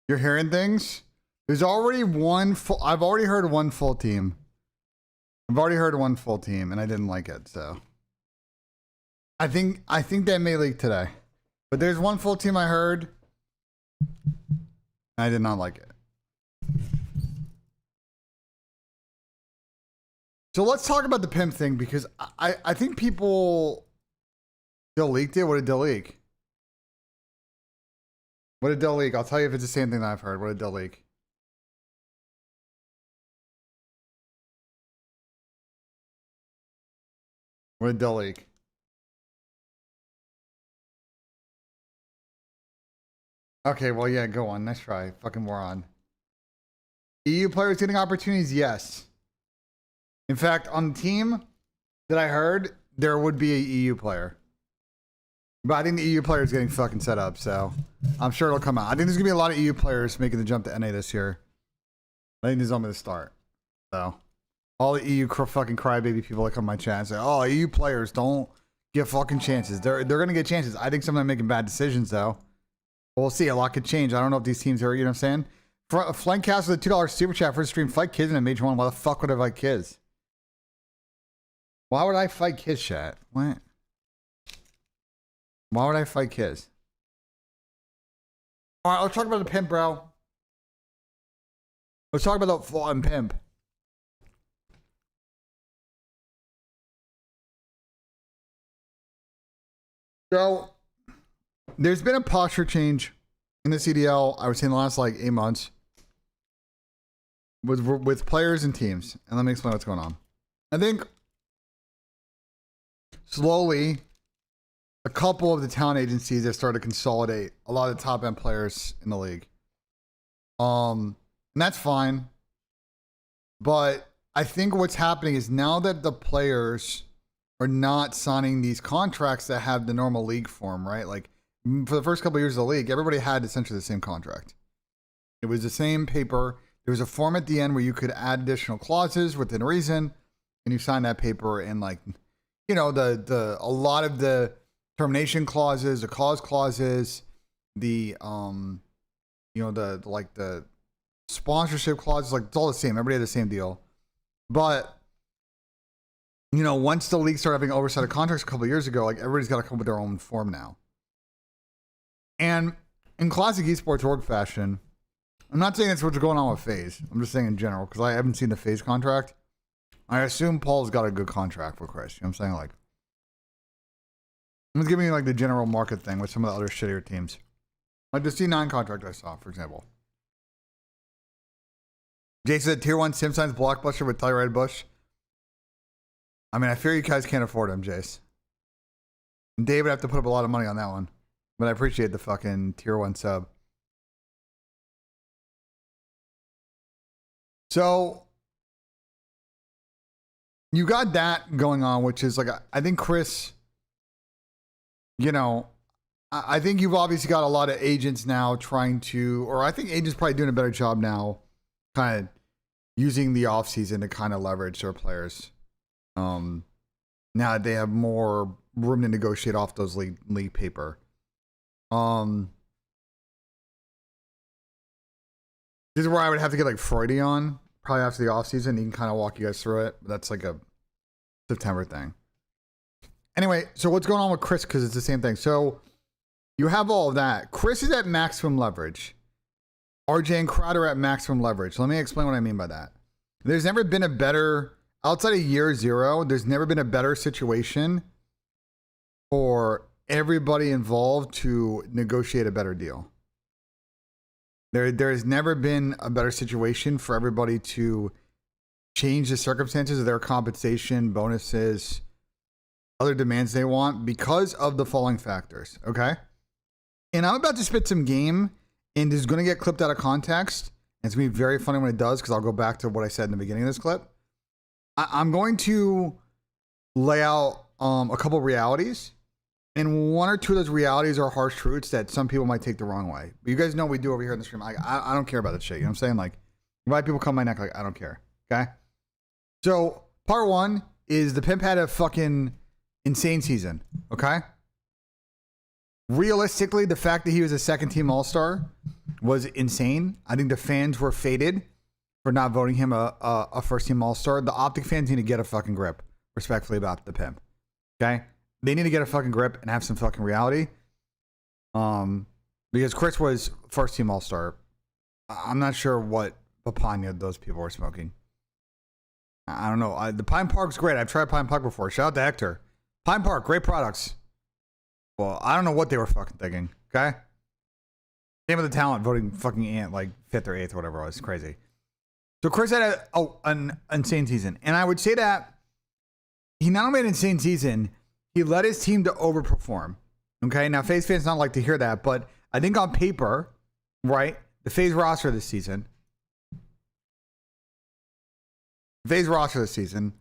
You're hearing things? There's already one full... I've already heard one full team. I've already heard one full team, and I didn't like it, so... I think that may leak today. But there's one full team I heard. And I did not like it. So let's talk about the pimp thing, because I think people... Dill leaked it? What did Dill leak? What did Dill leak? I'll tell you if it's the same thing that I've heard. What did Dill leak? What did Dill leak? Okay, well, yeah, go on. Nice try. Fucking moron. EU players getting opportunities? Yes. In fact, on the team that I heard, there would be a EU player. But I think the EU player is getting fucking set up, so I'm sure it'll come out. I think there's going to be a lot of EU players making the jump to NA this year. I think this is only the start. So, all the EU fucking crybaby people that come to my chat and say, oh, EU players don't get fucking chances. They're going to get chances. I think some of them are making bad decisions, though. We'll see. A lot could change. I don't know if these teams are, you know what I'm saying? Flankcast with a $2 super chat for the stream. Fight kids in a major one. Why the fuck would I fight kids? Why would I fight kids, chat? What? Why would I fight kids? All right, let's talk about the pimp, bro. Let's talk about the full pimp. So, there's been a posture change in the CDL, I would say in the last like 8 months with players and teams. And let me explain what's going on. I think slowly a couple of the talent agencies have started to consolidate a lot of the top end players in the league. And that's fine. But I think what's happening is now that the players are not signing these contracts that have the normal league form, right? Like for the first couple of years of the league, everybody had essentially the same contract. It was the same paper. There was a form at the end where you could add additional clauses within reason, and you sign that paper, and like, you know, a lot of the termination clauses, the cause clauses, the you know, the sponsorship clauses, like it's all the same. Everybody had the same deal. But you know, once the league started having oversight of contracts a couple of years ago, like everybody's got to come up with their own form now. And in classic esports org fashion, I'm not saying that's what's going on with FaZe. I'm just saying in general, because I haven't seen the FaZe contract. I assume Paul's got a good contract for Chris. You know what I'm saying? Like, I'm just giving you like the general market thing with some of the other shittier teams. Like the C9 contract I saw, for example. Jay said tier 1 Simp signs blockbuster with Tyrod Bush. I mean, I fear you guys can't afford him, Jace. And Dave would have to put up a lot of money on that one. But I appreciate the fucking tier 1 sub. So, you got that going on, which is like, I think Chris, you know, I think you've obviously got a lot of agents now trying to, or I think agents probably doing a better job now, kind of using the offseason to kind of leverage their players. Now they have more room to negotiate off those league paper. This is where I would have to get like Freudy on probably after the offseason. He can kind of walk you guys through it. But that's like a September thing. Anyway, so what's going on with Chris? Because it's the same thing. So you have all of that. Chris is at maximum leverage. RJ and Crowder at maximum leverage. Let me explain what I mean by that. There's never been a better, outside of year 0, there's never been a better situation for everybody involved to negotiate a better deal. There has never been a better situation for everybody to change the circumstances of their compensation, bonuses, other demands they want because of the following factors, okay? And I'm about to spit some game, and it's going to get clipped out of context. And it's going to be very funny when it does, because I'll go back to what I said in the beginning of this clip. I'm going to lay out a couple realities. And one or two of those realities are harsh truths that some people might take the wrong way. But you guys know what we do over here in the stream. I don't care about that shit. You know what I'm saying? Like, why people come my neck, like, I don't care. Okay? So, part 1 is the pimp had a fucking insane season. Okay? Realistically, the fact that he was a second team all-star was insane. I think the fans were faded for not voting him a first team All-Star. The Optic fans need to get a fucking grip, respectfully, about the pimp. Okay? They need to get a fucking grip and have some fucking reality. Because Chris was first team All-Star. I'm not sure what Papania those people were smoking. I don't know. The Pine Park's great. I've tried Pine Park before. Shout out to Hector. Pine Park, great products. Well, I don't know what they were fucking thinking. Okay? Name of the talent voting fucking Ant like 5th or 8th or whatever it was. Crazy. So Chris had an insane season. And I would say that he not only had an insane season, he led his team to overperform. Okay? Now, FaZe fans don't like to hear that, but I think on paper, right, the FaZe roster this season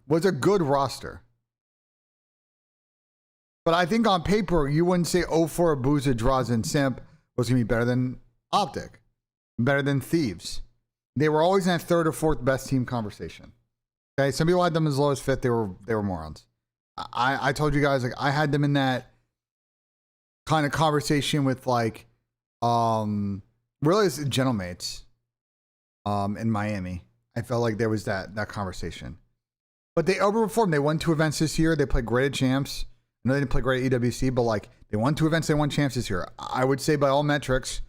was a good roster. But I think on paper, you wouldn't say 0-4 Abuza, Draws, and Simp was going to be better than Optic, better than Thieves. They were always in that 3rd or 4th best team conversation. Okay, some people had them as low as 5th. They were morons. I told you guys, like, I had them in that kind of conversation with like really it's Gentlemates in Miami. I felt like there was that conversation. But they overperformed. They won 2 events this year. They played great at champs. I know they didn't play great at EWC, but like they won 2 events, they won champs this year. I would say by all metrics,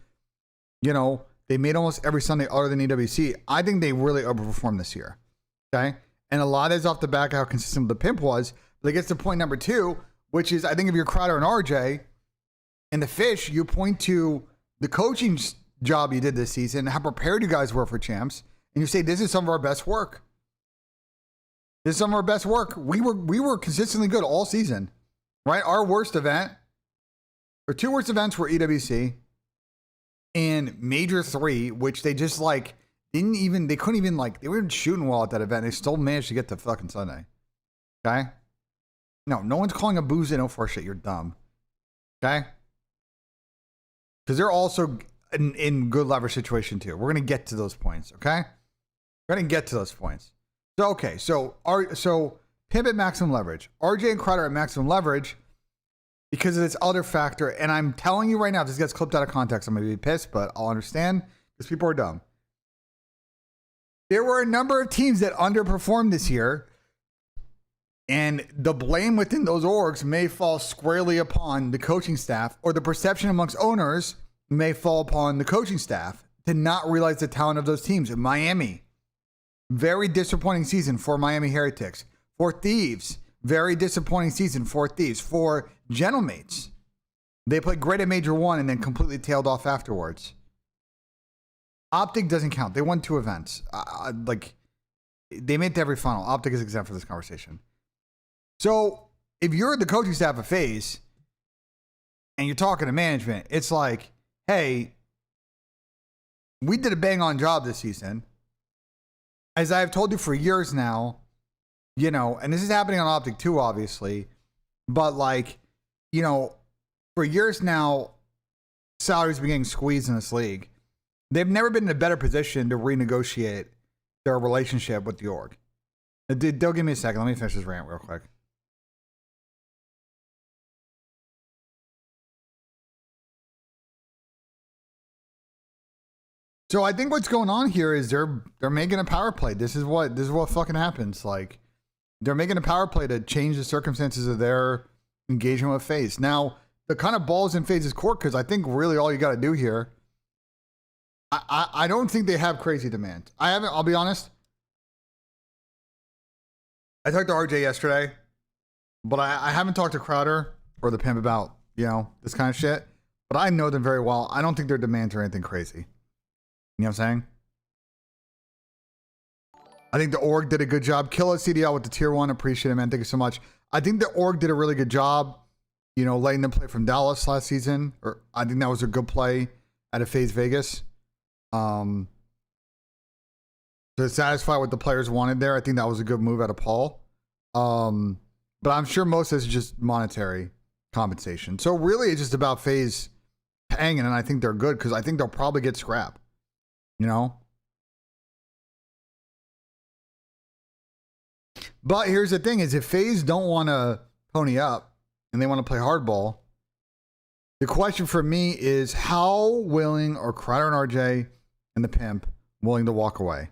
you know, they made almost every Sunday other than EWC. I think they really overperformed this year. Okay? And a lot is off the back of how consistent the pimp was. But it gets to point number 2, which is I think if you're Crowder and RJ and the Fish, you point to the coaching job you did this season, how prepared you guys were for champs, and you say this is some of our best work. This is some of our best work. We were consistently good all season. Right? Our worst event, or 2 worst events were EWC and Major 3, which they just like they couldn't even like, they weren't shooting well at that event. They still managed to get to fucking Sunday. Okay? No one's calling a booze in 04 shit. You're dumb. Okay? Because they're also in good leverage situation too. We're going to get to those points. Okay? We're going to get to those points. So, okay. So Pimp at maximum leverage. RJ and Crowder at maximum leverage because of this other factor. And I'm telling you right now, if this gets clipped out of context, I'm going to be pissed, but I'll understand because people are dumb. There were a number of teams that underperformed this year, and the blame within those orgs may fall squarely upon the coaching staff, or the perception amongst owners may fall upon the coaching staff to not realize the talent of those teams. Miami, very disappointing season for Miami Heretics. For Thieves, very disappointing season for Thieves. For Gentlemates, they played great at Major 1 and then completely tailed off afterwards. Optic doesn't count. They won 2 events. Like, they made it to every final. Optic is exempt for this conversation. So, if you're the coaching staff of FaZe and you're talking to management, it's like, hey, we did a bang-on job this season. As I've told you for years now, you know, and this is happening on Optic too, obviously, but like, you know, for years now, salaries have been getting squeezed in this league. They've never been in a better position to renegotiate their relationship with the org. They'll give me a second. Let me finish this rant real quick. So I think what's going on here is they're making a power play. This is what fucking happens. Like, they're making a power play to change the circumstances of their engagement with FaZe. Now, the kind of ball's in FaZe's court, because I think really all you got to do here, I don't think they have crazy demand. I'll be honest. I talked to RJ yesterday, but I haven't talked to Crowder or the pimp about, you know, this kind of shit. But I know them very well. I don't think their demands are anything crazy. You know what I'm saying? I think the org did a good job. Kill CDL with the tier 1. Appreciate it, man. Thank you so much. I think the org did a really good job, you know, letting them play from Dallas last season. Or I think that was a good play out of FaZe Vegas. To satisfy what the players wanted there. I think that was a good move out of Paul. But I'm sure most of this is just monetary compensation. So really it's just about FaZe hanging, and I think they're good because I think they'll probably get scrap. You know? But here's the thing is if FaZe don't want to pony up and they want to play hardball, The question for me is how willing are Crowder and RJ and the pimp willing to walk away?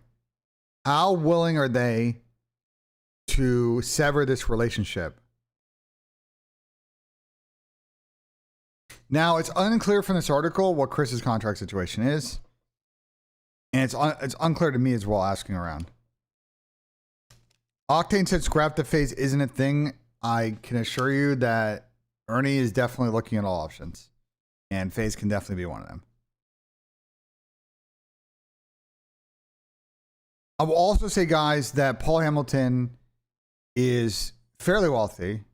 How willing are they to sever this relationship? Now, it's unclear from this article what Chris's contract situation is. And it's unclear to me as well, asking around. Octane said scrap the FaZe isn't a thing. I can assure you that Ernie is definitely looking at all options. And FaZe can definitely be one of them. I will also say, guys, that Paul Hamilton is fairly wealthy.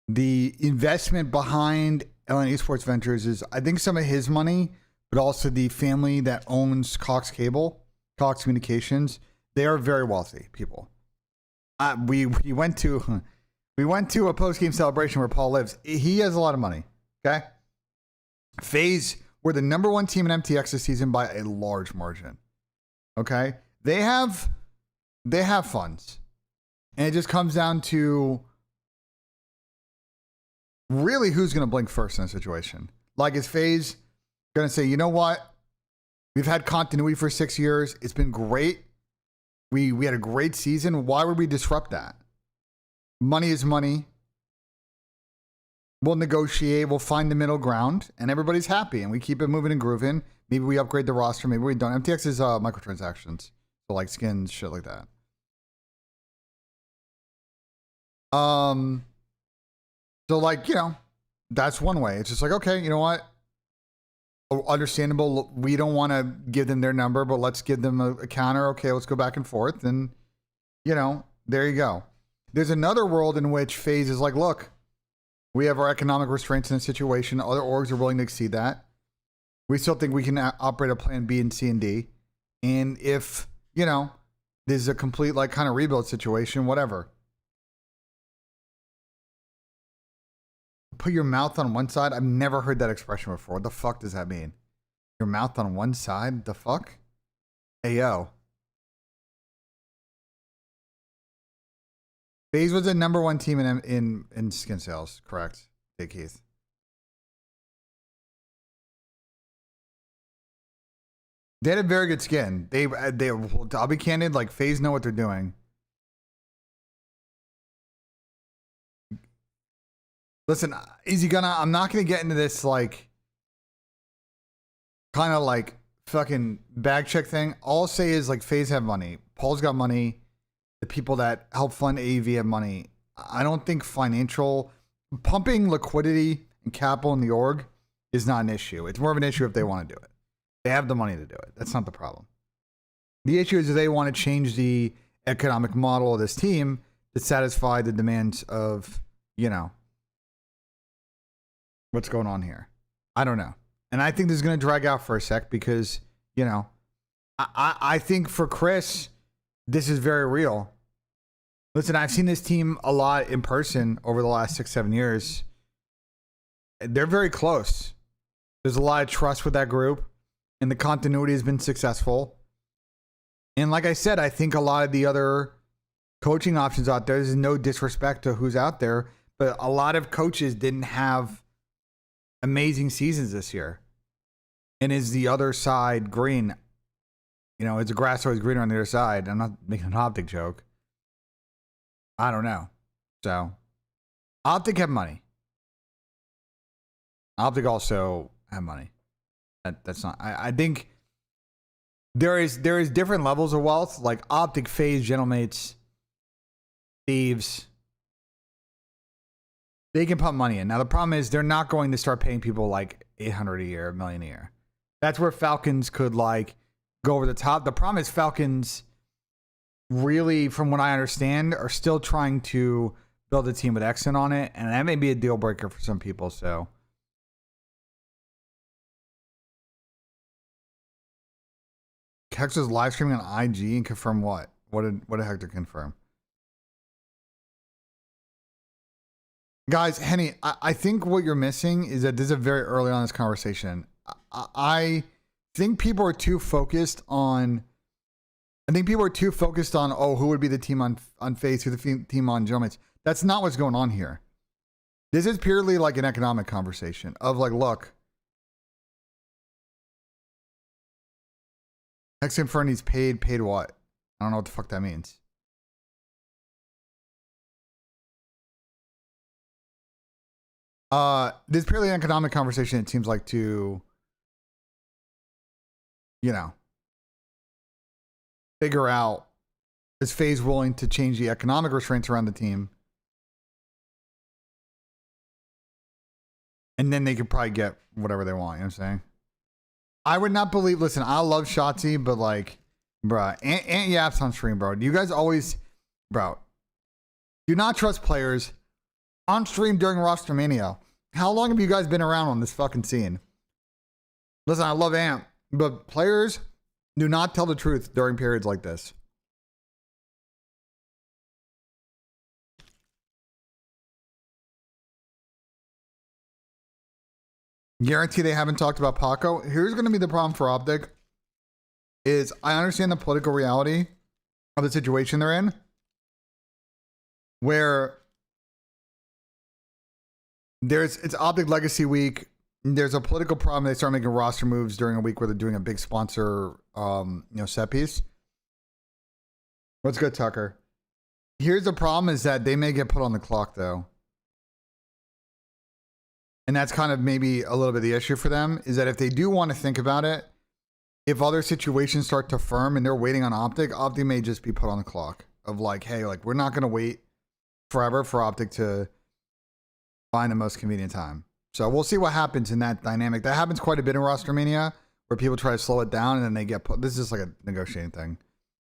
The investment behind LN Esports Ventures is, I think, some of his money, but also the family that owns Cox Cable, Cox Communications. They are very wealthy people. We went to a post-game celebration where Paul lives. He has a lot of money. Okay, FaZe were the #1 team in MTX this season by a large margin. Okay, they have funds, and it just comes down to really who's going to blink first in a situation. Like, is FaZe going to say, you know what? We've had continuity for 6 years. It's been great. We had a great season. Why would we disrupt that? Money is money. We'll negotiate. We'll find the middle ground, and everybody's happy, and we keep it moving and grooving. Maybe we upgrade the roster. Maybe we don't. MTX is microtransactions, so like skins, shit like that. So like, you know, that's one way. It's just like, okay, you know what? Understandable. We don't want to give them their number, but let's give them a counter. Okay, let's go back and forth. And, you know, there you go. There's another world in which FaZe is like, look, we have our economic restraints in a situation. Other orgs are willing to exceed that. We still think we can operate a plan B and C and D. And if, you know, this is a complete like kind of rebuild situation, whatever. Put your mouth on one side. I've never heard that expression before. What the fuck does that mean? Your mouth on one side? The fuck? Hey, yo. FaZe was the #1 team in skin sales, correct? Big Keith. They had a very good skin. I'll be candid, like FaZe know what they're doing. Listen, I'm not going to get into this, like, kind of like fucking bag check thing. All I'll say is, like, FaZe have money. Paul's got money. The people that help fund AEV have money. I don't think financial pumping liquidity and capital in the org is not an issue. It's more of an issue if they want to do it. They have the money to do it. That's not the problem. The issue is that they want to change the economic model of this team to satisfy the demands of, you know, what's going on here. I don't know. And I think this is going to drag out for a sec because, you know, I think for Chris, this is very real. Listen, I've seen this team a lot in person over the last 6-7 years. They're very close. There's a lot of trust with that group, and the continuity has been successful. And like I said, I think a lot of the other coaching options out there, there's no disrespect to who's out there, but a lot of coaches didn't have amazing seasons this year. And is the other side green? You know, is the grass always greener on the other side? I'm not making an optic joke. I don't know. So, Optic have money. Optic also have money. That's not. I think there is different levels of wealth. Like Optic, FaZe, Gentlemates, Thieves. They can pump money in. Now the problem is they're not going to start paying people like $800 a year, $1 million a year. That's where Falcons could like go over the top. The problem is Falcons really, from what I understand, are still trying to build a team with Exxon on it, and that may be a deal breaker for some people. So Hector's live streaming on IG and confirm what? What did Hector confirm? Guys, Henny, I think what you're missing is that this is very early on in this conversation. I think people are too focused on. Oh, who would be the team on FaZe, who the team on Gentlemen's. That's not what's going on here. This is purely like an economic conversation of like, look, X Infernity's paid what? I don't know what the fuck that means. This is purely an economic conversation. It seems like to, you know, figure out, is FaZe willing to change the economic restraints around the team? And then they could probably get whatever they want. You know what I'm saying? I would not believe, listen, I love Shotzi, but like, bruh, Ant Yap's on stream, bro. You guys always, bro, do not trust players on stream during Rostermania. How long have you guys been around on this fucking scene? Listen, I love Ant, but players do not tell the truth during periods like this. Guarantee they haven't talked about Paco. Here's going to be the problem for Optic. Is I understand the political reality of the situation they're in, where it's Optic Legacy Week. There's a political problem. They start making roster moves during a week where they're doing a big sponsor, set piece. What's good, Tucker? Here's the problem: is that they may get put on the clock though. And that's kind of maybe a little bit the issue for them, is that if they do want to think about it, if other situations start to firm and they're waiting on Optic, Optic may just be put on the clock of like, hey, like we're not going to wait forever for Optic to find the most convenient time. So we'll see what happens in that dynamic. That happens quite a bit in Rostermania where people try to slow it down and then they get put. This is just like a negotiating thing.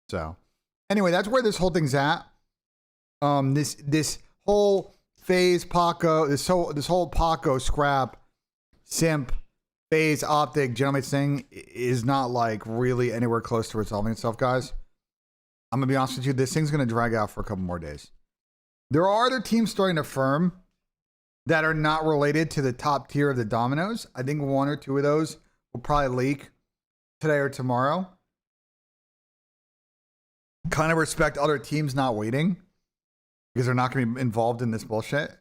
So anyway, that's where this whole thing's at. This whole FaZe, Paco, this whole Paco scrap, Simp, FaZe, Optic, gentleman's thing is not like really anywhere close to resolving itself, guys. I'm gonna be honest with you, this thing's gonna drag out for a couple more days. There are other teams starting to firm that are not related to the top tier of the dominoes. I think one or two of those will probably leak today or tomorrow. Kind of respect other teams not waiting, because they're not going to be involved in this bullshit.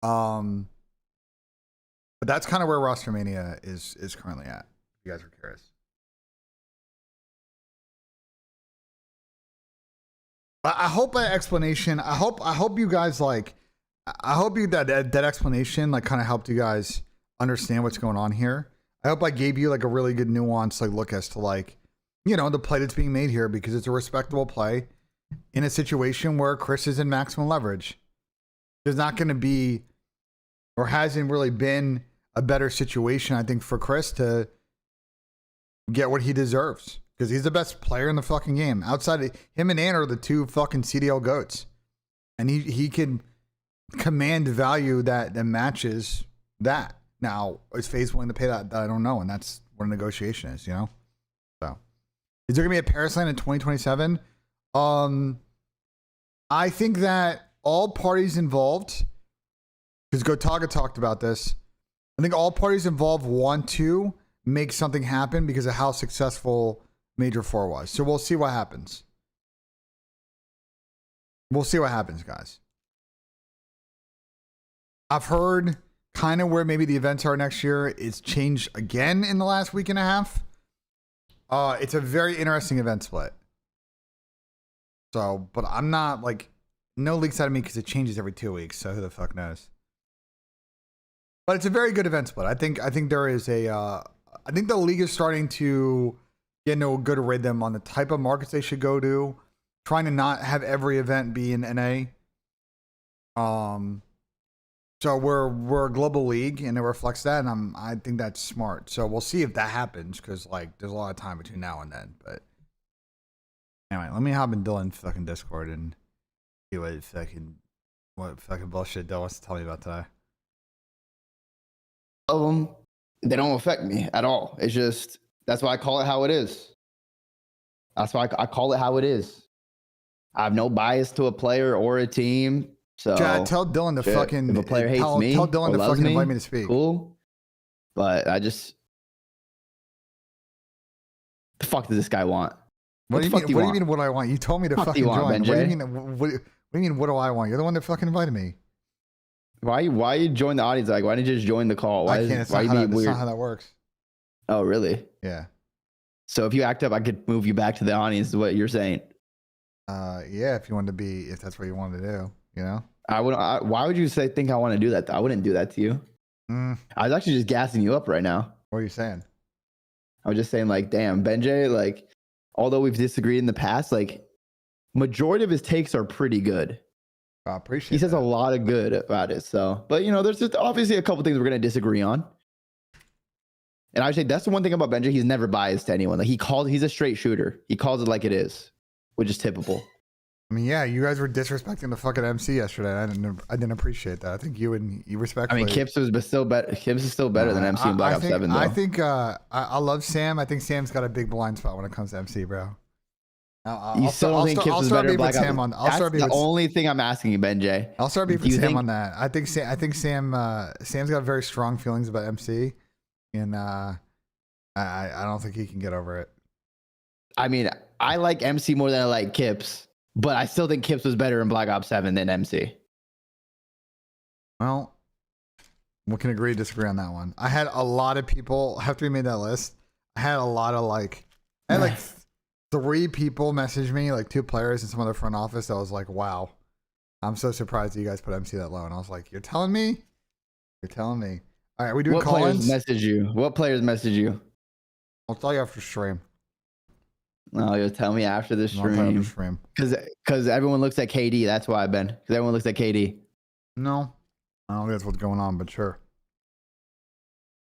But that's kind of where Rostermania is currently at. If you guys are curious. I hope that explanation. I hope you guys like. I hope you that explanation like kind of helped you guys understand what's going on here. I hope I gave you like a really good nuance like look as to like, you know, the play that's being made here, because it's a respectable play in a situation where Chris is in maximum leverage. There's not going to be, or hasn't really been, a better situation, I think, for Chris to get what he deserves, because he's the best player in the fucking game. Outside of him and Ant are the two fucking CDL goats, and he can command value that matches that. Now, is FaZe willing to pay that? I don't know, and that's what a negotiation is, you know. So, is there gonna be a Paris Land in 2027? I think that all parties involved, because Gotaga talked about this, I think all parties involved want to make something happen because of how successful Major 4 was. So we'll see what happens. We'll see what happens, guys. I've heard kind of where maybe the events are next year. It's changed again in the last week and a half. It's a very interesting event split. So, but I'm not like, no leaks out of me because it changes every 2 weeks. So who the fuck knows? But it's a very good event split. I think there is a, I think the league is starting to get into a good rhythm on the type of markets they should go to, trying to not have every event be in NA. So we're a global league and it reflects that, and I think that's smart. So we'll see if that happens, because like there's a lot of time between now and then. But anyway, let me hop in Dylan's fucking Discord and see what fucking bullshit Dylan wants to tell me about today. Of them, they don't affect me at all. It's just, that's why I call it how it is. That's why I call it how it is. I have no bias to a player or a team. So Chad, tell Dylan to fucking, if a player hates me, tell Dylan to fucking invite me to speak. Cool. But I just, the fuck does this guy want? What do you mean? What do I want? You told me to fucking join. BENJ? What do you mean? What do you mean? What do I want? You're the one that fucking invited me. Why you join the audience? Like, why didn't you just join the call? Why I can't. It's why not, you how that, being that's weird? not how that works. Oh, really? Yeah. So if you act up, I could move you back to the audience. Is what you're saying? Yeah. If you wanted to be, if that's what you wanted to do, you know. Why would you think I want to do that? Though? I wouldn't do that to you. I was actually just gassing you up right now. What are you saying? I was just saying, like, damn, BenJ, like, although we've disagreed in the past, like, majority of his takes are pretty good. I appreciate. He says that. a lot of good about it. So, but you know, there's just obviously a couple things we're gonna disagree on. And I would say that's the one thing about BenJ. He's never biased to anyone. Like he's a straight shooter. He calls it like it is, which is typical. I mean, yeah, you guys were disrespecting the fucking MC yesterday. I didn't appreciate that. I think you respectfully. I mean, Kips still better. Kips is still better than MC in Black Ops 7. Though. I think I love Sam. I think Sam's got a big blind spot when it comes to MC, bro. You still don't think Kips is better than Black Ops? That's the only thing I'm asking you, BenJ. I'll start beef with Sam on that. I think Sam's got very strong feelings about MC, and I don't think he can get over it. I mean, I like MC more than I like Kips. But I still think Kips was better in Black Ops 7 than MC. Well, we can agree to disagree on that one. I had a lot of people, after we made that list, I had a lot of I had like 3 people message me, like 2 players and some other front office. I was like, wow, I'm so surprised that you guys put MC that low. And I was like, you're telling me? You're telling me. All right, we doing call-ins? What players message you? I'll tell you after stream. No, you'll tell me after the stream. Because everyone looks at KD. That's why I've been. Because everyone looks at KD. No, I don't think that's what's going on, but sure.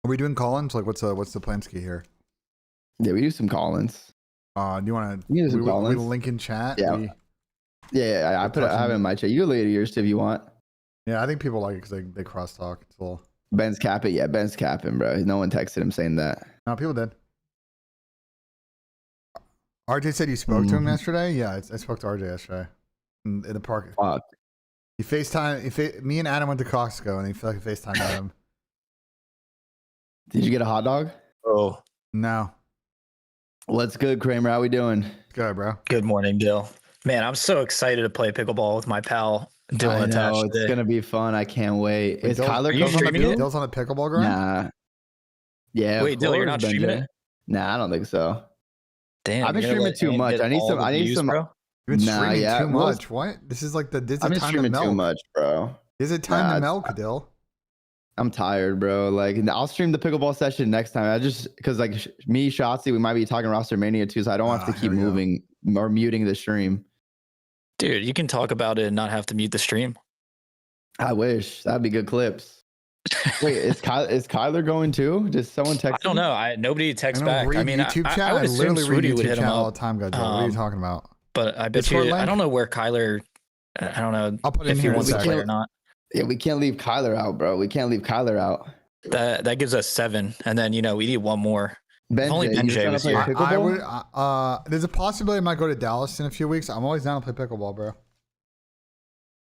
Are we doing call-ins? Like, what's the plan ski here? Yeah, we do some call-ins. Do you want to? We link in chat. Yeah, I have it in my chat. You can look at yours if you want. Yeah, I think people like it because they crosstalk. It's a little. Ben's capping. Yeah, Ben's capping, bro. No one texted him saying that. No, people did. RJ said you spoke to him yesterday. Yeah, I spoke to RJ yesterday in the park. Fuck. He FaceTime. Me and Adam went to Costco and he felt like he FaceTimed him. Did you get a hot dog? Oh, no. What's good, Kramer? How we doing? Good, bro. good morning, Dill. Man, I'm so excited to play pickleball with my pal Dylan attached. It's gonna be fun. I can't wait. Is Kyler you streaming it? Dill's on the pickleball ground? Nah. Yeah. Wait, Dill, you're not streaming it? Nah, I don't think so. Damn, I've been streaming too much. I need some. You've been streaming too well, much. What? This is like this is I've been time streaming to milk. too much, bro. Is it time to milk, Dill? I'm tired, bro. Like, I'll stream the pickleball session next time. Because like me, Shotzi, we might be talking Rostermania too, so I don't have to keep moving or muting the stream. Dude, you can talk about it and not have to mute the stream. I wish that'd be good clips. Wait, is Kyler going too? Just someone text? I don't know. Nobody texts back. I mean, YouTube chat. I would assume literally read Swooty would YouTube hit him chat all up. the time, guys. What are you talking about? But I bet you. I don't know where Kyler. I don't know I'll put it in if here he wants in a to play second. or not. Yeah, we can't leave Kyler out, bro. We can't leave Kyler out. That gives us 7, and then we need one more. BenJ, Only BenJ was here. I would. There's a possibility I might go to Dallas in a few weeks. I'm always down to play pickleball, bro.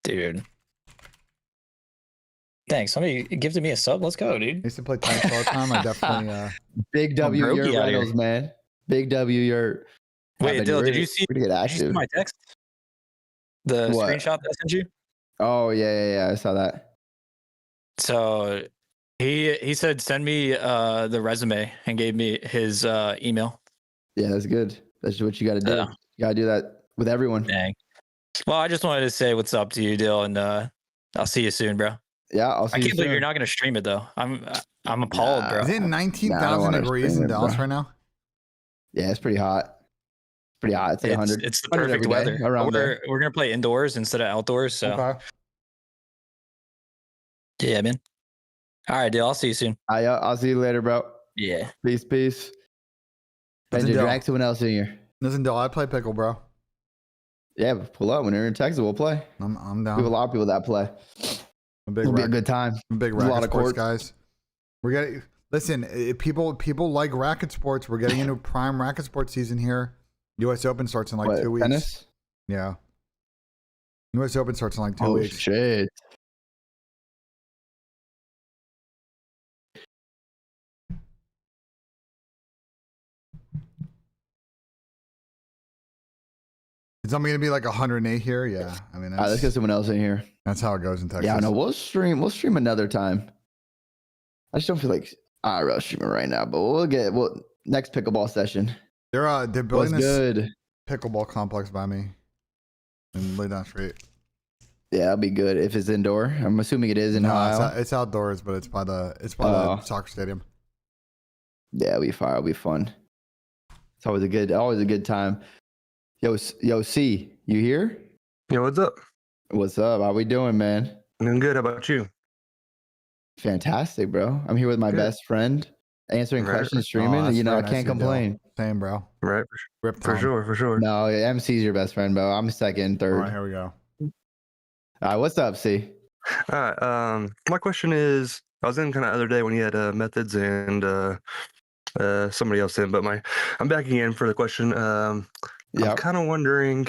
Dude. Thanks. Somebody gifted me a sub. Let's go, dude. I used to play tennis all the time. I definitely. Big W, Brokey your out here. Reynolds, man. Big W, your. Wait, Dill, did you see my text? The screenshot that I sent you? Oh, yeah. I saw that. So he said, send me the resume and gave me his email. Yeah, that's good. That's what you got to do. Yeah. You got to do that with everyone. Dang. Well, I just wanted to say what's up to you, Dill, and I'll see you soon, bro. Yeah, I'll see you soon. I can't believe you're not going to stream it, though. I'm appalled, bro. Is it 19,000 degrees in Dallas right now? Yeah, it's pretty hot. Pretty hot. It's 100. It's the perfect weather. We're going to play indoors instead of outdoors. So, Okay. yeah, man. All right, Dill. I'll see you soon. I'll see you later, bro. Yeah. Peace. BenJ, drag someone else in here. Listen, Dill, I play pickle, bro. Yeah, pull up. When you're in Texas, we'll play. I'm down. We have a lot of people that play. It'll be a good time. I'm a big racket sports guys. We're getting people like racket sports. We're getting into prime racket sports season here. U.S. Open starts in like 2 weeks. Tennis? Yeah. U.S. Open starts in like 2 weeks. Oh shit. Is something gonna be like 108 here? Yeah. I mean, All right, let's get someone else in here. That's how it goes in Texas. Yeah, no, we'll stream another time. I just don't feel like IRL streaming right now, but we'll next pickleball session. They're What's building this good? pickleball complex by me and lay down street. Yeah, it'll be good if it's indoor. I'm assuming it is in Ohio. It's outdoors, but it's by the soccer stadium. Yeah, it'll be fire. It'll be fun. It's always a good time. Yo, C, you here? Yo, what's up? What's up? How we doing, man? I'm good. How about you? Fantastic, bro. I'm here with my Good. best friend, answering Right. questions, streaming. that's You know, very I nice can't of you, Dale. complain. Same, bro. Right. Rip For Tom. sure. For sure. No, MC's your best friend, bro. I'm second, All third. right, here we go. All right, what's up, C? All right. My question is, I was in kind of other day when you had methods and somebody else in, but I'm back again for the question. I'm kind of wondering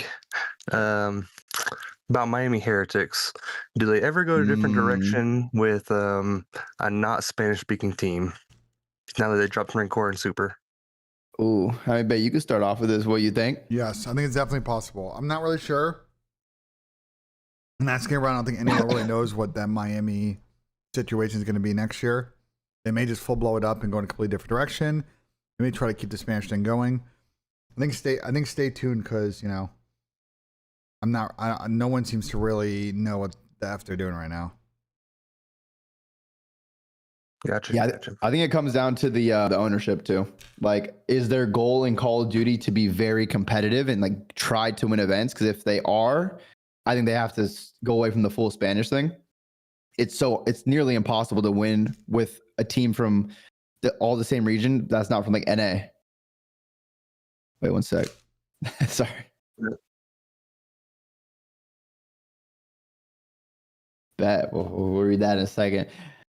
about Miami Heretics. Do they ever go a different direction with a not Spanish speaking team now that they dropped Marine Corps and Super? Ooh, I bet you could start off with this. What you think? Yes, I think it's definitely possible. I'm not really sure. And asking around, I don't think anyone really knows what that Miami situation is going to be next year. They may just full blow it up and go in a completely different direction. They may try to keep the Spanish thing going. I think stay tuned because no one seems to really know what the F they're doing right now. Gotcha. Yeah, Gotcha. I think it comes down to the ownership too. Like, is their goal in Call of Duty to be very competitive and like try to win events? Because if they are, I think they have to go away from the full Spanish thing. It's nearly impossible to win with a team from all the same region that's not from like NA. Wait one sec. Sorry. Bet we'll read that in a second.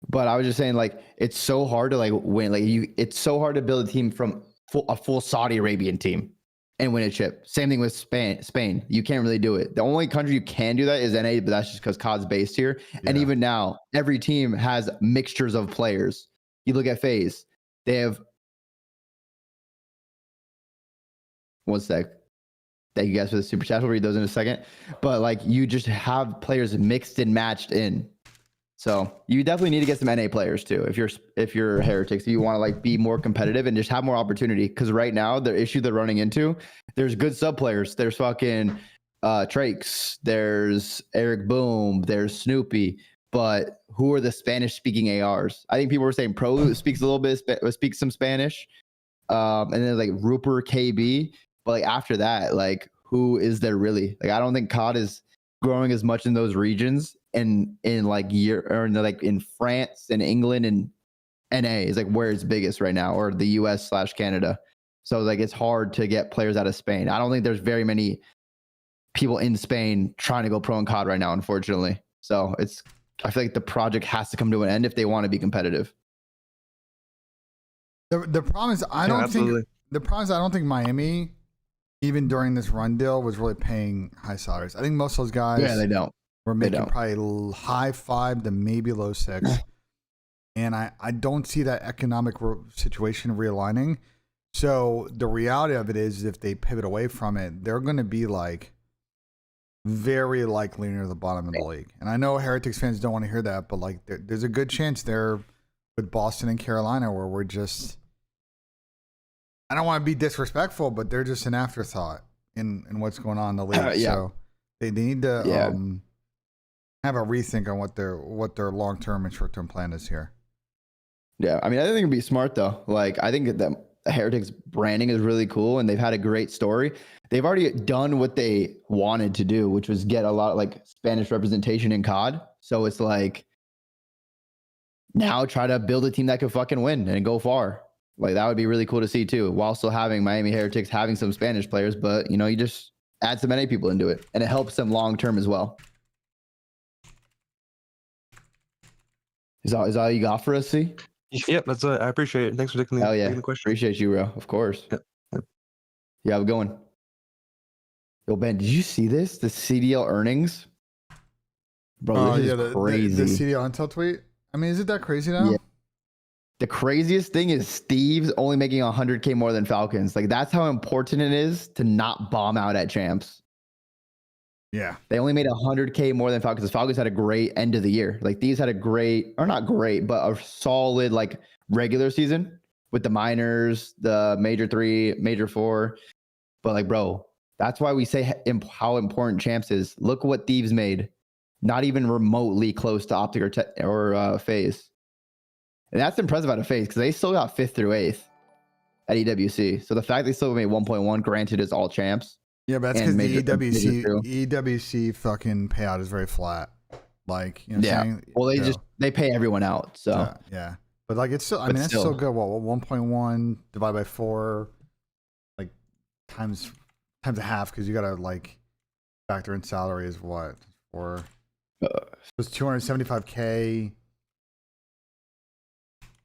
But I was just saying, like, it's so hard to like win. Like it's so hard to build a team from a full Saudi Arabian team and win a chip. Same thing with Spain. You can't really do it. The only country you can do that is NA, but that's just because COD's based here. Yeah. And even now, every team has mixtures of players. You look at FaZe, they have. One sec. Thank you guys for the super chat. We'll read those in a second. But like, you just have players mixed and matched in. So you definitely need to get some NA players too. If you're Heretics, if you want to like be more competitive and just have more opportunity. Because right now the issue they're running into, there's good sub players. There's fucking Trakes. There's Eric Boom. There's Snoopy. But who are the Spanish speaking ARs? I think people were saying Pro speaks a little bit, speaks some Spanish. And then like Rupert KB. But like after that, like who is there really? Like I don't think COD is growing as much in those regions. And in in France and England and NA is like where it's biggest right now, or the US/Canada. So like it's hard to get players out of Spain. I don't think there's very many people in Spain trying to go pro in COD right now, unfortunately. So I feel like the project has to come to an end if they want to be competitive. The problem is I don't think Miami, even during this run deal, was really paying high salaries. I think most of those guys they don't. We're making probably high 5 to maybe low 6. And I don't see that economic situation realigning. So the reality of it is if they pivot away from it, they're going to be like very likely near the bottom of the league. And I know Heretics fans don't want to hear that, but like there's a good chance they're with Boston and Carolina where we're just, I don't want to be disrespectful, but they're just an afterthought in what's going on in the league. So they need to have a rethink on what their long-term and short-term plan is here. Yeah, I mean, I think it'd be smart though. Like, I think that Heretics branding is really cool, and they've had a great story. They've already done what they wanted to do, which was get a lot of like Spanish representation in COD. So it's like now try to build a team that could fucking win and go far. Like that would be really cool to see too, while still having Miami Heretics having some Spanish players. But you just add some NA people into it, and it helps them long term as well. Is all you got for us, C? Yep, that's it. I appreciate it. Thanks for taking the question. Appreciate you, bro. Of course. Yep. Yeah, how's it going? Yo, Ben, did you see this? The CDL earnings? Bro, this is crazy. The CDL Intel tweet? I mean, is it that crazy now? Yeah. The craziest thing is Steve's only making 100K more than Falcons. Like, that's how important it is to not bomb out at champs. Yeah. They only made 100K more than Falcons. Falcons had a great end of the year. Like these had a great, or not great, but a solid like regular season with the minors, the major 3, major 4. But like, bro, that's why we say how important Champs is. Look what Thieves made. Not even remotely close to Optic or FaZe. And that's impressive out of FaZe because they still got 5th through 8th at EWC. So the fact they still made 1.1, granted, is all champs. Yeah, but that's because the EWC fucking payout is very flat. Like, you know what I'm saying? Well, they pay everyone out. So yeah. But like it's still, I mean, that's still good. What 1.1 divided by 4, like times a half, because you gotta like factor in salary is what? Or it's 275K.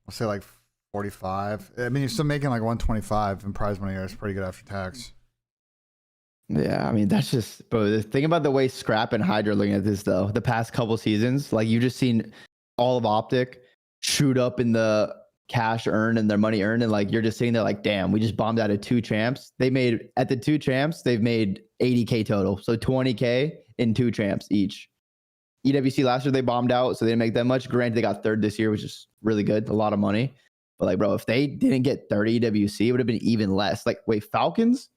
I'll say like 45. I mean, you're still making like 125 in prize money. It's pretty good after tax. Yeah, I mean, that's just, bro, the thing about the way Scrap and Hydra are looking at this, though, the past couple seasons, like you just seen all of Optic shoot up in the cash earned and their money earned. And like, you're just sitting there like, damn, we just bombed out of 2 champs. They made, at the 2 champs, they've made 80K total. So 20K in 2 champs each. EWC last year, they bombed out, so they didn't make that much. Granted, they got 3rd this year, which is really good, a lot of money. But like, bro, if they didn't get 30 EWC, it would have been even less. Like, Falcons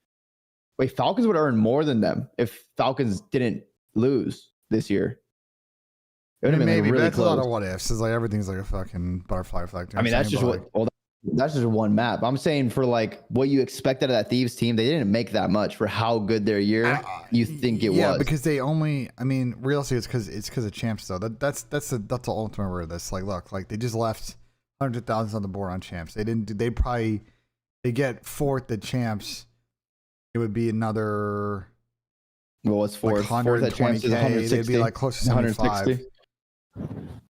would earn more than them if Falcons didn't lose this year. It would have been maybe, like really that's close. A lot of what ifs. It's like everything's like a fucking butterfly effect. I mean, that's just that's just one map. I'm saying for like what you expected of that Thieves team, they didn't make that much for how good their year you think it was. Yeah, because they only, I mean, realistically, it's because of champs though. That's the ultimate word of this. Like, look, like they just left 100,000 on the board on champs. They didn't. They get 4th at champs. It would be another. Well, what's 4th? Like 120K. They'd be like close to 75. 160.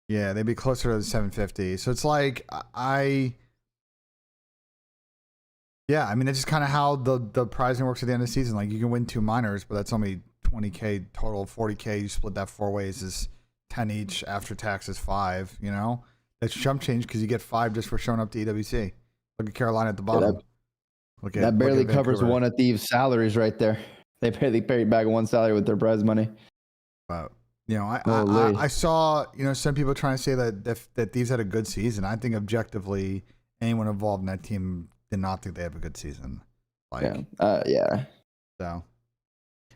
Yeah, they'd be closer to the 750. So it's like yeah, I mean, that's just kind of how the prizing works at the end of the season. Like you can win 2 minors, but that's only 20K total. 40K, you split that 4 ways is 10 each. After tax is 5. You know, that's chump change because you get 5 just for showing up to EWC. Look at Carolina at the bottom. That barely covers one of Thieves' salaries right there. They barely paid back 1 salary with their prize money. But you know, I saw, you know, some people trying to say that Thieves had a good season. I think objectively, anyone involved in that team did not think they have a good season. Like, yeah. So,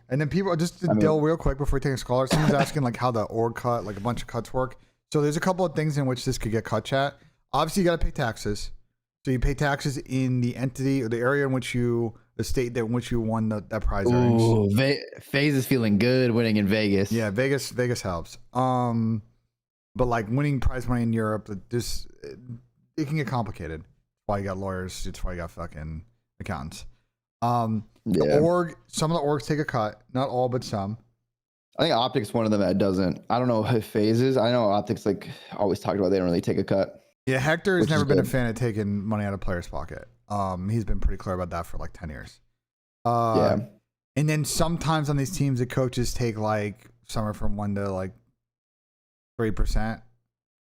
and then people just to deal real quick before we take a scholar. Someone's asking like how the org cut, like a bunch of cuts work. So there's a couple of things in which this could get cut. Chat. Obviously, you got to pay taxes. So you pay taxes in the entity or the area in which the state in which you won that prize earnings. Ooh, FaZe is feeling good winning in Vegas. Yeah, Vegas helps. But like winning prize money in Europe, it can get complicated. That's why you got lawyers. It's why you got fucking accountants. The org, some of the orgs take a cut, not all, but some. I think Optic's one of them that doesn't. I don't know if FaZe is. I know Optic's like always talked about they don't really take a cut. Yeah, Hector has never been a fan of taking money out of players' pocket. He's been pretty clear about that for like 10 years. Yeah. And then sometimes on these teams, the coaches take like somewhere from 1 to like 3%,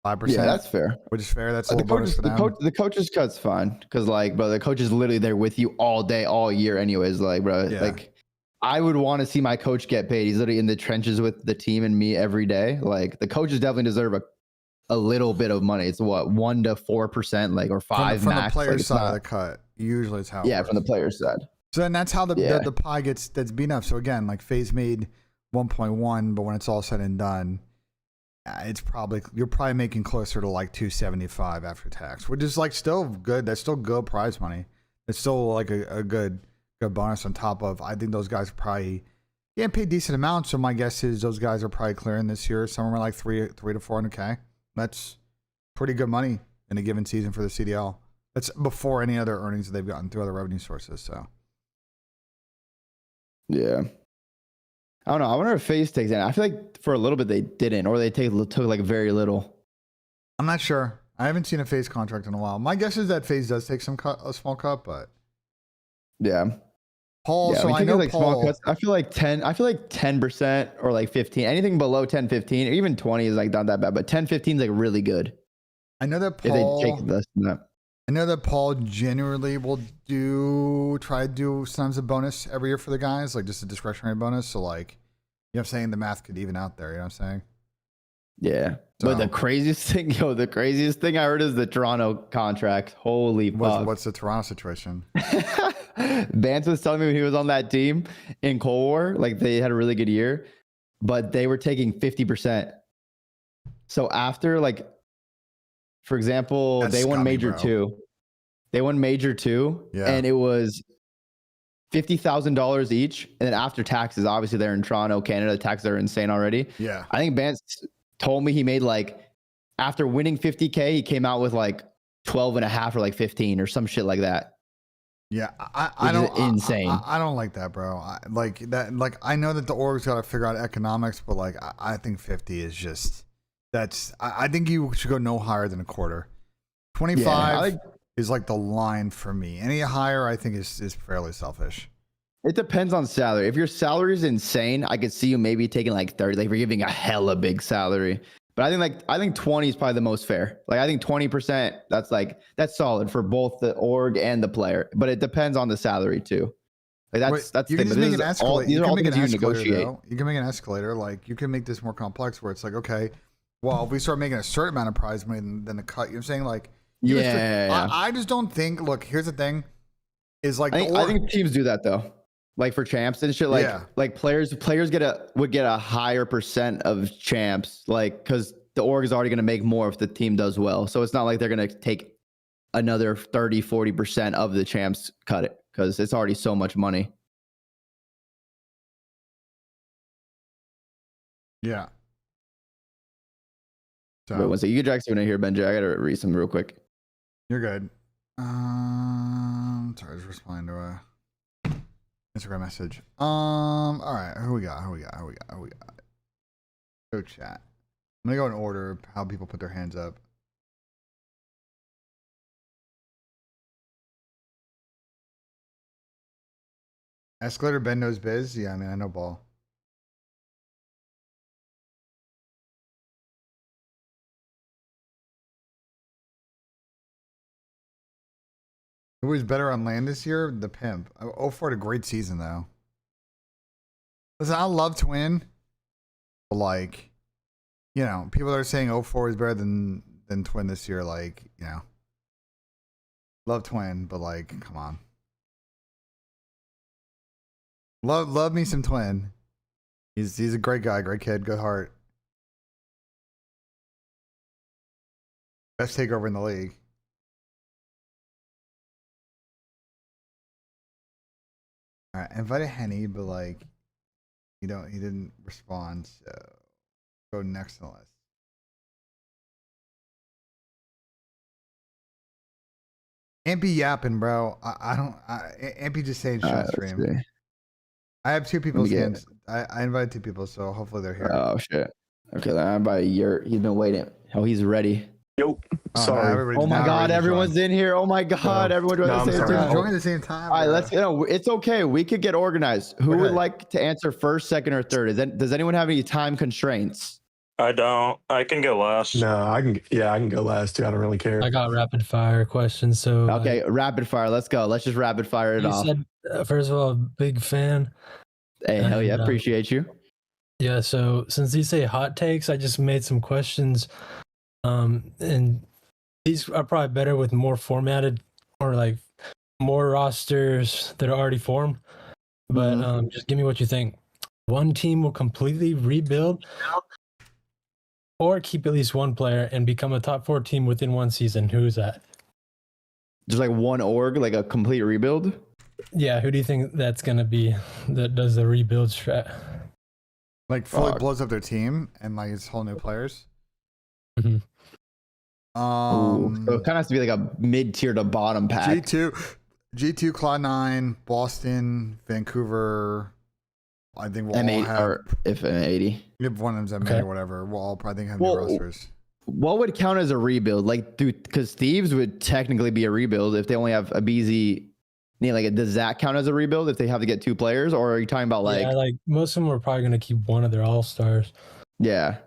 5%. Yeah, that's fair. Which is fair. That's a little bonus for them. The coach's cut's fine because like, bro, the coach is literally there with you all day, all year, anyways. Like, bro, like I would want to see my coach get paid. He's literally in the trenches with the team and me every day. Like, the coaches definitely deserve a little bit of money. It's what 1 to 4%, like, or 5 from max. The player's like, side of the cut. Usually, it's how. Yeah, from the player's side. So then that's how the pie that's beaten up. So again, like FaZe made 1.1, but when it's all said and done, you're probably making closer to like 275 after tax, which is like still good. That's still good prize money. It's still like a good bonus on top of. I think those guys are probably getting paid decent amounts. So my guess is those guys are probably clearing this year somewhere like 3 to 400K. That's pretty good money in a given season for the CDL. That's before any other earnings that they've gotten through other revenue sources. So. Yeah. I don't know. I wonder if FaZe takes it. I feel like for a little bit they didn't, or they took like very little. I'm not sure. I haven't seen a FaZe contract in a while. My guess is that FaZe does take a small cut, but yeah. Paul, yeah, so I know like Paul. Small cuts, I feel like 10% or like 15. Anything below 10, 15, or even 20 is like not that bad, but 10, 15 is like really good. I know that Paul. If they take less than that. I know that Paul generally will try to do sometimes a bonus every year for the guys, like just a discretionary bonus. So like, know what I'm saying? The math could even out there. You know what I'm saying? Yeah. So- But the craziest thing I heard is the Toronto contract. Holy fuck. What's the Toronto situation? Vance was telling me when he was on that team in Cold War, like they had a really good year, but they were taking 50%. So after, like, for example, That's they won scummy, Major bro. 2. They won Major 2, Yeah. and it was $50,000 each. And then after taxes, obviously they're in Toronto, Canada, taxes are insane already. Yeah. I think Vance told me he made like, after winning 50K, he came out with like 12 and a half or like 15 or some shit like that. Yeah, I Which is don't insane. I don't like that, bro. Like that. Like I know that the org's got to figure out economics, but like I think 50 is just that's. I think you should go no higher than a quarter. 25 is like the line for me. Any higher, I think is fairly selfish. It depends on salary. If your salary is insane, I could see you maybe taking like 30. Like if you're giving a hella big salary. But I think 20 is probably the most fair. Like I think 20%, that's solid for both the org and the player. But it depends on the salary too. Like that's you the can thing. just make But an these escalator. these You are can all make an things you escalator. negotiate. Though. You can make an escalator. Like you can make this more complex, where it's like, okay, well, if we start making a certain amount of prize money, then the cut. You know what I'm saying? Like, Yeah. I just don't think. Look, here's the thing. Is like I think teams do that though. Like for champs and shit, like players would get a higher percent of champs, like because the org is already going to make more if the team does well. So it's not like they're going to take another 30-40% of the champs cut it because it's already so much money. Yeah. So Wait, one second. You can drag someone in here, BENJ. I gotta read some real quick. you're good. Sorry, I was responding to a Instagram message. All right, who we got? Go chat. I'm gonna go in order of how people put their hands up. Escalator, Ben knows biz. Yeah, I mean, I know ball. Who was better on land this year? The Pimp. 04 had a great season, though. Listen, I love Twin. But, like, you know, people that are saying 04 is better than Twin this year, like, you know. Love Twin, but, like, come on. Love me some Twin. He's a great guy, great kid, good heart. Best takeover in the league. All right, invited Henny, but like, he didn't respond. So go next on the list. Ampy yapping, bro. Ampy just saying shit stream. I have two people's hands. I invited two people, so hopefully they're here. Oh shit. Okay, then I'm by a year. He's been waiting. Oh, he's ready. Yo, Oh, sorry. Oh my god, everyone's in here. Oh my god, everyone joined at the same time. Join at the same time. All right, let's. It's okay. We could get organized. Who would like to answer first, second, or third? Does anyone have any time constraints? I don't. I can go last. No, I can go last too. I don't really care. I got rapid fire questions. So Okay, rapid fire. Let's go. Let's just rapid fire it you off. said, first of all, big fan. Hey, hell yeah, and, appreciate you. Yeah. So since these say hot takes, I just made some questions. And these are probably better with more formatted or like more rosters that are already formed. But just give me what you think. One team will completely rebuild or keep at least one player and become a top 4 team within one season. Who is that? Just like one org, like a complete rebuild. Yeah, who do you think that's gonna be that does the rebuild strat? Like fully blows up their team and like it's whole new players. Mm-hmm. So it kind of has to be like a mid-tier to bottom pack. G2, Cloud9, Boston, Vancouver. I think we'll all M8 have. or if an 80. If one of them's M8 or whatever, we'll all probably have new rosters. What would count as a rebuild? Like, dude, because Thieves would technically be a rebuild if they only have a BZ. Like, does that count as a rebuild if they have to get 2 players, or are you talking about like? Yeah, like most of them are probably gonna keep one of their all stars. Yeah,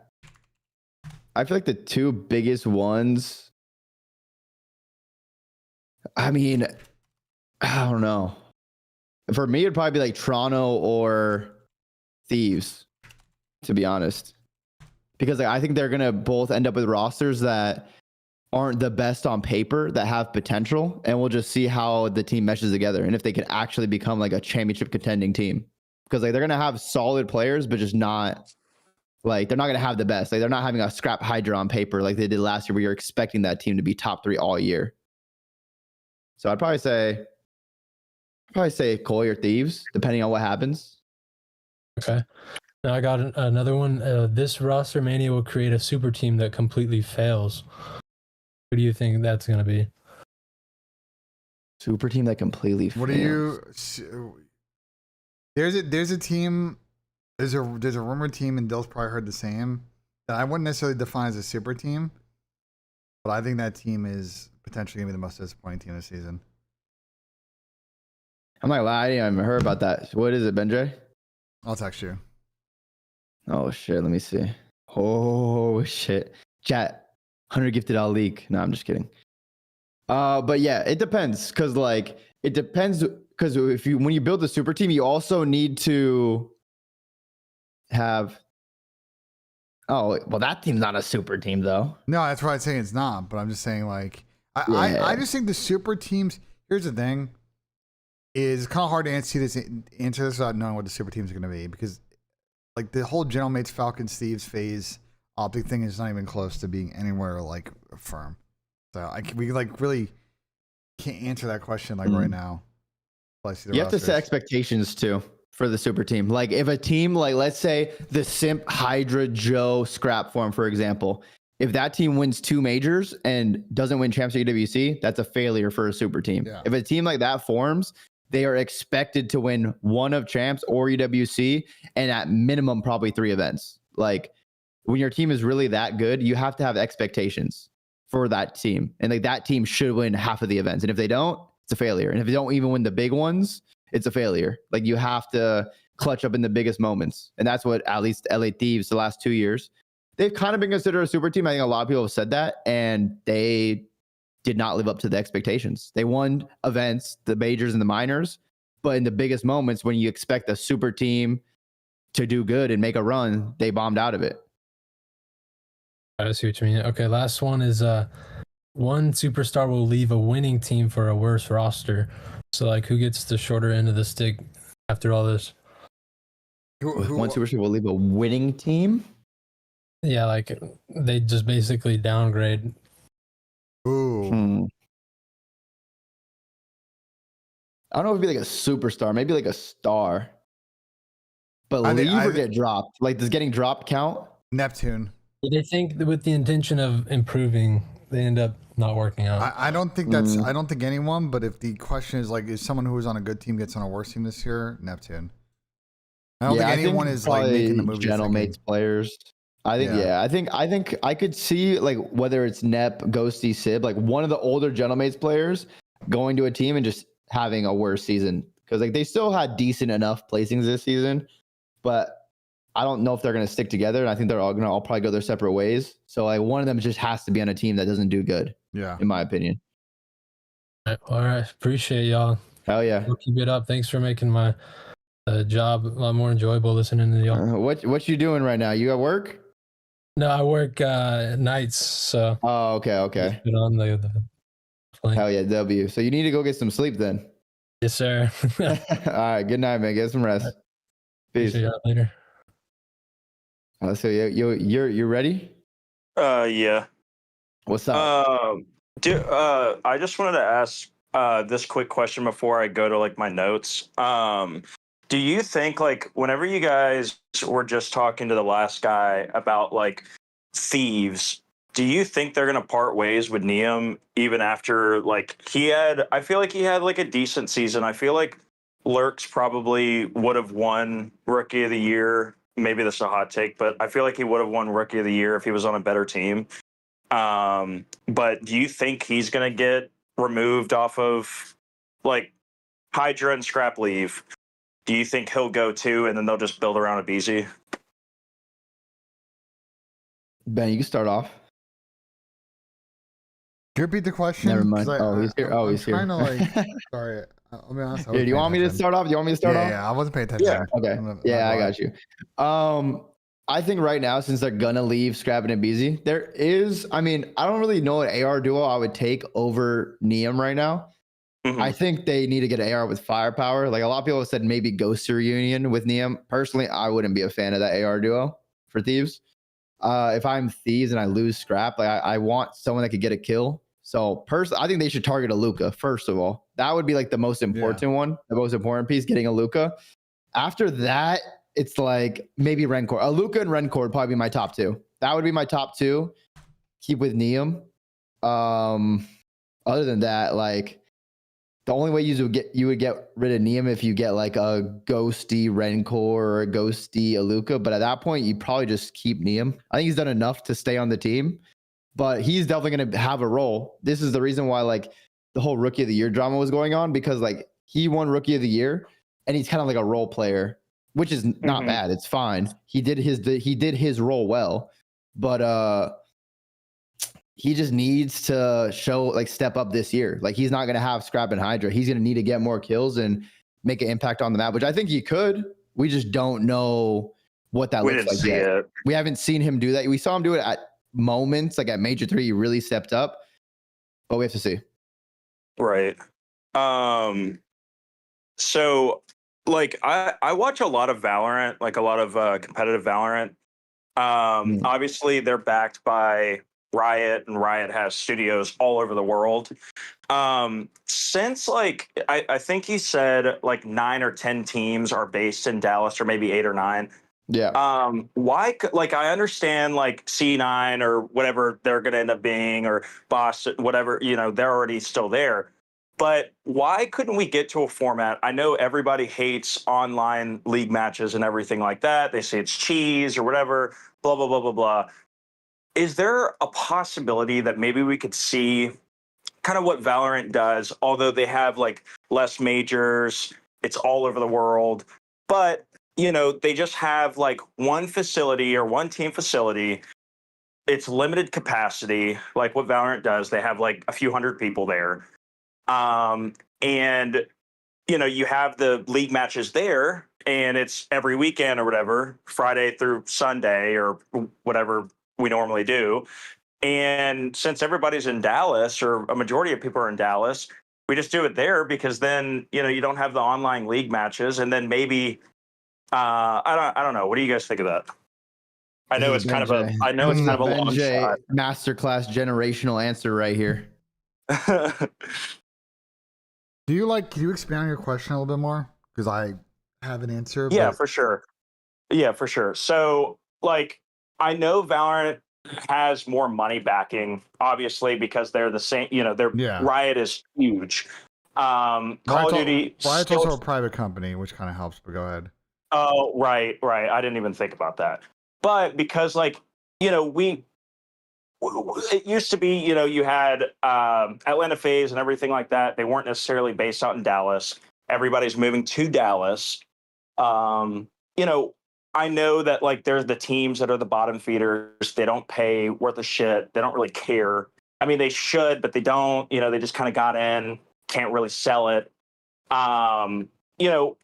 I feel like the 2 biggest ones. I mean, I don't know. For me, it'd probably be like Toronto or Thieves. to be honest, because like, I think they're gonna both end up with rosters that aren't the best on paper that have potential, and we'll just see how the team meshes together and if they can actually become like a championship contending team. Because like they're gonna have solid players, but just not like they're not gonna have the best. Like they're not having a scrap Hydra on paper like they did last year, where you're expecting that team to be top 3 all year. So I'd probably say Koi or Thieves, depending on what happens. Okay. Now I got another one. This Rostermania will create a super team that completely fails. Who do you think that's going to be? Super team that completely fails. What do you? There's a team. There's a rumored team, and Dill's probably heard the same. That I wouldn't necessarily define as a super team, but I think that team is potentially gonna be the most disappointing team this season. I'm not gonna lie, I didn't even heard about that. What is it, BENJ? I'll text you. Oh shit, let me see. Oh shit. Chat. 100 gifted all league. No, I'm just kidding. But yeah, it depends. Cause like it depends because when you build the super team, you also need to have well, that team's not a super team though. No, that's why I'm saying it's not, but I'm just saying like I just think the super teams, here's the thing, is kind of hard to answer this without knowing what the super teams are gonna be, because like the whole General Mates, Falcons, Thieves, FaZe, Optic thing is not even close to being anywhere like firm. So we like really can't answer that question like right now. You have to set expectations too for the super team. Like if a team like, let's say the Simp, Hydra, Joe, Scrap form, for example, if that team wins 2 majors and doesn't win champs or UWC, that's a failure for a super team. Yeah. If a team like that forms, they are expected to win 1 of champs or UWC, and at minimum probably 3 events. Like when your team is really that good, you have to have expectations for that team, and like that team should win half of the events. And if they don't, it's a failure. And if they don't even win the big ones, it's a failure. Like you have to clutch up in the biggest moments, and that's what at least LA Thieves the last 2 years, they've kind of been considered a super team. I think a lot of people have said that, and they did not live up to the expectations. They won events, the majors and the minors, but in the biggest moments when you expect a super team to do good and make a run, they bombed out of it. I see what you mean. Okay, last one is one superstar will leave a winning team for a worse roster. So like, who gets the shorter end of the stick after all this? One superstar will leave a winning team? Yeah, like they just basically downgrade. Ooh. I don't know if it'd be like a superstar, maybe like a star. But leave or get dropped? Like, does getting dropped count? Neptune. They think that with the intention of improving, they end up not working out. I don't think that's. I don't think anyone. But if the question is like, is someone who was on a good team gets on a worse team this year? Neptune. I don't think anyone is like making the move. General Mates players. I think I think I could see like whether it's Nep, Ghosty, Sib, like one of the older General Mates players going to a team and just having a worse season, because like they still had decent enough placings this season, but I don't know if they're going to stick together, and I think they're all going to probably go their separate ways. So like one of them just has to be on a team that doesn't do good. Yeah, in my opinion. All right. Appreciate y'all. Hell yeah. We'll keep it up. Thanks for making my job a lot more enjoyable listening to y'all. What you doing right now? You at work? No, I work nights. So. Oh, okay. Been on the plane. Hell yeah, W. So you need to go get some sleep then. Yes, sir. All right. Good night, man. Get some rest. Right. Peace. See y'all later. So you're ready? Yeah. What's up? Dude, I just wanted to ask this quick question before I go to like my notes. Do you think like whenever you guys were just talking to the last guy about like Thieves, do you think they're gonna part ways with Nissim even after like I feel like he had like a decent season. I feel like Lurks probably would have won Rookie of the Year. Maybe this is a hot take, but I feel like he would have won Rookie of the Year if he was on a better team. But do you think he's going to get removed off of like Hydra and Scrap leave? Do you think he'll go too, and then they'll just build around a BZ? Ben, you can start off. Can you repeat the question? Never mind. He's here. I'm here. trying to like. Sorry. I'll be honest. Here, do you want me to start off? Yeah, I wasn't paying attention. Yeah. Okay. I got you. I think right now, since they're gonna leave Scrappin and Beezy, there is. I mean, I don't really know an AR duo I would take over Neum right now. Mhm. I think they need to get an AR with firepower. Like a lot of people have said, maybe Ghost Reunion with Neum. Personally, I wouldn't be a fan of that AR duo for Thieves. If I'm Thieves and I lose Scrap, like I want someone that could get a kill. So personally, I think they should target a Luca first of all. That would be like the most important one, the most important piece, getting a Luca. After that, it's like maybe Rencor. A Luca and Rencor would probably be my top two. That would be my top two. Keep with Neum. Other than that, like the only way you would get rid of Neum if you get like a ghosty Rencor or a ghosty Aluka. But at that point, you probably just keep Neum. I think he's done enough to stay on the team, but he's definitely going to have a role. This is the reason why like the whole Rookie of the Year drama was going on, because like he won Rookie of the Year and he's kind of like a role player, which is not bad. It's fine. He did his role well, but he just needs to step up this year. Like he's not going to have Scrap and Hydra. He's going to need to get more kills and make an impact on the map, which I think he could. We just don't know what that looks like yet. We haven't seen him do that. We saw him do it at moments, like at Major 3, he really stepped up, but we have to see. Right. So like I watch a lot of Valorant, like a lot of competitive Valorant. Obviously they're backed by Riot, and Riot has studios all over the world. Since like I think he said like 9 or 10 teams are based in Dallas, or maybe 8 or 9. Yeah. Why? Like I understand like C9 or whatever they're going to end up being, or Boston, whatever, you know, they're already still there. But why couldn't we get to a format? I know everybody hates online league matches and everything like that. They say it's cheese or whatever, blah, blah, blah, blah, blah. Is there a possibility that maybe we could see kind of what Valorant does, although they have like less majors, it's all over the world, but you know, they just have like one facility or one team facility. It's limited capacity, like what Valorant does. They have like a few hundred people there. And you know, you have the league matches there, and it's every weekend or whatever, Friday through Sunday or whatever we normally do. And since everybody's in Dallas, or a majority of people are in Dallas, we just do it there, because then, you know, you don't have the online league matches. And then maybe, I don't know. What do you guys think of that? I know it's kind of a long shot. Masterclass generational answer right here. Can you expand on your question a little bit more? Because I have an answer. Yeah, for sure. Yeah, for sure. So like, I know Valorant has more money backing, obviously, because they're the same, you know, Riot is huge. Call of Duty. Riot's also a private company, which kind of helps, but go ahead. Oh, right. I didn't even think about that. But because, like, you know, it used to be, you know, you had Atlanta FaZe and everything like that. They weren't necessarily based out in Dallas. Everybody's moving to Dallas. You know, I know that, like, there's the teams that are the bottom feeders. They don't pay worth a shit. They don't really care. I mean, they should, but they don't. You know, they just kind of got in, can't really sell it. You know,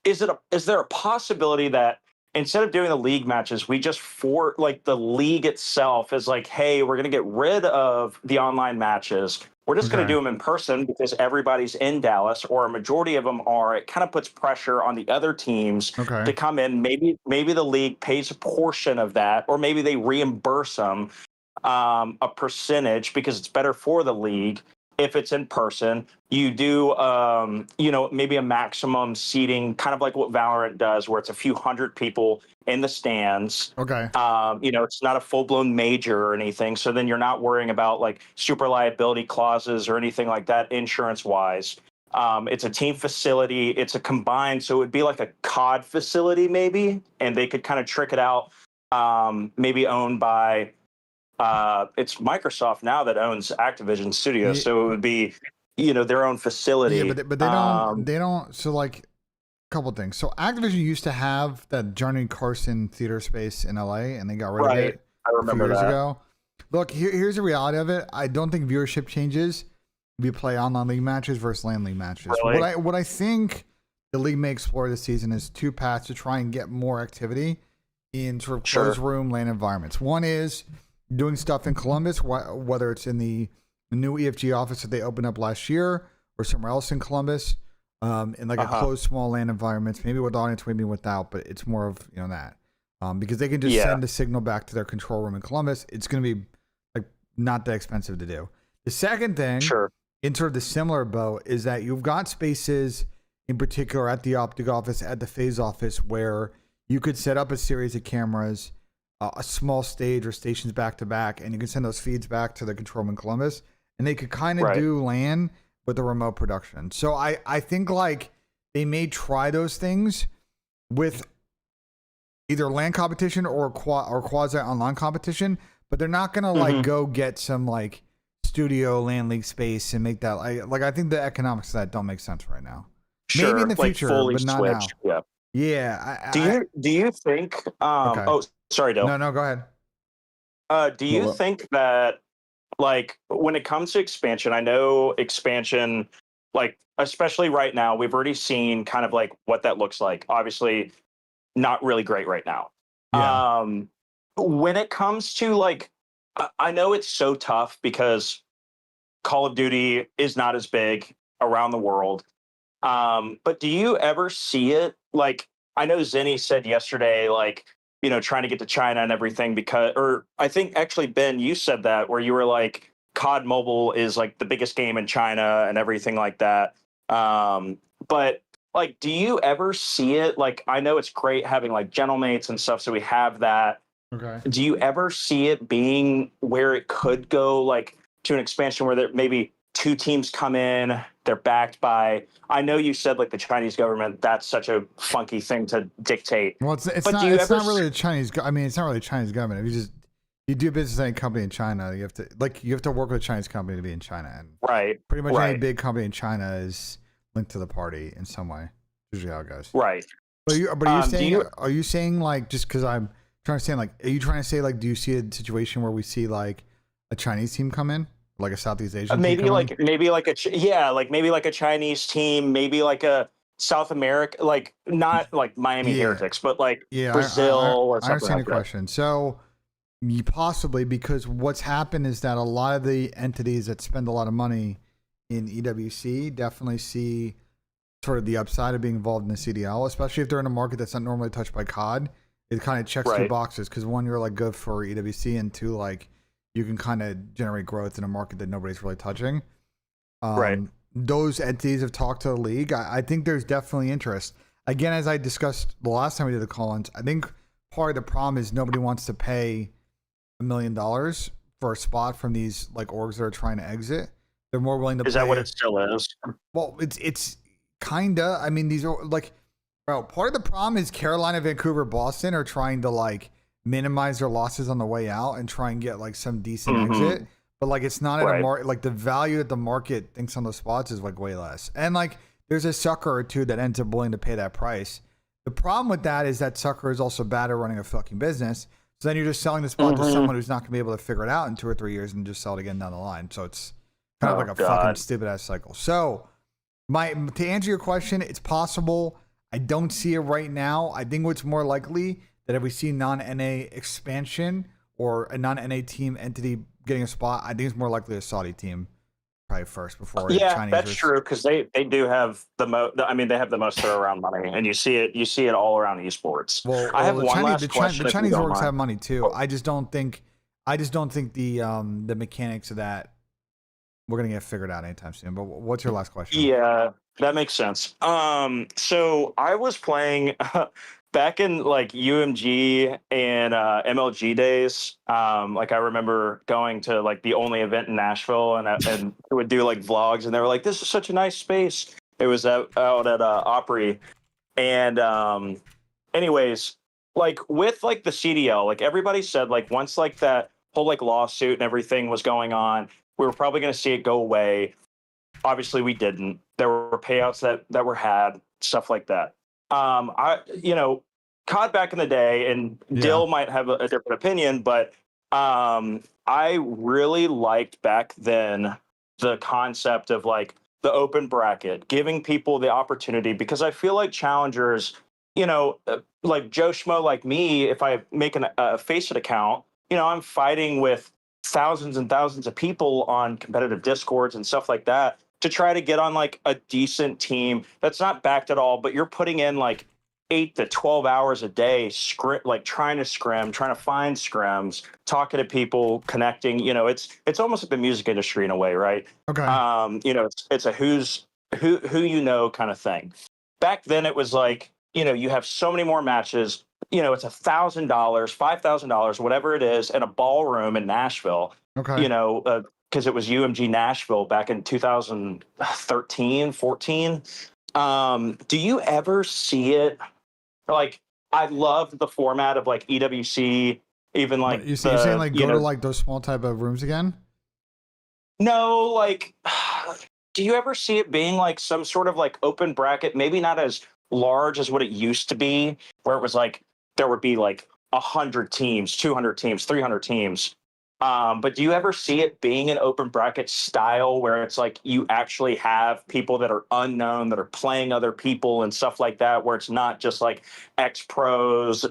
is there a possibility that instead of doing the league matches, we just the league itself is like, hey, we're going to get rid of the online matches. We're just going to do them in person because everybody's in Dallas, or a majority of them are. It kind of puts pressure on the other teams to come in. Maybe the league pays a portion of that, or maybe they reimburse them a percentage, because it's better for the league if it's in person. You do, you know, maybe a maximum seating, kind of like what Valorant does, where it's a few hundred people in the stands. Okay. You know, it's not a full-blown major or anything. So then you're not worrying about like super liability clauses or anything like that, insurance-wise. It's a team facility. It's a combined, so it would be like a COD facility maybe, and they could kind of trick it out, maybe owned by it's Microsoft now that owns Activision Studios, so it would be, you know, their own facility. Yeah, but they don't. So like, a couple things. So Activision used to have that Johnny Carson theater space in LA, and they got rid of it. I remember a few years that. ago. Look, here's the reality of it. I don't think viewership changes if you play online league matches versus LAN league matches. Really? What I think the league may explore this season is two paths to try and get more activity in sort of closed room LAN environments. One is doing stuff in Columbus, whether it's in the new EFG office that they opened up last year or somewhere else in Columbus, in like a closed small LAN environments, maybe with audience, maybe without, but it's more of, you know, that. Because they can just send a signal back to their control room in Columbus. It's going to be like not that expensive to do. The second thing, in sort of the similar boat, is that you've got spaces in particular at the optic office, at the FaZe office, where you could set up a series of cameras, a small stage or stations back to back, and you can send those feeds back to the control room in Columbus, and they could kind of do LAN with the remote production. So I think like they may try those things with either LAN competition or quasi online competition, but they're not gonna like go get some like studio LAN league space and make that like I think the economics of that don't make sense right now. Sure, maybe in the like future, fully but not switched. now. Yeah. Do you think? Okay. Oh, sorry, Dale. No, go ahead. Do you think that, like, when it comes to expansion, I know expansion, like, especially right now, we've already seen kind of like what that looks like. Obviously, not really great right now. Yeah. When it comes to like, I know it's so tough because Call of Duty is not as big around the world. But do you ever see it? Like, I know Zenny said yesterday, like, you know, trying to get to China and everything because, or I think actually, Ben, you said that where you were like, COD Mobile is like the biggest game in China and everything like that. But like, do you ever see it? Like, I know it's great having like gentlemates and stuff. So we have that. Okay. Do you ever see it being where it could go like to an expansion where there maybe two teams come in, they're backed by, I know you said like the Chinese government, that's such a funky thing to dictate. Well, it's not really the Chinese. I mean, it's not really the Chinese government. If you do business with any company in China, you have to work with a Chinese company to be in China, and pretty much any big company in China is linked to the party in some way. Usually how it goes. Right. But are you saying like, just because I'm trying to say like, are you trying to say like, do you see a situation where we see like a Chinese team come in? Like a Southeast Asian maybe like a Chinese team, maybe like a South America, like not like Miami Heretics, but like Brazil or something. I understand like your question. So possibly, because what's happened is that a lot of the entities that spend a lot of money in EWC definitely see sort of the upside of being involved in the CDL, especially if they're in a market that's not normally touched by COD. It kind of checks two boxes because one, you're like good for EWC, and two, like you can kind of generate growth in a market that nobody's really touching. Those entities have talked to the league. I think there's definitely interest. Again, as I discussed the last time we did the call-ins, I think part of the problem is nobody wants to pay $1 million for a spot from these like orgs that are trying to exit. They're more willing to pay. Is that what it still is? Well, it's kinda. I mean, these are like, bro, part of the problem is Carolina, Vancouver, Boston are trying to like minimize their losses on the way out and try and get like some decent exit, but like it's not at a market, like the value that the market thinks on those spots is like way less, and like there's a sucker or two that ends up willing to pay that price. The problem with that is that sucker is also bad at running a fucking business, so then you're just selling the spot to someone who's not gonna be able to figure it out in 2 or 3 years and just sell it again down the line. So it's kind of like a fucking stupid ass cycle. So to answer your question, it's possible. I don't see it right now. I think what's more likely that if we see non-NA expansion or a non-NA team entity getting a spot, I think it's more likely a Saudi team probably first before Chinese. That's true because they do have the most. I mean, they have the most throw around money, and you see it all around esports. Well, I have one last question. The Chinese orgs have money too. I just don't think the mechanics of that we're gonna get figured out anytime soon. But what's your last question? Yeah, that makes sense. So I was playing back in like UMG and MLG days. Like I remember going to like the only event in Nashville, and it would do like vlogs, and they were like, "This is such a nice space." It was out at Opry, and anyways, like with like the CDL, like everybody said, like once like that whole like lawsuit and everything was going on, we were probably going to see it go away. Obviously, we didn't. There were payouts that were had, stuff like that. COD back in the day, and Dill might have a different opinion, but I really liked back then the concept of like the open bracket, giving people the opportunity, because I feel like challengers like Joe Schmo like me, if I make a FaZe account, I'm fighting with thousands and thousands of people on competitive discords and stuff like that to try to get on like a decent team that's not backed at all, but you're putting in like 8 to 12 hours a day, like trying to scrim, trying to find scrims, talking to people, connecting. It's almost like the music industry in a way, right? Okay. It's a who kind of thing. Back then, it was like you have so many more matches. It's $1,000, $5,000, whatever it is, in a ballroom in Nashville. Okay. Because it was UMG Nashville back in 2013, 14. Do you ever see it? Like, I love the format of like EWC, even like you're saying like go to like those small type of rooms again? No, like, do you ever see it being like some sort of like open bracket, maybe not as large as what it used to be, where it was like there would be like 100 teams, 200 teams, 300 teams. But do you ever see it being an open bracket style where it's like you actually have people that are unknown that are playing other people and stuff like that, where it's not just like ex pros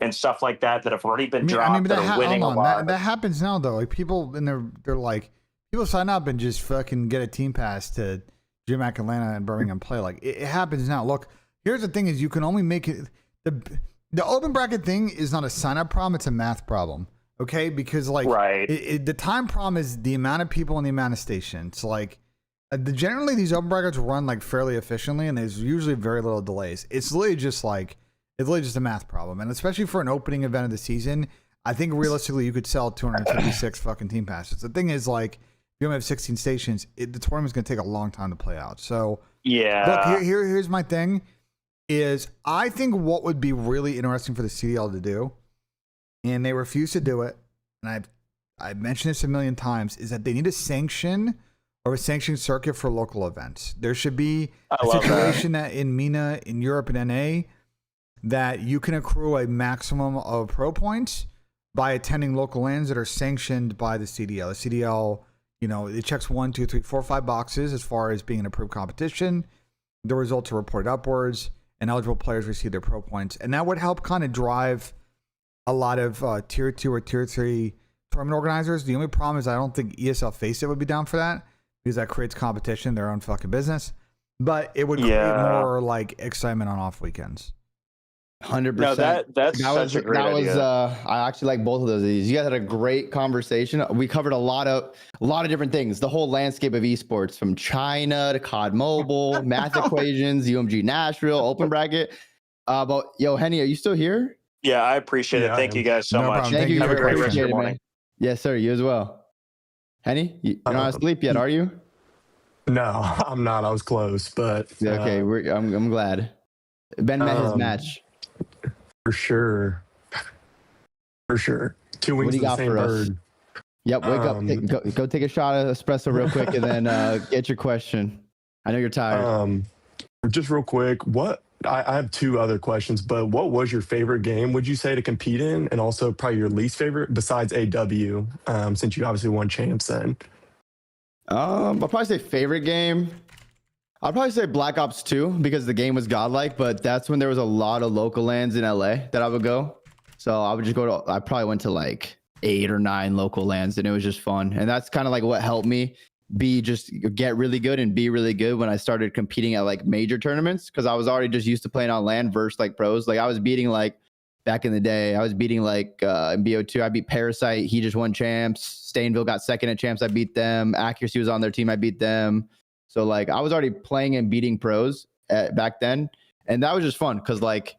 and stuff like that have already been dropped that are winning a lot? That happens now though. Like people and they're like people sign up and just fucking get a team pass to GMAC Atlanta and Birmingham play. Like it happens now. Look, here's the thing: is you can only make it the open bracket thing is not a sign up problem; it's a math problem. Okay, because like the time problem is the amount of people and the amount of stations. Like generally these open brackets run like fairly efficiently, and there's usually very little delays. It's literally just a math problem, and especially for an opening event of the season, I think realistically you could sell 256 fucking team passes. The thing is like if you only have 16 stations, the tournament's gonna take a long time to play out. So look, here's my thing: is I think what would be really interesting for the CDL to do. And they refuse to do it. And I've mentioned this a million times, is that they need a sanction or a sanctioned circuit for local events. There should be a situation that in MENA, in Europe and NA, that you can accrue a maximum of pro points by attending local lands that are sanctioned by the CDL. The CDL, it checks 1, 2, 3, 4, 5 boxes as far as being an approved competition. The results are reported upwards, and eligible players receive their pro points. And that would help kind of drive a lot of tier 2 or tier 3 tournament organizers. The only problem is I don't think ESL FaZe would be down for that because that creates competition, their own fucking business. But it would create more like excitement on off weekends. 100%. No, that's such a great idea. I actually like both of those. You guys had a great conversation. We covered a lot of different things. The whole landscape of esports, from China to COD Mobile, math equations, UMG Nashville, open bracket. But yo, Henny, are you still here? Yeah, I appreciate it. Thank you guys so much. Problem. Thank you. Have a great rest of your morning. Yes, sir. You as well. Henny, you're not asleep yet, are you? No, I'm not. I was close, but okay. I'm glad. Ben met his match. For sure. 2 wings of the same bird. Yep. Wake up. Go take a shot of espresso real quick, and then get your question. I know you're tired. Just real quick, I have 2 other questions, but what was your favorite game, would you say, to compete in? And also probably your least favorite besides AW, since you obviously won champs then. I'll probably say favorite game. I'd probably say Black Ops 2 because the game was godlike, but that's when there was a lot of local lands in LA that I would go. So I would just I probably went to like 8 or 9 local lands, and it was just fun. And that's kind of like what helped me get really good and be really good when I started competing at like major tournaments, because I was already just used to playing on land versus like pros. Like I was beating like back in the day, I was beating like in BO2, I beat Parasite, he just won champs. Stainville got second at champs, I beat them. Accuracy was on their team, I beat them. So like I was already playing and beating pros back then, and that was just fun because like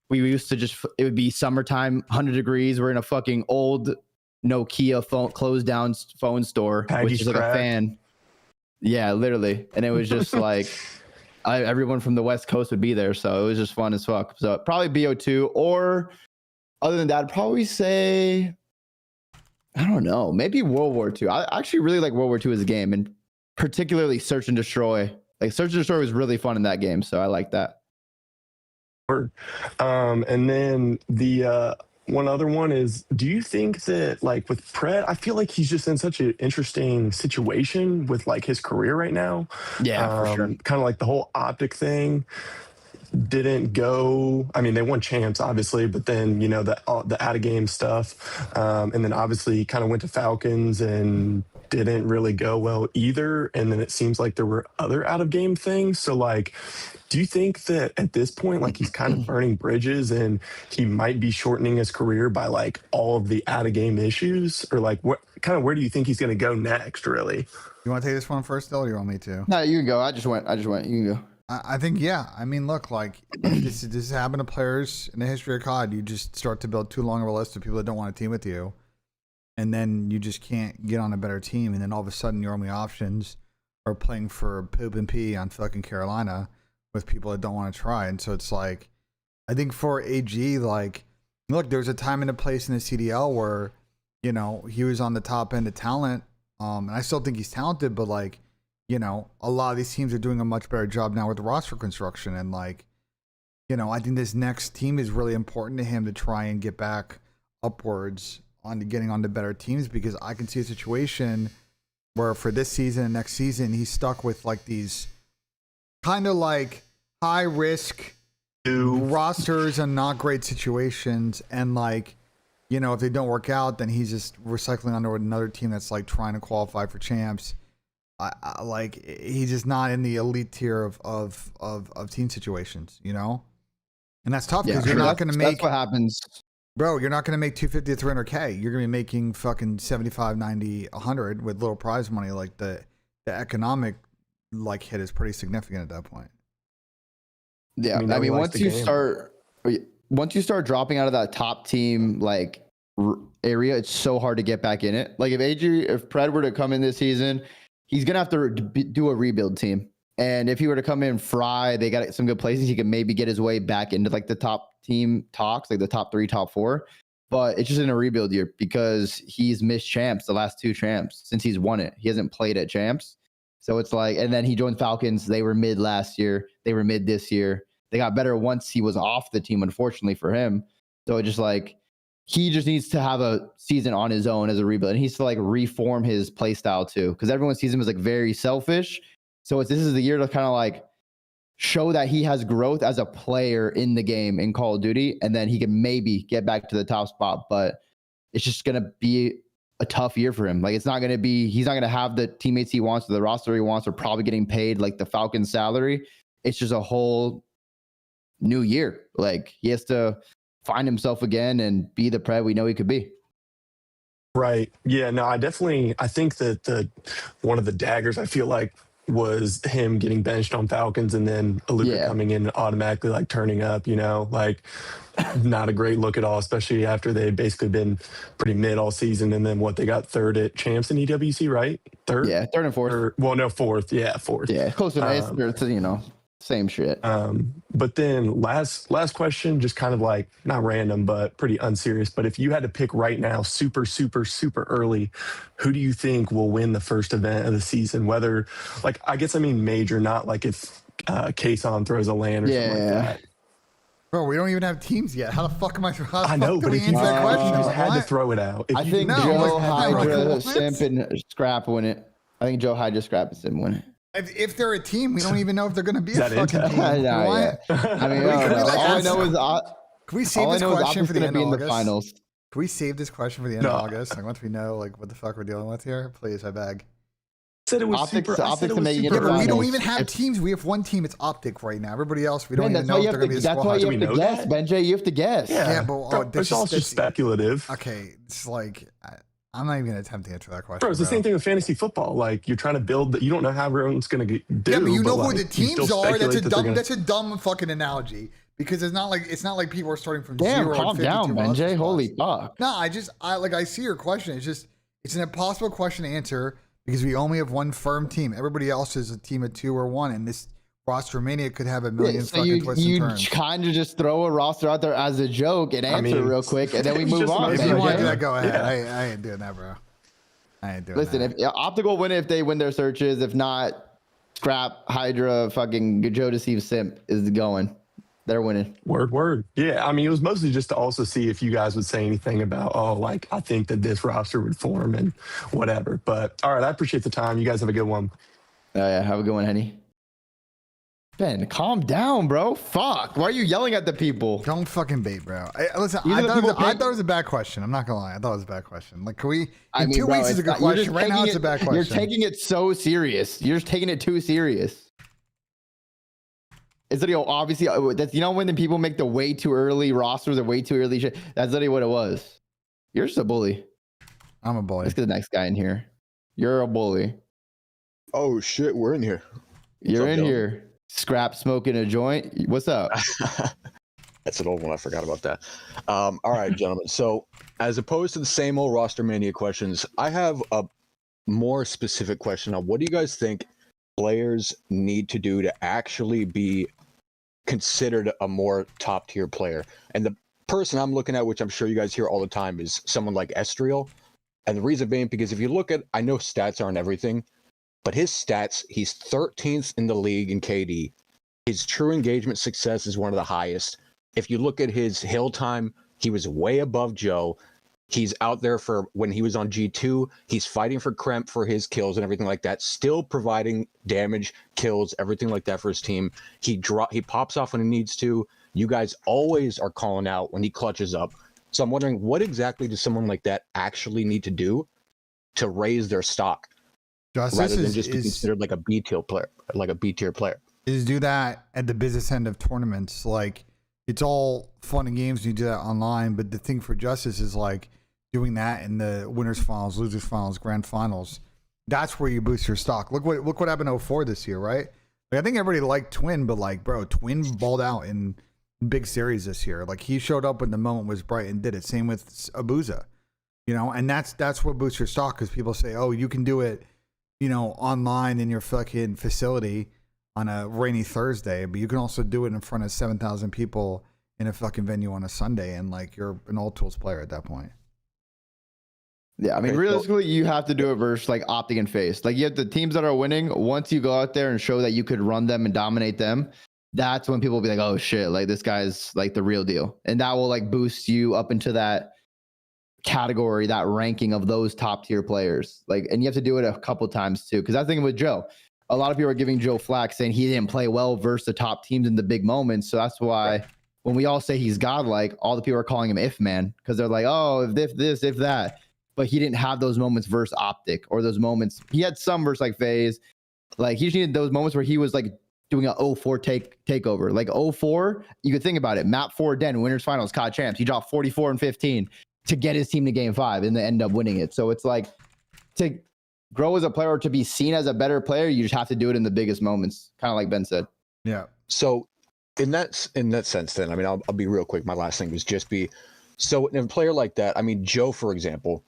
we used to it would be summertime, 100 degrees, we're in a fucking old Nokia phone, closed down phone store, which is like a fan. Yeah, literally. And it was just like everyone from the West Coast would be there, so it was just fun as fuck. So probably BO2, or other than that, I'd probably say, I don't know, maybe World War II. I actually really like World War II as a game, and particularly Search and Destroy. Like Search and Destroy was really fun in that game, so I like that. And then the one other one is, do you think that like with Pred, I feel like he's just in such an interesting situation with like his career right now. Yeah, for sure. Kind of like the whole optic thing. didn't go. I mean, they won champs, obviously, but then the out of game stuff, and then obviously kind of went to Falcons and didn't really go well either. And then it seems like there were other out of game things. So like, do you think that at this point, like he's kind of burning bridges and he might be shortening his career by like all of the out of game issues, or like where do you think he's going to go next? Really? You want to take this one first, Dylan, or you want me to? No, you can go. I just went. You can go. I think, yeah. I mean, look, like this has happened to players in the history of COD. You just start to build too long of a list of people that don't want to team with you, and then you just can't get on a better team. And then all of a sudden, your only options are playing for Poop and P on fucking Carolina with people that don't want to try. And so it's like, I think for AG, like, look, there's a time and a place in the CDL where, he was on the top end of talent. And I still think he's talented, but like, a lot of these teams are doing a much better job now with the roster construction. And like, I think this next team is really important to him to try and get back upwards on getting onto better teams, because I can see a situation where for this season and next season, he's stuck with like these kind of like high risk rosters and not great situations. And like, if they don't work out, then he's just recycling onto another team that's like trying to qualify for champs. Like he's just not in the elite tier of team situations, and that's tough because you're not going to make. That's what happens, bro. You're not going to make 250 to 300K. You're going to be making fucking 75, 90, 100 with little prize money. Like the economic like hit is pretty significant at that point. Yeah, I mean once you start dropping out of that top team like area, it's so hard to get back in it. Like if Pred were to come in this season, he's gonna have to do a rebuild team. And if he were to come in fry, they got some good places, he could maybe get his way back into like the top team talks, like the top 3, top 4. But it's just in a rebuild year because he's missed champs, the last 2 champs since he's won it. He hasn't played at champs. So it's like, and then he joined Falcons. They were mid last year. They were mid this year. They got better once he was off the team, unfortunately for him. So it just like, he just needs to have a season on his own as a rebuild. And he needs to like reform his play style too. Because everyone sees him as like very selfish. So this is the year to kind of like show that he has growth as a player in the game in Call of Duty. And then he can maybe get back to the top spot. But it's just going to be a tough year for him. Like he's not going to have the teammates he wants or the roster he wants, or probably getting paid like the Falcons salary. It's just a whole new year. Like he has to find himself again and be the Pred we know he could be. Right. Yeah, no, I think that one of the daggers I feel like was him getting benched on Falcons and then Aluka coming in and automatically like turning up, like not a great look at all, especially after they had basically been pretty mid all season. And then they got 3rd at champs in EWC, right? 3rd? Yeah, 3rd and 4th. Well, no, 4th. Yeah, 4th. Yeah, close to same shit. But then last question, just kind of like not random, but pretty unserious. But if you had to pick right now, super, super, super early, who do you think will win the first event of the season? Whether like, I guess I mean major, not like if Kason throws a LAN or something like that. Bro, we don't even have teams yet. How the fuck am I? I know, but if you that question? just had to throw it out. I think Joe Hydra, Simp, and Scrap win it. I think Joe Hydra, Scrap, and Simp win it. If they're a team, we don't even know if they're going to be a fucking team. I mean, all I know is can we save this question for the end of August? The finals. Can we save this question for the end of August? Like once we know like what the fuck we're dealing with here, please, I beg. Said it was Optics, super. Optics it was making super it. We don't even have teams. We have one team. It's Optic right now. Everybody else, we don't even know if they're going to be a squad. That's why you have to guess, BenJ. You have to guess. Yeah, but it's all just speculative. Okay, it's like I'm not even going to attempt to answer that question. Bro, it's the same thing with fantasy football. Like you're trying to build. You don't know how everyone's going to do. Yeah, but you know who like, the teams are. That's a dumb fucking analogy. Because it's not like people are starting from zero. Calm down, BenJ. Holy fuck. No, I see your question. It's an impossible question to answer because we only have one firm team. Everybody else is a team of 2 or 1, and this Rostermania could have a million fucking twists and turns. You kind of just throw a roster out there as a joke and answer real quick, and then we move on. If you want to do that, go ahead. Yeah. I ain't doing that, bro. I ain't doing that. Listen, if Optical win it if they win their searches. If not, Scrap, Hydra, fucking Joe Deceive Simp is going. They're winning. Word. Yeah, I mean, it was mostly just to also see if you guys would say anything about, I think that this roster would form and whatever. But all right, I appreciate the time. You guys have a good one. Yeah, have a good one, Henny. Ben, calm down, bro. Fuck. Why are you yelling at the people? Don't fucking bait, bro. Listen, These are the people I thought it was a bad question. I'm not gonna lie. I thought it was a bad question. Like, can we? I mean, 2 bro, weeks is a it's good not- you're just question. Right now, taking it's a bad question. You're taking it so serious. You're just taking it too serious. It's literally obviously that's when the people make the way too early rosters or way too early shit. That's literally what it was. You're just a bully. I'm a bully. Let's get the next guy in here. You're a bully. Oh shit, we're in here. You're up, in gentlemen? here. Scrap smoking a joint. What's up? That's an old one. I forgot about that. All right, gentlemen. So, as opposed to the same old Rostermania questions, I have a more specific question on what do you guys think players need to do to actually be considered a more top tier player? And the person I'm looking at, which I'm sure you guys hear all the time, is someone like Estriel. And the reason being, because if you look at, I know stats aren't everything, but his stats, he's 13th in the league in KD. His true engagement success is one of the highest. If you look at his hill time, he was way above Joe. He's out there for when he was on G2. He's fighting for Kremp for his kills and everything like that, still providing damage, kills, everything like that for his team. He pops off when he needs to. You guys always are calling out when he clutches up. So I'm wondering, what exactly does someone like that actually need to do to raise their stock? Rather than just be considered like a B tier player, is do that at the business end of tournaments. Like, it's all fun and games. You do that online, but the thing for Justice is like doing that in the winners finals, losers finals, grand finals. That's where you boost your stock. Look what happened in 04 this year, right? Like, I think everybody liked Twin, but like, bro, Twin balled out in big series this year. Like, he showed up when the moment was bright and did it. Same with Abuza, and that's what boosts your stock, because people say, oh, you can do it, online in your fucking facility on a rainy Thursday, but you can also do it in front of 7,000 people in a fucking venue on a Sunday, and like, you're an all tools player at that point. Yeah, I mean, realistically, you have to do it versus like Optic and FaZe. Like, you have the teams that are winning. Once you go out there and show that you could run them and dominate them, that's when people will be like, oh shit, like this guy's like the real deal. And that will like boost you up into that category, that ranking of those top tier players. Like, and you have to do it a couple times too. Cause that's the thing with Joe. A lot of people are giving Joe flack saying he didn't play well versus the top teams in the big moments. So that's why when we all say he's godlike, all the people are calling him if man, because they're like, oh, if this, if that. But he didn't have those moments versus Optic, or those moments. He had some versus like FaZe. Like, he just needed those moments where he was like doing a 0-4 takeover. Like 0-4, you could think about it. Map 4 Den, winners finals, COD champs. He dropped 44 and 15 to get his team to game 5 and they end up winning it. So it's like, to grow as a player or to be seen as a better player, you just have to do it in the biggest moments, kind of like Ben said. Yeah. So in that sense, then, I mean, I'll be real quick. My last thing was just so in a player like that, I mean, Joe, for example,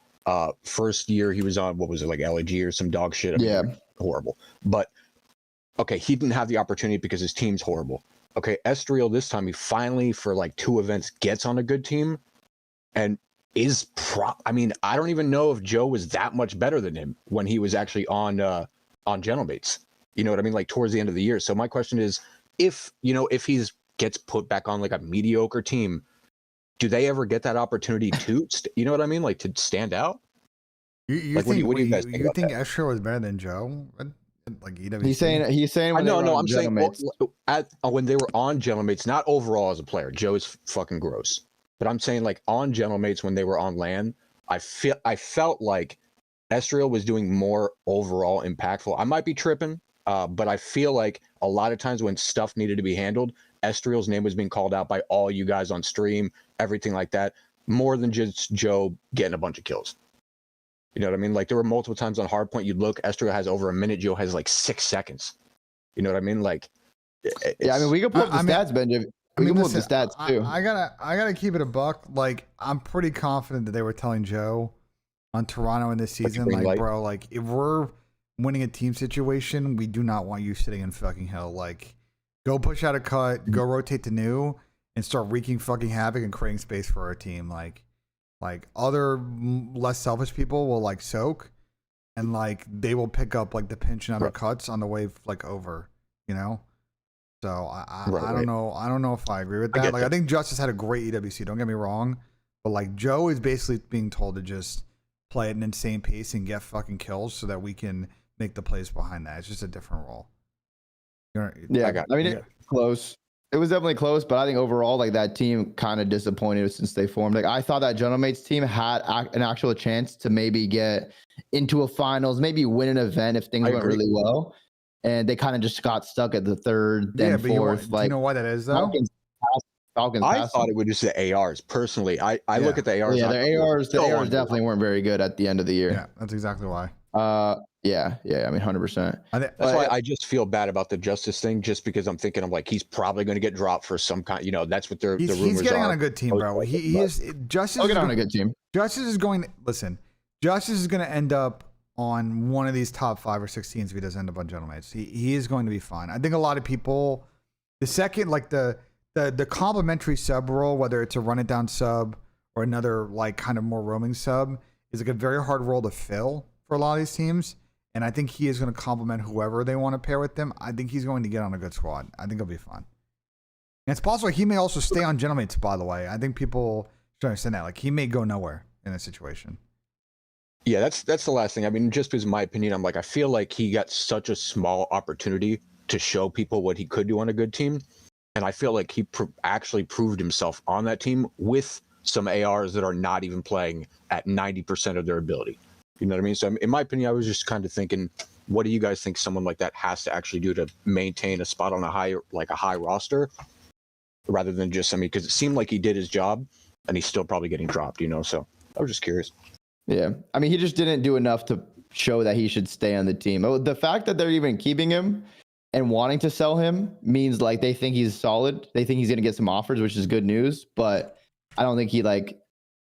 first year he was on, what was it, like LAG or some dog shit? I mean, horrible. But okay, he didn't have the opportunity because his team's horrible. Okay, Estriel this time, he finally, for like 2 events, gets on a good team and is I mean, I don't even know if Joe was that much better than him when he was actually on Gentlemates. You know what I mean? Like, towards the end of the year. So my question is, if he's gets put back on like a mediocre team, do they ever get that opportunity to, you know what I mean? Like, to stand out? You like, think, what do you guys think about that? Estriel was better than Joe? Like, He's saying when I'm saying when they were on Gentlemates, not overall as a player. Joe is fucking gross. But I'm saying, like, on Gentlemates when they were on LAN, I felt like Estriel was doing more overall impactful. I might be tripping, but I feel like a lot of times when stuff needed to be handled, Estriel's name was being called out by all you guys on stream, everything like that, more than just Joe getting a bunch of kills. You know what I mean? Like, there were multiple times on Hardpoint, you'd look, Estriel has over a minute, Joe has like 6 seconds. You know what I mean? Like, yeah, I mean, we can pull up the stats, Benji. We can pull up the stats too. I gotta keep it a buck. Like, I'm pretty confident that they were telling Joe on Toronto in this season, like, bro, like, if we're winning a team situation, we do not want you sitting in fucking hell. Like, go push out a cut, go rotate to new, and start wreaking fucking havoc and creating space for our team. Like other less selfish people will like soak, and like they will pick up like the pinch and other cuts on the way like over, So I don't know. I don't know if I agree with that. I think Justice had a great EWC. Don't get me wrong, but like Joe is basically being told to just play at an insane pace and get fucking kills so that we can make the plays behind that. It's just a different role. Yeah, I got I mean, it's close. It was definitely close, but I think overall, like that team kind of disappointed since they formed. Like I thought that Gentlemates team had an actual chance to maybe get into a finals, maybe win an event if things went really well, and they kind of just got stuck at the third, then fourth. Do you know why that is though? Falcons I thought it would just the ARs. Personally, I look at the ARs. Well, yeah, the ARs definitely weren't very good at the end of the year. Yeah, that's exactly why. Yeah. I mean, 100%. That's why I just feel bad about the Justice thing, just because I'm thinking, I'm like, he's probably going to get dropped for some kind. That's what the rumors are. He's getting on a good team, bro. He is Justice. He'll get on a good team. Justice is going. Listen, Justice is going to end up on one of these top 5 or 6 teams if he does end up on Gentlemates. He is going to be fine. I think a lot of people, the second like the complimentary sub role, whether it's a run it down sub or another like kind of more roaming sub, is like a very hard role to fill for a lot of these teams. And I think he is going to complement whoever they want to pair with them. I think he's going to get on a good squad. I think it'll be fun. And it's possible he may also stay on Gentlemates, by the way. I think people should understand that. Like, he may go nowhere in this situation. Yeah, that's the last thing. I mean, just because, in my opinion, I'm like, I feel like he got such a small opportunity to show people what he could do on a good team. And I feel like he actually proved himself on that team with some ARs that are not even playing at 90% of their ability. You know what I mean? So in my opinion, I was just kind of thinking, what do you guys think someone like that has to actually do to maintain a spot on a high roster, rather than just, because it seemed like he did his job and he's still probably getting dropped, So I was just curious. Yeah. I mean, he just didn't do enough to show that he should stay on the team. The fact that they're even keeping him and wanting to sell him means like they think he's solid. They think he's going to get some offers, which is good news, but I don't think he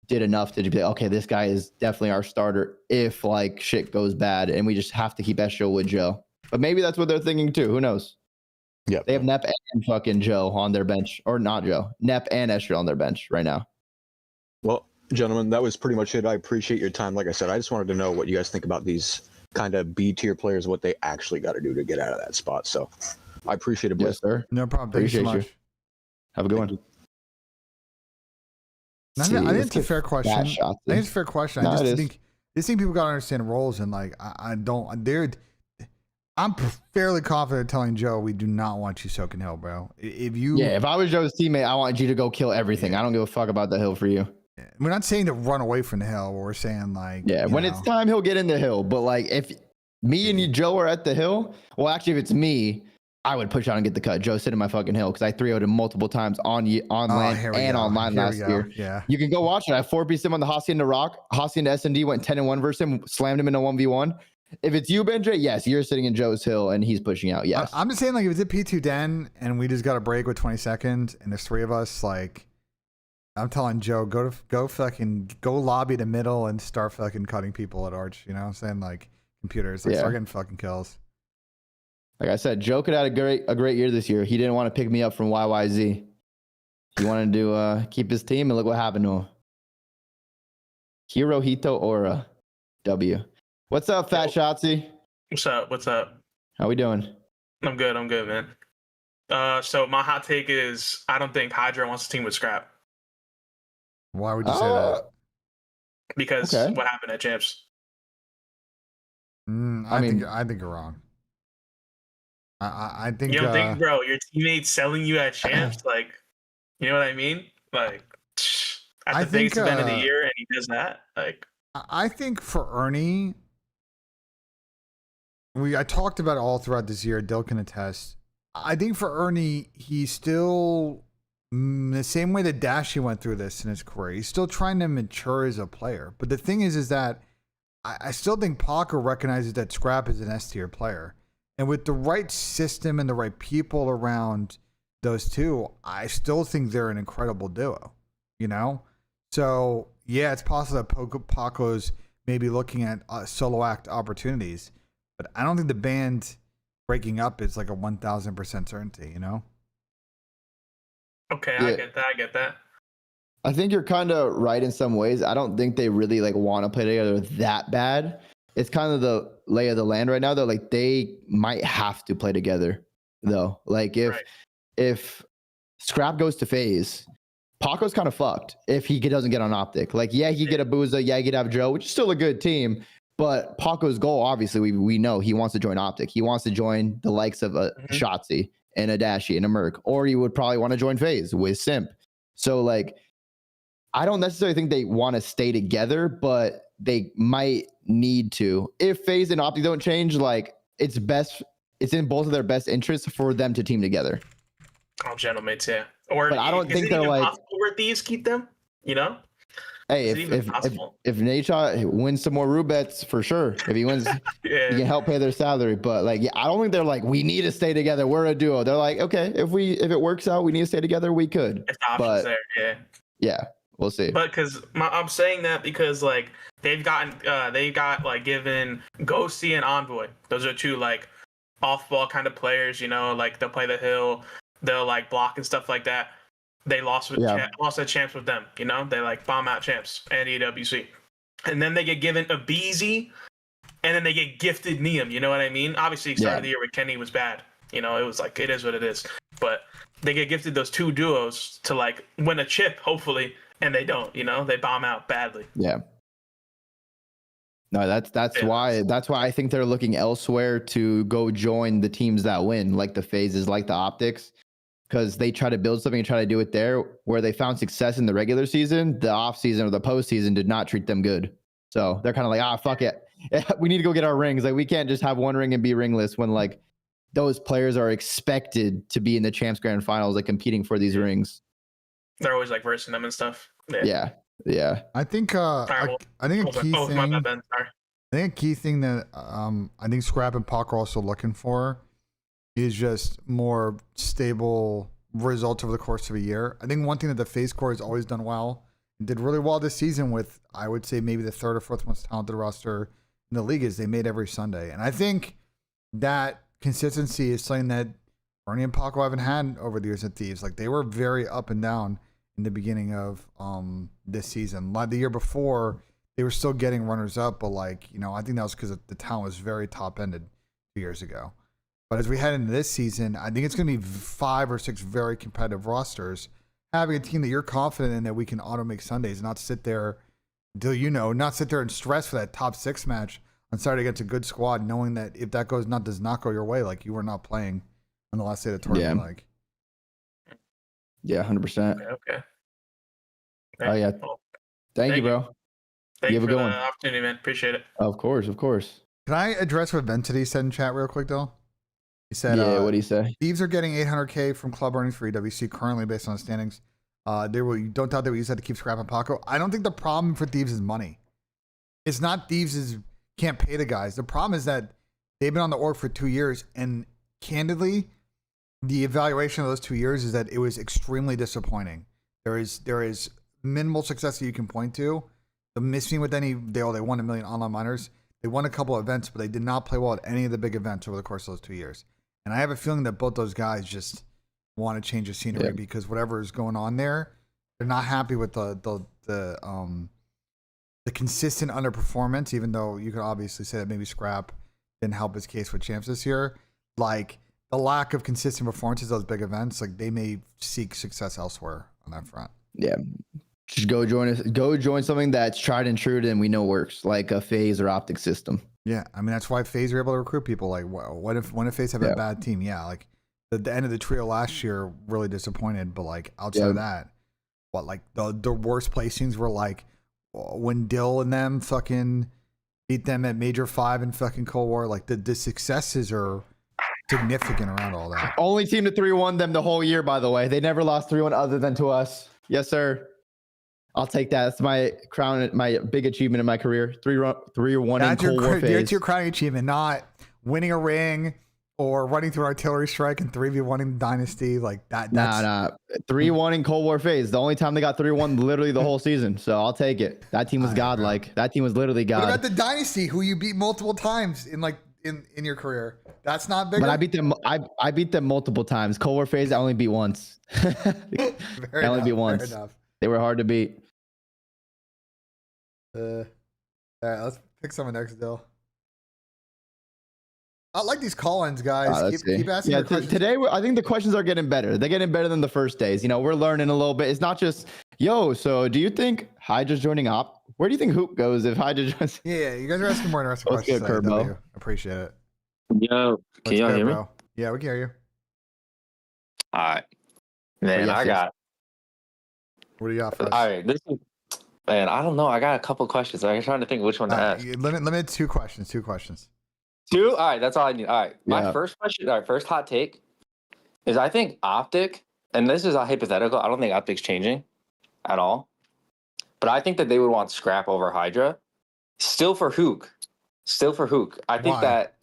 did enough to be like, okay, this guy is definitely our starter if like shit goes bad and we just have to keep Estro with Joe. But maybe that's what they're thinking too. Who knows? Yeah. They have Nep and fucking Joe on their bench, or not Joe, Nep and Estro on their bench right now. Well, gentlemen, that was pretty much it. I appreciate your time. Like I said, I just wanted to know what you guys think about these kind of B tier players, what they actually got to do to get out of that spot. So I appreciate it, Bliss. Yes, sir. No problem. Thank you so much. Have a good one. I think it's a fair question. I think it's a fair question. No, I just think people got to understand roles, and like I'm fairly confident telling Joe we do not want you soaking hill, bro. If I was Joe's teammate, I want you to go kill everything. I don't give a fuck about the hill for you. We're not saying to run away from the hill. We're saying like when it's time, he'll get in the hill. But like if me and you, Joe, are at the hill, well, actually, if it's me, I would push out and get the cut. Joe sit in my fucking hill because I 3-0'd him multiple times on land and online last year. Yeah, you can go watch it. I 4-pieced him on the Hossie into Rock. Hossie into S&D went 10-1 versus him, slammed him in a 1v1. If it's you, BENJ, yes, you're sitting in Joe's hill and he's pushing out. Yes, I'm just saying like if it's a P2 den and we just got a break with 20 seconds and there's 3 of us, like I'm telling Joe go lobby the middle and start fucking cutting people at Arch. You know what I'm saying? Like computers, start getting fucking kills. Like I said, Joe could have had a great year this year. He didn't want to pick me up from YYZ. He wanted to keep his team, and look what happened to him. Hirohito Aura. W. What's up, Fat Shotzi? What's up? How we doing? I'm good, man. So my hot take is I don't think Hydra wants to team with Scrap. Why would you say that? Because what happened at Champs? I think you're wrong. I think you don't think, bro, your teammate's selling you at Champs, like, you know what I mean? Like, at the biggest event of the year, and he does that. Like, I think for Ernie, I talked about it all throughout this year. Dill can attest. I think for Ernie, he's still the same way that Dashy went through this in his career. He's still trying to mature as a player. But the thing is that I still think Paco recognizes that Scrap is an S tier player. And with the right system and the right people around those two, I still think they're an incredible duo, So, yeah, it's possible that Paco's maybe looking at solo act opportunities, but I don't think the band breaking up is like a 1,000% certainty, Okay, yeah. I get that. I think you're kind of right in some ways. I don't think they really want to play together that bad. It's kind of the lay of the land right now, though. Like they might have to play together, though. Like if Scrap goes to FaZe, Paco's kind of fucked if he doesn't get on Optic. Like, yeah, he get a Booza, yeah, he could have Joe, which is still a good team. But Paco's goal, obviously, we know he wants to join Optic. He wants to join the likes of a Shotzi and a Dashi and a Merc, or he would probably want to join FaZe with Simp. So like, I don't necessarily think they want to stay together, but they might need to. If FaZe and Optic don't change, like it's in both of their best interests for them to team together. Oh, gentlemen, yeah. Or but I don't think they're like possible where thieves keep them. You know. Hey, if Nate wins some more Rubets, for sure. If he wins, he can help pay their salary. But like, yeah, I don't think they're like, we need to stay together. We're a duo. They're like, okay, if it works out, we need to stay together. We could. If the option's there, yeah, we'll see. But I'm saying that because like they got like given Ghosty and Envoy. Those are two like off-ball kind of players. You know, like they'll play the hill, they'll like block and stuff like that. They lost a champs with them, you know. They like bomb out champs and EWC, and then they get given a BZ, and then they get gifted Neum. You know what I mean? Obviously, start of the year with Kenny was bad. You know, it was like it is what it is. But they get gifted those two duos to like win a chip, hopefully, and they don't. You know, they bomb out badly. Yeah. No, that's why I think they're looking elsewhere to go join the teams that win, like the FaZes, like the Optics. Because they try to build something and try to do it there where they found success in the regular season, the off season or the postseason did not treat them good. So they're kind of like, fuck it. We need to go get our rings. Like we can't just have one ring and be ringless when like those players are expected to be in the Champs Grand Finals, like competing for these rings. They're always like versing them and stuff. Yeah. I think I think a key thing. I think a key thing that I think Scrap and Pac are also looking for is just more stable results over the course of a year. I think one thing that the FaZe core has always done well and did really well this season with, I would say maybe the third or fourth most talented roster in the league is they made every Sunday. And I think that consistency is something that Bernie and Paco haven't had over the years at Thieves. Like they were very up and down in the beginning of this season. Like the year before, they were still getting runners up, but like, you know, I think that was because the talent was very top ended 2 years ago. But as we head into this season, I think it's going to be 5 or 6 very competitive rosters. Having a team that you're confident in that we can auto make Sundays, not sit there not sit there and stress for that top 6 match on Saturday against a good squad, knowing that if that does not go your way, like you are not playing on the last day of the tournament. Yeah. Like, yeah, 100%. Okay. Oh yeah. Thank you, bro. Thank you have for a good one. the opportunity, man. Appreciate it. Of course. Can I address what Ventity said in chat real quick, though? He said, what did he say? Thieves are getting $800K from club earnings for EWC currently based on the standings. Don't doubt that we use that to keep scrapping Paco. I don't think the problem for Thieves is money. It's not Thieves can't pay the guys. The problem is that they've been on the org for 2 years, and candidly, the evaluation of those 2 years is that it was extremely disappointing. There is minimal success that you can point to. The missing with they won 1 million online minors. They won a couple of events, but they did not play well at any of the big events over the course of those 2 years. And I have a feeling that both those guys just want to change the scenery because whatever is going on there, they're not happy with the consistent underperformance, even though you could obviously say that maybe Scrap didn't help his case with champs this year. Like the lack of consistent performances at those big events, like they may seek success elsewhere on that front. Yeah. Just go join something that's tried and true and we know works, like a FaZe or Optic system. Yeah, I mean that's why FaZe are able to recruit people. Like, what if FaZe have a bad team? Yeah, like the end of the trio last year really disappointed, but like outside of that, like the worst placings were like when Dill and them fucking beat them at Major 5 and fucking Cold War. Like the successes are significant around all that. Only team to 3-1 them the whole year, by the way. They never lost 3-1 other than to us. Yes, sir. I'll take that. That's my crown, my big achievement in my career. 3-1 in Cold War phase. That's your crowning achievement, not winning a ring or running through an artillery strike and 3v1 in Dynasty. Like that. Nah. 3-1 in Cold War phase. The only time they got 3-1 literally the whole season. So I'll take it. That team was godlike. That team was literally god. What about the Dynasty, who you beat multiple times in your career? That's not big. But I beat them. I beat them multiple times. Cold War phase, I only beat once. Beat once. They were hard to beat. All right, let's pick someone next, Dill. I like these call-ins, guys. Keep asking. Yeah, today I think the questions are getting better. They're getting better than the first days. You know, we're learning a little bit. It's not just, so do you think Hydra's joining Op? Where do you think Hoop goes if Hydra just? Yeah, you guys are asking more interesting Let's questions. get today, Kerbo. W. Appreciate it. Yo, can What's y'all good, hear me? bro? Yeah, we can hear you. All right, man. yes, I yes. got. What do you got for us? All right, this is. Man, I don't know. I got a couple questions. I'm trying to think which one to ask. Limit 2 questions. 2 questions. 2? All right, that's all I need. All right, my Yeah. first question. All right, first hot take is I think Optic, and this is a hypothetical. I don't think Optic's changing at all, but I think that they would want Scrap over Hydra. Still for Hook. I think Why? that.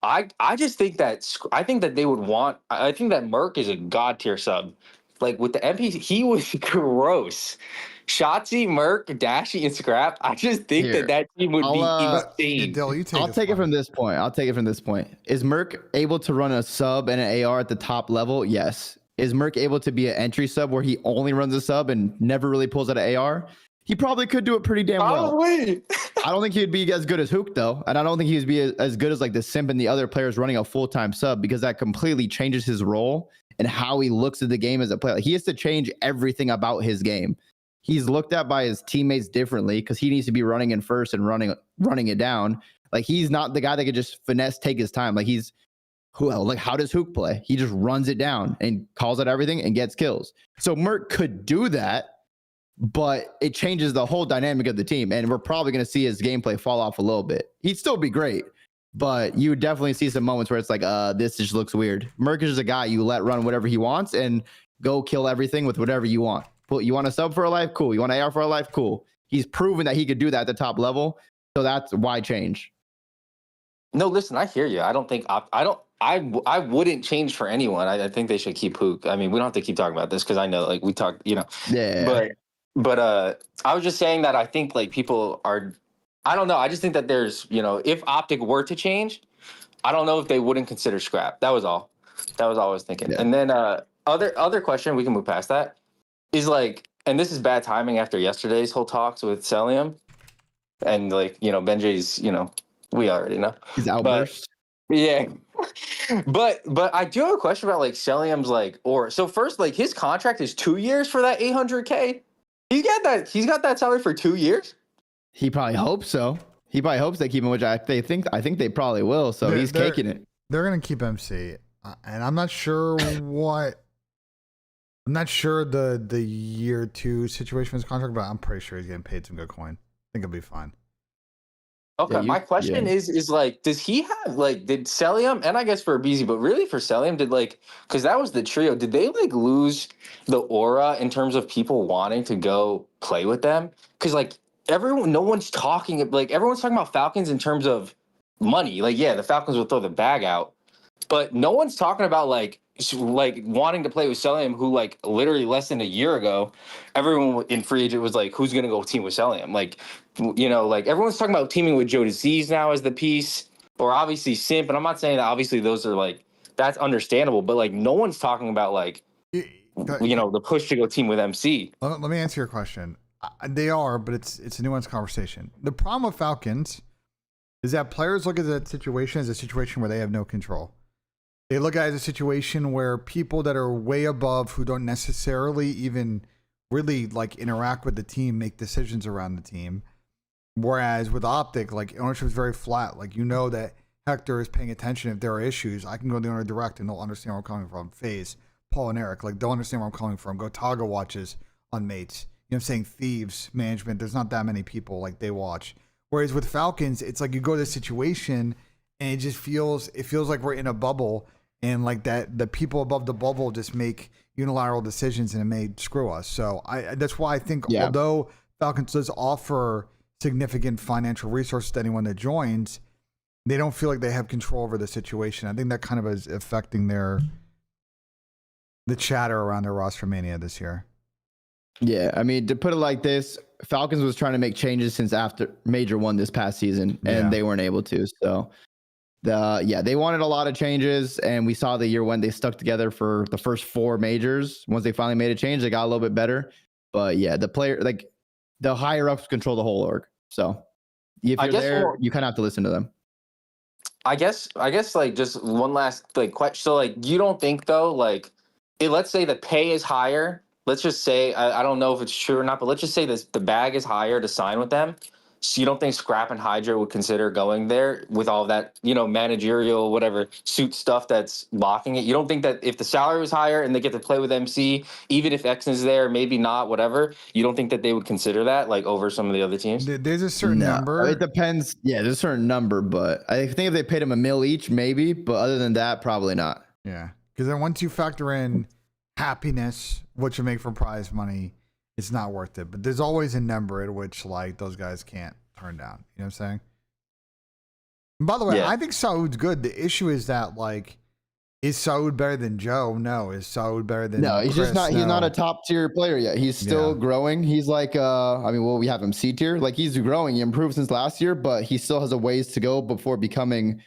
I just think that they would want. I think that Merc is a god tier sub. Like with the MP, he was gross. Shotzi, Merc, Dashy, and Scrap. I just think Here, that team would be Yeah, insane. Dill, you take I'll this take it one. from this point. Is Merc able to run a sub and an AR at the top level? Yes. Is Merc able to be an entry sub where he only runs a sub and never really pulls out an AR? He probably could do it pretty damn well. Probably. I don't think he'd be as good as Hook though, and I don't think he'd be as good as like the Simp and the other players running a full-time sub, because that completely changes his role and how he looks at the game as a player. Like, he has to change everything about his game. He's looked at by his teammates differently because he needs to be running in first and running it down. Like, he's not the guy that could just finesse, take his time. Like, how does Hook play? He just runs it down and calls out everything and gets kills. So Merc could do that, but it changes the whole dynamic of the team, and we're probably going to see his gameplay fall off a little bit. He'd still be great, but you would definitely see some moments where it's like, this just looks weird. Merc is just a guy you let run whatever he wants and go kill everything with whatever you want. You want a sub for a life? Cool. You want an AR for a life? Cool. He's proven that he could do that at the top level, so that's why change. No, listen, I hear you. I don't think I wouldn't change for anyone. I think they should keep Hook. I mean, we don't have to keep talking about this because I know, like, we talk, Yeah. But I was just saying that I think, like, people are, I don't know. I just think that there's, if Optic were to change, I don't know if they wouldn't consider Scrap. That was all. That was all I was thinking. Yeah. And then other question, we can move past that, is like, and this is bad timing after yesterday's whole talks with Celium, and like, BENJ's, we already know. His outburst. Yeah. but I do have a question about, like, Celium's, like, so first, like, his contract is 2 years for that $800K. He's got that salary for 2 years. He probably hopes so. He probably hopes they keep him, which I think they probably will. So he's caking it. They're gonna keep MC, and I'm not sure I'm not sure the year 2 situation with his contract, but I'm pretty sure he's getting paid some good coin. I think it'll be fine. Okay, my question is like, does he have, like, did Celium, and I guess for BZ, but really for Celium, because that was the trio, did they, like, lose the aura in terms of people wanting to go play with them? Because, like, everyone's talking about Falcons in terms of money. Like, yeah, the Falcons will throw the bag out, but no one's talking about, like wanting to play with Celium, who, like, literally less than a year ago, everyone in free agent was like, who's going to go team with Celium? Like, like, everyone's talking about teaming with Joe Disease now as the piece, or obviously Simp. And I'm not saying that obviously those are, like, that's understandable, but, like, no one's talking about, like, the push to go team with MC. Let me answer your question. They are, but it's a nuanced conversation. The problem with Falcons is that players look at that situation as a situation where they have no control. They look at it as a situation where people that are way above, who don't necessarily even really, like, interact with the team, make decisions around the team. Whereas with Optic, like, ownership is very flat. Like, that Hector is paying attention. If there are issues, I can go to the owner direct and they'll understand where I'm coming from. FaZe, Paul and Eric, like, they'll understand where I'm coming from. Gotaga watches on mates. You know what I'm saying? Thieves, management, there's not that many people, like, they watch. Whereas with Falcons, it's like you go to a situation and it just feels like we're in a bubble, and, like, that the people above the bubble just make unilateral decisions and it may screw us. So that's why I think, although Falcons does offer significant financial resources to anyone that joins, they don't feel like they have control over the situation. I think that kind of is affecting the chatter around their Rostermania this year. Yeah, I mean, to put it like this, Falcons was trying to make changes since after Major 1 this past season, and they weren't able to. So, they wanted a lot of changes, and we saw the year when they stuck together for the first 4 majors. Once they finally made a change, they got a little bit better. But yeah, the higher ups control the whole org. So if you're there, you kind of have to listen to them. I guess like, just one last, like, question. So, like, you don't think, though, like, let's say the pay is higher let's just say, I don't know if it's true or not, but let's just say this, the bag is higher to sign with them. So you don't think Scrap and Hydra would consider going there with all that, managerial, whatever, suit stuff that's blocking it? You don't think that if the salary was higher and they get to play with MC, even if X is there, maybe not, whatever, you don't think that they would consider that, like, over some of the other teams? There's a certain number. It depends. Yeah, there's a certain number, but I think if they paid him $1 million each, maybe. But other than that, probably not. Yeah, because then once you factor in happiness, what you make from prize money, it's not worth it. But there's always a number at which like those guys can't turn down. You know what I'm saying? And by the way, I think Saud's good. The issue is that like, is Saud better than Joe? No. Is Saud better than No, he's Chris? just not. He's not a top tier player yet. He's still growing. He's like, we have him C tier. Like he's growing. He improved since last year, but he still has a ways to go before becoming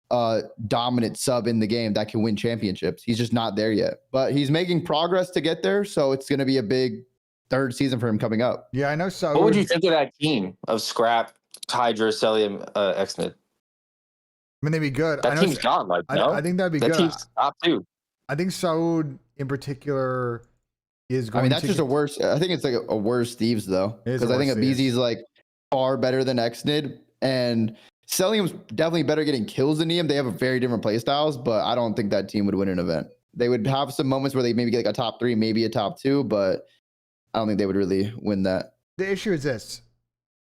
a dominant sub in the game that can win championships. He's just not there yet, but he's making progress to get there. So it's going to be a big third season for him coming up. Yeah, I know. So what would you think of that team of Scrap, Hydra, Celium, Xnid? I mean, they'd be good. That team's gone. Like, no? I think that'd be that good. That team's top 2. I think Saud in particular is going. I mean, that's just a worse. I think it's like a worse Steve's though, because I think Abizi's like far better than Xnid, and Celium's definitely better getting kills than Nissim. They have a very different play styles, but I don't think that team would win an event. They would have some moments where they maybe get like a top 3, maybe a top 2, but I don't think they would really win that. The issue is this,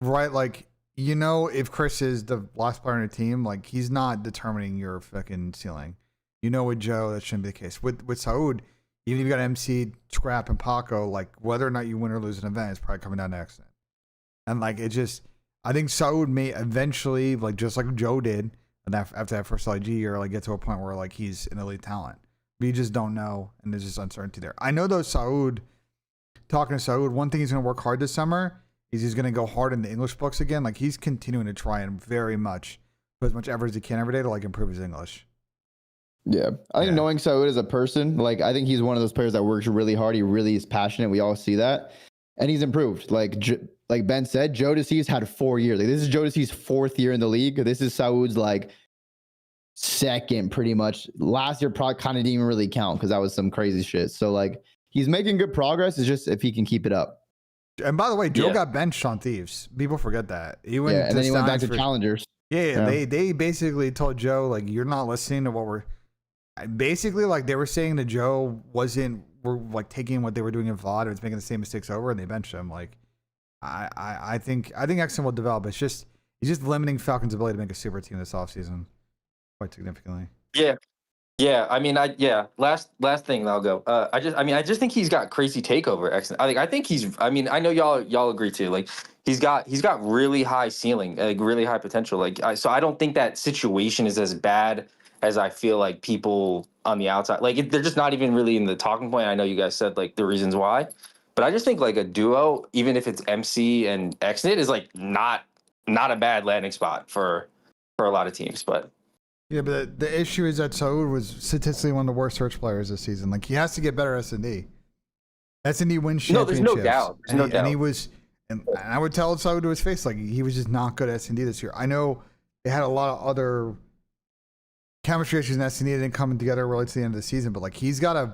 right? Like, if Chris is the last player on the team, like he's not determining your fucking ceiling. With Joe, that shouldn't be the case. With Saud, even if you got MC, Scrap, and Paco, like whether or not you win or lose an event is probably coming down to accident. And like I think Saud may eventually, like just like Joe did, and after that first IG year, like get to a point where like he's an elite talent. But you just don't know, and there's just uncertainty there. I know though, talking to Saud, one thing he's going to work hard this summer is he's going to go hard in the English books again. Like he's continuing to try and very much put as much effort as he can every day to like improve his English. Yeah, I think knowing Saud as a person, like I think he's one of those players that works really hard. He really is passionate. We all see that, and he's improved. Like Ben said, Jodeci's had 4 years. Like this is Jodeci's 4th year in the league. This is Saud's like second, pretty much. Last year probably kind of didn't even really count because that was some crazy shit. So like he's making good progress. It's just if he can keep it up. And by the way, Joe got benched on Thieves. People forget that. He went and then he went back to Challengers. Yeah. They basically told Joe like you're not listening to what we're. Basically, like they were saying that Joe were like taking what they were doing in VOD and was making the same mistakes over, and they benched him. Like, I think Exxon will develop. He's just limiting Falcon's ability to make a super team this offseason quite significantly. Yeah. I mean, last thing, I'll go. I just think he's got crazy takeover. Exxon. I think he's. I mean, I know y'all agree too. Like, he's got really high ceiling, like really high potential. Like, so I don't think that situation is as bad as I feel like people on the outside, like they're just not even really in the talking point. I know you guys said like the reasons why, but I just think like a duo, even if it's MC and Xnit, is like not a bad landing spot for a lot of teams. But yeah, but the issue is that Saud was statistically one of the worst search players this season. Like he has to get better S&D. S&D wins championships. No, there's no doubt. And he was, and I would tell Saud to his face, like he was just not good at S&D this year. I know they had a lot of other chemistry issues in S&D didn't come together really to the end of the season, but like he's got to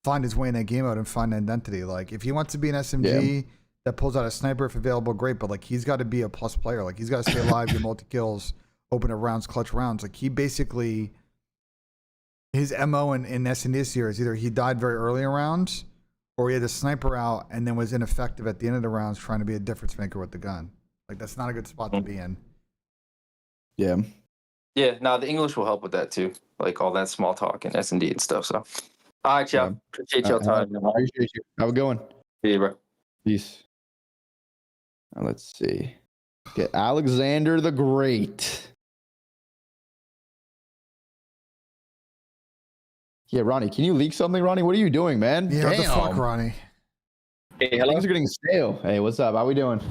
find his way in that game mode and find an identity. Like if he wants to be an SMG that pulls out a sniper if available, great, but like he's got to be a plus player. Like he's got to stay alive, get multi kills, open up rounds, clutch rounds. Like he basically, his MO in S&D this year is either he died very early in rounds or he had the sniper out and then was ineffective at the end of the rounds trying to be a difference maker with the gun. Like that's not a good spot to be in. Yeah. Yeah, no, the English will help with that too, like all that small talk and S&D and stuff. So, all right, y'all. Appreciate y'all time. Appreciate you. Have a good one. See you, bro. Peace. Now, let's see. Get Alexander the Great. Yeah, Ronnie, can you leak something, Ronnie? What are you doing, man? Yeah, what the fuck, Ronnie? Hey, hello. Things are getting stale. Hey, what's up? How we doing?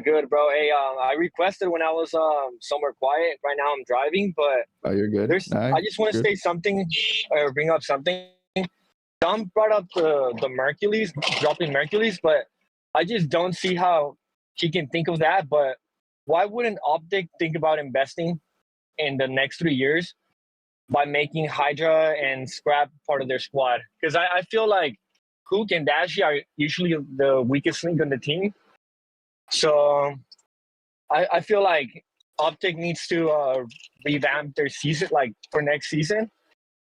Good, bro. Hey, I requested when I was somewhere quiet. Right now I'm driving, but you're good. I just want to say something or bring up something. Dom brought up the Mercules, dropping Mercules, but I just don't see how he can think of that. But why wouldn't Optic think about investing in the next 3 years by making Hydra and Scrap part of their squad? Because I feel like Hook and Dashy are usually the weakest link on the team. So I feel like Optic needs to revamp their season, like for next season.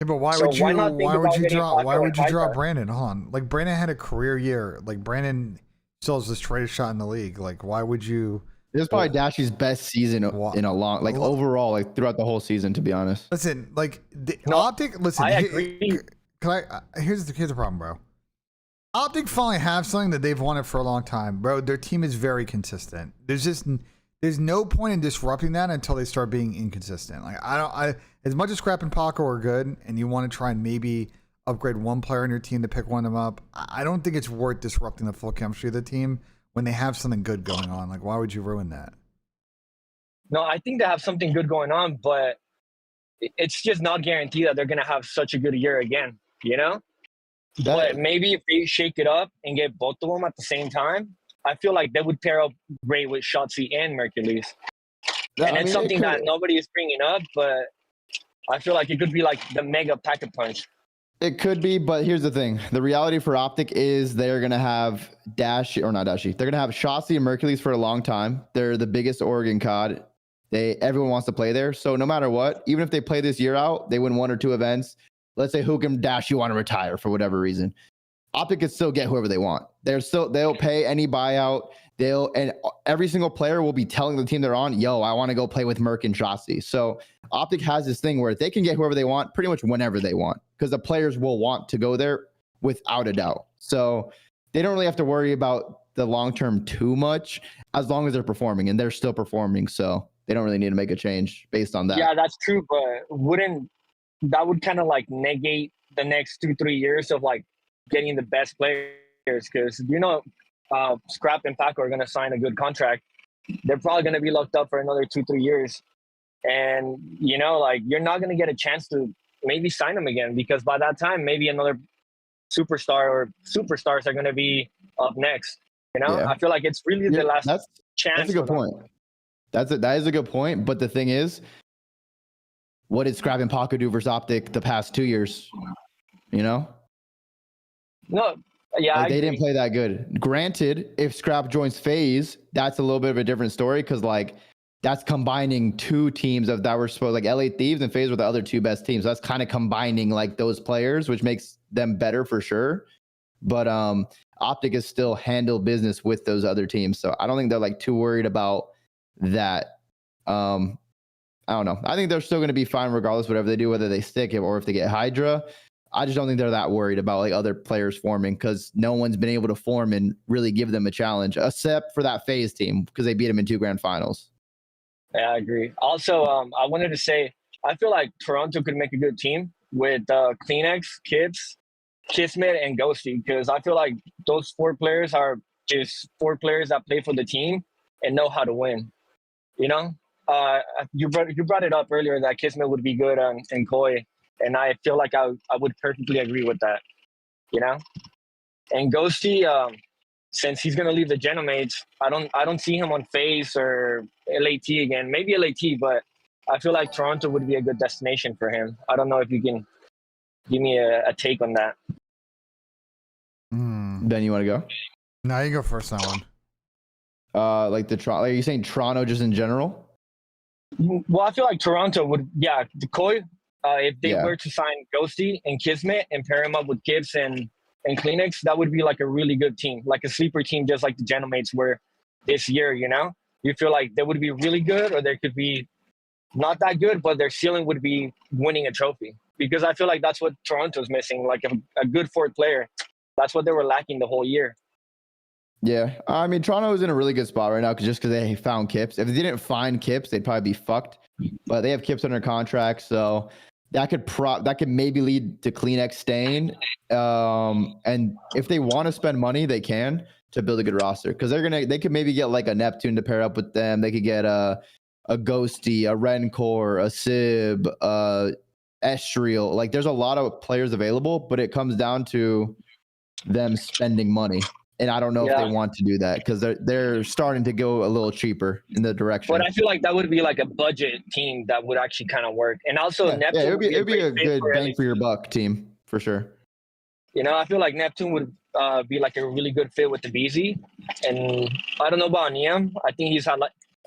Yeah, but why would you drop Brandon? Hold on. Like Brandon had a career year. Like Brandon still has the straightest shot in the league. Like why would you? This is probably Dashy's best season in a long, like overall, like throughout the whole season. To be honest, listen, like Optic. Listen, I agree. Here's the problem, bro. Optic finally have something that they've wanted for a long time, bro. Their team is very consistent. There's no point in disrupting that until they start being inconsistent. Like as much as Scrap and Paco are good, and you want to try and maybe upgrade one player on your team to pick one of them up, I don't think it's worth disrupting the full chemistry of the team when they have something good going on. Like, why would you ruin that? No, I think they have something good going on, but it's just not guaranteed that they're gonna have such a good year again. You know. But maybe if they shake it up and get both of them at the same time, I feel like they would pair up great with Shotzi and Mercules. And it's something that nobody is bringing up, but I feel like it could be like the mega pack-a-punch. It could be, but here's the thing. The reality for Optic is they're going to have They're going to have Shotzi and Mercules for a long time. They're the biggest Oregon COD. Everyone wants to play there. So no matter what, even if they play this year out, they win one or two events. Let's say Hook and Dash, you want to retire for whatever reason. Optic can still get whoever they want. They'll pay any buyout. And every single player will be telling the team they're on, yo, I want to go play with Merc and Shotzi. So Optic has this thing where they can get whoever they want pretty much whenever they want, because the players will want to go there without a doubt. So they don't really have to worry about the long term too much as long as they're performing, and they're still performing. So they don't really need to make a change based on that. Yeah, that's true. But that would kind of like negate the next 2-3 years of like getting the best players, because Scrap and Paco are going to sign a good contract. They're probably going to be locked up for another 2-3 years, and like you're not going to get a chance to maybe sign them again, because by that time maybe another superstar or superstars are going to be up next. I feel like it's really the last chance. That's a good point. That is a good point. But the thing is, what did Scrap and Paco do versus Optic the past 2 years? No, yeah, they didn't play that good. Granted, if Scrap joins FaZe, that's a little bit of a different story, because like that's combining two teams that were supposed, like LA Thieves and FaZe were the other two best teams. So that's kind of combining like those players, which makes them better for sure. But Optic has still handled business with those other teams, so I don't think they're like too worried about that. I don't know. I think they're still going to be fine regardless, whatever they do, whether they stick it or if they get Hydra. I just don't think they're that worried about like other players forming, because no one's been able to form and really give them a challenge, except for that FaZe team, because they beat them in 2 grand finals. Yeah, I agree. Also, I wanted to say, I feel like Toronto could make a good team with Kleenex, Kips, Kismet, and Ghosty, because I feel like those 4 players are just 4 players that play for the team and know how to win. You brought it up earlier that Kismet would be good in Koi, and I feel like I would perfectly agree with that. And Ghosty, since he's gonna leave the Genomates, I don't see him on FaZe or LAT again. Maybe LAT, but I feel like Toronto would be a good destination for him. I don't know if you can give me a take on that. Ben, you want to go? No, you go first on that one. Like are you saying Toronto just in general? Well, I feel like Toronto would, the Koi, if they were to sign Ghosty and Kismet and pair him up with Gibbs and Kleenex, that would be like a really good team, like a sleeper team, just like the Genomates were this year. You feel like they would be really good, or they could be not that good, but their ceiling would be winning a trophy, because I feel like that's what Toronto's missing, like a good 4th player. That's what they were lacking the whole year. Yeah, I mean, Toronto is in a really good spot right now because they found Kips. If they didn't find Kips, they'd probably be fucked. But they have Kips under contract, so that could maybe lead to Kleenex staying. And if they want to spend money, they can, to build a good roster, because they could maybe get like a Neptune to pair up with them. They could get a Ghosty, a Rencor, a Sib, Estriel. Like there's a lot of players available, but it comes down to them spending money. And I don't know if they want to do that, because they're starting to go a little cheaper in the direction. But I feel like that would be like a budget team that would actually kind of work. And also Neptune it would be a good bang for your buck team for sure. I feel like Neptune would be like a really good fit with the BZ. And I don't know about Niam. I think he's had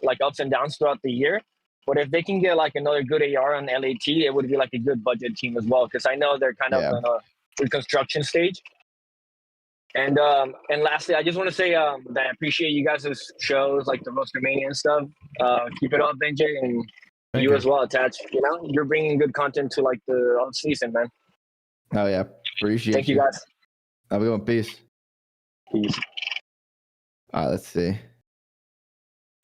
like ups and downs throughout the year. But if they can get like another good AR on LAT, it would be like a good budget team as well. Because I know they're kind of in a reconstruction stage. And lastly, I just want to say that I appreciate you guys' shows like the Rostermania and stuff. Keep it up, BENJ, and you as well, Attach. You know, you're bringing good content to like the off season, man. Oh yeah, appreciate. Thank you guys. Have a good one. Peace. Peace. All right, let's see.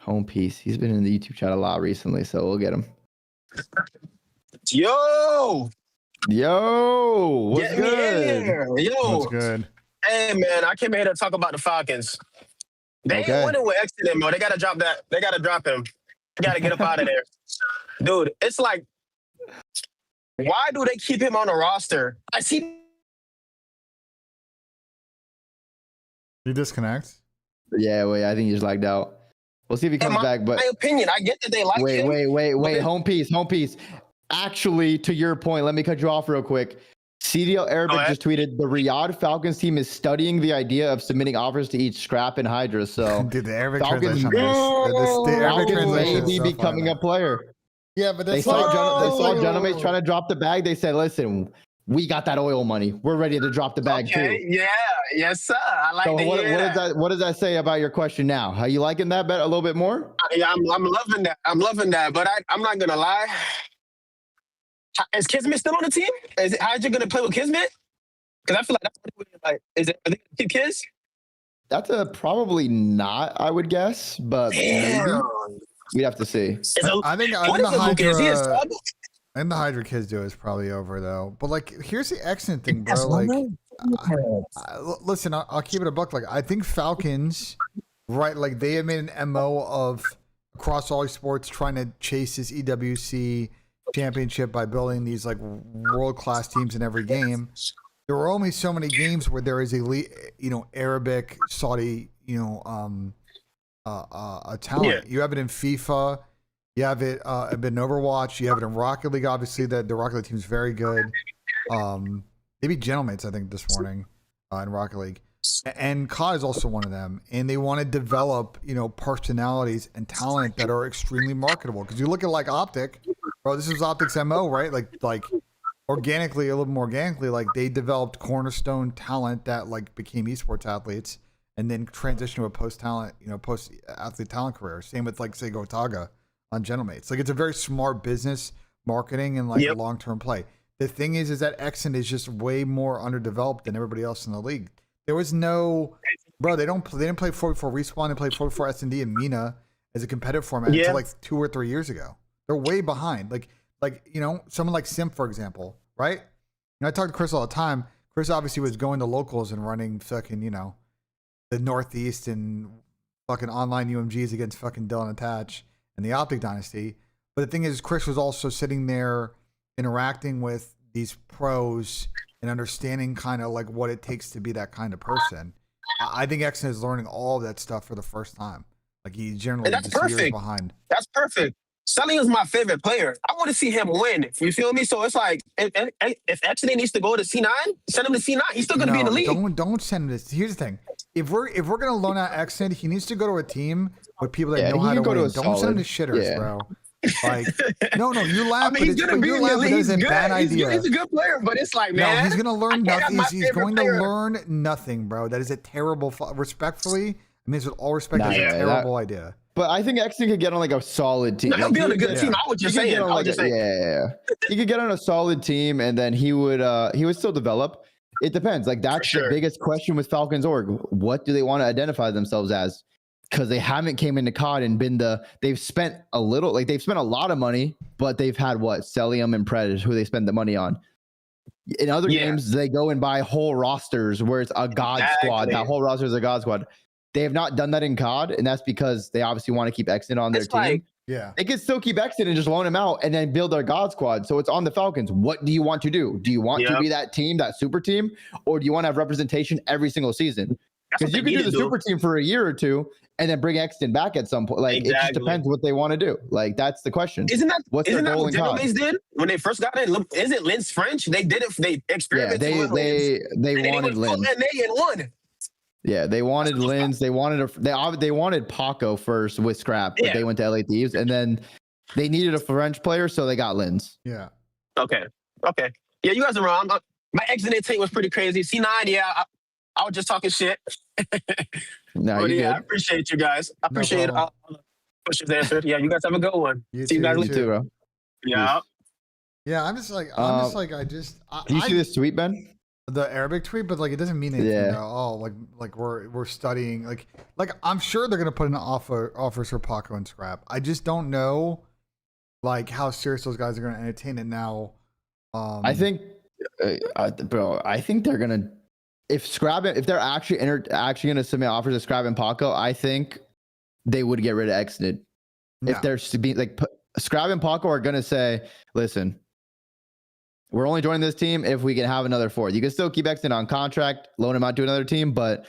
Home Peace. He's been in the YouTube chat a lot recently, so we'll get him. Yo, what's get good? me in here. Yo, What's good? Hey man, I came here to talk about the Falcons. They ain't winning with X in them, bro. They gotta drop that. They gotta drop him. They gotta get up out of there, dude. It's like, why do they keep him on the roster? I see. You disconnect? Yeah, wait. I think he's lagged out. We'll see if he comes back. But my opinion, I get that they like him. Wait. Home Peace. Actually, to your point, let me cut you off real quick. CDL Arabic just tweeted, the Riyadh Falcons team is studying the idea of submitting offers to each Scrap and Hydra. So dude, the Arabic Falcons, may be becoming a player. Yeah, but they saw Gentleman's trying to drop the bag. They said, listen, we got that oil money. We're ready to drop the bag too. Yeah, yes, sir. I like that. What does that say about your question now? Are you liking that bet a little bit more? Yeah, I'm loving that. I'm loving that. But I'm not gonna lie. Is Kismet still on the team? Is it Hydra gonna play with Kismet? Because I feel like that's like, are they gonna keep Kiz? That's probably not, I would guess, but maybe we'd have to see. I think the Hydra kids do is probably over though. But like, here's the excellent thing, bro. Like, listen, I'll keep it a buck. Like, I think Falcons, right? Like, they have made an MO of across all sports trying to chase this EWC championship by building these like world-class teams in every game. There are only so many games where there is elite, Arabic, Saudi, a talent. Yeah. You have it in FIFA, you have it in Overwatch, you have it in Rocket League. Obviously, the Rocket League team is very good. They beat Gentlemates, I think, this morning in Rocket League, and COD is also one of them. And they want to develop, personalities and talent that are extremely marketable. Because you look at like Optic. Bro, this is Optic's MO, right? Like organically, a little more organically, like they developed cornerstone talent that like became esports athletes and then transitioned to a post-athlete talent career. Same with like, say, Gotaga on Gentlemates. Like, it's a very smart business marketing and like a long-term play. The thing is that Exxon is just way more underdeveloped than everybody else in the league. There was no, bro, they didn't play 44 Respawn. They played 44 S&D and Mina as a competitive format until like 2 or 3 years ago. They're way behind. Like someone like Simp, for example, right? I talk to Chris all the time. Chris obviously was going to locals and running fucking, the Northeast and fucking online UMGs against fucking Dylan Attach and the Optic Dynasty. But the thing is, Chris was also sitting there interacting with these pros and understanding kind of like what it takes to be that kind of person. I think Exxon is learning all of that stuff for the first time. Like, he generally just years behind. That's perfect. Sully is my favorite player. I want to see him win. You feel me? So it's like, if Exxon needs to go to C9, send him to C9. He's still going to be in the league. Don't send him to. Here's the thing. If we're going to loan out Exxon, he needs to go to a team with people that know how to win. Don't send him to shitters, bro. Like, no, you laugh. I mean, he's gonna be in the league. He's good. Bad idea. He's a good player, but it's like, man, no, he's gonna learn nothing. He's going to learn nothing, bro. That is a terrible. Respectfully, I mean, with all respect, that's a terrible idea. But I think Exton could get on like a solid team. No, he'll be on a good team. I would just say it. He could get on a solid team, and then he would still develop. It depends. Like, that's the biggest question with Falcons org. What do they want to identify themselves as? Because they haven't came into COD and they've spent a lot of money, but they've had Celium and Pred, who they spend the money on. In other games, they go and buy whole rosters where it's a God squad. That whole roster is a God squad. They have not done that in COD, and that's because they obviously want to keep Exton on their team. They can still keep Exton and just loan him out and then build their God squad. So it's on the Falcons. What do you want to do? Do you want to be that team, that super team, or do you want to have representation every single season? Because you could do the super team for a year or two and then bring Exton back at some point. Like it just depends what they want to do. Like that's the question. Isn't that what's isn't their that goal what in COD? Dynamates did when they first got in? Isn't Linz French? They did it. They experimented with Linz. They wanted Linz. And they won. Yeah, they wanted Linz. They wanted they wanted Paco first with Scrap, but they went to LA Thieves, and then they needed a French player, so they got Linz. Yeah. Okay. Yeah, you guys are wrong. My exit take was pretty crazy. C9, yeah, I was just talking shit. No, but yeah, I appreciate you guys. I appreciate all the questions answered. Yeah, you guys have a good one. See you guys later. later. Bro. Yeah. Yeah, I'm just like, Do you see this tweet, Ben? The Arabic tweet, but like it doesn't mean anything. Yeah. Oh, like we're studying. Like I'm sure they're gonna put in offers for Paco and Scrap. I just don't know, like how serious those guys are gonna entertain it now. I think, bro. I think they're gonna. If they're actually going to submit offers to Scrap and Paco, I think they would get rid of Exnid. No. If they're like Scrap and Paco are going to say, listen, we're only joining this team if we can have another fourth. You can still keep Exnid on contract, loan him out to another team, but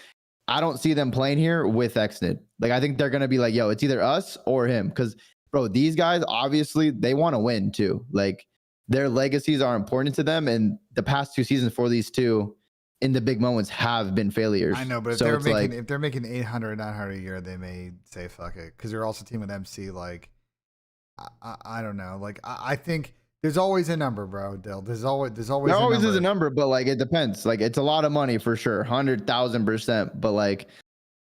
I don't see them playing here with Exnid. Like I think they're going to be like, yo, it's either us or him. Because bro, these guys obviously they want to win too. Like their legacies are important to them, and the past 2 seasons for these two in the big moments have been failures. I know, but if they're making 800, 900 a year, they may say fuck it because they're also team with MC. Like, I don't know. Like, I think there's always a number, bro. Dill. There always is a number, but like it depends. Like it's a lot of money for sure, 100,000%. But like,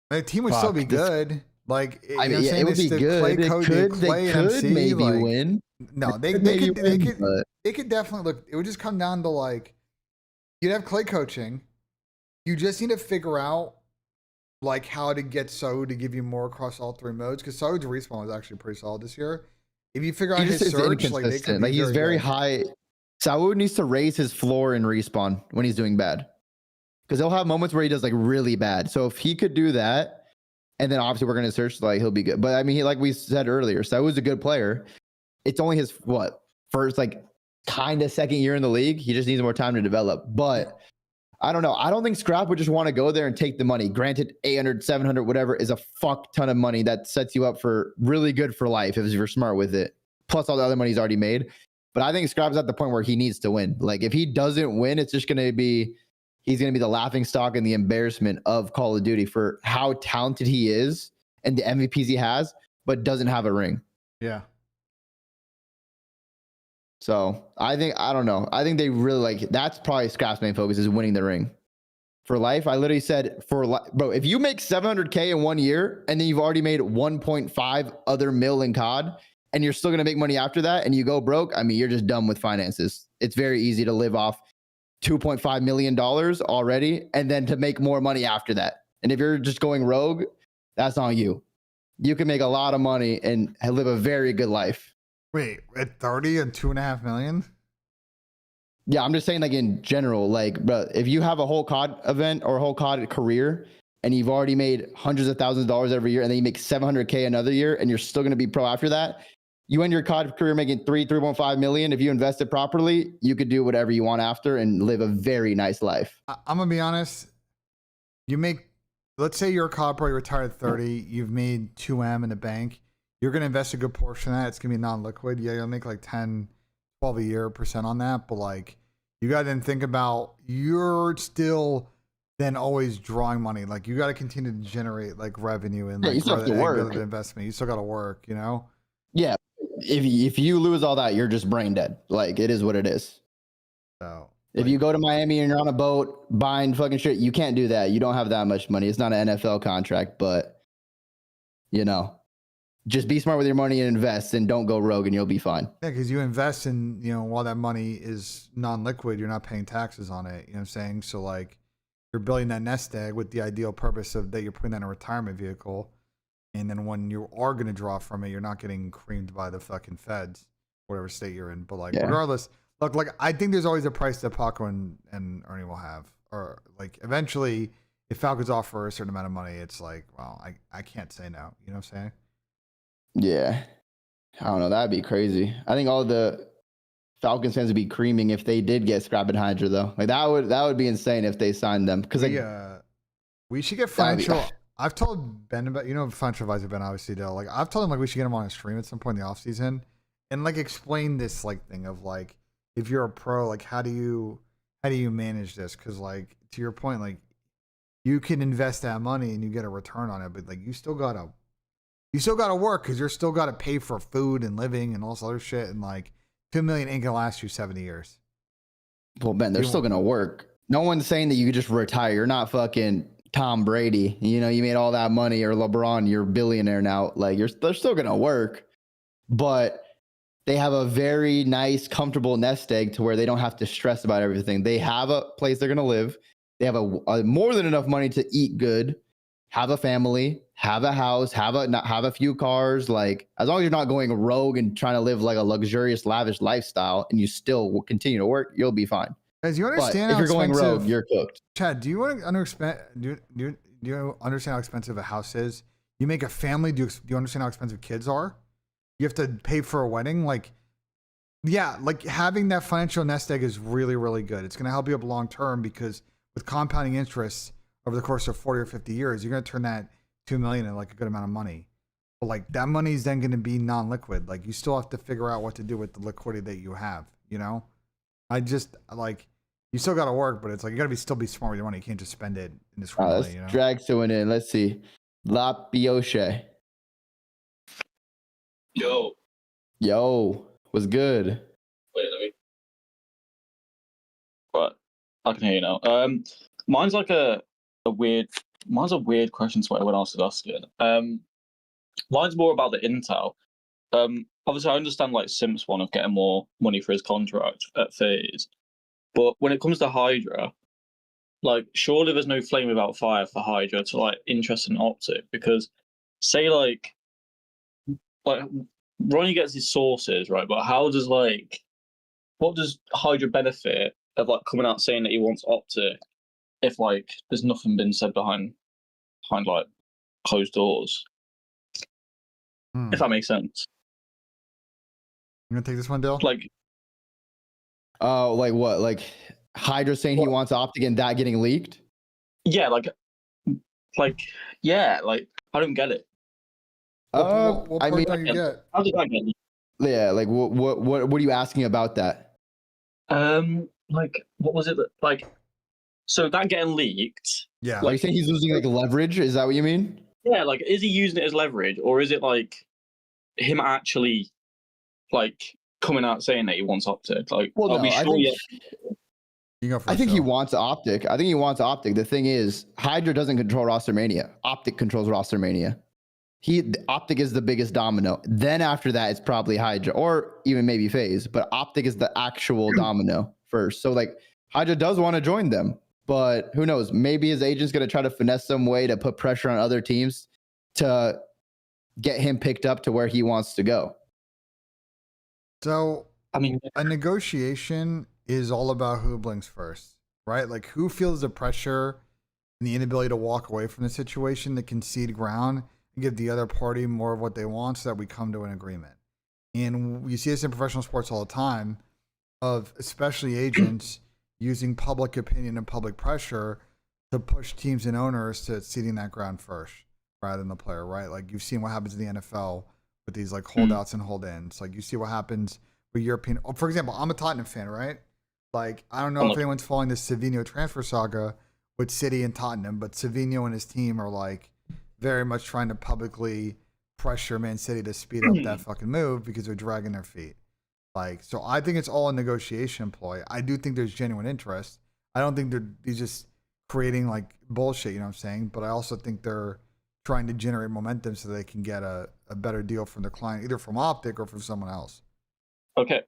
the team would still be good. Like, I mean, it would be good. They could maybe win. No, they could definitely look. It would just come down to like, you'd have Clay coaching. You just need to figure out like how to get So to give you more across all 3 modes, because So's respawn was actually pretty solid this year. If you figure out his surge, like they could be he's very high. Saud needs to raise his floor in respawn when he's doing bad, because he'll have moments where he does like really bad. So if he could do that, and then obviously we're gonna search, like he'll be good. But I mean, like we said earlier, Saud's a good player. It's only his first like kind of second year in the league. He just needs more time to develop. But I don't know. I don't think Scrap would just want to go there and take the money. Granted, 800, 700, whatever is a fuck ton of money that sets you up for really good for life if you're smart with it. Plus all the other money he's already made. But I think Scrap's at the point where he needs to win. Like if he doesn't win, it's just going to be, he's going to be the laughing stock and the embarrassment of Call of Duty for how talented he is and the MVPs he has, but doesn't have a ring. Yeah. So I don't know. I think they really like, that's probably Scrap's main focus is winning the ring. For life, I literally said bro, if you make 700K in 1 year and then you've already made 1.5 other mil in COD and you're still going to make money after that and you go broke, I mean, you're just dumb with finances. It's very easy to live off $2.5 million already and then to make more money after that. And if you're just going rogue, that's on you. You can make a lot of money and live a very good life. Wait, at 30 and 2.5 million? Yeah, I'm just saying, like in general, like, bro, if you have a whole COD event or a whole COD career and you've already made hundreds of thousands of dollars every year and then you make 700K another year and you're still going to be pro after that, you end your COD career making 3.5 million. If you invest it properly, you could do whatever you want after and live a very nice life. I'm going to be honest. Let's say you're a COD pro, you retired at 30, you've made 2M in the bank. You're going to invest a good portion of that. It's going to be non-liquid. Yeah, you'll make like 10, 12 a year % on that. But like, you got to then think about, you're still then always drawing money. Like you got to continue to generate like revenue and like you still have to work. The investment. You still got to work, you know? Yeah. If you lose all that, you're just brain dead. Like it is what it is. So if you go to Miami and you're on a boat buying fucking shit, you can't do that. You don't have that much money. It's not an NFL contract, but you know, just be smart with your money and invest and don't go rogue and you'll be fine. Yeah, because you invest in, you know, while that money is non-liquid, you're not paying taxes on it. You know what I'm saying? So like you're building that nest egg with the ideal purpose of that you're putting that in a retirement vehicle. And then when you are going to draw from it, you're not getting creamed by the fucking feds, whatever state you're in. But like, regardless, look, like I think there's always a price that Paco and Ernie will have. Or like eventually if Falcons offer a certain amount of money, it's like, well, I can't say no. You know what I'm saying? Yeah. I don't know. That'd be crazy. I think all the Falcons fans would be creaming if they did get Scrap and Hydra though. Like that would be insane if they signed them. Because like We should get financial. I've told Ben about, financial advisor Ben obviously Dale. Like I've told him like we should get him on a stream at some point in the off season and like explain this like thing of like if you're a pro, like how do you manage this? Because like to your point, like you can invest that money and you get a return on it, but like you still gotta work because you're still gotta pay for food and living and all this other shit. And like $2 million ain't gonna last you 70 years. Well, Ben, they're still gonna work. No one's saying that you could just retire. You're not fucking Tom Brady. You made all that money, or LeBron, you're a billionaire now. Like they're still gonna work, but they have a very nice, comfortable nest egg to where they don't have to stress about everything. They have a place they're gonna live. They have a more than enough money to eat good, have a family, have a house, have a few cars. Like as long as you're not going rogue and trying to live like a luxurious, lavish lifestyle, and you still will continue to work, you'll be fine. Guys, you understand but if you're going rogue, you're cooked. Chad, do you understand? Do you understand how expensive a house is? You make a family. Do you understand how expensive kids are? You have to pay for a wedding. Like, yeah, like having that financial nest egg is really, really good. It's going to help you up long term because with compounding interest over the course of 40 or 50 years, you're going to turn that $2 million into like a good amount of money. But like that money is then going to be non-liquid. Like you still have to figure out what to do with the liquidity that you have. I just like. You still got to work, but it's like you got to still be smart with your money. You can't just spend it indiscriminately. Let's drag someone in. Let's see. La Pioche. Yo. Was good. Wait, let me. Right. I can hear you now. Mine's like a weird question to what everyone else is asking. Mine's more about the intel. Obviously I understand like Simp's one of getting more money for his contract at FaZe. But when it comes to Hydra, like surely there's no flame without fire for Hydra to like interest in Optic, because say like Ronnie gets his sources, right? But what does Hydra benefit of like coming out saying that he wants Optic if like there's nothing been said behind like closed doors? If that makes sense. You gonna take this one, Dale? Like. Oh, like what? Like Hydra saying he wants Optic and that getting leaked? Yeah, yeah, like I don't get it. What part don't you get? How did I get it? Yeah, like what are you asking about that? Like what was it that, like? So that getting leaked. Yeah. Like, are you saying he's losing like leverage? Is that what you mean? Yeah, like is he using it as leverage, or is it like him actually like coming out saying that he wants Optic? Like, well, no, I think he wants Optic. I think he wants Optic. The thing is, Hydra doesn't control Rostermania. Optic controls Rostermania. Optic is the biggest domino. Then after that, it's probably Hydra or even maybe FaZe. But Optic is the actual domino first. So like Hydra does want to join them, but who knows? Maybe his agent's gonna try to finesse some way to put pressure on other teams to get him picked up to where he wants to go. So, I mean, a negotiation is all about who blinks first, right? Like who feels the pressure and the inability to walk away from the situation, to concede ground and give the other party more of what they want so that we come to an agreement. And you see this in professional sports all the time, of especially agents using public opinion and public pressure to push teams and owners to ceding that ground first rather than the player, right? Like you've seen what happens in the NFL with these like holdouts and hold-ins. Like you see what happens with European. For example, I'm a Tottenham fan, right? Like I don't know if anyone's following this Savinho transfer saga with City and Tottenham, but Savinho and his team are like very much trying to publicly pressure Man City to speed up that fucking move because they're dragging their feet. Like, so I think it's all a negotiation ploy. I do think there's genuine interest. I don't think they're just creating like bullshit, you know what I'm saying? But I also think they're trying to generate momentum so they can get a better deal from their client, either from Optic or from someone else. Okay.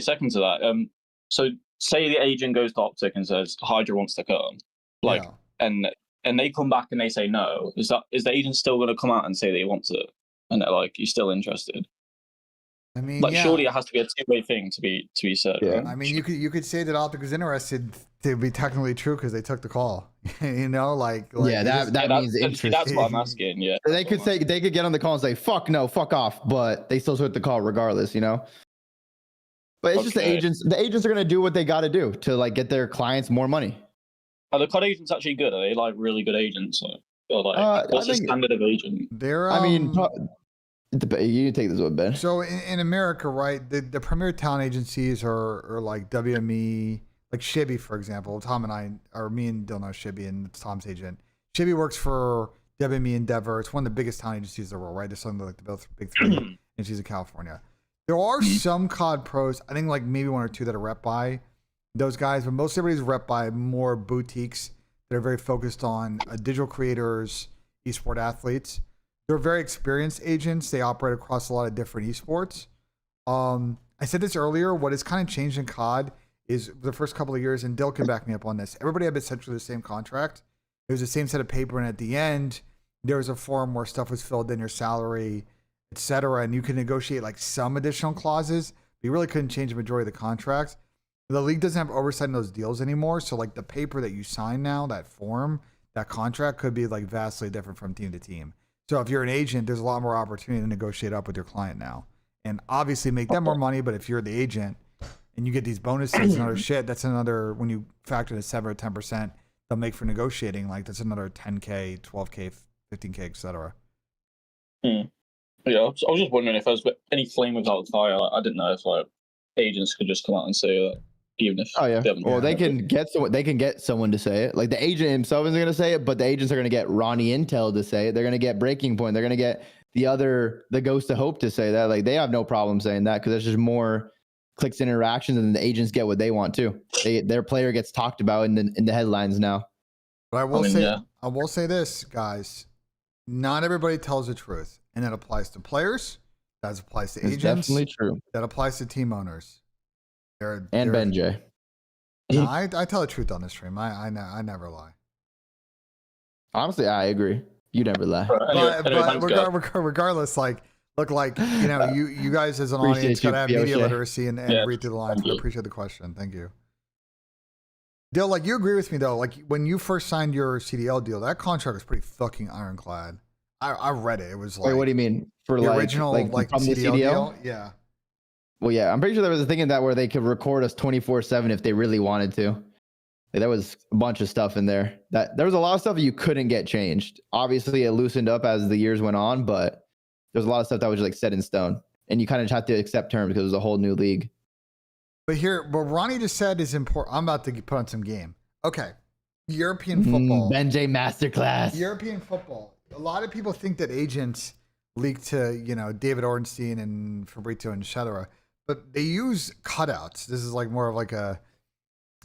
Second to that, so say the agent goes to Optic and says Hydra wants to come, like, and they come back and they say no. Is the agent still going to come out and say that he wants it, and they're like, "You're still interested"? I mean, like, surely it has to be a two-way thing to be said. Yeah. Right? I mean, you could say that Optic was interested to be technically true because they took the call. You know, like yeah, that means interest. That's what I'm asking. Yeah, they could get on the call and say fuck no, fuck off, but they still took the call regardless. You know. But it's just the agents. The agents are gonna do what they got to do to like get their clients more money. Are the COD agents actually good? Are they like really good agents? Or like, what's the standard of agent? They're, I mean, you take this one, Ben. So in America, right, the premier talent agencies are like WME, like Shibby, for example. Tom and I, or me and Dylan know Shibby, and it's Tom's agent. Shibby works for WME Endeavor. It's one of the biggest talent agencies in the world, right? It's one of the big three agencies in California. There are some COD pros, I think like maybe one or two that are rep by those guys, but most everybody's rep by more boutiques that are very focused on digital creators, esport athletes. They're very experienced agents. They operate across a lot of different esports. I said this earlier. What has kind of changed in COD is the first couple of years, and Dill can back me up on this. Everybody had essentially the same contract. It was the same set of paper, and at the end, there was a form where stuff was filled in, your salary, etc., and you could negotiate like some additional clauses. But you really couldn't change the majority of the contracts. The league doesn't have oversight in those deals anymore. So like the paper that you sign now, that form, that contract could be like vastly different from team to team. So if you're an agent, there's a lot more opportunity to negotiate up with your client now, and obviously make them more money. But if you're the agent and you get these bonuses and other shit, that's another, when you factor the 7 or 10% they'll make for negotiating, like that's another 10K, 12K, 15K, etc. Yeah, I was just wondering if there's any flame without fire. I didn't know if like agents could just come out and say that, even if. Oh yeah. Well, they can get someone. They can get someone to say it. Like the agent himself isn't going to say it, but the agents are going to get Ronnie Intel to say it. They're going to get Breaking Point. They're going to get the Ghost of Hope to say that. Like they have no problem saying that because there's just more clicks and interactions, and the agents get what they want too. Their player gets talked about in the headlines now. But I will say this, guys. Not everybody tells the truth, and that applies to players. That applies to agents. Definitely true. That applies to team owners. And BENJ. No, I tell the truth on this stream. I never lie. Honestly, I agree. You never lie. But regardless, like, look, like, you know, you guys as an audience gotta have media literacy and read through the lines. But I appreciate the question. Thank you. Dill, like, you agree with me though. Like when you first signed your CDL deal, that contract was pretty fucking ironclad. I read it. It was like, wait, what do you mean? For the like, original like from CDL the CDL deal? Yeah. Well, yeah, I'm pretty sure there was a thing in that where they could record us 24/7 if they really wanted to. Like, there was a bunch of stuff in there. That there was a lot of stuff you couldn't get changed. Obviously, it loosened up as the years went on, but there was a lot of stuff that was just like set in stone, and you kind of just had to accept terms because it was a whole new league. But here, what Ronnie just said is important. I'm about to put on some game. Okay, European football. BENJ masterclass. European football. A lot of people think that agents leak to, you know, David Ornstein and Fabrizio and etc. But they use cutouts. This is like more of like a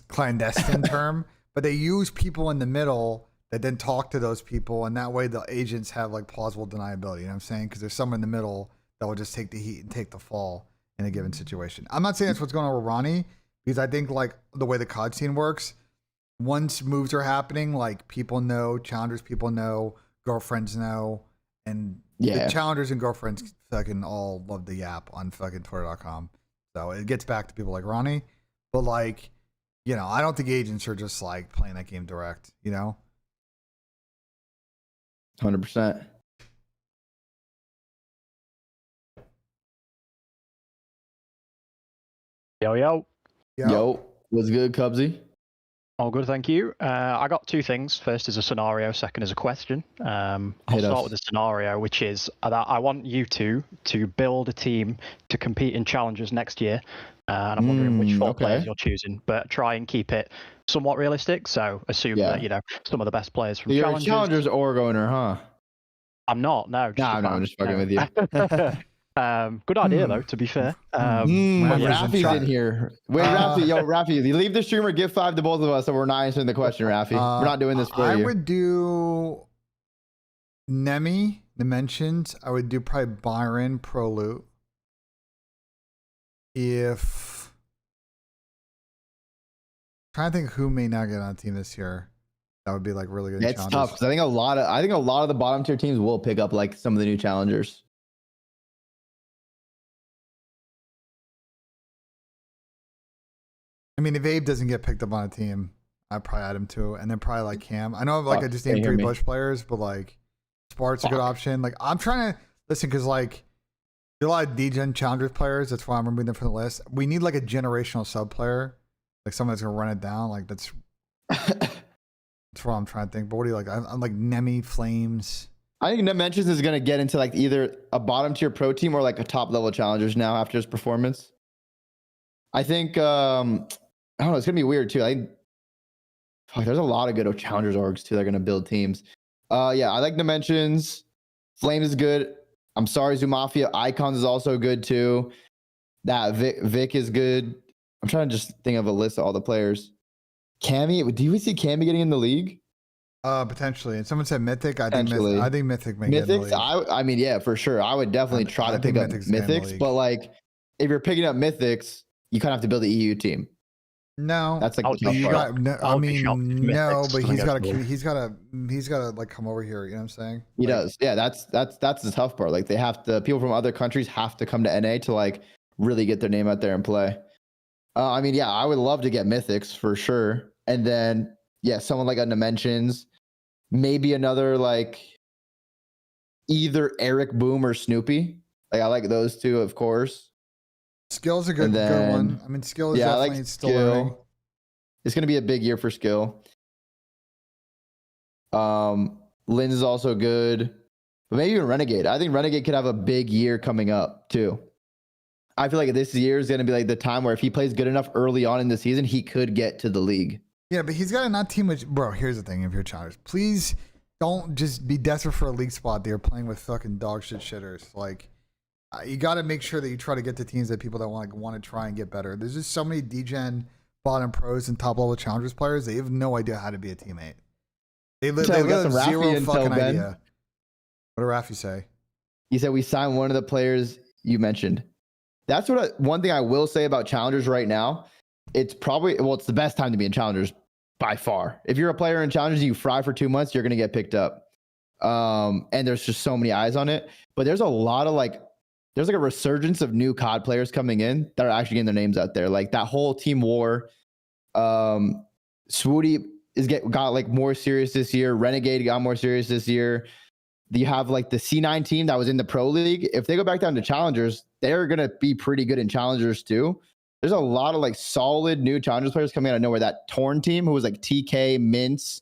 clandestine term, but they use people in the middle that then talk to those people, and that way the agents have like plausible deniability. You know what I'm saying? Because there's someone in the middle that will just take the heat and take the fall in a given situation. I'm not saying that's what's going on with Ronnie, because I think like the way the COD scene works, once moves are happening, like people know, challengers people know, girlfriends know, and the challengers and girlfriends fucking all love the Yap on fucking Twitter.com. So it gets back to people like Ronnie. But like, you know, I don't think agents are just like playing that game direct, you know? 100%. Yo, what's good, Cubsy? All good, thank you. I got two things. First is a scenario, second is a question. I'll start with the scenario, which is that I want you two to build a team to compete in challenges next year. And I'm wondering which four players you're choosing, but try and keep it somewhat realistic. So assume that, you know, some of the best players from you're challenges. You're a challengers or owner, huh? I'm not, no. No, I'm just fucking with you. Good idea, though, to be fair. Rafi's in here. Wait, Rafi, Rafi, you leave the stream or give 5 to both of us so we're not answering the question, Rafi. We're not doing this for you. I would do Nemi, Dimensions. I would do probably Byron, Pro Loot. If I'm trying to think who may not get on the team this year, that would be like really good. It's tough because I think a lot of the bottom tier teams will pick up like some of the new challengers. I mean, if Abe doesn't get picked up on a team, I'd probably add him too, and then probably like Cam. I know like I just named 3 Bush players, but like Spart's a good option. Like I'm trying to listen because like there are a lot of D-Gen Challengers players. That's why I'm removing them from the list. We need like a generational sub player, like someone that's gonna run it down. Like that's That's what I'm trying to think. But what do you like? I'm like Nemi, Flames. I think Dimensions is going to get into like either a bottom tier pro team or like a top level challengers now after his performance. I think, I don't know, it's going to be weird too. There's a lot of good challengers orgs too that are going to build teams. Yeah, I like Dimensions. Flames is good. I'm sorry, Zoomafia. Icons is also good too. That Vic is good. I'm trying to just think of a list of all the players. Cammy, do you see Cammy getting in the league? Potentially. And someone said Mythic. I think Mythic may get in the league. I mean, yeah, for sure. I would definitely try to pick up Mythics, but like if you're picking up Mythics, you kind of have to build an EU team. No, that's like but he's got to like come over here. You know what I'm saying? He does. Yeah, that's the tough part. Like people from other countries have to come to NA to like really get their name out there and play. I mean, yeah, I would love to get Mythics for sure. And then, yeah, someone like a Dimensions, maybe another like either Eric Boom or Snoopy. Like I like those two, of course. Skill's a good one. I mean, Skill is definitely like still learning. It's going to be a big year for Skill. Linz is also good. But maybe even Renegade. I think Renegade could have a big year coming up too. I feel like this year is going to be like the time where if he plays good enough early on in the season, he could get to the league. Yeah, but he's got to not team with... Bro, here's the thing. If you're challengers, please don't just be desperate for a league spot. They're playing with fucking dog shit shitters. Like, you got to make sure that you try to get to teams that people that want to try and get better. There's just so many DGen, bottom pros, and top level challengers players. They have no idea how to be a teammate. They live zero fucking idea. What did Rafi say? He said we signed one of the players you mentioned. That's one thing I will say about challengers right now. It's it's the best time to be in challengers by far. If you're a player in challengers and you fry for 2 months, you're going to get picked up. And there's just so many eyes on it. But there's a lot of there's like a resurgence of new COD players coming in that are actually getting their names out there. Like that whole Team War, Swooty got like more serious this year. Renegade got more serious this year. You have like the C9 team that was in the Pro League. If they go back down to challengers, they're going to be pretty good in challengers too. There's a lot of like solid new challengers players coming out of nowhere. That Torn team who was like TK, Mince,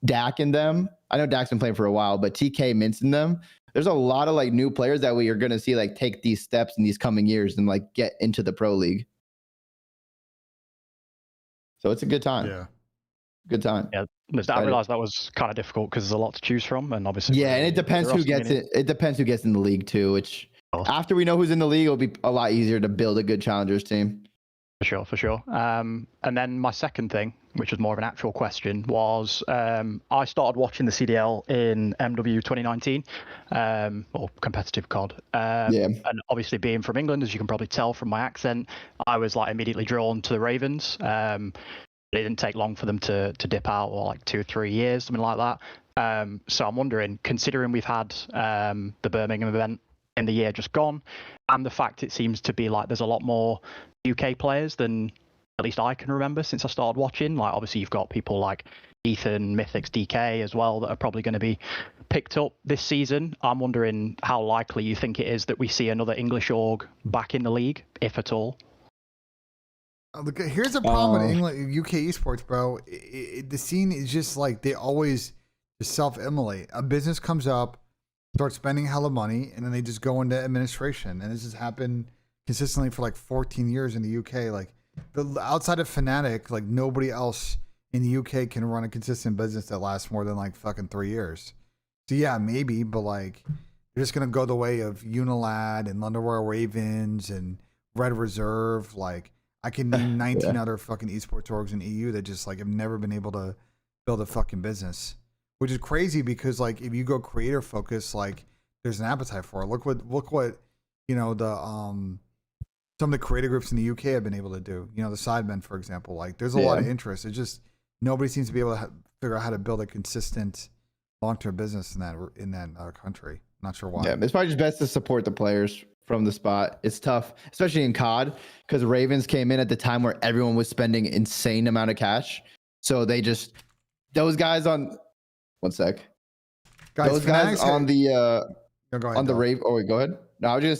Dak and them. I know Dak's been playing for a while, but TK, Mince and them. There's a lot of like new players that we are going to see like take these steps in these coming years and like get into the Pro League. So it's a good time. Yeah. Good time. Yeah, I realized that was kind of difficult because there's a lot to choose from, and obviously. Yeah, and it depends who gets it. It depends who gets in the league too. Which after we know who's in the league, it'll be a lot easier to build a good challengers team. For sure. And then my second thing, which was more of an actual question, was I started watching the CDL in MW 2019, or competitive COD. And obviously being from England, as you can probably tell from my accent, I was like immediately drawn to the Ravens. It didn't take long for them to dip out, or like 2 or 3 years, something like that. So I'm wondering, considering we've had the Birmingham event in the year just gone, and the fact it seems to be like there's a lot more UK players than at least I can remember since I started watching. Like obviously you've got people like Ethan, Mythics, DK as well that are probably going to be picked up this season. I'm wondering how likely you think it is that we see another English org back in the league, if at all. Look, here's a problem with England, UK esports, bro. The scene is just like they always just self-immolate. A business comes up, starts spending hella money, and then they just go into administration. And this has happened consistently for like 14 years in the UK. Like outside of Fnatic, like nobody else in the UK can run a consistent business that lasts more than like fucking 3 years. So yeah, maybe, but like you're just gonna go the way of Unilad and London Royal Ravens and Red Reserve, like. I can name 19 other fucking esports orgs in EU that just like have never been able to build a fucking business, which is crazy because like if you go creator focused, like there's an appetite for it. Look what you know the some of the creator groups in the UK have been able to do. You know the Sidemen, for example. Like there's a lot of interest. It's just nobody seems to be able to figure out how to build a consistent long-term business in that country. Not sure why. Yeah, it's probably just best to support the players from the spot. It's tough, especially in COD, because Ravens came in at the time where everyone was spending insane amount of cash. So they just those guys on one sec. Those guys on the on the Rave. Oh wait, go ahead. No, I was gonna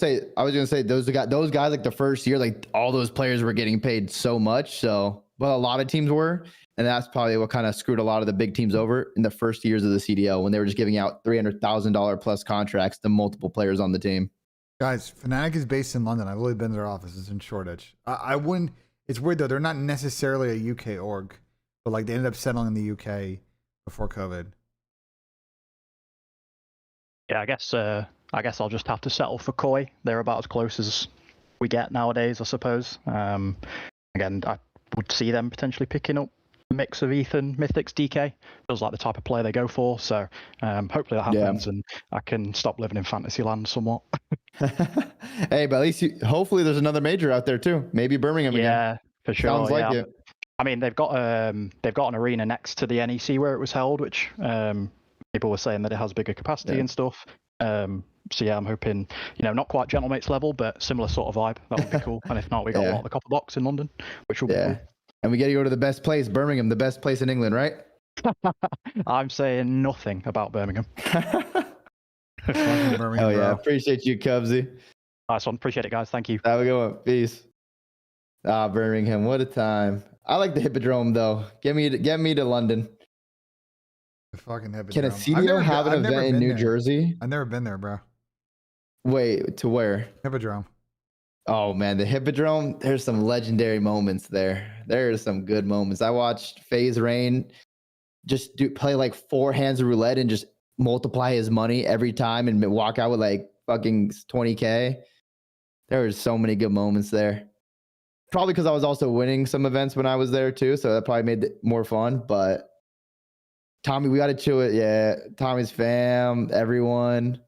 say those guys like the first year, like all those players were getting paid so much. So but a lot of teams were. And that's probably what kind of screwed a lot of the big teams over in the first years of the CDL when they were just giving out $300,000 plus contracts to multiple players on the team. Guys, Fnatic is based in London. I've really been to their offices in Shoreditch. I wouldn't. It's weird though. They're not necessarily a UK org, but like they ended up settling in the UK before COVID. Yeah, I guess I'll just have to settle for Koi. They're about as close as we get nowadays, I suppose. Again, I would see them potentially picking up a mix of Ethan, Mythics, DK. Feels like the type of player they go for. So hopefully that happens, and I can stop living in fantasy land somewhat. Hey, but at least hopefully there's another major out there too. Maybe Birmingham again. Yeah, for sure. Sounds like it. I mean, they've got an arena next to the NEC where it was held, which people were saying that it has bigger capacity and stuff. So yeah, I'm hoping, not quite Gentlemates level, but similar sort of vibe. That would be cool. And if not, we got the Copper Box in London, which will be cool. And we got to go to the best place, Birmingham, the best place in England, right? I'm saying nothing about Birmingham. Birmingham, oh yeah, appreciate you, Cubsy. Nice one, appreciate it, guys. Thank you. Have a good one. Peace. Birmingham, what a time. I like the Hippodrome though. Get me to London. The fucking Hippodrome. Can a CDO have an event in New Jersey? I've never been there, bro. Wait, to where? Hippodrome. Oh man, the Hippodrome. There's some legendary moments there. There's some good moments. I watched FaZe Rain just play like 4 hands of roulette and just multiply his money every time and walk out with like fucking 20K. There were so many good moments there. Probably because I was also winning some events when I was there too, so that probably made it more fun. But Tommy, we got to chill it. Yeah, Tommy's fam, everyone.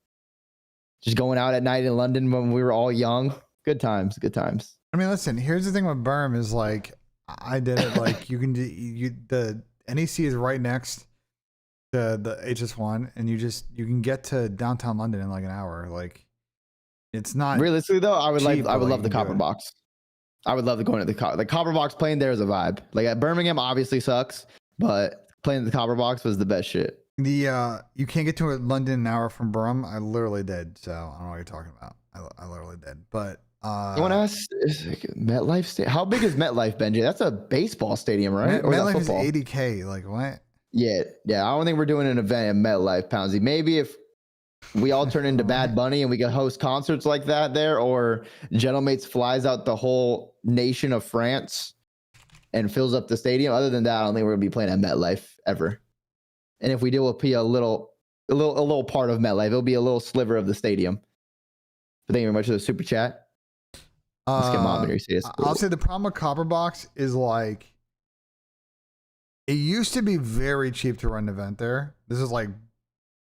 Just going out at night in London when we were all young. Good times, good times. I mean, listen, here's the thing with Berm is like, I did it like the NEC is right next to the HS1 and you can get to downtown London in like an hour. Like it's not realistically though, I would love the Copper Box. I would love to go into the Copper Box. Playing there is a vibe. Like at Birmingham obviously sucks, but playing the Copper Box was the best shit. The you can't get to London an hour from Brum. I literally did, so I don't know what you're talking about. I literally did, but I want to ask, is MetLife Stadium? How big is MetLife, Benji? That's a baseball stadium, right? MetLife is 80K. Like what? Yeah. I don't think we're doing an event at MetLife, Poundsy. Maybe if we all turn into Bad Bunny and we can host concerts like that there, or Gentlemates flies out the whole nation of France and fills up the stadium. Other than that, I don't think we're gonna be playing at MetLife ever. And if we do, it'll be a little part of MetLife. It'll be a little sliver of the stadium. But thank you very much for the super chat. Let's get Mom here. I'll say the problem with Copper Box is like it used to be very cheap to run an event there. This is like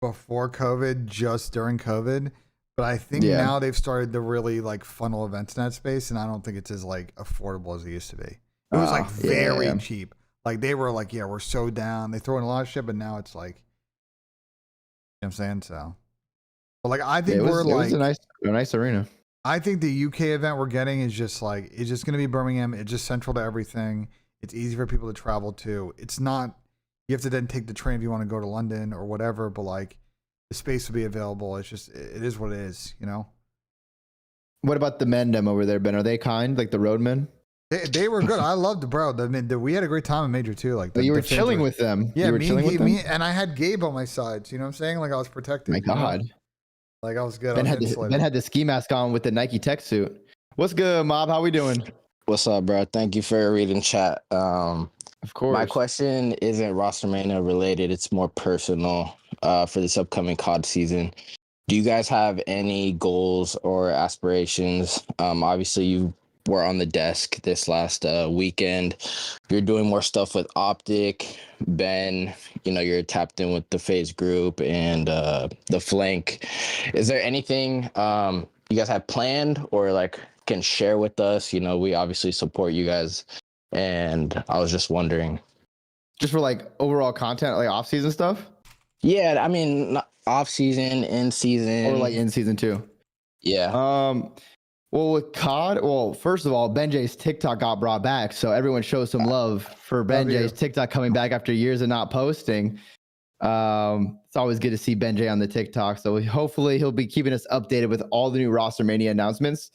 before COVID, just during COVID. But I think now they've started to really like funnel events in that space, and I don't think it's as like affordable as it used to be. It was like very cheap. Like they were like, yeah, we're so down. They throw in a lot of shit, but now it's like, you know what I'm saying? So, but like I think it was a nice arena. I think the UK event we're getting is just like, it's just going to be Birmingham. It's just central to everything. It's easy for people to travel to. It's not, you have to then take the train if you want to go to London or whatever, but like the space will be available. It's just, it is what it is, you know? What about the men them over there, Ben? Are they kind, like the roadmen? They were good. I loved bro. We had a great time in Major too. Like you were chilling with them. Yeah, me and I had Gabe on my sides. You know what I'm saying? Like I was protected. My God. Like I was good. Ben had the ski mask on with the Nike tech suit. What's good, Mob? How we doing? What's up, bro? Thank you for reading chat. Of course. My question isn't Rostermania related. It's more personal for this upcoming COD season. Do you guys have any goals or aspirations? Obviously, you were on the desk this last weekend. You're doing more stuff with Optic. Ben, you're tapped in with the FaZe group and the flank. Is there anything you guys have planned or like can share with us? We obviously support you guys, and I was just wondering. Just for like overall content, like off-season stuff? Yeah, I mean, off-season, in-season. Or like in-season too? Yeah. Well, with COD, first of all, BENJ's TikTok got brought back, so everyone shows some love for BENJ's TikTok coming back after years of not posting. It's always good to see BENJ on the TikTok, so hopefully he'll be keeping us updated with all the new Rostermania announcements.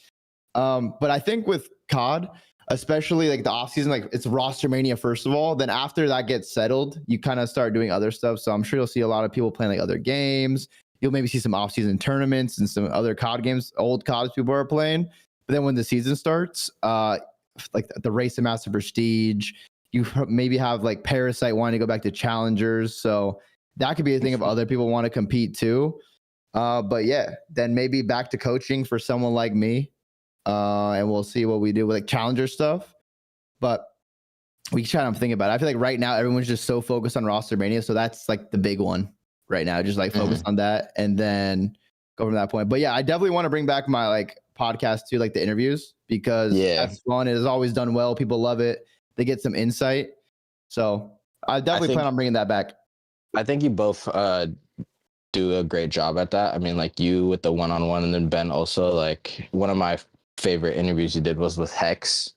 But I think with COD, especially like the off season, like it's Rostermania first of all. Then after that gets settled, you kind of start doing other stuff. So I'm sure you'll see a lot of people playing like other games. You'll maybe see some off season tournaments and some other COD games, old CODs people are playing. But then when the season starts, like the Race to Master Prestige, you maybe have like Parasite wanting to go back to Challengers. So that could be a thing if other people want to compete too. But yeah, then maybe back to coaching for someone like me. And we'll see what we do with like Challenger stuff. But we can try to think about it. I feel like right now everyone's just so focused on Rostermania. So that's like the big one right now. Just like focus on that and then go from that point. But yeah, I definitely want to bring back my like podcast too, like the interviews, because that's fun. It has always done well. People love it. They get some insight. So I definitely plan on bringing that back. I think you both do a great job at that. I mean, like you with the one-on-one, and then Ben also, like one of my favorite interviews you did was with Hex.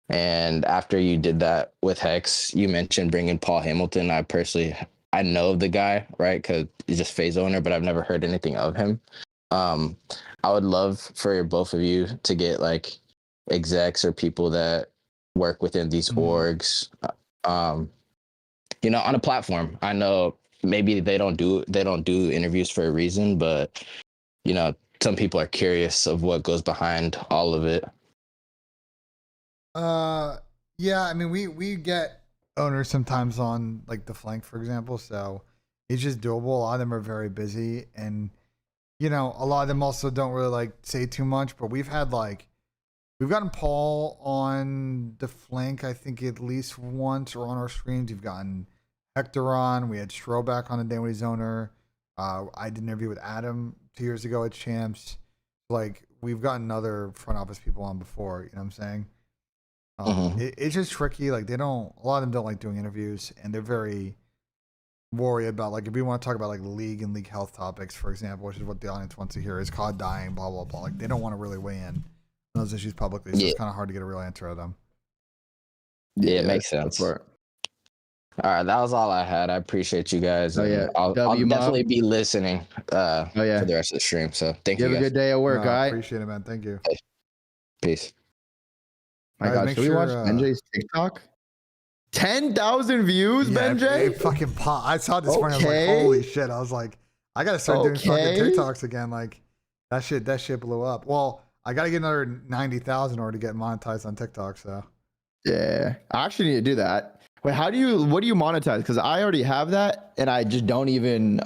And after you did that with Hex, you mentioned bringing Paul Hamilton. I know the guy, right? Because he's just FaZe owner, but I've never heard anything of him. I would love for both of you to get like execs or people that work within these orgs, you know, on a platform. I know maybe they don't do interviews for a reason, but you know, some people are curious of what goes behind all of it. Yeah, I mean, we get owners sometimes on like the flank, for example, so it's just doable. A lot of them are very busy, and you know, a lot of them also don't really like say too much, but we've gotten Paul on the flank, I think at least once, or on our streams. We've gotten Hector on. We had Stroback on the day when he's owner. I did an interview with Adam 2 years ago at Champs. Like, we've gotten other front office people on before, you know what I'm saying? It's just tricky. Like, a lot of them don't like doing interviews, and they're very worried about, like, if we want to talk about like league and league health topics, for example, which is what the audience wants to hear, is COD dying, blah, blah, blah. Like, they don't want to really weigh in on those issues publicly, so it's kind of hard to get a real answer out of them. Yeah, it makes sense. All right, that was all I had. I appreciate you guys. I'll definitely be listening for the rest of the stream. So thank you. Have a good day at work, all right? Appreciate it, man. Thank you. Peace. My God, should we watch BENJ's TikTok? 10,000 views, BENJ? It fucking pop. I saw this morning. I was like, holy shit. I was like, I gotta start doing fucking TikToks again. Like, that shit blew up. Well, I gotta get another 90,000 or to get monetized on TikTok. So yeah, I actually need to do that. Wait, what do you monetize? Because I already have that, and I just don't even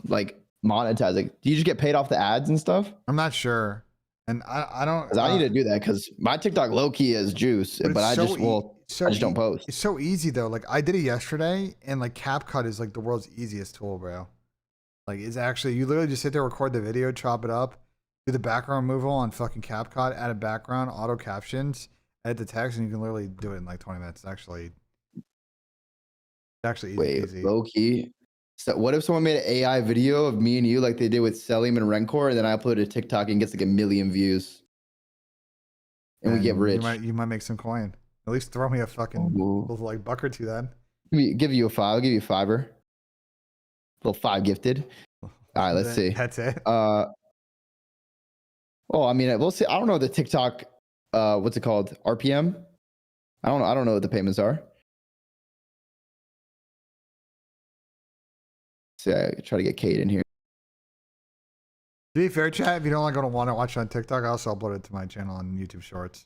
like monetize. Like, do you just get paid off the ads and stuff? I'm not sure, and I don't. I need to do that because my TikTok low key is juice, but I just don't post. It's so easy though. Like, I did it yesterday, and like CapCut is like the world's easiest tool, bro. Like, it's actually, you literally just sit there, record the video, chop it up, do the background removal on fucking CapCut, add a background, auto captions, edit the text, and you can literally do it in like 20 minutes. It's actually easy. Low key. So what if someone made an AI video of me and you like they did with Selim and Rencor, and then I upload it to TikTok and gets like 1 million views, and we get rich? You might make some coin. At least throw me a fucking like buck or two then. Give you a $5. I'll give you a $5. Little 5 gifted. All right, let's see. That's it. I mean, we'll see. I don't know the TikTok. What's it called? RPM. I don't know what the payments are. See, I try to get Kate in here. To be fair, chat, if you don't want to watch it on TikTok, I also upload it to my channel on YouTube Shorts.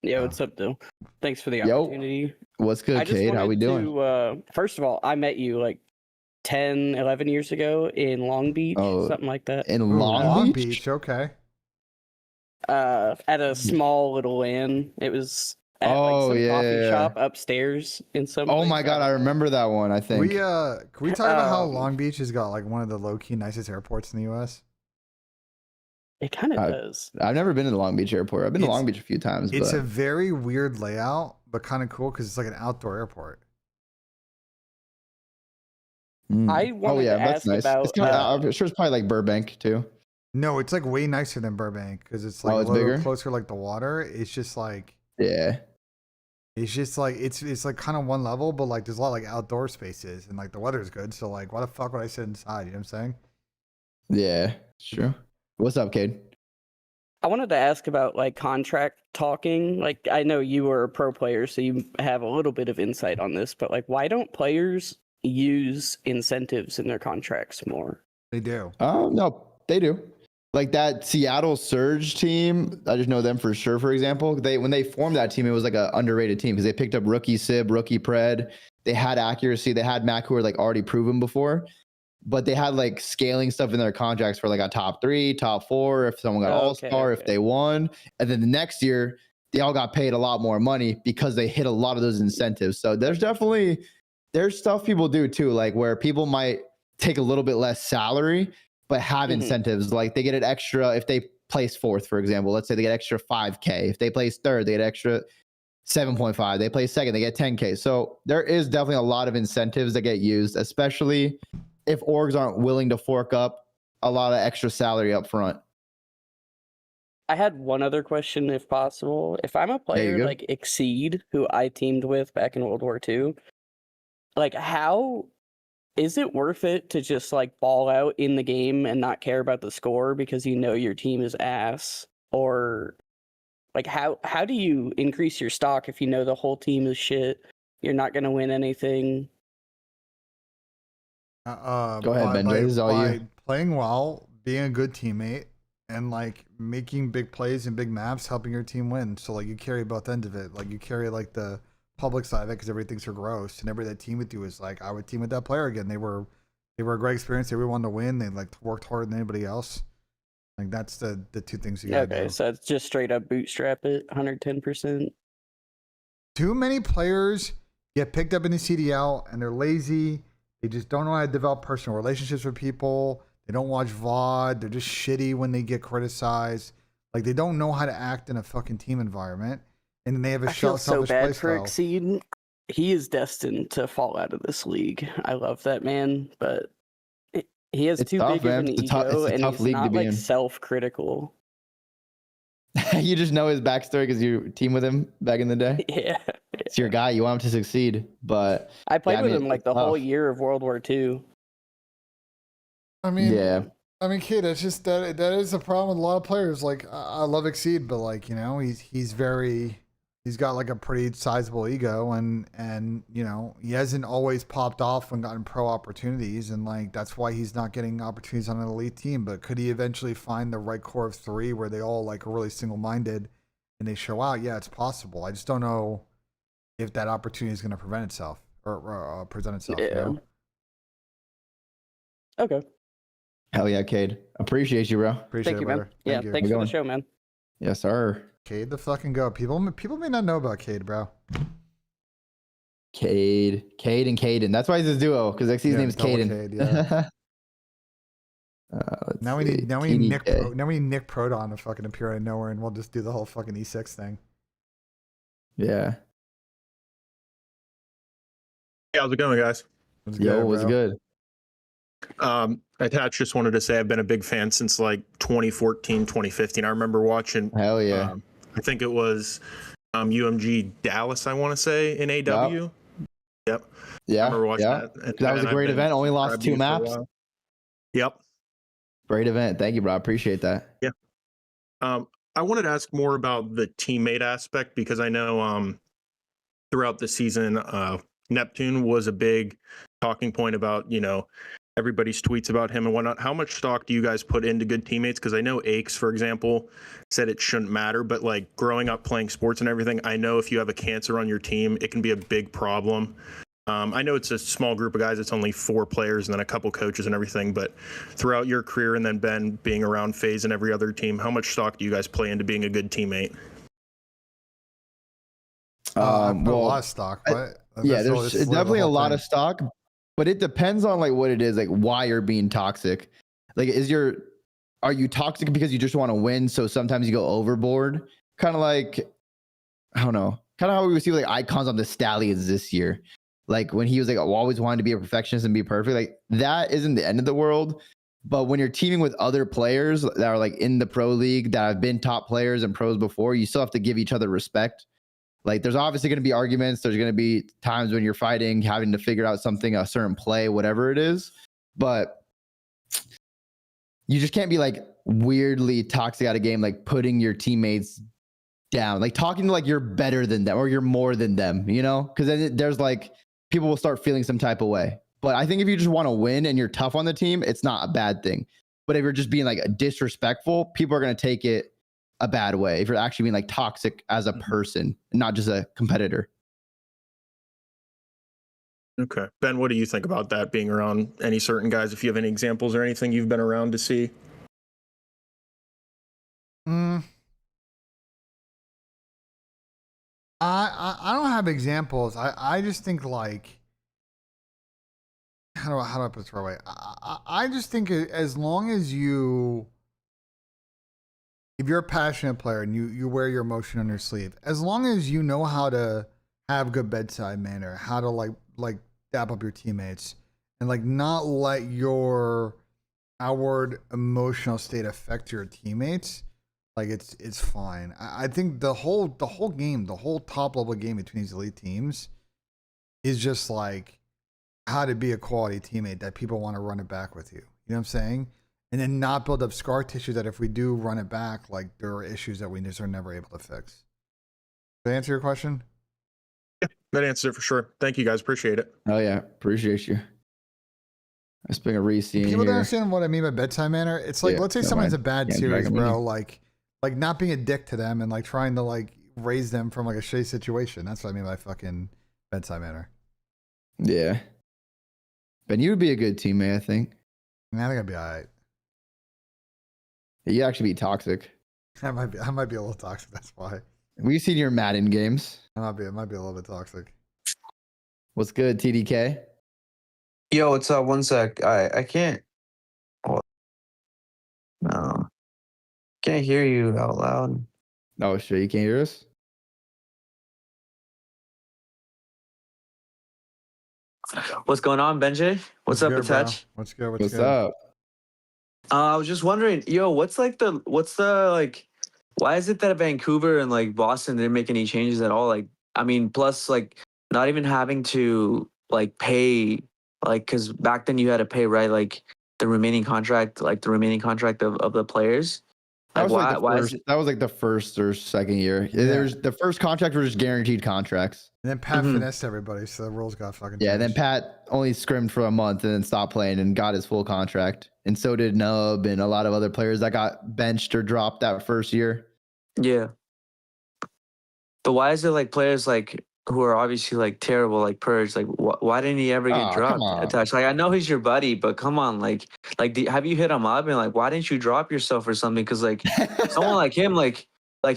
Yeah, what's up, Bill? Thanks for the opportunity. What's good, Kate? How we doing? First of all, I met you like 10, 11 years ago in Long Beach, something like that. In Long Beach? Okay. At a small little inn. It was at some coffee shop upstairs in some. Oh my God, I remember that one. I think. Can we talk about how Long Beach has got like one of the low key nicest airports in the U.S.? It kind of does. I've never been to the Long Beach airport. I've been to Long Beach a few times. It's a very weird layout, but kind of cool because it's like an outdoor airport. I wanted to ask about. I'm sure it's probably like Burbank too. No, it's like way nicer than Burbank because it's like it's bigger, closer like the water. It's just like it's just like it's like kind of one level, but like there's a lot of like outdoor spaces and like the weather's good. So like, why the fuck would I sit inside? You know what I'm saying? Yeah, it's true. What's up, Cade? I wanted to ask about like contract talking. Like I know you were a pro player, so you have a little bit of insight on this, but like why don't players use incentives in their contracts more? They do. No, they do. Like that Seattle Surge team, I just know them for sure. For example, when they formed that team, it was like an underrated team because they picked up rookie Sib, rookie Pred. They had accuracy. They had Mac who were like already proven before, but they had like scaling stuff in their contracts for like a top 3, top 4. If someone got all-star, if they won, and then the next year they all got paid a lot more money because they hit a lot of those incentives. So there's stuff people do too, like where people might take a little bit less salary but have incentives. Like they get an extra if they place 4th, for example. Let's say they get extra 5K. If they place 3rd, they get extra 7.5. They place 2nd, they get 10K. So there is definitely a lot of incentives that get used, especially if orgs aren't willing to fork up a lot of extra salary up front. I had one other question, if possible. If I'm a player like Exceed, who I teamed with back in World War II, like how is it worth it to just like ball out in the game and not care about the score because you know your team is ass? Or like how do you increase your stock if you know the whole team is shit? You're not going to win anything. Go ahead, BENJ. This is all you. Playing well, being a good teammate, and like making big plays and big maps, helping your team win. So like you carry both ends of it. Like you carry like the public side of it because everybody thinks you're gross, and everybody that team with you is like, I would team with that player again. They were a great experience. They really wanted to win. They like worked harder than anybody else. Like that's the 2 things you gotta do. So it's just straight up bootstrap it 110%. Too many players get picked up in the CDL and they're lazy. They just don't know how to develop personal relationships with people. They don't watch VOD. They're just shitty when they get criticized. Like they don't know how to act in a fucking team environment. And then they have a selfish so bad for playstyle. Exceed. He is destined to fall out of this league. I love that man, but he has too big of an ego, and he's not like self-critical. You just know his backstory because you team with him back in the day. Yeah, it's your guy. You want him to succeed, but I played with him like the whole year of World War II. I mean, kid, that's just that is a problem with a lot of players. Like I love Exceed, but like he's got like a pretty sizable ego, and he hasn't always popped off and gotten pro opportunities, and like that's why he's not getting opportunities on an elite team. But could he eventually find the right core of 3 where they all like are really single-minded and they show out? Yeah, it's possible. I just don't know if that opportunity is going to present itself. Yeah. Okay. Hell yeah, Cade. Appreciate you, bro. Thank you, man. Yeah, thanks for the show, man. Yes, sir. Cade the fucking go. People may not know about Cade, bro. Cade and Caden. That's why he's his duo, because XC's name's Caden. Yeah. Now we need Nick Proton to fucking appear out of nowhere, and we'll just do the whole fucking E6 thing. Yeah. Hey, how's it going, guys? What's good? Attach just wanted to say I've been a big fan since like 2014, 2015. I remember watching. Hell yeah. I think it was UMG Dallas, I want to say, in AW. Yep. Yeah. I remember watching that. That was a great event. Only lost 2 maps. Yep. Great event. Thank you, bro. I appreciate that. Yeah. I wanted to ask more about the teammate aspect because I know throughout the season, Neptune was a big talking point about, everybody's tweets about him and whatnot. How much stock do you guys put into good teammates? Because I know Aches, for example, said it shouldn't matter, but like growing up playing sports and everything, I know if you have a cancer on your team, it can be a big problem. I know it's a small group of guys. It's only 4 players and then a couple coaches and everything. But throughout your career and then Ben being around FaZe and every other team, how much stock do you guys play into being a good teammate? I put a lot of stock, but there's definitely a lot of stock. But it depends on like what it is, like why you're being toxic. Like, are you toxic because you just want to win? So sometimes you go overboard. Kind of like, I don't know, kind of how we see like icons on the Stallions this year. Like when he was like always wanting to be a perfectionist and be perfect. Like that isn't the end of the world. But when you're teaming with other players that are like in the pro league that have been top players and pros before, you still have to give each other respect. Like there's obviously going to be arguments. There's going to be times when you're fighting, having to figure out something, a certain play, whatever it is. But you just can't be like weirdly toxic at a game, like putting your teammates down, like talking like you're better than them or you're more than them, you know? Because then there's like people will start feeling some type of way. But I think if you just want to win and you're tough on the team, it's not a bad thing. But if you're just being like disrespectful, people are going to take it a bad way. If you're actually being like toxic as a person, not just a competitor. Okay. Ben, what do you think about that, being around any certain guys? If you have any examples or anything you've been around to see? I don't have examples. I just think like, how do I put this right away? I just think as long as if you're a passionate player and you wear your emotion on your sleeve, as long as you know how to have good bedside manner, how to like dap up your teammates, and like not let your outward emotional state affect your teammates, like it's fine. I think the whole game, the whole top level game between these elite teams is just like how to be a quality teammate that people want to run it back with you. You know what I'm saying? And then not build up scar tissue that if we do run it back, like there are issues that we just are never able to fix. Did I answer your question? Yeah, that answers it for sure. Thank you guys. Appreciate it. Oh yeah, appreciate you. Let's bring a Reese in People here. don't understand what I mean by bedside manner. It's like, let's say someone's a bad series, bro. Like not being a dick to them and like trying to like raise them from like a shitty situation. That's what I mean by fucking bedside manner. Yeah. Ben, you would be a good teammate, I think. I think I'd be all right. You actually be toxic. I might be a little toxic. That's why. We've seen your Madden games. I might be a little bit toxic. What's good, TDK? Yo, what's up? One sec. I can't. Oh, no. Can't hear you out loud. Oh shit, you can't hear us? What's going on, BENJ? What's up, Attach? What's good? What's up? I was just wondering, yo, what's the like, why is it that Vancouver and like Boston didn't make any changes at all? Like, I mean, plus like not even having to like pay, like, because back then you had to pay, right? Like the remaining contract of the players. That Like, was that was like the first or second year. Yeah. There's the first contract were just guaranteed contracts. And then Pat finessed everybody, so the rules got fucking Yeah, changed. then Pat only scrimmed for a month and then stopped playing and got his full contract. And so did Nub and a lot of other players that got benched or dropped that first year. Yeah. But why is it like players like who are obviously like terrible, like Purge, like why didn't he ever get dropped? Attached? Like I know he's your buddy, but come on, like have you hit him up and like why didn't you drop yourself or something? Because like someone like him, like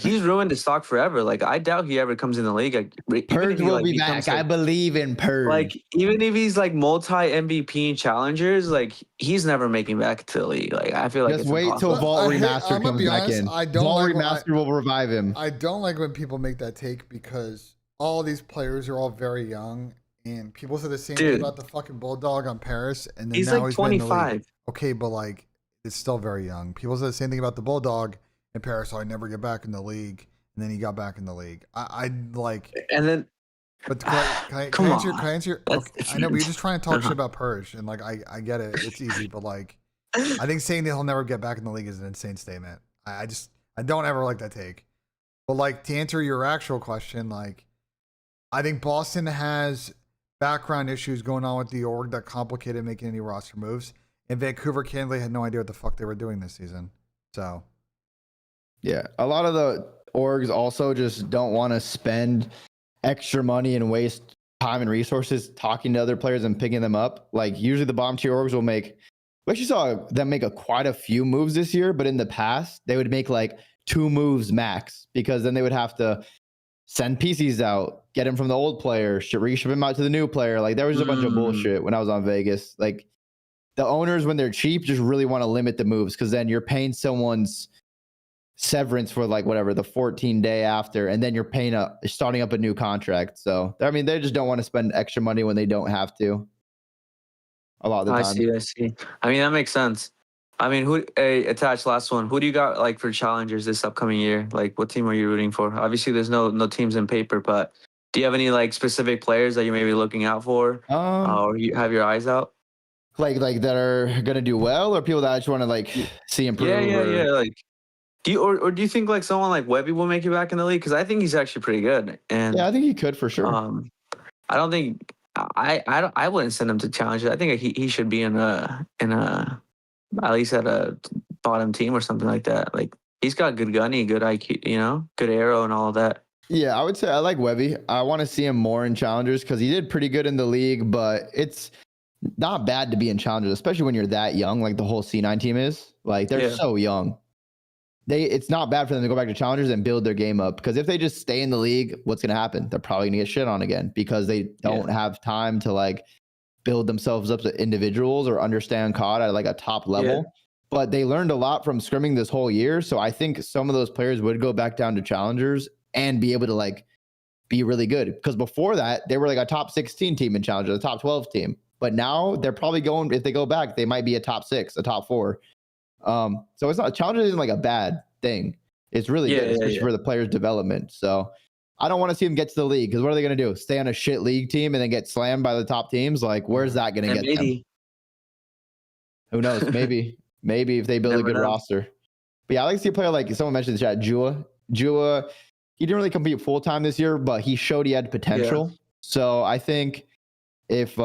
he's ruined his stock forever. Like I doubt he ever comes in the league. Like, Purge will be back. I believe in Purge. Like even if he's like multi MVP and challengers, like he's never making back to the league. Like I feel like just it's wait impossible. till Vault Remaster comes back in. Vault Remaster will revive him. I don't like when people make that take because all these players are all very young, and people say the same thing about the fucking Bulldog on Paris, and then he's now like he's been in the league. 25. Okay, but like it's still very young. People say the same thing about the Bulldog in Paris. Oh, I never get back in the league, and then he got back in the league. I like. And then. But can I answer? Okay, I know, but you're just trying to talk shit about Purge, and like I get it. It's easy, but like I think saying that he'll never get back in the league is an insane statement. I don't ever like that take. But like to answer your actual question, like. I think Boston has background issues going on with the org that complicated making any roster moves. And Vancouver, candidly, had no idea what the fuck they were doing this season. So, yeah, a lot of the orgs also just don't want to spend extra money and waste time and resources talking to other players and picking them up. Like usually the bottom tier orgs will make. We actually saw them make quite a few moves this year, but in the past they would make like 2 moves max because then they would have to send PCs out, get him from the old player, reship him out to the new player. Like there was a bunch of bullshit when I was on Vegas. Like the owners, when they're cheap, just really want to limit the moves because then you're paying someone's severance for like whatever the 14-day after, and then you're starting up a new contract. So I mean, they just don't want to spend extra money when they don't have to. A lot of the time. I see. I mean, that makes sense. I mean, attached last one. Who do you got like for challengers this upcoming year? Like, what team are you rooting for? Obviously, there's no teams in paper, but do you have any like specific players that you may be looking out for, or you have your eyes out? Like that are gonna do well, or people that I just want to like see improve? Yeah. Like, do you or do you think like someone like Webby will make it back in the league? Because I think he's actually pretty good. And yeah, I think he could for sure. I don't think I wouldn't send him to challenges. I think he should be in a at least at a bottom team or something like that. Like he's got good gunny, good IQ, good arrow and all of that. Yeah, I would say I like Webby. I want to see him more in challengers because he did pretty good in the league, but it's not bad to be in challengers, especially when you're that young, like the whole C9 team is. Like they're so young. It's not bad for them to go back to challengers and build their game up, because if they just stay in the league, what's going to happen? They're probably going to get shit on again because they don't have time to like build themselves up as individuals or understand COD at like a top level. Yeah. But they learned a lot from scrimming this whole year. So I think some of those players would go back down to challengers and be able to like be really good. Because before that, they were like a top 16 team in challengers, a top 12 team. But now they're probably going, if they go back, they might be a top 6, a top 4. So it's not, challengers isn't like a bad thing. It's really good, especially for the players' development. So I don't want to see them get to the league, because what are they going to do? Stay on a shit league team and then get slammed by the top teams? Like, where's that going to get them? Who knows? Maybe if they build a good roster. But yeah, I like to see a player like someone mentioned in the chat, Jua. He didn't really compete full time this year, but he showed he had potential. Yeah. So I think if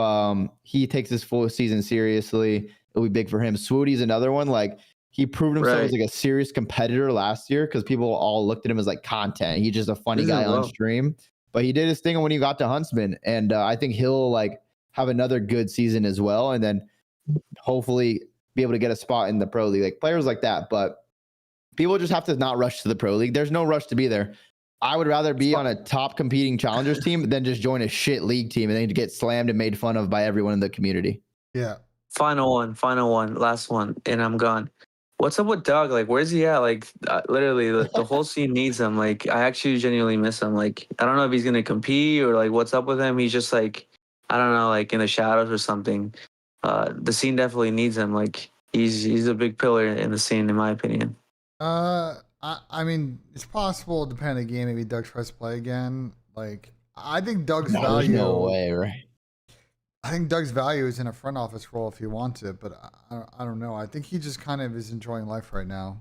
he takes this full season seriously, it'll be big for him. Swootie's another one. Like, he proved himself as like a serious competitor last year, because people all looked at him as like content. He's just a funny guy on stream. But he did his thing when he got to Huntsman, and I think he'll like have another good season as well, and then hopefully be able to get a spot in the pro league. Like players like that. But people just have to not rush to the pro league. There's no rush to be there. I would rather be on a top competing challengers team than just join a shit league team and then get slammed and made fun of by everyone in the community. Yeah. Final one, last one, and I'm gone. What's up with Doug? Like, where's he at? Like, literally, the whole scene needs him. Like, I actually genuinely miss him. Like, I don't know if he's gonna compete or like what's up with him. He's just like, I don't know, like in the shadows or something. The scene definitely needs him. Like, he's a big pillar in the scene, in my opinion. I mean, it's possible, depending on the game, maybe Doug tries to play again. Like, I think Doug's value. There's no way, right? I think Doug's value is in a front office role if he wants it, but I don't know. I think he just kind of is enjoying life right now.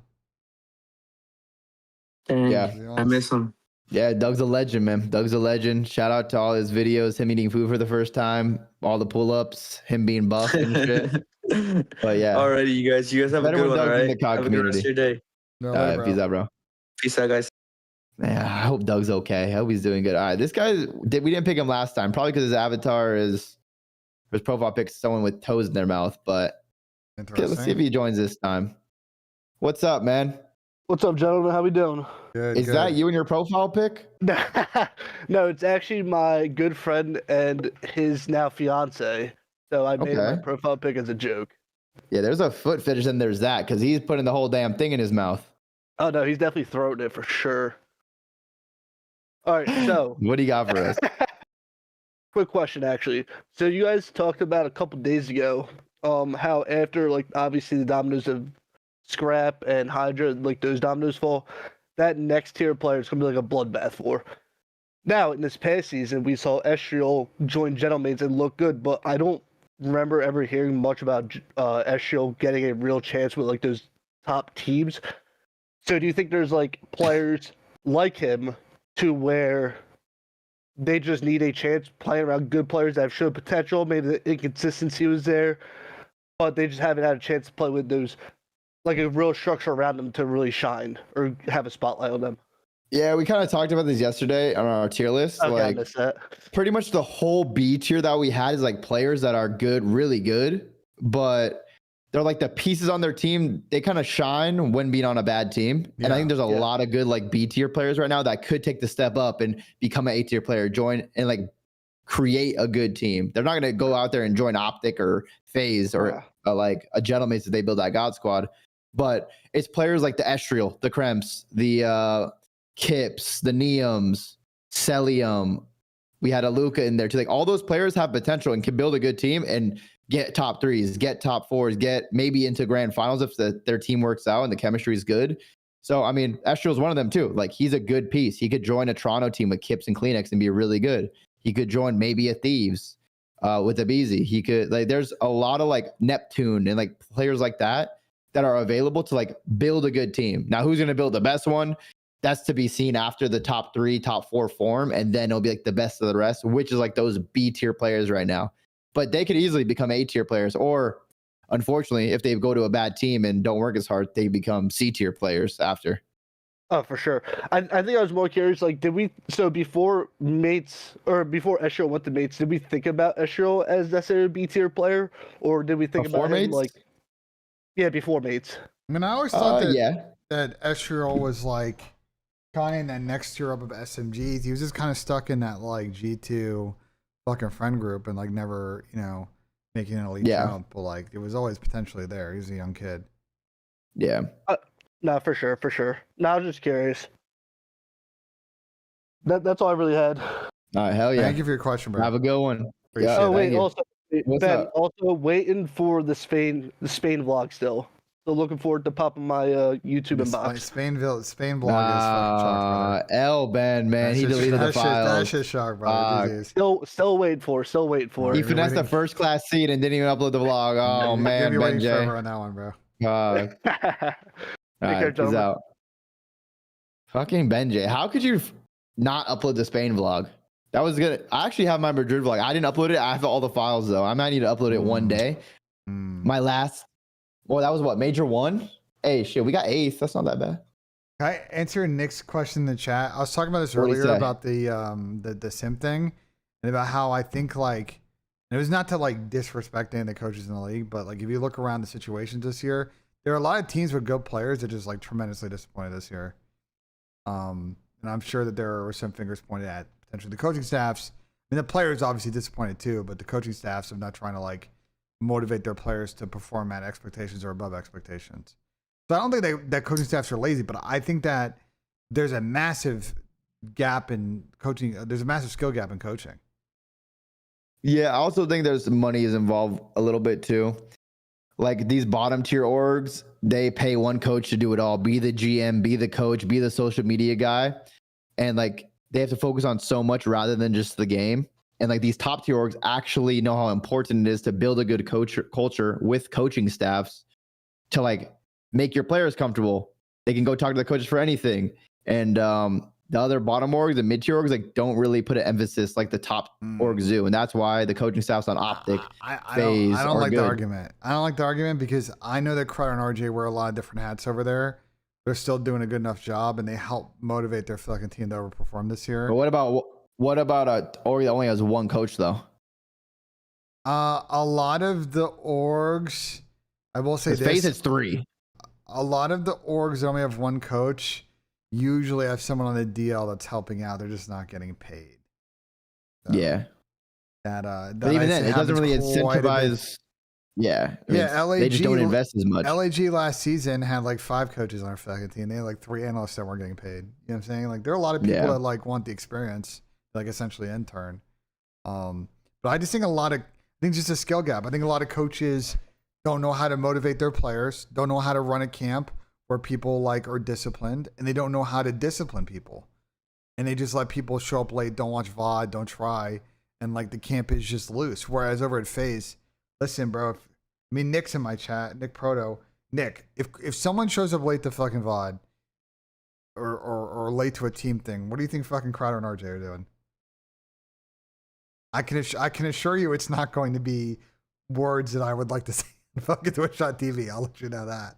Yeah, I miss him. Yeah, Doug's a legend, man. Doug's a legend. Shout out to all his videos, him eating food for the first time, all the pull-ups, him being buff and shit. But yeah. Alrighty, you guys have a good one, all right? Have a good rest of your day. No, all right, peace out, bro. Peace out, guys. Man, I hope Doug's okay. I hope he's doing good. All right, this guy, we didn't pick him last time, probably because his avatar is, his profile pics someone with toes in their mouth, but okay, let's see if he joins this time. What's up, man? What's up, gentlemen? How we doing? Good, is that you and your profile pic? No, it's actually my good friend and his now fiance. So I made my profile pic as a joke. Yeah, there's a foot fetish and there's that, because he's putting the whole damn thing in his mouth. Oh, no, he's definitely throwing it for sure. All right, so. What do you got for us? Quick question, actually. So you guys talked about a couple days ago how after, like, obviously the dominoes of Scrap and Hydra, like, those dominoes fall, that next tier player is going to be like a bloodbath for. Now, in this past season, we saw Estriel join Gentlemans and look good, but I don't remember ever hearing much about Estriel getting a real chance with, like, those top teams. So do you think there's, like, players like him to where they just need a chance playing around good players that have shown potential? Maybe the inconsistency was there, but they just haven't had a chance to play with those, like a real structure around them to really shine or have a spotlight on them. Yeah, we kind of talked about this yesterday on our tier list. Okay, like, I missed that. Pretty much the whole B tier that we had is like players that are good, really good, but they're like the pieces on their team. They kind of shine when being on a bad team. Yeah, and I think there's a lot of good like B tier players right now that could take the step up and become an A tier player, join and like create a good team. They're not going to go out there and join Optic or FaZe or like a Gentleman's that they build that God Squad. But it's players like the Estriel, the Kremps, the Kips, the Neums, Celium. We had a Luca in there too. Like all those players have potential and can build a good team and get top 3s, get top 4s, get maybe into grand finals if their team works out and the chemistry is good. So, I mean, Estriel's one of them too. Like he's a good piece. He could join a Toronto team with Kips and Kleenex and be really good. He could join maybe a Thieves. with Abizi. He could like. There's a lot of like Neptune and like players like that are available to like build a good team. Now, who's going to build the best one? That's to be seen after the top 3, top 4 form, and then it'll be like the best of the rest, which is like those B tier players right now. But they could easily become A tier players, or unfortunately, if they go to a bad team and don't work as hard, they become C tier players after. Oh, for sure. I think I was more curious. Like, before Mates or before Eshril went to Mates, did we think about Eshril as necessarily a B tier player, or did we think Before about him Mates? like, yeah, before Mates? I mean, I always thought yeah. that Eshril was like kind of in that next tier up of SMGs. He was just kind of stuck in that like G2 fucking friend group and like never, making an elite jump. But like it was always potentially there. He was a young kid. Yeah. No, for sure. No, I was just curious. That's all I really had. All right, hell yeah. Thank you for your question, bro. Have a good one. Appreciate Oh wait, you. also What's Ben, up? also waiting for the Spain vlog still. So looking forward to popping my YouTube inbox. Spain vlog is fucking shocked, brother. L Ben, man, he deleted the files. That shit shocked, brother. Still waiting for it. He finessed the first class seat and didn't even upload the vlog. Oh man, Give me waiting BENJ. forever on that one, bro. All right, peace out. Fucking BENJ, how could you not upload the Spain vlog? That was good. I actually have my Madrid vlog. I didn't upload it. I have all the files though. I might need to upload it one day. My last. Well, that was what, Major 1? Hey, shit, we got 8th. That's not that bad. Can I answer Nick's question in the chat? I was talking about this What'd he earlier say? about the Simp thing and about how I think like it was not to like disrespect any of the coaches in the league, but like if you look around the situations this year, there are a lot of teams with good players that just like tremendously disappointed this year. And I'm sure that there were some fingers pointed at potentially the coaching staffs. I mean, the players obviously disappointed too, but the coaching staffs are not trying to like motivate their players to perform at expectations or above expectations. So I don't think that coaching staffs are lazy, but I think that there's a massive gap in coaching. There's a massive skill gap in coaching. Yeah, I also think there's money is involved a little bit too. Like these bottom tier orgs, they pay one coach to do it all. Be the GM, be the coach, be the social media guy. And like they have to focus on so much rather than just the game. And like these top tier orgs actually know how important it is to build a good culture with coaching staffs to like make your players comfortable. They can go talk to the coaches for anything. And the other bottom orgs, the mid tier orgs, like don't really put an emphasis like the top orgs do. And that's why the coaching staffs on Optic, FaZe I don't like good. the argument. I don't like the argument because I know that Crowder and RJ wear a lot of different hats over there. They're still doing a good enough job and they help motivate their fucking team to overperform this year. But what about a org that only has one coach though? A lot of the orgs, I will say this. FaZe is 3. A lot of the orgs that only have one coach usually have someone on the DL that's helping out. They're just not getting paid. So yeah. But even then, it doesn't really incentivize. Yeah. They just don't invest as much. LAG last season had like 5 coaches on our fucking team. They had like 3 analysts that weren't getting paid. You know what I'm saying? Like there are a lot of people that like want the experience, like essentially intern. But I just think just a skill gap. I think a lot of coaches don't know how to motivate their players, don't know how to run a camp where people like are disciplined, and they don't know how to discipline people. And they just let people show up late, don't watch VOD, don't try, and like the camp is just loose. Whereas over at FaZe, listen, bro. Nick's in my chat. Nick Proto. Nick, if someone shows up late to fucking VOD or late to a team thing, what do you think fucking Crowder and RJ are doing? I can assure you it's not going to be words that I would like to say on fucking Twitch.tv. I'll let you know that.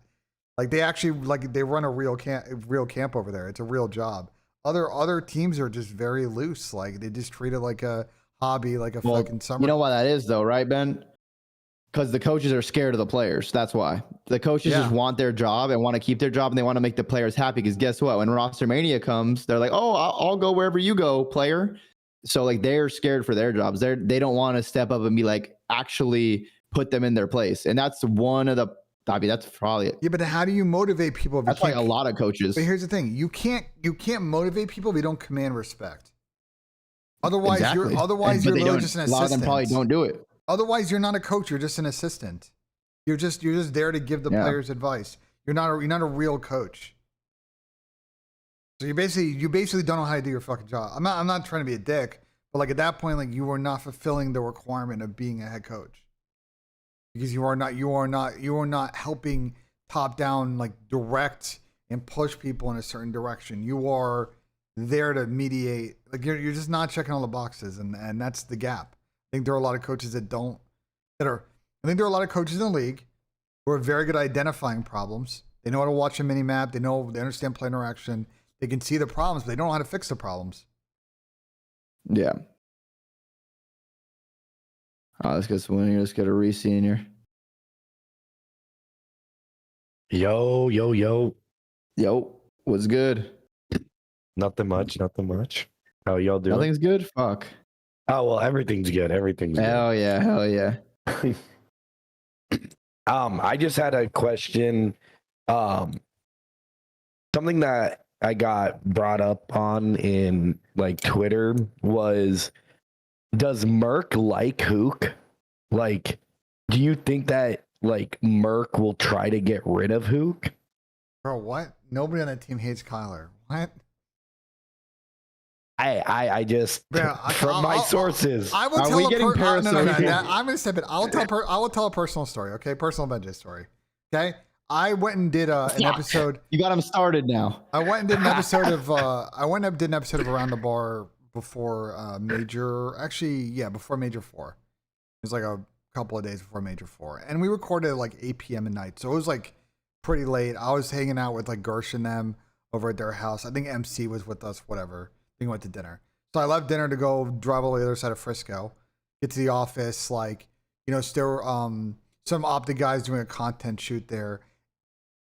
Like they actually they run a real camp over there. It's a real job. Other teams are just very loose. Like they just treat it like a hobby, like a fucking summer. You know why that is though, right, Ben? Because the coaches are scared of the players. That's why. The coaches just want their job and want to keep their job, and they want to make the players happy. Because guess what? When Rostermania comes, they're like, "Oh, I'll go wherever you go, player." So like they're scared for their jobs. They don't want to step up and be like actually put them in their place. And that's one of the. I mean, that's probably it. Yeah, but how do you motivate people? That's like a lot of coaches. But here's the thing: you can't motivate people if you don't command respect. Otherwise, you're really just an assistant. A lot of them probably don't do it. Otherwise, you're not a coach. You're just an assistant. You're just there to give the players advice. You're not a real coach. So you basically don't know how to do your fucking job. I'm not trying to be a dick, But like at that point, like you are not fulfilling the requirement of being a head coach because you are not helping top down like direct and push people in a certain direction. You are there to mediate. Like you're just not checking all the boxes, and that's the gap. I think there are a lot of coaches I think there are a lot of coaches in the league who are very good at identifying problems. They know how to watch a mini map. They understand play interaction. They can see the problems, but they don't know how to fix the problems. Yeah. Let's get some winning. Let's get a Reese in here. Yo. What's good? Nothing much. How y'all doing? Nothing's good? Fuck. Oh, well, everything's good. Hell yeah. I just had a question. Something that I got brought up on in like Twitter was, does Merc like Hook? Like, do you think that like Merc will try to get rid of Hook? Bro, what? Nobody on that team hates Kyler. What? I just from my sources. I will tell I'm gonna step in. I will tell a personal story. Okay, personal BENJ story. Okay, I went and did an episode. You got him started now. I went and did an episode of. Did an episode of Around the Bar before Major. Actually, yeah, before Major 4. It was like a couple of days before Major 4, and we recorded at like 8 p.m. at night, so it was like pretty late. I was hanging out with like Gersh and them over at their house. I think MC was with us. Whatever. We went to dinner. So I left dinner to go drive all the other side of Frisco, get to the office, like, still some Optic guys doing a content shoot there.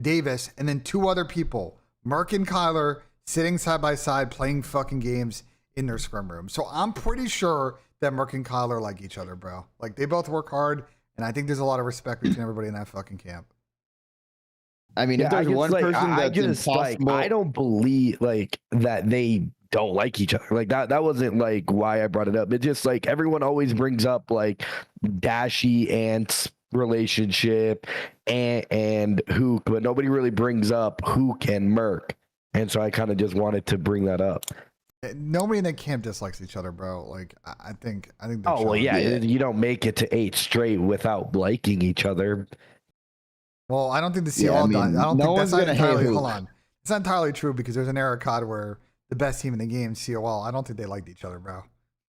Davis, and then 2 other people, Merc and Kyler, sitting side by side playing fucking games in their scrum room. So I'm pretty sure that Merc and Kyler like each other, bro. Like they both work hard, and I think there's a lot of respect between everybody in that fucking camp. I mean, if there's one person that's impossible, I don't believe like that they don't like each other. Like that wasn't like why I brought it up. It's just like everyone always brings up like Dashy Ant's relationship and Hook, but nobody really brings up Hook and Merc. And so I kind of just wanted to bring that up. Nobody in that camp dislikes each other, bro. Like I think. Oh well, yeah. You don't make it to 8 straight without liking each other. Well, I don't think the COL. I don't think that's not entirely. Hold on, it's not entirely true because there's an era COD where the best team in the game, COL. I don't think they liked each other, bro.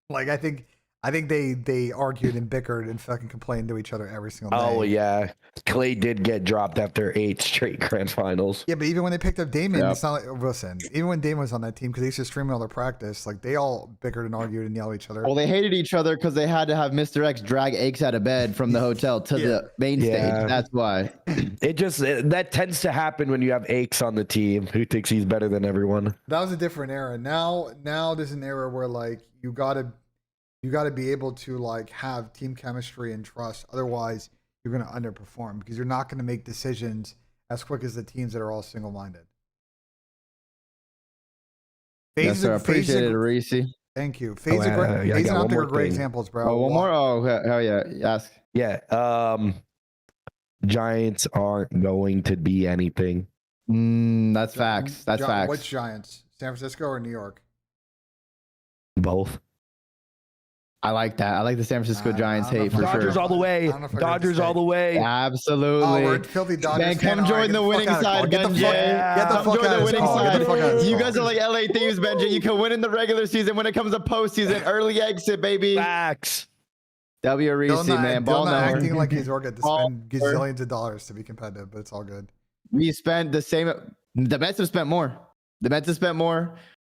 Like I think they argued and bickered and fucking complained to each other every single day. Oh yeah, Clay did get dropped after 8 straight grand finals. Yeah, but even when they picked up Damon, it's not like, listen. Even when Damon was on that team, because they used to stream all their practice, like they all bickered and argued and yelled at each other. Well, they hated each other because they had to have Mr. X drag Aches out of bed from the hotel to the main stage. That's why. That tends to happen when you have Aches on the team who thinks he's better than everyone. That was a different era. Now there's an era where like you gotta be able to like have team chemistry and trust. Otherwise, you're gonna underperform because you're not gonna make decisions as quick as the teams that are all single-minded. Yes, sir. I appreciate it, Reese. Thank you. FaZe and Optic are great examples, bro. Oh, one more? Oh, hell yeah. Ask. Yeah. Giants aren't going to be anything. That's facts. That's facts. Which Giants? San Francisco or New York? Both. I like that. I like the San Francisco Giants hate for Dodgers sure. all the way. Dodgers all the way. Absolutely. Oh, we're filthy Dodgers. Man, come join the winning side, BENJ. Get the fuck out of this. You guys are like LA Thieves, BENJ. You can win in the regular season. When it comes to postseason, early exit, baby. Facts. W. Reese, man. Ball not acting like he's working to spend gazillions of dollars to be competitive, but it's all good. We spent the same. The Mets have spent more. The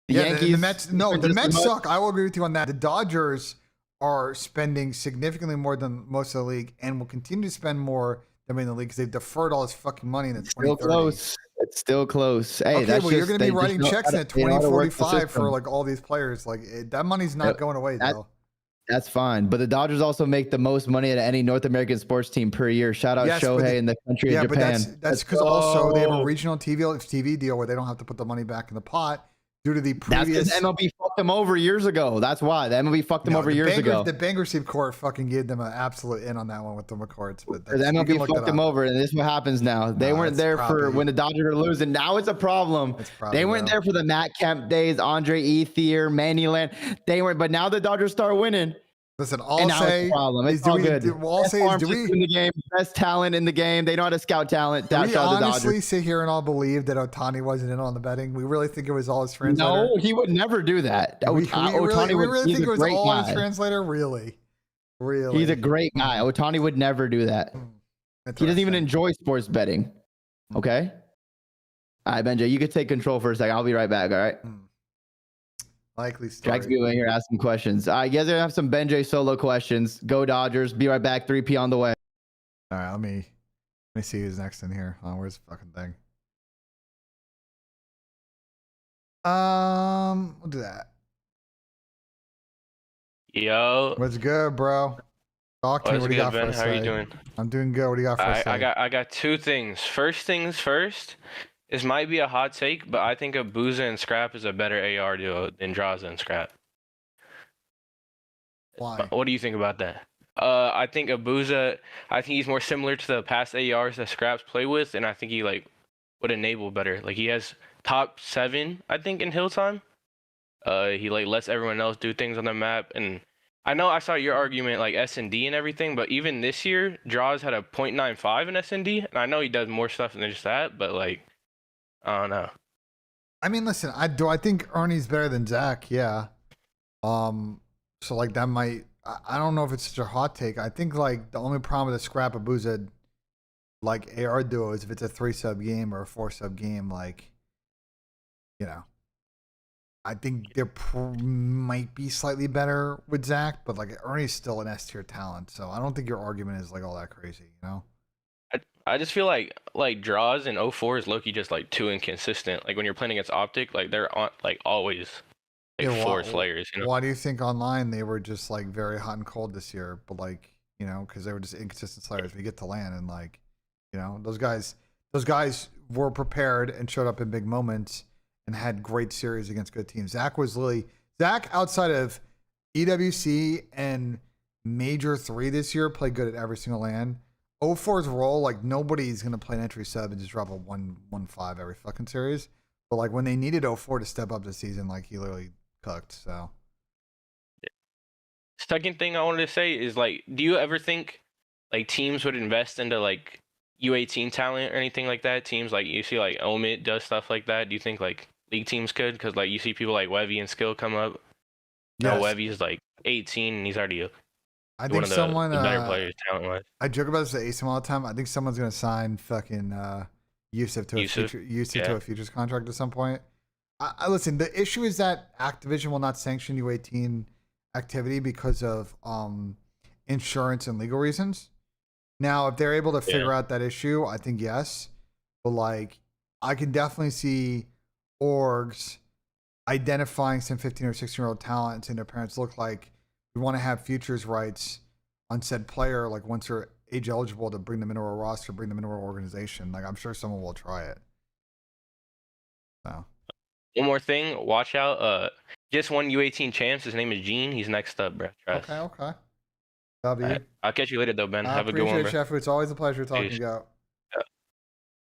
Yankees. The Mets. No, the Mets suck. I will agree with you on that. The Dodgers are spending significantly more than most of the league and will continue to spend more than in the league because they've deferred all this fucking money in the 2030. It's still close. Hey, okay, well, you're going to be writing checks in 2045 for like all these players. Like that money's not going away, though. That's fine. But the Dodgers also make the most money out of any North American sports team per year. Shout out Shohei and the country of Japan. But that's because also they have a regional TV deal where they don't have to put the money back in the pot due to the previous. That's because MLB fucked them over years ago. That's why the MLB fucked them over years ago. The Bankruptcy Court fucking gave them an absolute in on that one with the McCourts. But the MLB fucked them over, and this is what happens now. They weren't there for when the Dodgers were losing. Now it's a problem. They weren't there for the Matt Kemp days, Andre Ethier, Manny Land. They weren't, but now the Dodgers start winning. Listen, all I'll say is do we in the game, best talent in the game. They know how to scout talent. Do we honestly sit here and all believe that Ohtani wasn't in on the betting? We really think it was all his translator? No, he would never do that. We really think it was all his translator? Really? He's a great guy. Ohtani would never do that. He doesn't even enjoy sports betting. Okay? All right, Benji, you can take control for a second. I'll be right back, all right? Likely story. Jack's going here asking questions. All right, you guys are going to have some Benji solo questions. Go Dodgers. Be right back. 3P on the way. All right, let me see who's next in here. Oh, where's the fucking thing? We'll do that. Yo. What's good, bro? Talk to me. What do you got for us? How are you doing? I'm doing good. What do you got for us? I got two things. First things first. This might be a hot take, but I think Abuza and Scrap is a better AR duo than Draza and Scrap. Why? What do you think about that? I think Abuza, I think he's more similar to the past ARs that Scraps play with, and I think he would enable better. He has top 7, I think, in hill time. He lets everyone else do things on the map, and I know I saw your argument S&D and everything, but even this year, Draws had a 0.95 in S&D, and I know he does more stuff than just that, but I don't know. I mean, listen, I think Ernie's better than Zach, yeah. So that might, I don't know if it's such a hot take. I think the only problem with a Scrap Abuza AR duo is if it's a 3-sub game or a 4-sub game, I think they might be slightly better with Zach, but Ernie's still an S tier talent, so I don't think your argument is all that crazy, you know? I just feel like Draws and 04 is low-key just too inconsistent. When you're playing against Optic, they're on always force layers. You know? Why do you think online they were just very hot and cold this year? But because they were just inconsistent players. We get to land and those guys were prepared and showed up in big moments and had great series against good teams. Zach outside of EWC and Major 3 this year played good at every single land. 04's role, nobody's gonna play an entry sub and just drop a 1-1-5 every fucking series. But when they needed 04 to step up this season, he literally cooked. So second thing I wanted to say is do you ever think teams would invest into U18 talent or anything like that? Teams you see Omid does stuff like that. Do you think league teams could? Because you see people like Wevy and Skill come up. Yes. Wevy's 18 and he's already I one think of the someone better players talent wise. I joke about this to Asim all the time. I think someone's gonna sign fucking Yusuf to a futures contract at some point. I listen. The issue is that Activision will not sanction U18 activity because of insurance and legal reasons. Now, if they're able to figure out that issue, I think yes. But I can definitely see orgs identifying some 15 or 16-year-old talent and saying their parents look like we want to have futures rights on said player, once they're age eligible to bring them into our roster, bring them into our organization. I'm sure someone will try it. So. One more thing, watch out. Just won U18 champs. His name is Gene. He's next up, bro. Trust. Okay. W. I'll catch you later, though, Ben. Have a good one, bro. Appreciate it, Chef. It's always a pleasure talking to you. Yeah.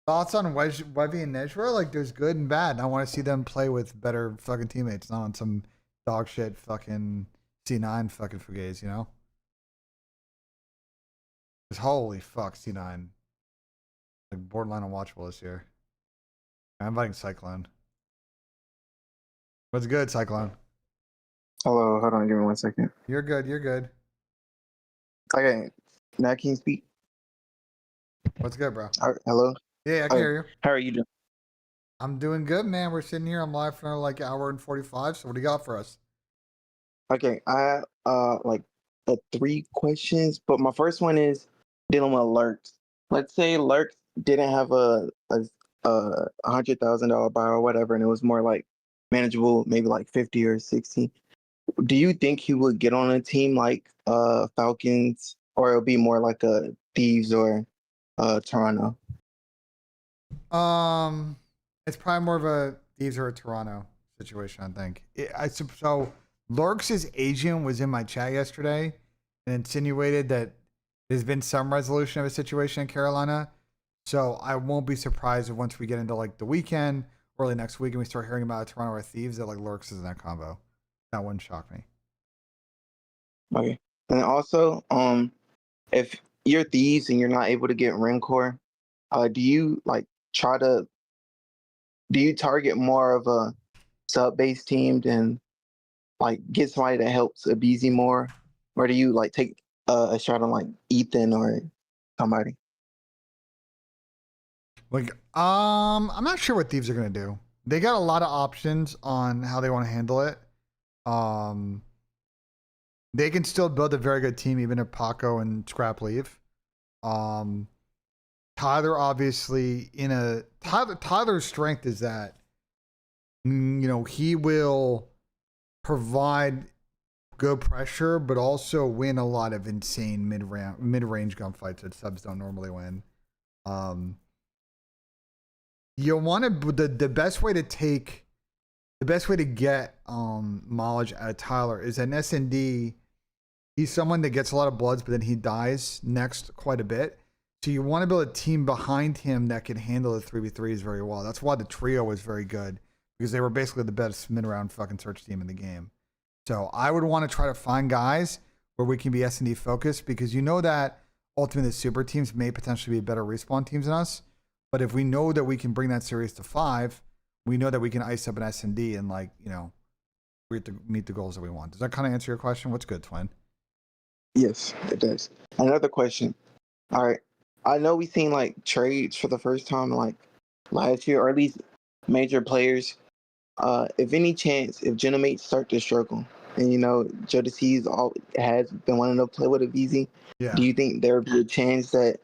Thoughts on Wevy and Nejra? There's good and bad. I want to see them play with better fucking teammates, not on some dog shit fucking C9 fucking Fugazi, you know? Because holy fuck, C9. Borderline unwatchable this year. I'm inviting Cyclone. What's good, Cyclone? Hello, hold on, give me 1 second. You're good. Okay, now can you speak? What's good, bro? Hello? Yeah, I can hear you. How are you doing? I'm doing good, man. We're sitting here. I'm live for another hour and 45. So what do you got for us? Okay, I have 3 questions, but my first one is dealing with Lurks. Let's say Lurks didn't have a $100,000 buy or whatever, and it was more manageable, maybe 50 or 60. Do you think he would get on a team like Falcons, or it'll be more like a Thieves or Toronto? It's probably more of a Thieves or a Toronto situation. I think. So Lurks' agent was in my chat yesterday and insinuated that there's been some resolution of a situation in Carolina. So I won't be surprised if once we get into like the weekend, early next week, and we start hearing about Toronto or Thieves that like Lurks is in that combo. That wouldn't shock me. Okay. And also, if you're Thieves and you're not able to get Rancor, do you like do you target more of a sub-based team than like get somebody that helps Abizi more? Or do you like take a shot on like Ethan or somebody? Like, I'm not sure what Thieves are gonna do. They got a lot of options on how they want to handle it. They can still build a very good team even if Paco and Scrap leave. Tyler obviously Tyler's strength is that he will provide good pressure, but also win a lot of insane mid-range gunfights that subs don't normally win. You want to the best way to get mileage out of Tyler is an SND. He's someone that gets a lot of bloods, but then he dies next quite a bit. So you want to build a team behind him that can handle the 3v3s very well. That's why the trio was very good, because they were basically the best mid-round fucking search team in the game. So I would want to try to find guys where we can be S&D focused, because you know that ultimately the super teams may potentially be better respawn teams than us. But if we know that we can bring that series to 5, we know that we can ice up an S&D and we have to meet the goals that we want. Does that kind of answer your question? What's good, Twin? Yes, it does. Another question. All right. I know we've seen like trades for the first time like last year, or at least major players. If any chance, if Genomates start to struggle, and Jodeci's has been wanting to play with a VZ, do you think there would be a chance that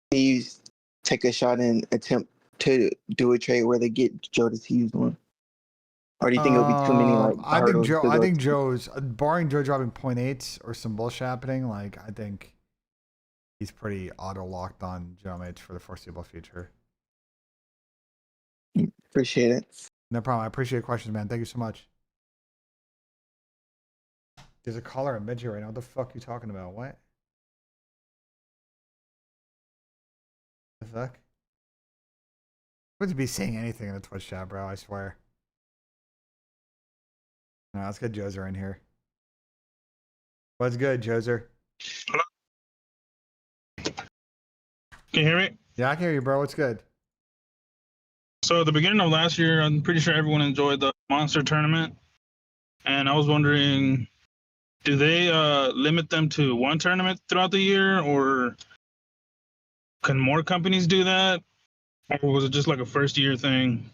Thieves take a shot and attempt to do a trade where they get Jodeci's one? Or do you think it'll be too many I think Joe's barring Joe dropping 0.8s or some bullshit happening, I think he's pretty auto locked on Genomates for the foreseeable future. Appreciate it. No problem. I appreciate your questions, man. Thank you so much. There's a caller in BENJ right now. What the fuck are you talking about? What? The fuck? Wouldn't be saying anything in the Twitch chat, bro. I swear. No, let's get Joser in here. What's good, Joser? Hello? Can you hear me? Yeah, I can hear you, bro. What's good? So at the beginning of last year, I'm pretty sure everyone enjoyed the Monster Tournament. And I was wondering, do they limit them to one tournament throughout the year, or can more companies do that? Or was it just like a first year thing?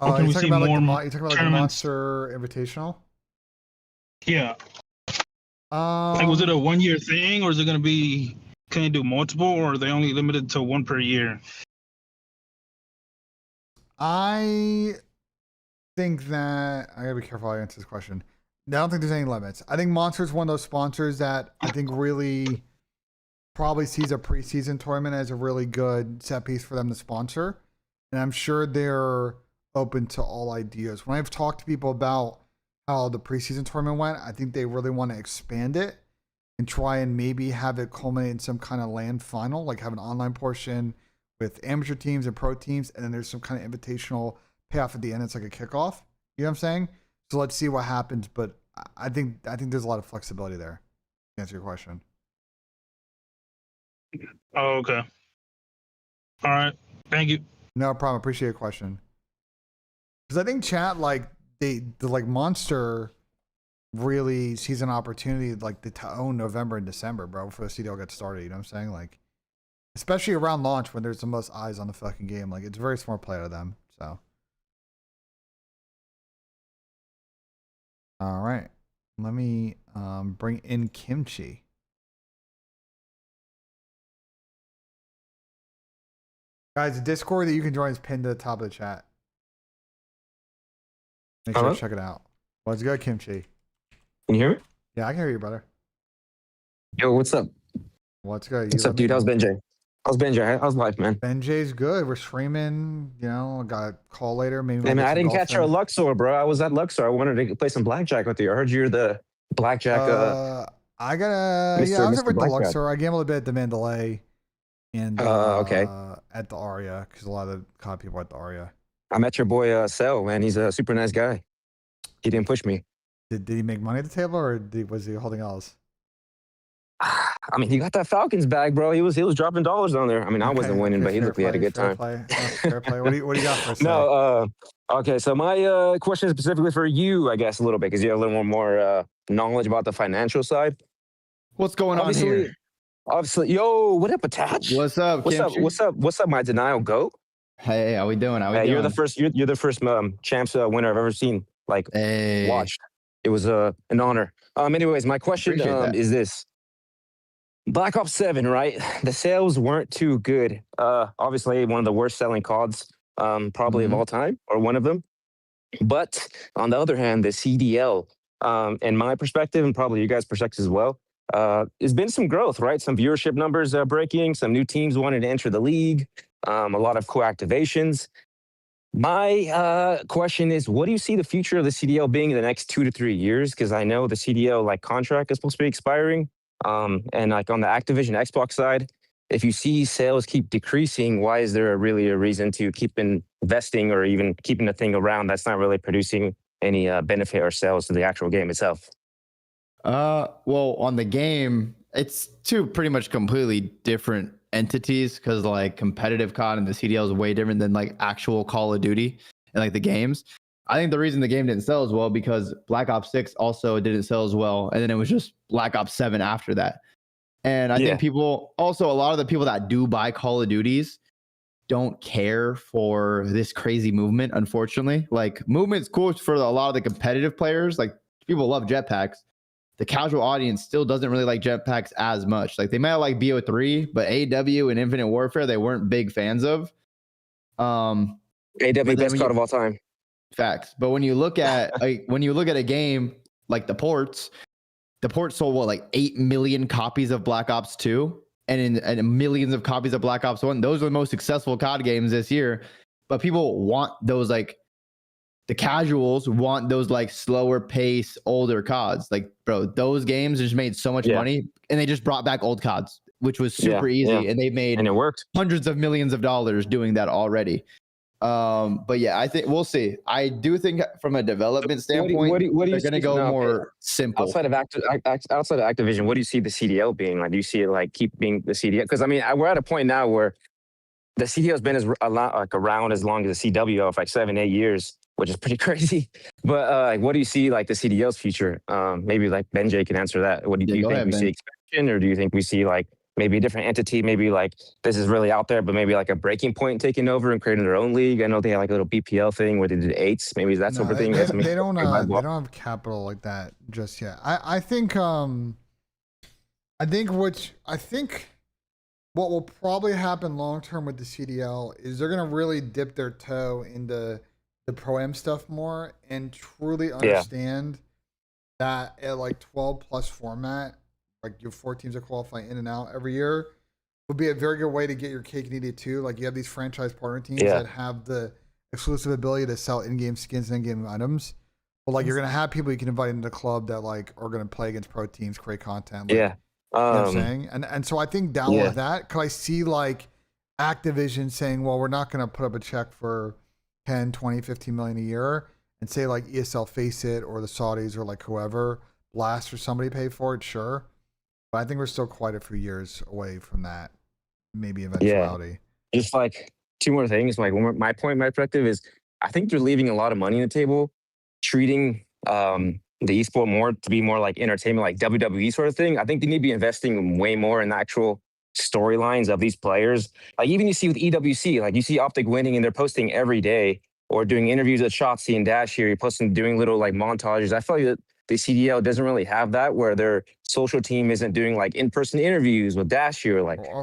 Or can we see more you're talking about like the Monster Invitational? Yeah. Was it a 1 year thing, or is it going to be, can they do multiple, or are they only limited to one per year? I think that I gotta be careful how I answer this question. I don't think there's any limits. I think Monster's one of those sponsors that I think really probably sees a preseason tournament as a really good set piece for them to sponsor. And I'm sure they're open to all ideas. When I've talked to people about how the preseason tournament went, I think they really want to expand it and try and maybe have it culminate in some kind of LAN final, like have an online portion with amateur teams and pro teams, and then there's some kind of invitational payoff at the end. It's like a kickoff. You know what I'm saying? So let's see what happens. But I think there's a lot of flexibility there. To answer your question. Oh, okay. All right. Thank you. No problem. Appreciate your question. Because I think chat the Monster really sees an opportunity to own November and December, bro, before the CDL gets started. You know what I'm saying? Especially around launch when there's the most eyes on the fucking game. It's a very smart play out of them. So. All right. Let me bring in Kimchi. Guys, the Discord that you can join is pinned to the top of the chat. Make sure to check it out. What's good, Kimchi? Can you hear me? Yeah, I can hear you, brother. Yo, what's up? What's good? What's up, dude? How's BENJ? How's BENJ? How's life, man? BENJ's good. We're streaming. You know, got a call later. Maybe. Hey, man, I didn't catch you at Luxor, bro. I was at Luxor. I wanted to play some blackjack with you. I heard you're the blackjack. I gotta. Mr. Yeah, I was over at the Blackjack. Luxor. I gambled a bit at the Mandalay, and okay. at the Aria because a lot of COD people are at the Aria. I met your boy Sel, man. He's a super nice guy. He didn't push me. Did he make money at the table, or was he holding L's? I mean, he got that Falcons bag, bro. He was dropping dollars on there. I mean, I wasn't winning, but he looked like he had a good time. Fair play. What do you got for us? No, okay. So my question is specifically for you, I guess, a little bit, because you have a little more knowledge about the financial side. What's going on here? Obviously, yo, what up, Attach? What's up? What's up, my denial goat? Hey, how we doing? You're the first. You're the first champs winner I've ever seen. Like, watched. It was an honor. Anyways, my question is this. Black Ops 7, right? The sales weren't too good. Obviously, one of the worst selling CODs probably of all time, or one of them. But on the other hand, the CDL, in my perspective, and probably you guys' perspective as well, there's been some growth, right? Some viewership numbers breaking, some new teams wanted to enter the league, a lot of co-activations. My question is, what do you see the future of the CDL being in the next 2 to 3 years? Because I know the CDL contract is supposed to be expiring. And on the Activision Xbox side, if you see sales keep decreasing, why is there really a reason to keep investing or even keeping the thing around that's not really producing any benefit or sales to the actual game itself? Well, on the game, it's two pretty much completely different entities because competitive COD and the CDL is way different than actual Call of Duty and the games. I think the reason the game didn't sell as well because Black Ops 6 also didn't sell as well. And then it was just Black Ops 7 after that. And I think a lot of the people that do buy Call of Duties don't care for this crazy movement, unfortunately. Movement's cool for a lot of the competitive players. People love jetpacks. The casual audience still doesn't really like jetpacks as much. They might like BO3, but AW and Infinite Warfare, they weren't big fans of. AW best COD of all time. Facts. But when you look at a game like the ports sold 8 million copies of Black Ops 2 and millions of copies of Black Ops 1. Those are the most successful COD games this year. But people want those the casuals want those slower pace, older CODs. Bro, those games just made so much money and they just brought back old CODs, which was super easy. And they made and it worked hundreds of millions of dollars doing that already. But yeah, I think we'll see. I do think from a development standpoint, they're going to go more simple. Outside of Activision, what do you see the CDL being? Do you see it keep being the CDL? Because I mean, we're at a point now where the CDL has been around as long as the CW of 7-8 years, which is pretty crazy. But what do you see the CDL's future? Maybe BENJ can answer that. What do you think? We see expansion, or do you think we see maybe a different entity? Maybe this is really out there, but maybe a breaking point taking over and creating their own league. I know they have a little BPL thing where they did 8s. Maybe that sort of thing. They don't have capital like that just yet. I think what will probably happen long term with the CDL is they're gonna really dip their toe into the Pro-Am stuff more and truly understand that at 12 plus format, your 4 teams that qualify in and out every year, would be a very good way to get your cake and eat it too. You have these franchise partner teams that have the exclusive ability to sell in-game skins and in-game items. But you're gonna have people you can invite into the club that are gonna play against pro teams, create content. You know what I'm saying? And so I think down with that, could I see Activision saying, well, we're not gonna put up a check for 10, 20, 15 million a year and say ESL Face It or the Saudis or whoever, Blast or somebody pay for it, sure. But I think we're still quite a few years away from that, maybe eventuality. Yeah. Just 2 more things. My perspective is I think they're leaving a lot of money on the table, treating the esport more to be more entertainment, WWE sort of thing. I think they need to be investing way more in the actual storylines of these players. Even you see with EWC, you see Optic winning and they're posting every day or doing interviews with Shotzi and Dash here. You're posting, doing little montages. I feel that the CDL doesn't really have that, where their social team isn't doing in-person interviews with Dash or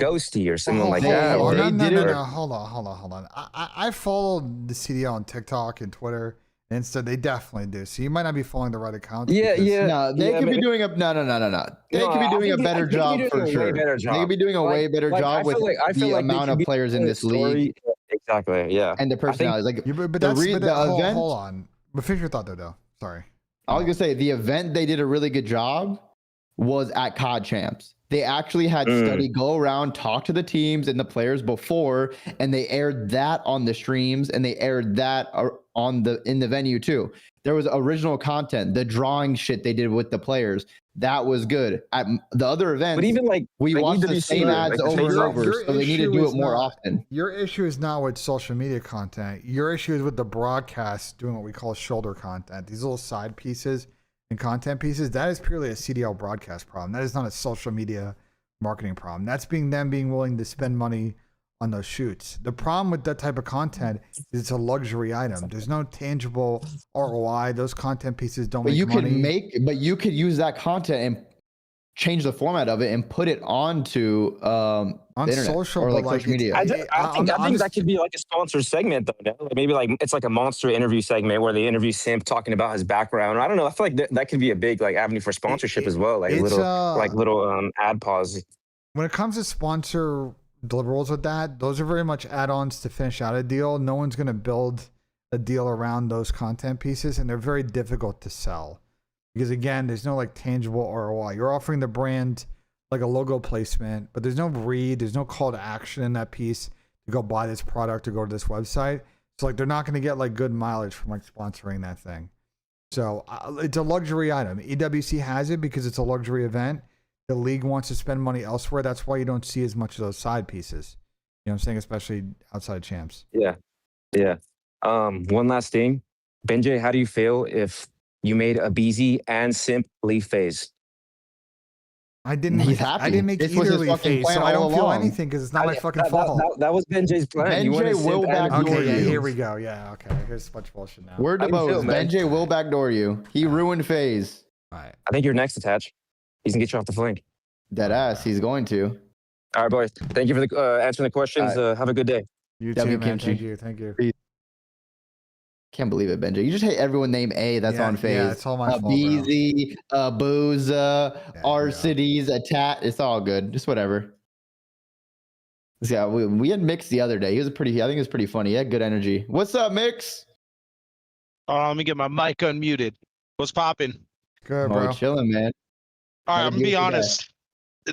Ghosty or someone that. No. Hold on. I followed the CDL on TikTok and Twitter Instead, they definitely do. So you might not be following the right account. No, they could be doing a no. They could be doing a better job for sure. They could be doing a way better job with the amount of players in this league. Exactly. Yeah. And the personalities. Like, hold on. But finish your thought though. Sorry. I was gonna say the event they did a really good job was at COD Champs. They actually had Study go around, talk to the teams and the players before, and they aired that on the streams, and they aired that in the venue too. There was original content, the drawing shit they did with the players. That was good. At the other events, but even we watched the same ads over and over, so they need to do it more often. Your issue is not with social media content. Your issue is with the broadcast doing what we call shoulder content. These little side pieces and content pieces, that is purely a CDL broadcast problem. That is not a social media marketing problem. That's them being willing to spend money on those shoots. The problem with that type of content is it's a luxury item. There's no tangible ROI. Those content pieces don't make money. But you could use that content and change the format of it and put it onto on the internet social, or social media. I think that could be like a sponsored segment though. No? Like maybe it's like a monster interview segment where they interview Simp talking about his background. I don't know. I feel like that could be a big avenue for sponsorship as well. Like little ad pause. When it comes to sponsor deliverables with that, those are very much add-ons to finish out a deal. No one's going to build a deal around those content pieces, and they're very difficult to sell because again, there's no tangible ROI. You're offering the brand like a logo placement, but there's no read, there's no call to action in that piece to go buy this product or go to this website. So they're not going to get good mileage from sponsoring that thing. So it's a luxury item. EWC has it because it's a luxury event. The league wants to spend money elsewhere. That's why you don't see as much of those side pieces. You know what I'm saying? Especially outside champs. Yeah. One last thing. BENJ, how do you feel if you made a BZ and Simp leave FaZe? I didn't. He's happy. I didn't make either leave FaZe, so I don't feel anything because it's not my fucking fault. That was BENJ's plan. BENJ will backdoor you. Here we go. Yeah, okay. Here's so much bullshit now. Word to Bose. BENJ will backdoor you. He ruined FaZe. All right. I think you're next, Attach. He's gonna get you off the flank. Dead ass. He's going to. All right, boys. Thank you for answering the questions. Have a good day. You too, man. Thank you. Can't believe it, BENJ. You just hate everyone named A that's on FaZe. Yeah, it's all my fault, BZ, Booza, Arcides, Atat. It's all good. Just whatever. Yeah, we had Mix the other day. I think he was pretty funny. He had good energy. What's up, Mix? Let me get my mic unmuted. What's popping? Good, bro. Chilling, man. All right, I'm gonna be honest.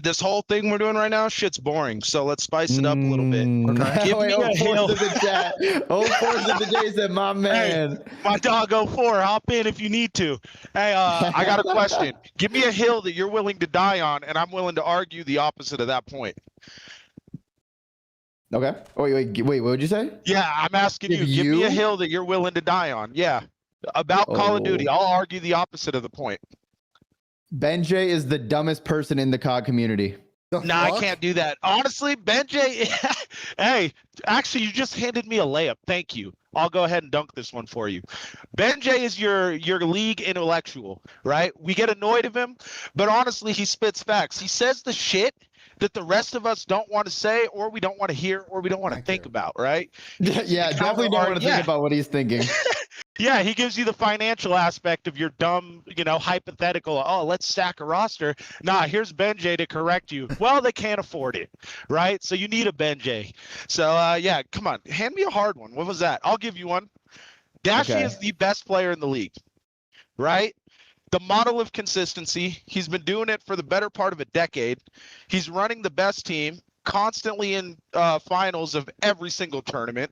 This whole thing we're doing right now, shit's boring. So let's spice it up a little bit. Okay. Give me a hill. To the chat. 04 to the Jason, my man. Hey, my dog 04. Hop in if you need to. Hey, I got a question. Give me a hill that you're willing to die on, and I'm willing to argue the opposite of that point. Okay. Wait. What would you say? Yeah, I'm asking you. Give me a hill that you're willing to die on. Yeah. About Call of Duty. I'll argue the opposite of the point. BENJ is the dumbest person in the COD community. Nah, I can't do that. Honestly, BENJ, hey, actually, you just handed me a layup. Thank you. I'll go ahead and dunk this one for you. BENJ is your league intellectual, right? We get annoyed of him, but honestly, he spits facts. He says the shit that the rest of us don't want to say, or we don't want to hear, or we don't want to think about, right? Yeah, definitely don't want to think about what he's thinking. Yeah, he gives you the financial aspect of your dumb, hypothetical. Oh, let's stack a roster. Nah, here's BENJ to correct you. Well, they can't afford it, right? So you need a BENJ. So, yeah, come on. Hand me a hard one. What was that? I'll give you one. Dashy is the best player in the league, right? The model of consistency. He's been doing it for the better part of a decade. He's running the best team, constantly in finals of every single tournament,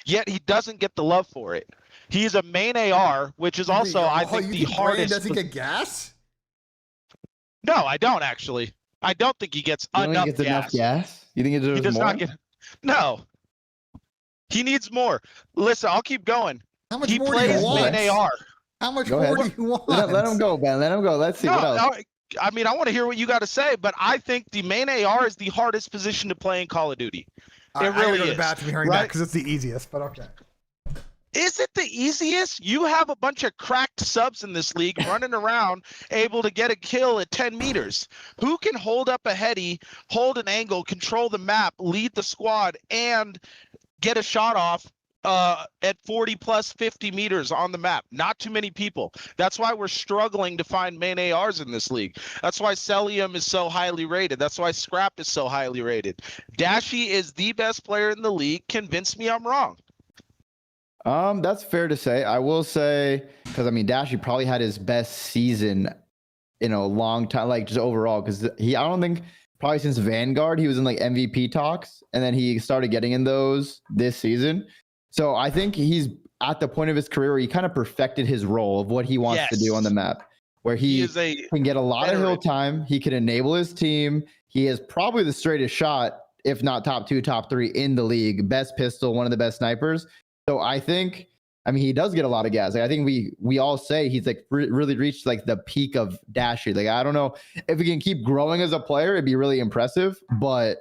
yet he doesn't get the love for it. He's a main AR, which is also, I think, the hardest. Does he get gas? No, I don't actually. I don't think he gets enough gas. You think he does not get? No. He needs more. Listen, I'll keep going. How much he more plays do you want? main AR. How much more do you want? Let him go, Ben. Let him go. Let's see what else. I mean, I want to hear what you got to say, but I think the main AR is the hardest position to play in Call of Duty. It really is. Bad to be hearing that because it's the easiest, but okay. Is it the easiest? You have a bunch of cracked subs in this league running around able to get a kill at 10 meters. Who can hold up a heady, hold an angle, control the map, lead the squad, and get a shot off at 40 plus 50 meters on the map. Not too many people. That's why we're struggling to find main ARs in this league. That's why Celium is so highly rated. That's why Scrap is so highly rated. Dashy is the best player in the league. Convince me I'm wrong. That's fair to say. I will say, because I mean, Dashy probably had his best season in a long time, like just overall, because I don't think probably since Vanguard he was in like MVP talks, and then he started getting in those this season. So I think he's at the point of his career where he kind of perfected his role of what he wants to do on the map, where he can get a lot of hill time. He can enable his team. He has probably the straightest shot, if not top 2, top 3 in the league. Best pistol, one of the best snipers. So I think, I mean, he does get a lot of gas. Like, I think we all say he's like really reached like the peak of Dashy. Like, I don't know if he can keep growing as a player, it'd be really impressive, but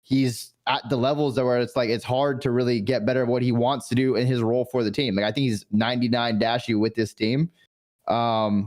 he's at the levels that where it's like it's hard to really get better at what he wants to do in his role for the team. Like, I think he's 99 Dashy with this team. I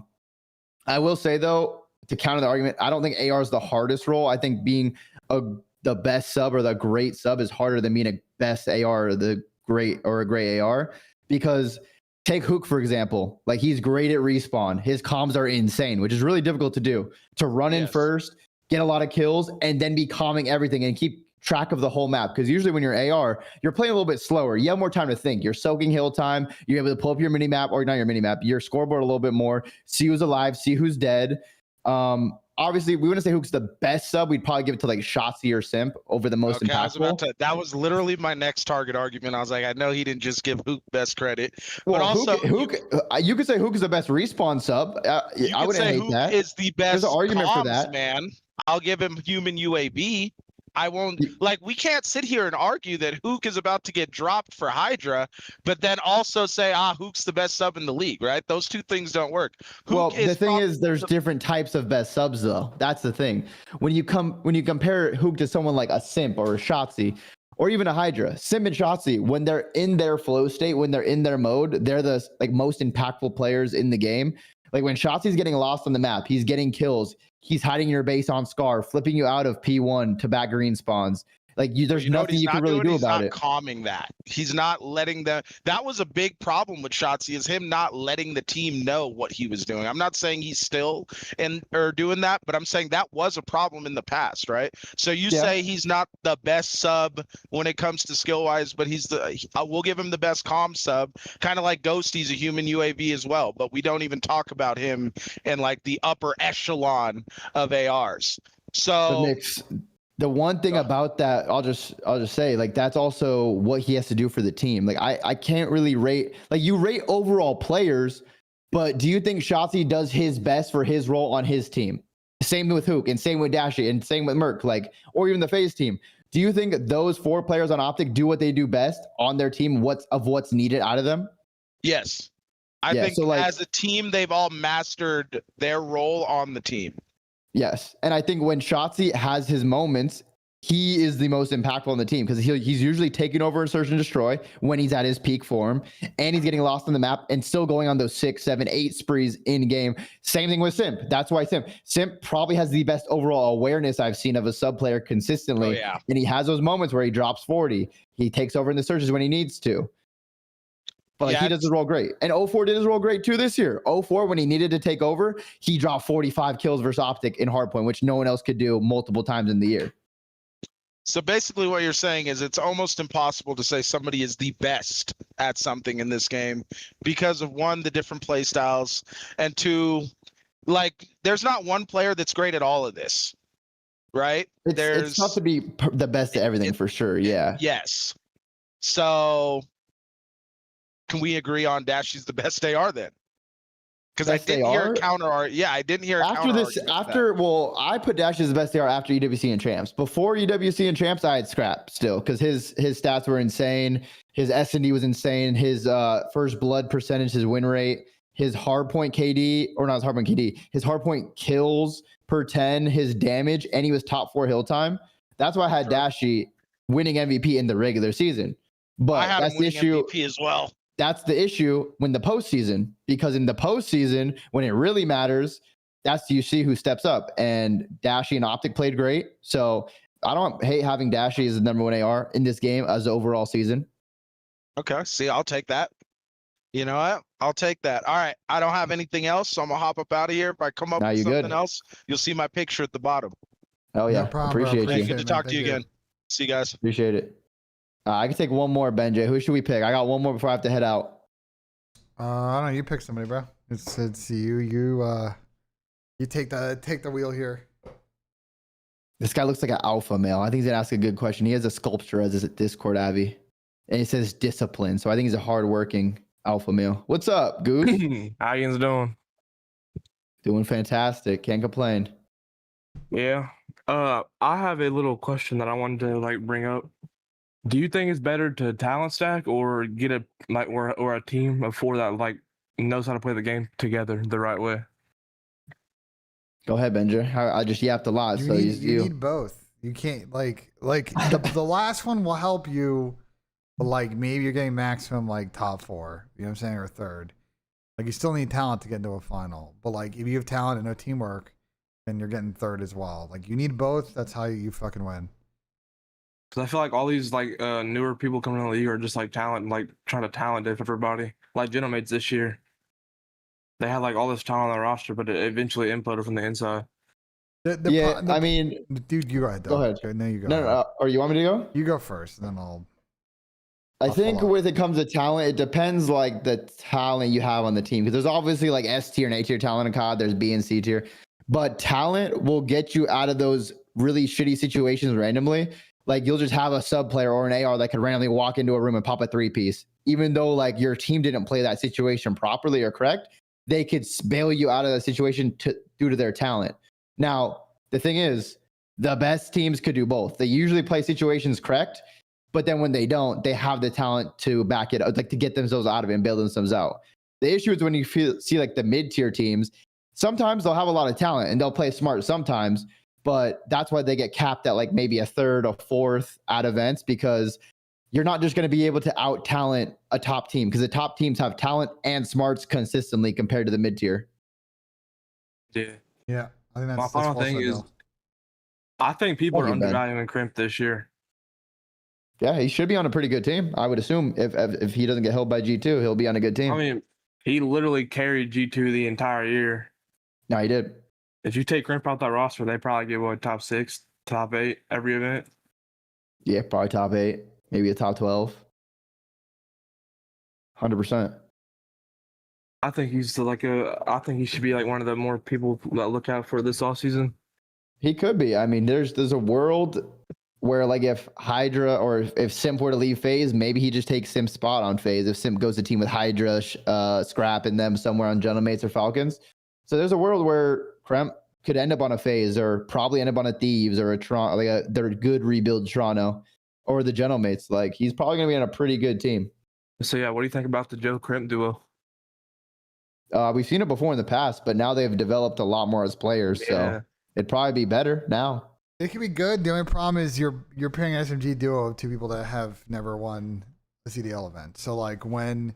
will say though, to counter the argument, I don't think AR is the hardest role. I think being the best sub or the great sub is harder than being a best AR or the great or a great AR, because take Hook, for example. Like, he's great at respawn. His comms are insane, which is really difficult to do. To run in first, get a lot of kills, and then be calming everything and keep track of the whole map. Because usually when you're AR, you're playing a little bit slower. You have more time to think. You're soaking hill time. You're able to pull up your mini map, or not your mini map, your scoreboard a little bit more. See who's alive. See who's dead. Obviously, we wouldn't say Hook's the best sub. We'd probably give it to like Shotzi or Simp over the most impactful. That was literally my next target argument. I was like, I know he didn't just give Hook best credit, well, but also Hook, you could say Hook is the best respawn sub. I wouldn't hate Hook that. Is the best. There's an argument comms, for that, man. I'll give him human UAV. I won't, like, we can't sit here and argue that Hook is about to get dropped for Hydra, but then also say, Hook's the best sub in the league, right? Those two things don't work. Well, the thing is, there's different types of best subs, though. That's the thing. When you compare Hook to someone like a Simp or a Shotzi, or even a Hydra, Simp and Shotzi, when they're in their flow state, when they're in their mode, they're the like most impactful players in the game. Like, when Shotzi's getting lost on the map, he's getting kills. He's hiding your base on Scar, flipping you out of P1 to back green spawns. Like, there's nothing you can really do about it. He's not calming that. He's not letting that was a big problem with Shotzi, is him not letting the team know what he was doing. I'm not saying he's still doing that, but I'm saying that was a problem in the past, right? So you say he's not the best sub when it comes to skill wise, but we'll give him the best comm sub, kind of like Ghosty's a human UAV as well, but we don't even talk about him in like the upper echelon of ARs. So the one thing about that, I'll just say, like, that's also what he has to do for the team. Like, I can't really rate, like, you rate overall players, but do you think Shotzi does his best for his role on his team? Same with Hook, and same with Dashy, and same with Merc, like, or even the FaZe team. Do you think those 4 players on Optic do what they do best on their team? What's needed out of them? Yes. I think so, like, as a team, they've all mastered their role on the team. Yes. And I think when Shotzi has his moments, he is the most impactful on the team, because he's usually taking over in Search and Destroy when he's at his peak form, and he's getting lost on the map and still going on those 6, 7, 8 sprees in game. Same thing with Simp. That's why Simp probably has the best overall awareness I've seen of a sub player consistently. And he has those moments where he drops 40. He takes over in the searches when he needs to. But like, he does his role great. And 04 did his role great too this year. 04, when he needed to take over, he dropped 45 kills versus Optic in Hardpoint, which no one else could do multiple times in the year. So basically what you're saying is it's almost impossible to say somebody is the best at something in this game because of, 1, the different play styles, and 2, like, there's not one player that's great at all of this, right? It's tough to be the best at everything for sure, yeah. Yes. So can we agree on Dashy's the best AR then? Because I didn't hear a counter argument. Yeah, I didn't hear a counter argument. Well, I put Dash as the best AR after EWC and Champs. Before EWC and Champs, I had Scrap still, because his stats were insane. His S&D was insane. His first blood percentage, his win rate, his hardpoint KD, or not his hardpoint KD, his hardpoint kills per 10, his damage, and he was top 4 hill time. That's why I had Dashy winning MVP in the regular season. But that's the issue. MVP as well. That's the issue when the postseason, because in the postseason, when it really matters, that's you see who steps up. And Dashy and Optic played great. So I don't hate having Dashy as the #1 AR in this game as the overall season. Okay. See, I'll take that. You know what? I'll take that. All right. I don't have anything else, so I'm gonna hop up out of here. If I come up with something else, you'll see my picture at the bottom. Oh yeah, No problem, bro. appreciate you. Good to talk to you again. See you guys. Appreciate it. I can take one more, BenJ. Who should we pick? I got one more before I have to head out. I don't know. You pick somebody, bro. It's you. You take the wheel here. This guy looks like an alpha male. I think he's gonna ask a good question. He has a sculpture as his Discord, Abby, and it says discipline. So I think he's a hardworking alpha male. What's up, Goose? How you doing? Doing fantastic. Can't complain. Yeah. I have a little question that I wanted to bring up. Do you think it's better to talent stack or get a or a team of 4 that knows how to play the game together the right way? Go ahead, Benja. I just yapped a lot. You need both. You can't the last one will help you, but maybe you're getting maximum top 4. You know what I'm saying, or third. You still need talent to get into a final. But if you have talent and no teamwork, then you're getting third as well. You need both. That's how you fucking win. Because I feel like all these newer people coming in the league are just talent, trying to talent diff everybody. Like Genomates this year, they had all this talent on their roster, but it eventually imploded from the inside. I mean, dude, you go ahead. Go ahead. No, you go. No. Or you want me to go? You go first, and then I'll. I think when it comes to talent, it depends the talent you have on the team. Because there's obviously S tier and A tier talent in COD. There's B and C tier, but talent will get you out of those really shitty situations randomly. You'll just have a sub player or an AR that could randomly walk into a room and pop a 3-piece, even though your team didn't play that situation properly or correct. They could bail you out of that situation due to their talent. Now, the thing is, the best teams could do both. They usually play situations correct, but then when they don't, they have the talent to back it up, to get themselves out of it and bail themselves out. The issue is when you see the mid-tier teams, sometimes they'll have a lot of talent and they'll play smart sometimes, but that's why they get capped at maybe a third or fourth at events, because you're not just going to be able to out talent a top team, because the top teams have talent and smarts consistently compared to the mid tier. Yeah. I think my final thing is, I think people are undervaluing Crimp this year. Yeah, he should be on a pretty good team. I would assume if he doesn't get held by G2, he'll be on a good team. I mean, he literally carried G2 the entire year. No, he did. If you take Crimp out that roster, they probably get top 6, top 8 every event. Yeah, probably top 8, maybe a top 12. 100%. I think he's I think he should be one of the more people that look out for this offseason. He could be. I mean, there's a world where if Hydra or if Simp were to leave FaZe, maybe he just takes Simp's spot on FaZe. If Simp goes to team with Hydra, Scrap, and them somewhere on Genomates or Falcons. So there's a world where Crimp could end up on a FaZe, or probably end up on a Thieves or a Toronto, their good rebuild Toronto, or the Genomates. He's probably gonna be on a pretty good team. So yeah, what do you think about the Joe Crimp duo? We've seen it before in the past, but now they've developed a lot more as players. Yeah. So it'd probably be better now. It could be good. The only problem is you're pairing an SMG duo of 2 people that have never won the CDL event. So when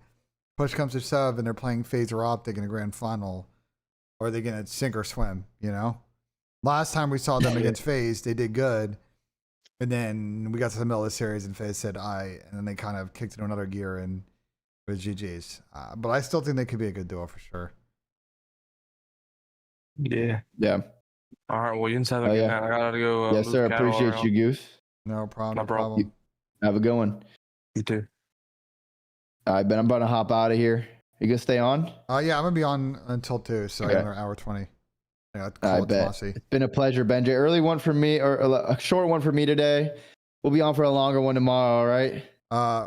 push comes to shove and they're playing FaZe or Optic in a grand final, or are they gonna sink or swim? Last time we saw them against FaZe, they did good, and then we got to the middle of the series and FaZe said and then they kind of kicked into another gear and it was GG's. But I still think they could be a good duo for sure. Yeah. Yeah. All right. Well, you can have a good night. I gotta go. Yes, sir. Appreciate you, Goose. No problem. No problem. Have a good one. You too. All right, Ben. I'm about to hop out of here. You gonna stay on? Yeah, I'm gonna be on until 2, so another hour 20. Yeah, I bet. It's been a pleasure, BenJ. Early one for me, or a short one for me today. We'll be on for a longer one tomorrow. All right.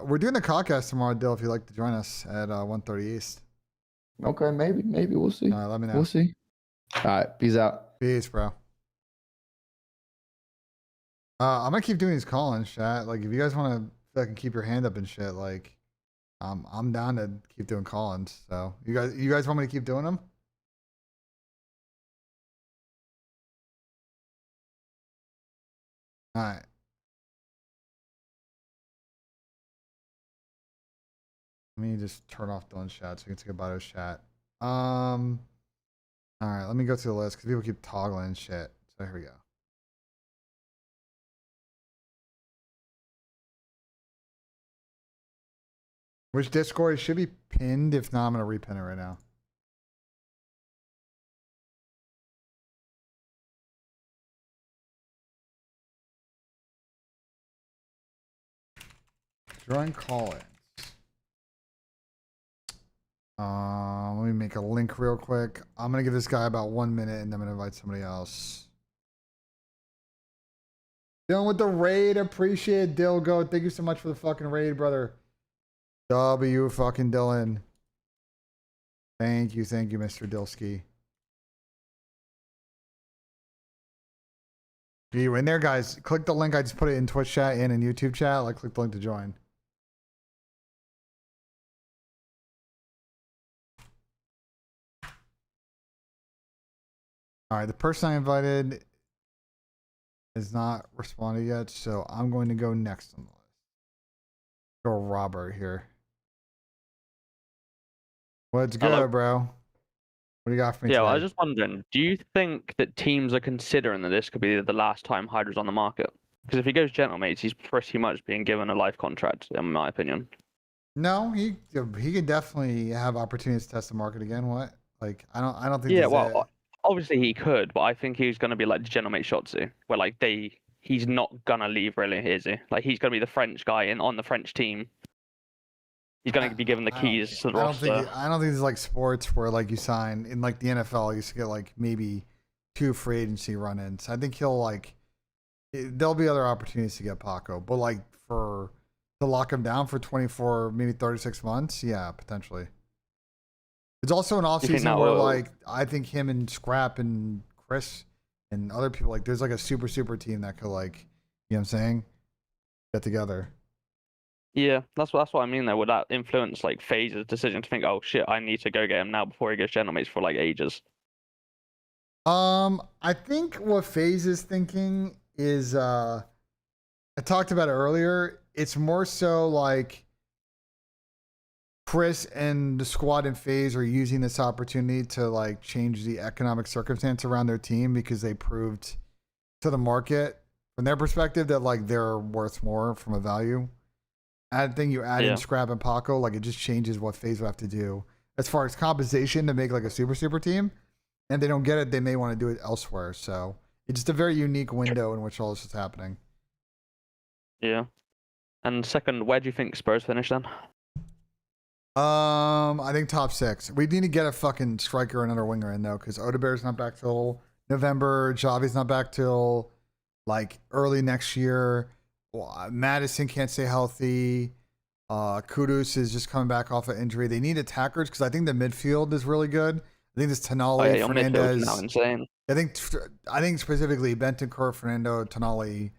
We're doing a podcast tomorrow, Dill. If you'd like to join us at 1:30 East. Okay, maybe we'll see. Let me know. We'll see. All right, peace out. Peace, bro. I'm gonna keep doing these call-ins, chat. If you guys want to fucking keep your hand up and shit, I'm down to keep doing call-ins. So you guys want me to keep doing them? All right. Let me just turn off Dylan's chat so we can take a bite of chat. All right, let me go through the list because people keep toggling shit. So here we go. Which Discord should be pinned? If not, I'm gonna repin it right now. Join call-ins. Let me make a link real quick. I'm gonna give this guy about 1 minute, and then I'm gonna invite somebody else. Dylan with the raid, appreciate it. Dilgo, thank you so much for the fucking raid, brother. W fucking Dylan. Thank you, Mr. Dilsky. Are you in there, guys? Click the link. I just put it in Twitch chat and in YouTube chat. Like, click the link to join. All right, the person I invited is not responded yet, so I'm going to go next on the list. Go Robert here. What's good, Hello. bro? What do you got for me? Yeah, well, I today? was just wondering, do you think that teams are considering that this could be the last time Hydra's on the market? Because if he goes Gentlemates, he's pretty much being given a life contract, in my opinion. No, he could definitely have opportunities to test the market again. What? Like, I don't think. Yeah, there's well, a- obviously he could, but I think he's going to be like the Gentlemates Shotzi, where like he's not gonna leave, really, is he? Like he's going to be the French guy on the French team. He's going to be given the keys to the roster. I don't think it's like sports where like you sign in like the NFL, you used to get like maybe 2 free agency run-ins. I think there'll be other opportunities to get Paco, but like to lock him down for 24, maybe 36 months, yeah, potentially. It's also an off season where like I think him and Scrap and Chris and other people, like there's like a super team that could like, you know what I'm saying, get together. Yeah, that's what I mean though. Would that influence like FaZe's decision to think, oh shit, I need to go get him now before he gets Gentlemates for like ages? I think what FaZe is thinking is I talked about it earlier. It's more so like Chris and the squad and FaZe are using this opportunity to like change the economic circumstance around their team because they proved to the market from their perspective that like they're worth more from a value. I think you add in Scrap and Paco, like it just changes what FaZe will have to do as far as compensation to make like a super team. And they don't get it, they may want to do it elsewhere. So it's just a very unique window in which all this is happening. Yeah. And second, where do you think Spurs finish then? I think top 6. We need to get a fucking striker or another winger in though, because Odebear's not back till November. Javi's not back till like early next year. Madison can't stay healthy. Kudus is just coming back off an injury. They need attackers because I think the midfield is really good. I think this Tonali, Fernandez. Now insane. I think specifically Bentancur, Fernando, Tonali,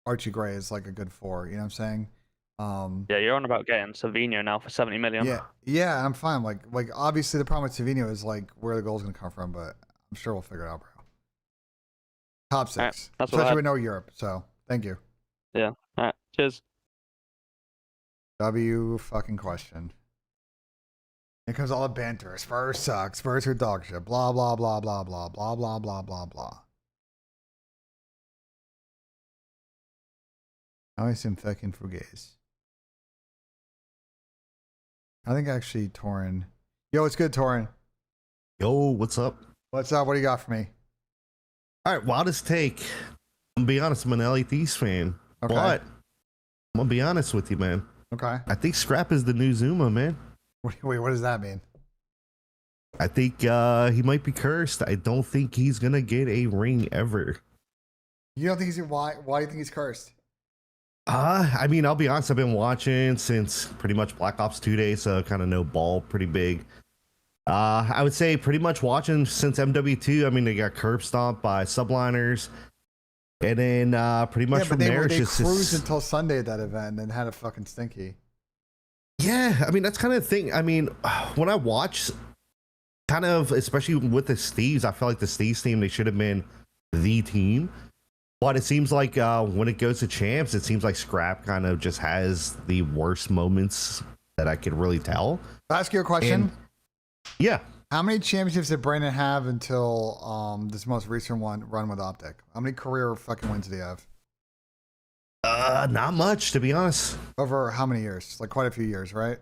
Archie Gray is like a good 4. You know what I'm saying? Yeah, you're on about getting Savinho now for 70 million. Yeah, I'm fine. Like obviously the problem with Savinho is like where the goal's gonna come from, but I'm sure we'll figure it out, bro. Top 6, right, especially with no Europe. So thank you. Yeah. All right. Cheers. W fucking question. Here comes all the banter. Spurs suck. Spurs are dog shit. Blah blah blah blah blah blah blah blah blah blah. I always am fucking fugazi. I think actually Torin. Yo, it's good, Torin. Yo, what's up? What's up? What do you got for me? All right, wildest take. I'm gonna be honest, I'm an LA Thieves fan. Okay. But I'm gonna be honest with you, man. Okay. I think Scrap is the new Zuma, man. Wait, what does that mean? I think he might be cursed. I don't think he's gonna get a ring ever. You don't think he's why do you think he's cursed? I mean, I'll be honest, I've been watching since pretty much Black Ops 2 days, so kind of know ball pretty big. I would say pretty much watching since MW2. I mean, they got curb stomped by subliners. And then pretty much from there, they it's cruised until Sunday at that event and had a fucking stinky. Yeah, I mean, that's kind of the thing. I mean, when I watch kind of, especially with the Steves, I feel like the Steves team, they should have been the team. But it seems like when it goes to champs, it seems like Scrap kind of just has the worst moments that I could really tell. I'll ask you a question. Yeah. How many championships did Brandon have until this most recent run with Optic? How many career fucking wins did he have? Not much, to be honest. Over how many years? Like quite a few years, right?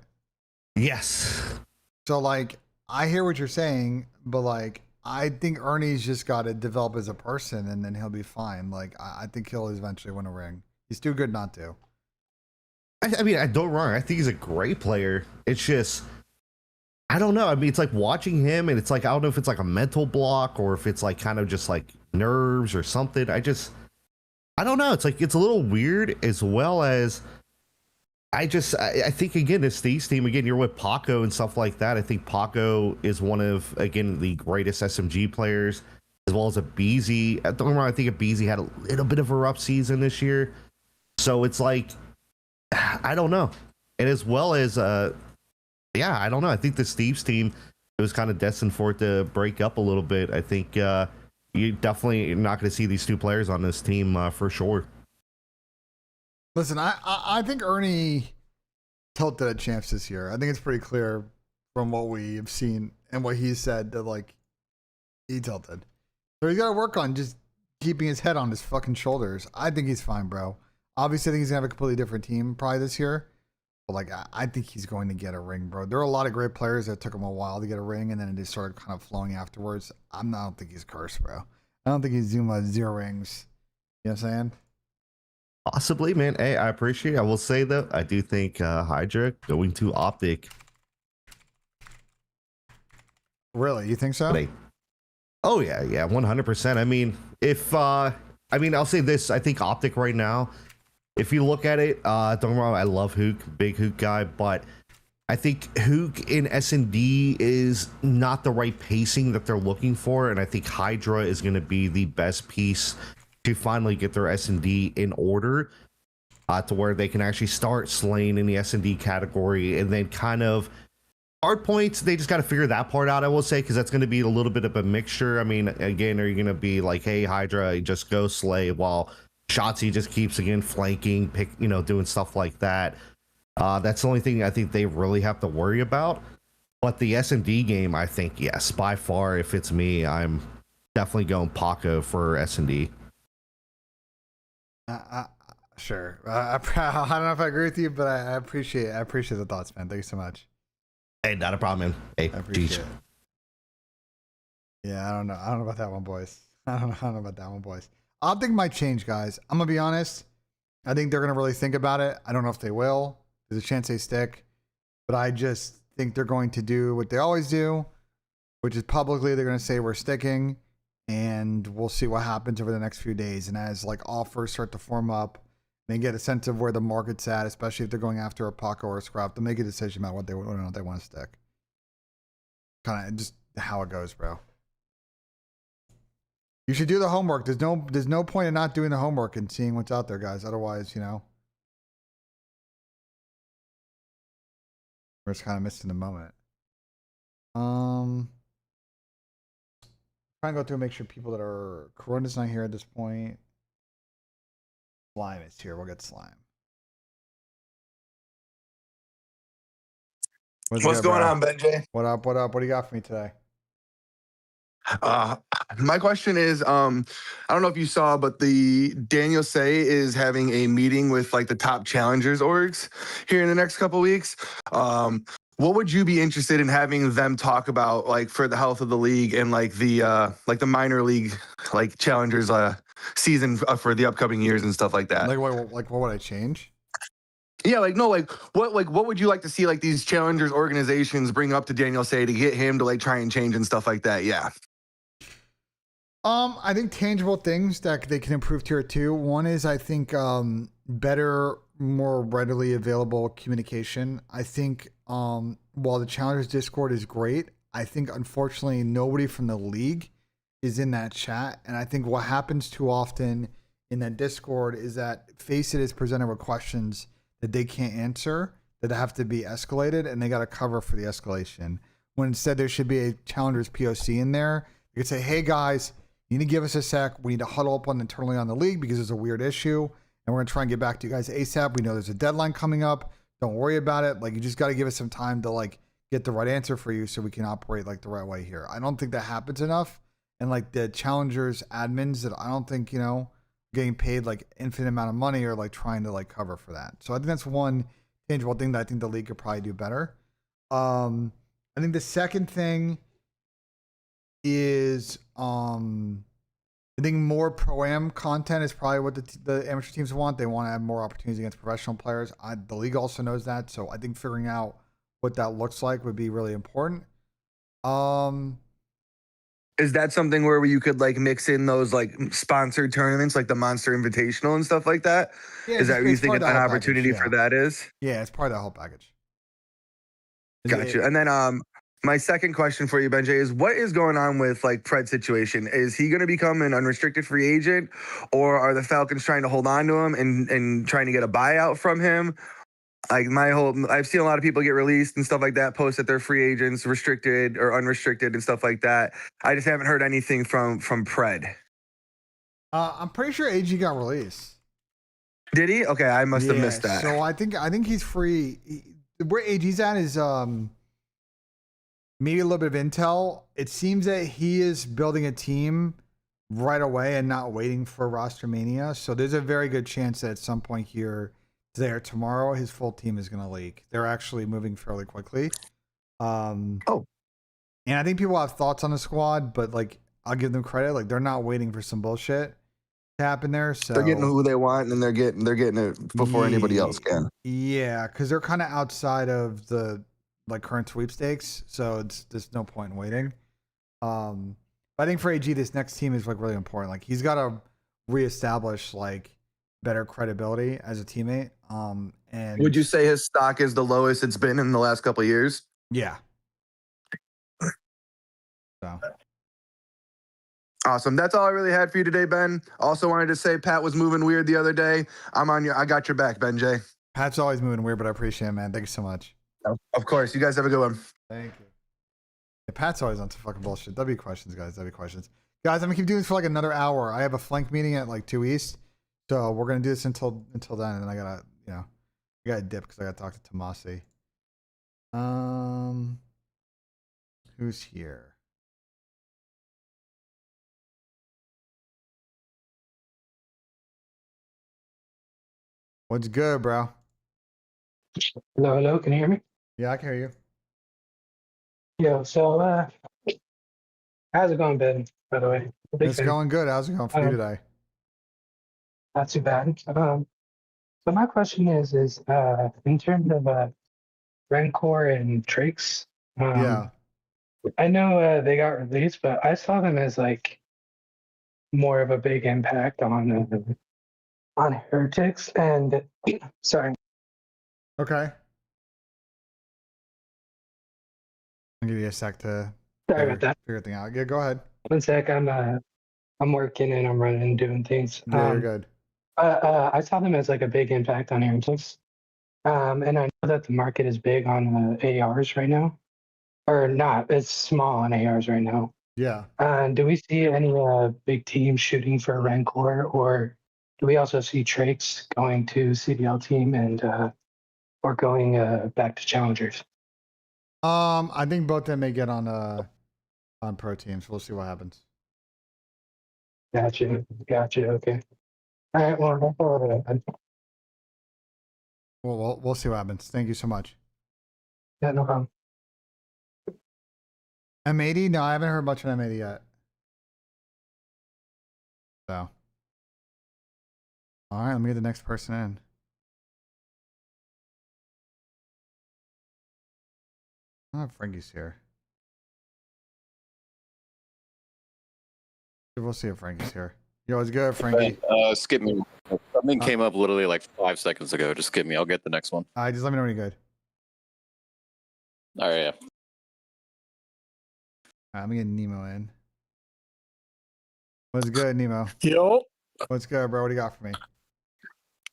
Yes. So like, I hear what you're saying, but like, I think Ernie's just got to develop as a person, and then he'll be fine. Like, I think he'll eventually win a ring. He's too good not to. I mean, I don't wrong. I think he's a great player. It's just, I don't know. I mean, it's like watching him, and it's like, I don't know if it's like a mental block or if it's like kind of just like nerves or something. I don't know. It's like, it's a little weird, as well as I think, again, this Thieves team, again, you're with Paco and stuff like that. I think Paco is one of, again, the greatest SMG players, as well as a BZ. Don't get me wrong, I think a BZ had a little bit of a rough season this year. So it's like, I don't know. And as well as, I don't know. I think this Thieves team, it was kind of destined for it to break up a little bit. I think you definitely are not going to see these two players on this team for sure. Listen, I think Ernie tilted at champs this year. I think it's pretty clear from what we have seen and what he said that like he tilted. So he's got to work on just keeping his head on his fucking shoulders. I think he's fine, bro. Obviously, I think he's gonna have a completely different team probably this year. But like, I think he's going to get a ring, bro. There are a lot of great players that took him a while to get a ring, and then it just started kind of flowing afterwards. I don't think he's cursed, bro. I don't think he's doing like 0 rings. You know what I'm saying? Possibly, man. Hey, I appreciate it. I will say, though, I do think Hydra going to Optic. Really? You think so? Oh, yeah, 100%. I mean, I'll say this. I think Optic right now, if you look at it, don't get me wrong, I love Hook, big Hook guy, but I think Hook in S&D is not the right pacing that they're looking for, and I think Hydra is going to be the best piece to finally get their S&D in order, to where they can actually start slaying in the S&D category, and then kind of hard points, they just got to figure that part out, I will say, because that's going to be a little bit of a mixture. I mean, again, are you going to be like, hey, Hydra, just go slay, while Shotzi just keeps, again, flanking, doing stuff like that. That's the only thing I think they really have to worry about. But the S&D game, I think, yes, by far, if it's me, I'm definitely going Paco for S&D. Sure. I don't know if I agree with you, but I appreciate the thoughts, man. Thank you so much. Hey, not a problem, man. Hey, I appreciate it. Yeah, I don't know about that one, boys. I don't know about that one, boys. Optic might change, guys. I'm gonna be honest. I think they're gonna really think about it. I don't know if they will. There's a chance they stick, but I just think they're going to do what they always do, which is publicly they're gonna say we're sticking, and we'll see what happens over the next few days. And as like offers start to form up, they get a sense of where the market's at, especially if they're going after a Paco or a Scrap. They'll make a decision about what they want to stick. Kind of just how it goes, bro. You should do the homework. There's no point in not doing the homework and seeing what's out there, guys. Otherwise, we're just kind of missing the moment. Try and go through and make sure people that are Corona's not here at this point. Slime is here. We'll get Slime. What's going on, BENJ? What up? What do you got for me today? My question is, I don't know if you saw, but the Daniel Say is having a meeting with like the top challengers orgs here in the next couple weeks. What would you be interested in having them talk about, like for the health of the league and like the minor league like challengers season for the upcoming years and stuff like that? What would I change? Yeah, what would you like to see like these challengers organizations bring up to Daniel Say to get him to like try and change and stuff like that? Yeah. I think tangible things that they can improve tier 2. One is I think better, more readily available communication. I think while the challengers Discord is great, I think unfortunately nobody from the league is in that chat. And I think what happens too often in that Discord is that FaZe is presented with questions that they can't answer, that have to be escalated, and they got to cover for the escalation. When instead there should be a challenger's POC in there. You could say, hey guys, you need to give us a sec. We need to huddle up internally on the league because there's a weird issue, and we're gonna try and get back to you guys ASAP. We know there's a deadline coming up. Don't worry about it. Like, you just got to give us some time to like get the right answer for you so we can operate like the right way here. I don't think that happens enough. And like the challengers admins that I don't think, getting paid like infinite amount of money or like trying to like cover for that. So I think that's one tangible thing that I think the league could probably do better. I think the second thing is I think more pro-am content is probably what the amateur teams want. They want to have more opportunities against professional players. The league also knows that, so I think figuring out what that looks like would be really important. Is that something where you could like mix in those like sponsored tournaments, like the Monster Invitational and stuff like that? Yeah, Is that what you it's think part an of the whole opportunity package, for that is? Yeah, it's part of the whole package. Gotcha. And then my second question for you, BenJ, is what is going on with like Fred's situation? Is he going to become an unrestricted free agent, or are the Falcons trying to hold on to him and trying to get a buyout from him? Like I've seen a lot of people get released and stuff like that, post that they're free agents, restricted or unrestricted and stuff like that. I just haven't heard anything from Pred. I'm pretty sure AG got released. Did he? Okay, I must have missed that. So I think he's free. Where AG's at is maybe a little bit of intel. It seems that he is building a team right away and not waiting for Rostermania. So there's a very good chance that at some point here, today or tomorrow, his full team is going to leak. They're actually moving fairly quickly. And I think people have thoughts on the squad, but like I'll give them credit. Like they're not waiting for some bullshit to happen there. So they're getting who they want and they're getting it before anybody else can. Yeah, because they're kind of outside of the like current sweepstakes, so there's no point in waiting. But I think for AG, this next team is like really important. Like he's got to reestablish like better credibility as a teammate. And would you say his stock is the lowest it's been in the last couple of years? Yeah. So. Awesome. That's all I really had for you today, Ben. Also wanted to say Pat was moving weird the other day. I got your back, BenJ. Pat's always moving weird, but I appreciate it, man. Thank you so much. Of course. You guys have a good one. Thank you. Yeah, Pat's always on some fucking bullshit. W questions, guys. W questions. Guys, I'm gonna keep doing this for like another hour. I have a flank meeting at like 2 East. So we're gonna do this until then, and then I gotta dip because I gotta talk to Tomasi. Who's here? What's good, bro? Hello, can you hear me? Yeah, I can hear you. Yo, so how's it going, Ben? By the way, It's going good. How's it going for you today? Not too bad. So my question is in terms of Rancor and Trix, yeah, I know they got released, but I saw them as like more of a big impact on Heretics and sorry. Okay. I'll give you a sec to Sorry about that. Figure thing out. Yeah, go ahead. 1 sec. I'm working and I'm running and doing things. Yeah, you're good. I saw them as like a big impact on Heretics. And I know that the market is big on ARs right now. Or not, it's small on ARs right now. Yeah. Do we see any big teams shooting for a Rancor, or do we also see Trakes going to CDL team and or going back to challengers? I think both of them may get on pro teams. We'll see what happens. Gotcha. Okay. All right. Well, that's all I had. Well, we'll see what happens. Thank you so much. Yeah, no problem. M80? No, I haven't heard much on M80 yet. So. All right, let me get the next person in. Oh, Frankie's here. We'll see if Frankie's here. Yo, it's good, Frankie. Skip me. Something came up literally like 5 seconds ago. Just skip me. I'll get the next one. All right, just let me know when you're good. All right, yeah. All right, let me get Nemo in. What's good, Nemo? Yo. What's good, bro? What do you got for me?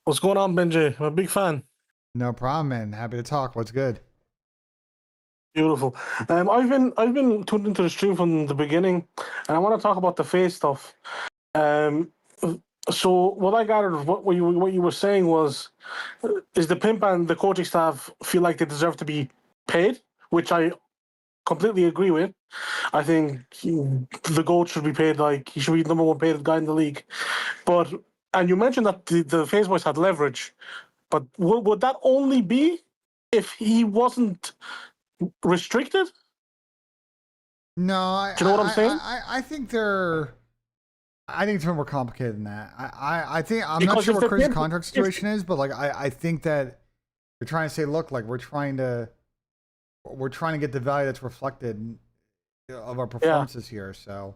What's going on, BenJ? I'm a big fan. No problem, man. Happy to talk. What's good? Beautiful. I've been tuned into the stream from the beginning, and I want to talk about the FaZe stuff. So what I gathered of what you were saying was, is the pimp and the coaching staff feel like they deserve to be paid, which I completely agree with. I think the GOAT should be paid, like he should be the number one paid guy in the league. And you mentioned that the FaZe boys had leverage, but would that only be if he wasn't restricted? No, Do you know what I'm saying? I think they're. I think it's more complicated than that. I think I'm not Because sure if what the Chris's pimp- contract situation is, but like I think that they're trying to say, look, like we're trying to get the value that's reflected of our performances here. So,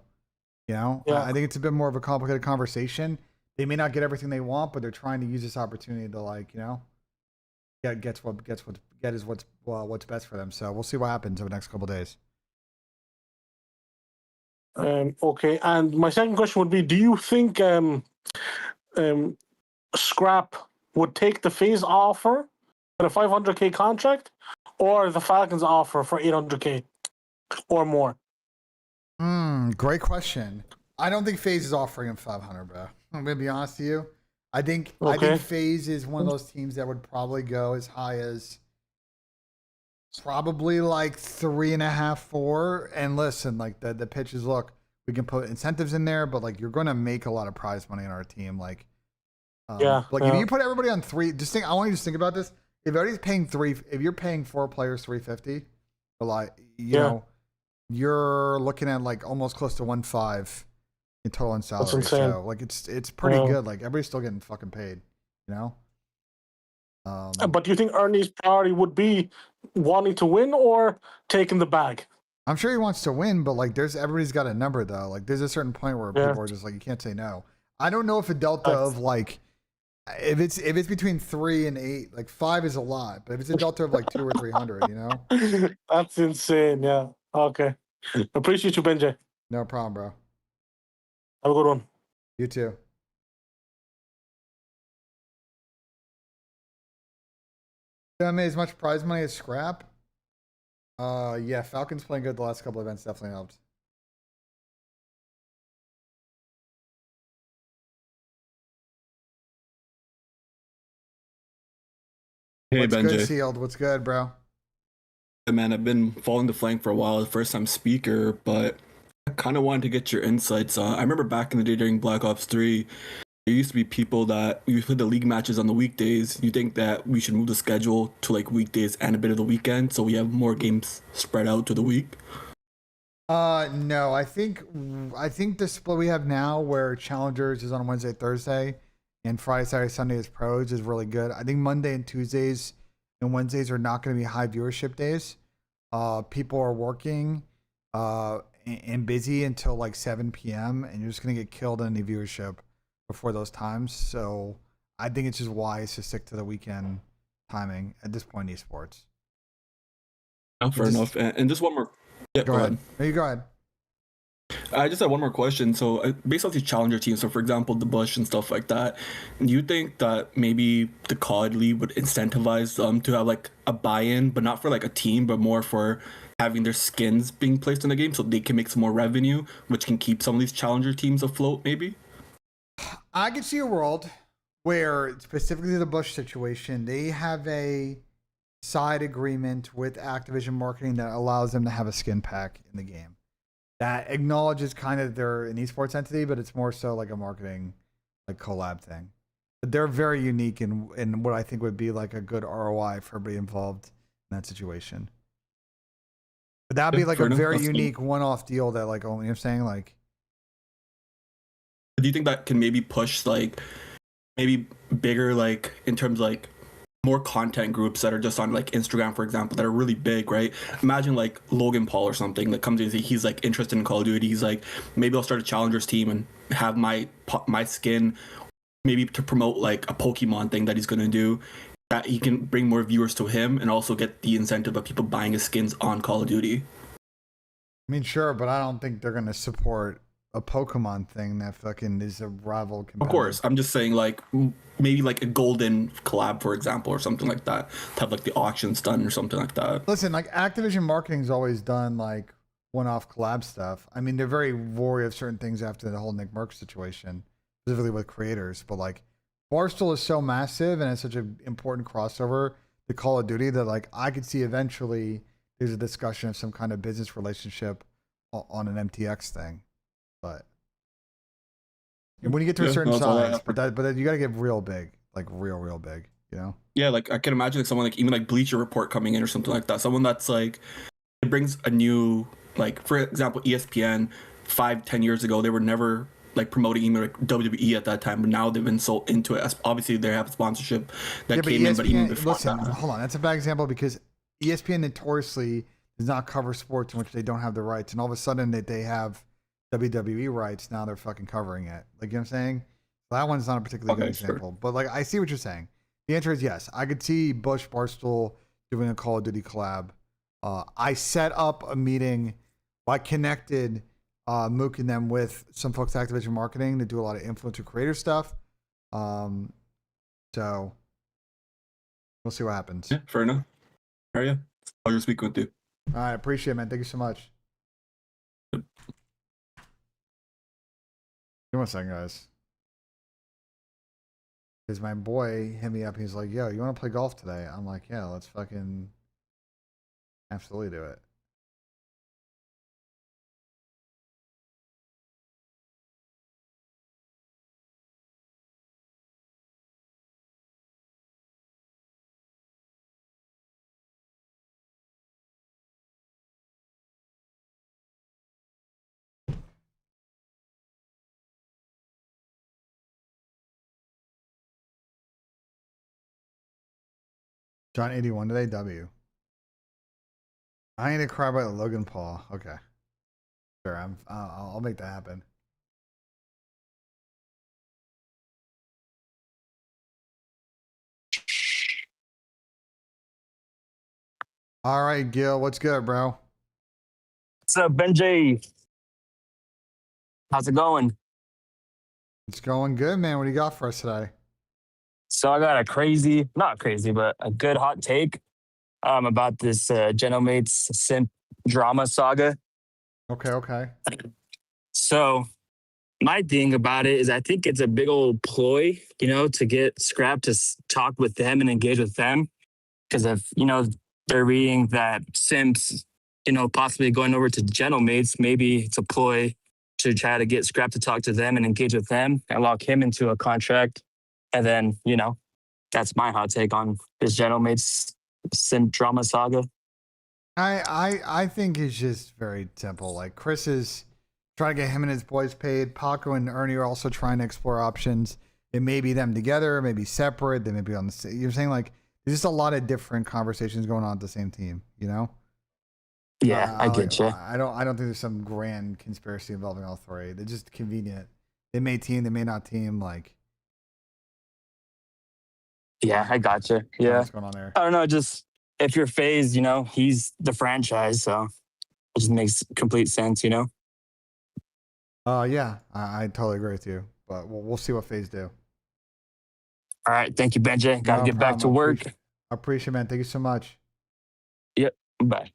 you know, I think it's a bit more of a complicated conversation. They may not get everything they want, but they're trying to use this opportunity to, like, you know, get what's best for them. So we'll see what happens over the next couple of days. Okay, and my second question would be: do you think Scrap would take the FaZe offer for a 500K contract, or the Falcons offer for 800K or more? Great question. I don't think FaZe is offering him 500, bro. I'm gonna be honest with you. I think FaZe is one of those teams that would probably go as high as probably like 3.5, 4. And listen, like the pitch is, look, we can put incentives in there, but like you're gonna make a lot of prize money in our team. Like, if you put everybody on 3, just think. I want you to think about this. If everybody's paying 3, if you're paying 4 players 350, but like you know, you're looking at like almost close to 1.5 in total in salary. That's insane. So like it's pretty good. Like everybody's still getting fucking paid, you know. But do you think Ernie's priority would be wanting to win or taking the bag? I'm sure he wants to win, but like everybody's got a number though. Like there's a certain point where people are just like, you can't say no. I don't know if a delta of like if it's between 3 and 8, like 5 is a lot, but if it's a delta of like 200 or 300, you know. That's insane. Yeah. Okay. Appreciate you, BENJ. No problem, bro. Have a good one. You too. I made as much prize money as Scrap. Yeah, Falcons playing good the last couple of events definitely helped. Hey, What's BENJ. good, Sealed? What's good, bro? Hey, man, I've been following the flank for a while, first time speaker, but I kind of wanted to get your insights on. I remember back in the day during Black Ops 3, there used to be people that we played the league matches on the weekdays. You think that we should move the schedule to like weekdays and a bit of the weekend so we have more games spread out to the week? No, I think the split we have now where Challengers is on Wednesday, Thursday, and Friday, Saturday, Sunday is pros is really good. I think Monday and Tuesdays and Wednesdays are not going to be high viewership days. People are working and busy until like 7 p.m. and you're just going to get killed in any viewership before those times. So I think it's just wise to stick to the weekend timing at this point in esports. Fair enough. And just one more. Yeah, go ahead. No, you go ahead. I just had one more question. So, based off these challenger teams, so for example, the Bush and stuff like that, do you think that maybe the COD League would incentivize them to have like a buy-in, but not for like a team, but more for having their skins being placed in the game so they can make some more revenue, which can keep some of these challenger teams afloat, maybe? I could see a world where, specifically the Bush situation, they have a side agreement with Activision Marketing that allows them to have a skin pack in the game. That acknowledges kind of they're an esports entity, but it's more so like a marketing, like collab thing. But they're very unique in what I think would be like a good ROI for everybody involved in that situation. But that'd be like a very unique one-off deal that like only, you know what I'm saying? Like, do you think that can maybe push like maybe bigger, like in terms of like more content groups that are just on like Instagram, for example, that are really big, right? Imagine like Logan Paul or something that comes in, he's like interested in Call of Duty. He's like, maybe I'll start a challengers team and have my skin maybe to promote like a Pokemon thing that he's going to do, that he can bring more viewers to him and also get the incentive of people buying his skins on Call of Duty. I mean, sure, but I don't think they're going to support a Pokemon thing that fucking is a rival competitor. Of course, I'm just saying like maybe like a golden collab, for example, or something like that, to have like the auctions done or something like that. Listen, like Activision Marketing's always done like one-off collab stuff. I mean, they're very wary of certain things after the whole Nick Merckx situation, specifically with creators. But like Barstool is so massive and it's such an important crossover to Call of Duty that like I could see eventually there's a discussion of some kind of business relationship on an MTX thing. But when you get to a certain size, but you got to get real big, like real big. you know? Yeah, like I can imagine like someone like even like Bleacher Report coming in or something like that. Someone that's like it brings a new, like for example, ESPN 5-10 years ago, they were never like promoting even like WWE at that time, but now they've been sold into it. Obviously, they have sponsorship that came in, but even before listen, that. hold on, that's a bad example because ESPN notoriously does not cover sports in which they don't have the rights, and all of a sudden that they have WWE rights, now they're fucking covering it. Like, you know what I'm saying? That one's not a particularly good example, but like I see what you're saying. The answer is yes. I could see Bush Barstool doing a Call of Duty collab. I set up a meeting. I connected Mook and them with some folks at Activision Marketing to do a lot of influencer creator stuff. So we'll see what happens. Yeah, fair enough. All right, yeah. Pleasure speaking with you. All right, appreciate it, man. Thank you so much. Give me 1 second, guys. Because my boy hit me up. He's like, yo, you want to play golf today? I'm like, yeah, let's fucking absolutely do it. John 81 today, W. I need to cry about the Logan Paul. Okay. Sure, I'll make that happen. All right, Gil, what's good, bro? What's up, BENJ? How's it going? It's going good, man. What do you got for us today? So I got not crazy, but a good hot take about this Genomates Simp drama saga. Okay. So my thing about it is I think it's a big old ploy, to get Scrap to talk with them and engage with them. Because if, they're reading that Simp's, possibly going over to Genomates, maybe it's a ploy to try to get Scrap to talk to them and engage with them and lock him into a contract. And then, that's my hot take on this Genomates Simp drama saga. I think it's just very simple. Like, Chris is trying to get him and his boys paid. Paco and Ernie are also trying to explore options. It may be them together, maybe separate. They may be on the. You're saying like there's just a lot of different conversations going on at the same team. Yeah, I get you. I don't think there's some grand conspiracy involving all three. They're just convenient. They may team, they may not team. Like. Yeah, I gotcha. Yeah. What's going on there? I don't know. Just if you're FaZe, he's the franchise, so it just makes complete sense, Yeah, I totally agree with you. But we'll see what FaZe do. All right, thank you, BENJ. Gotta get back to work. I appreciate it, man. Thank you so much. Yep. Bye.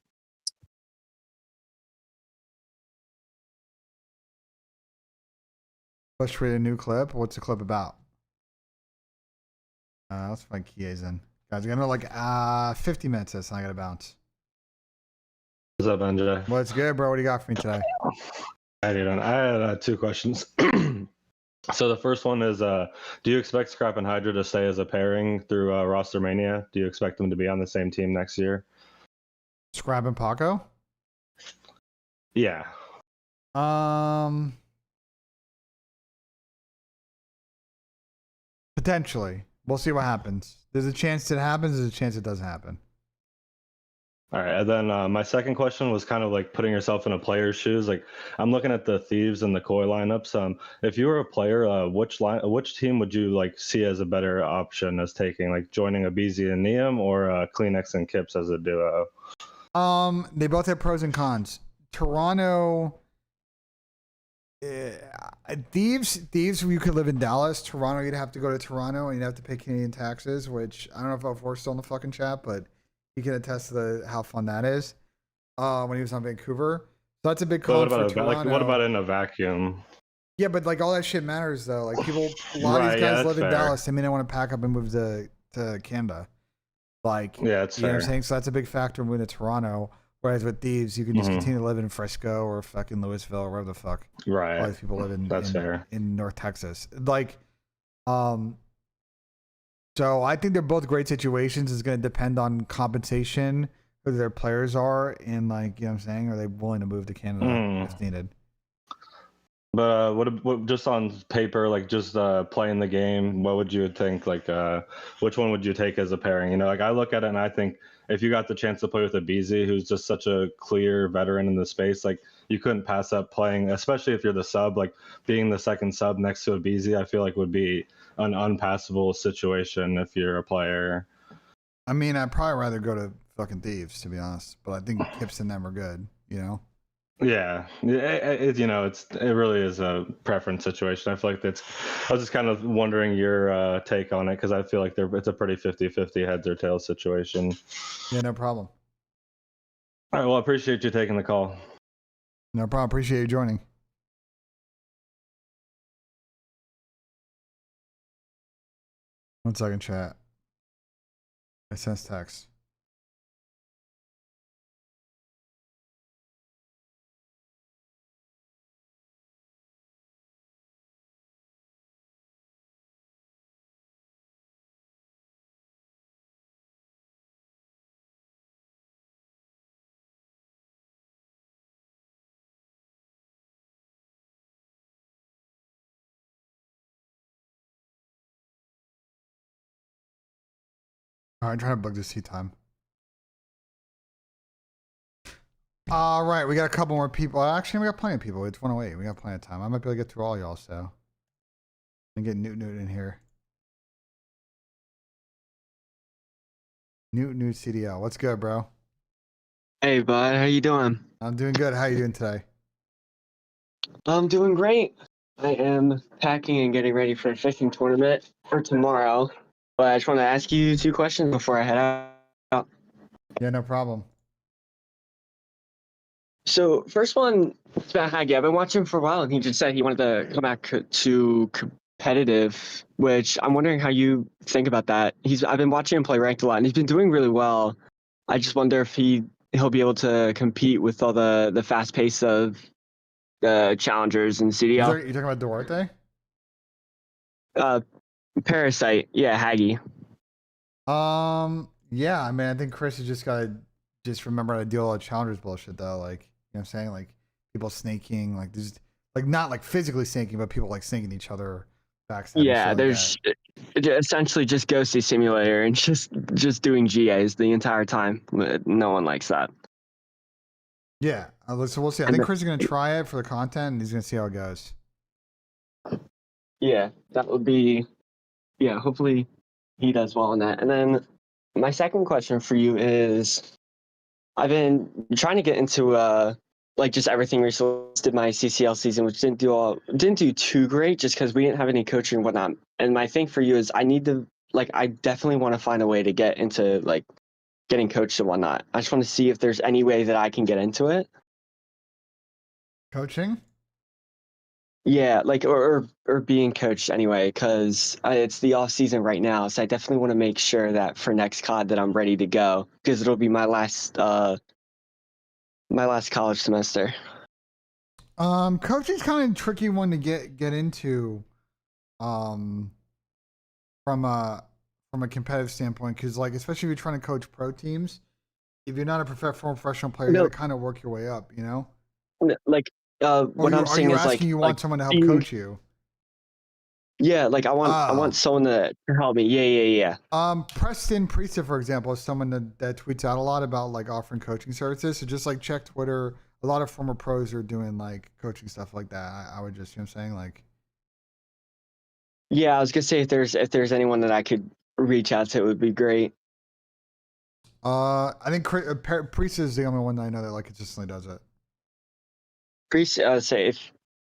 Let's create a new clip. What's the clip about? Let's find Kies in. Guys, we're gonna like 50 minutes this and I gotta bounce. What's up, BENJ? What's good, bro? What do you got for me today? How you doing? I had 2 questions. So the first one is, do you expect Scrap and Hydra to stay as a pairing through Rostermania? Do you expect them to be on the same team next year? Scrap and Paco? Yeah. Potentially. We'll see what happens. There's a chance it happens. There's a chance it doesn't happen. All right. And then my second question was kind of like putting yourself in a player's shoes. Like I'm looking at the Thieves and the Koi lineups. If you were a player, which team would you like see as a better option as taking, like joining a BZ and Niam or Kleenex and Kips as a duo? They both have pros and cons. Toronto. Thieves, you could live in Dallas. Toronto, you'd have to go to Toronto and you'd have to pay Canadian taxes, which I don't know if Alvor's still in the fucking chat, but he can attest to how fun that is. When he was on Vancouver, so that's a big con for Toronto. What about in a vacuum? Yeah, but like all that shit matters though. Like people, a lot of these guys live in Dallas. They may not want to pack up and move to Canada. Like, yeah, it's you know what I'm saying. So that's a big factor moving to Toronto. Whereas with Thieves, you can just continue to live in Frisco or fucking Louisville or wherever the fuck. Right. All these people live in fair. In North Texas. Like, so So I think they're both great situations. It's going to depend on compensation, who their players are, and like, you know what I'm saying, are they willing to move to Canada if needed? But what just on paper, like just playing the game, what would you think? Like, which one would you take as a pairing? You know, like I look at it and I think if you got the chance to play with a BZ, who's just such a clear veteran in the space, like you couldn't pass up playing, especially if you're the sub. Like being the second sub next to a BZ, I feel like would be an unpassable situation if you're a player. I mean, I'd probably rather go to fucking Thieves, to be honest. But I think Kips and them are good, you know? Yeah, you know, it really is a preference situation. I feel like I was just kind of wondering your take on it because I feel like it's a pretty 50-50 heads or tails situation. Yeah, no problem. All right, well, I appreciate you taking the call. No problem. Appreciate you joining. One second, chat. I sense text. All right, I'm trying to book this seat time. All right, we got a couple more people. Actually, we got plenty of people. It's 108. We got plenty of time. I might be able to get through all y'all, so. And get Newt in here. Newt CDL. What's good, bro? Hey, bud. How you doing? I'm doing good. How you doing today? I'm doing great. I am packing and getting ready for a fishing tournament for tomorrow. But I just want to ask you 2 questions before I head out. Yeah, no problem. So, first one, it's about Haggy. I've been watching him for a while, and he just said he wanted to come back to competitive, which I'm wondering how you think about that. I've been watching him play ranked a lot, and he's been doing really well. I just wonder if he'll be able to compete with all the fast pace of the challengers and CDL. You talking about Duarte? Parasite, yeah, Haggy. Yeah, I mean, I think Chris has just got to remember how to deal with all the challengers bullshit, though. Like, you know what I'm saying? Like, people snaking, like, there's, like, not like physically snaking, but people like snaking each other. Yeah, there's essentially just Ghosty Simulator and just doing GAs the entire time. No one likes that. Yeah, so we'll see. I think Chris is going to try it for the content, and he's going to see how it goes. Yeah, that would be, yeah, hopefully he does well in that. And then my second question for you is, I've been trying to get into like just everything recently. Did my CCL season, which didn't do too great, just because we didn't have any coaching and whatnot. And my thing for you is, I definitely want to find a way to get into like getting coached and whatnot. I just want to see if there's any way that I can get into it. Coaching? Yeah, like or being coached anyway, because it's the off season right now, so I definitely want to make sure that for next COD that I'm ready to go, because it'll be my last college semester. Coaching's kind of a tricky one to get into, from a competitive standpoint, because like especially if you're trying to coach pro teams, if you're not a professional player, you gotta kind of work your way up, you know. Like what I'm saying is like you want someone to help coach you. Yeah, like I want someone to help me. Yeah. Preston Priester, for example, is someone that tweets out a lot about like offering coaching services. So just like check Twitter. A lot of former pros are doing like coaching stuff like that. I would just, you know what I'm saying, like. Yeah, I was gonna say if there's anyone that I could reach out to, it would be great. I think Priester is the only one that I know that like consistently does it. Priest, say if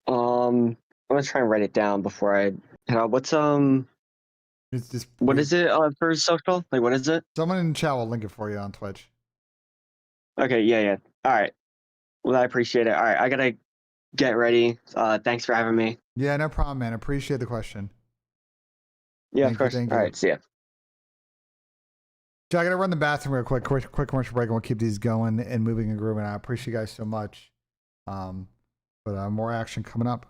I'm gonna try and write it down before I head out. What's what is it for social? Like what is it? Someone in the chat will link it for you on Twitch. Okay, yeah. All right. Well, I appreciate it. All right, I gotta get ready. Thanks for having me. Yeah, no problem, man. Appreciate the question. Yeah, of course. All right, see ya. So I gotta run the bathroom real quick. Quick commercial break, and we'll keep these going and moving and grooving. I appreciate you guys so much. But more action coming up.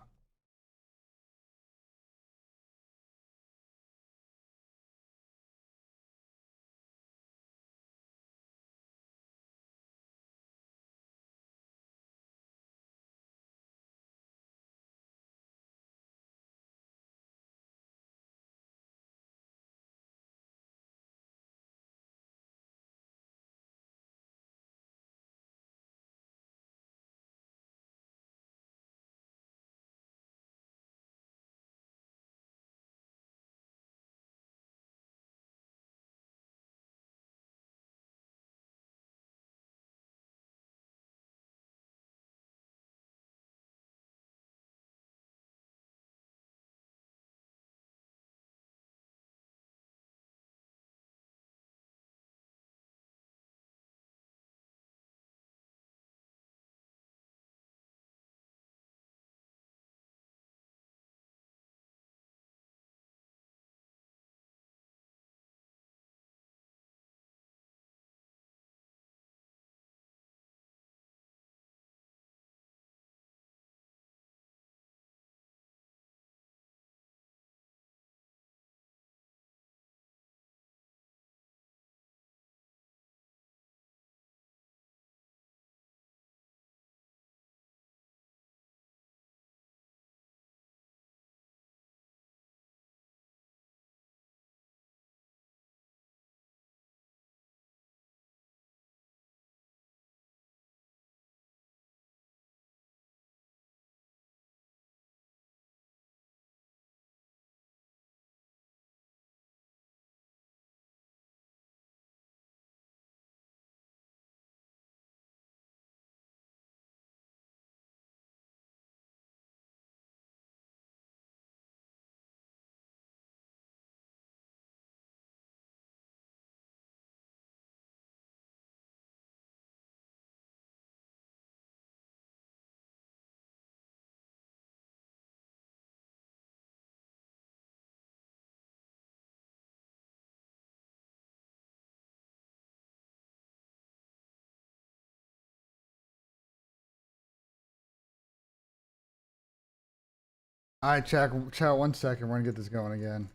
All right, chat 1 second. We're gonna get this going again.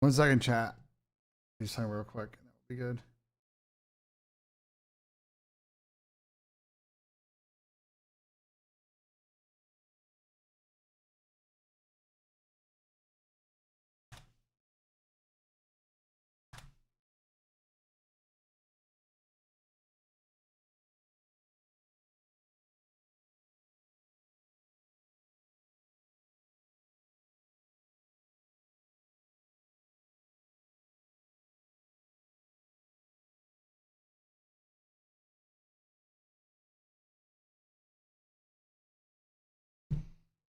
One second, chat. Just sign real quick. That would be good.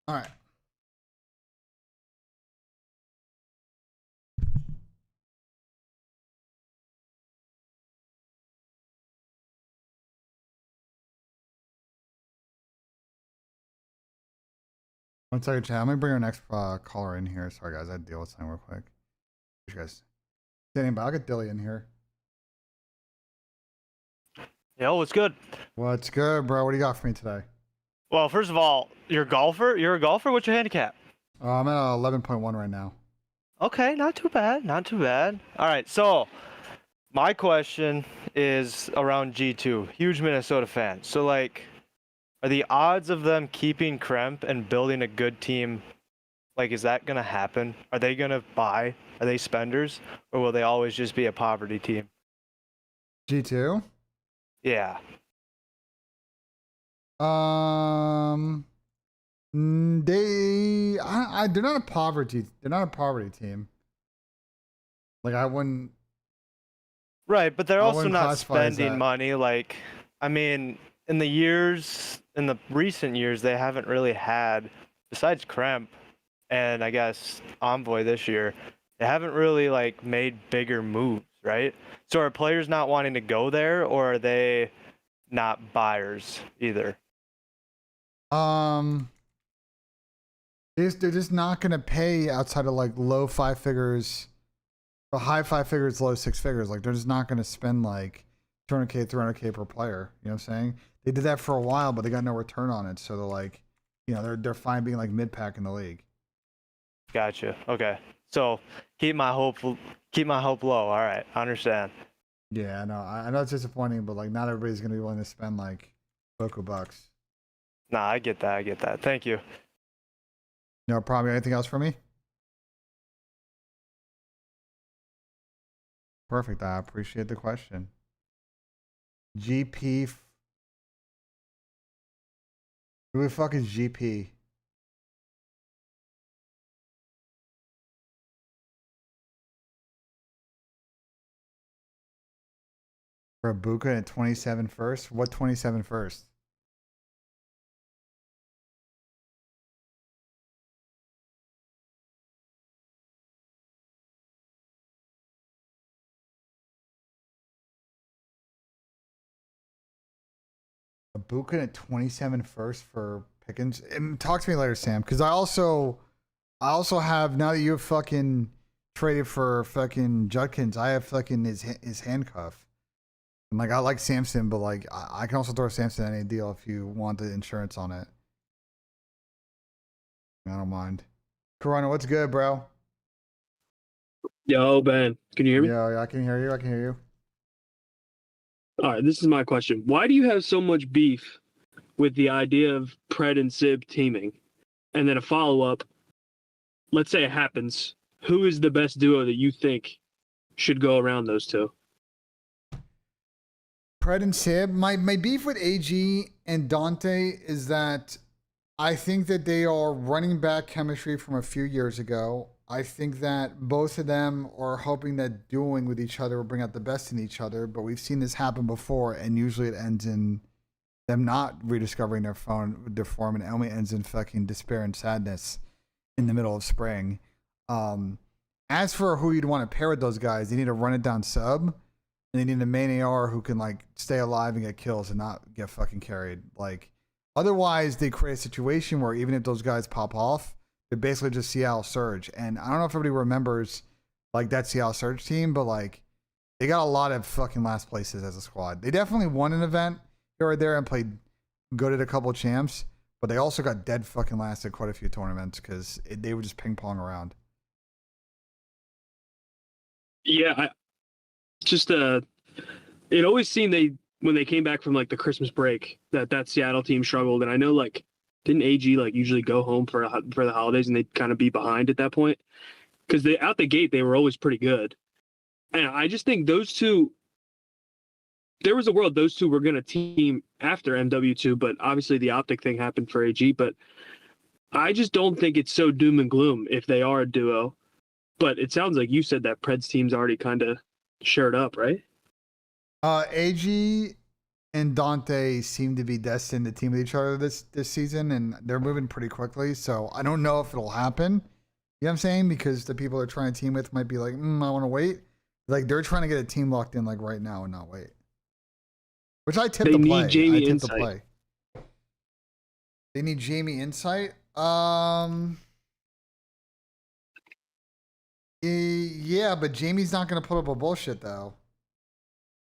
All right. One second, chat. I'm gonna bring our next caller in here. Sorry, guys. I had to deal with something real quick. You guys standing by. I'll get Dilly in here. Yo, what's good? What's good, bro? What do you got for me today? Well, first of all, you're a golfer. You're a golfer. What's your handicap? I'm at 11.1 right now. Okay, not too bad. Not too bad. All right, so my question is around G2. Huge Minnesota fan. So, like, are the odds of them keeping Kremp and building a good team, like, is that going to happen? Are they going to buy? Are they spenders? Or will they always just be a poverty team? G2? Yeah. They're not a poverty. They're not a poverty team. Like, I wouldn't. Right, but they're I also wouldn't not classify as spending that. money. Like, I mean, in the recent years, they haven't really had, besides Kremp and I guess Envoy this year, they haven't really like made bigger moves, right? So are players not wanting to go there, or are they not buyers either? They're just not gonna pay outside of like low 5 figures, or high 5 figures, low 6 figures. Like, they're just not gonna spend like 200K, 300K per player. You know what I'm saying? They did that for a while, but they got no return on it. So they're like, you know, they're fine being like mid pack in the league. Gotcha. Okay. So keep my hope low. All right, I understand. Yeah, I know it's disappointing, but like not everybody's gonna be willing to spend like $1 bucks. Nah, I get that. I get that. Thank you. No problem. Anything else for me? Perfect. I appreciate the question. GP. Who the fuck is GP? For Ibuka at 27 first? What 27 first? Ibuka at 27 first for Pickens. And talk to me later, Sam, because I also have, now that you have fucking traded for fucking Judkins, I have fucking his handcuff. And like, I like Samson, but like I can also throw Samson in any deal if you want the insurance on it. I don't mind. Corona, what's good, bro? Yo, Ben, can you hear me? Yeah, I can hear you. I can hear you. All right, this is my question. Why do you have so much beef with the idea of Pred and Sib teaming? And then a follow-up, let's say it happens. Who is the best duo that you think should go around those two? Pred and Sib. My beef with AG and Dante is that I think that they are running back chemistry from a few years ago. I think that both of them are hoping that dueling with each other will bring out the best in each other, but we've seen this happen before, and usually it ends in them not rediscovering their form, and it only ends in fucking despair and sadness in the middle of spring. And as for who you'd want to pair with those guys, they need to run it down sub, and they need a main AR who can like stay alive and get kills and not get fucking carried. Like otherwise, they create a situation where even if those guys pop off, they're basically just Seattle Surge. And I don't know if everybody remembers like that Seattle Surge team, but like they got a lot of fucking last places as a squad. They definitely won an event here or there and played good at a couple of champs, but they also got dead fucking last at quite a few tournaments because they would just ping pong around. Yeah, it always seemed when they came back from like the Christmas break that Seattle team struggled, and I know like didn't AG like usually go home for the holidays and they'd kind of be behind at that point because they out the gate they were always pretty good, and I just think those two. There was a world those two were going to team after MW2, but obviously the optic thing happened for AG. But I just don't think it's so doom and gloom if they are a duo. But it sounds like you said that Pred's team's already kind of shared up, right? AG and Dante seem to be destined to team with each other this season, and they're moving pretty quickly. So I don't know if it'll happen. You know what I'm saying? Because the people they're trying to team with might be like, I want to wait. Like they're trying to get a team locked in like right now and not wait. Which I tip they the need play. Jamie I tip Insight. the play. They need Jamie Insight. Yeah, but Jamie's not gonna put up a bullshit though.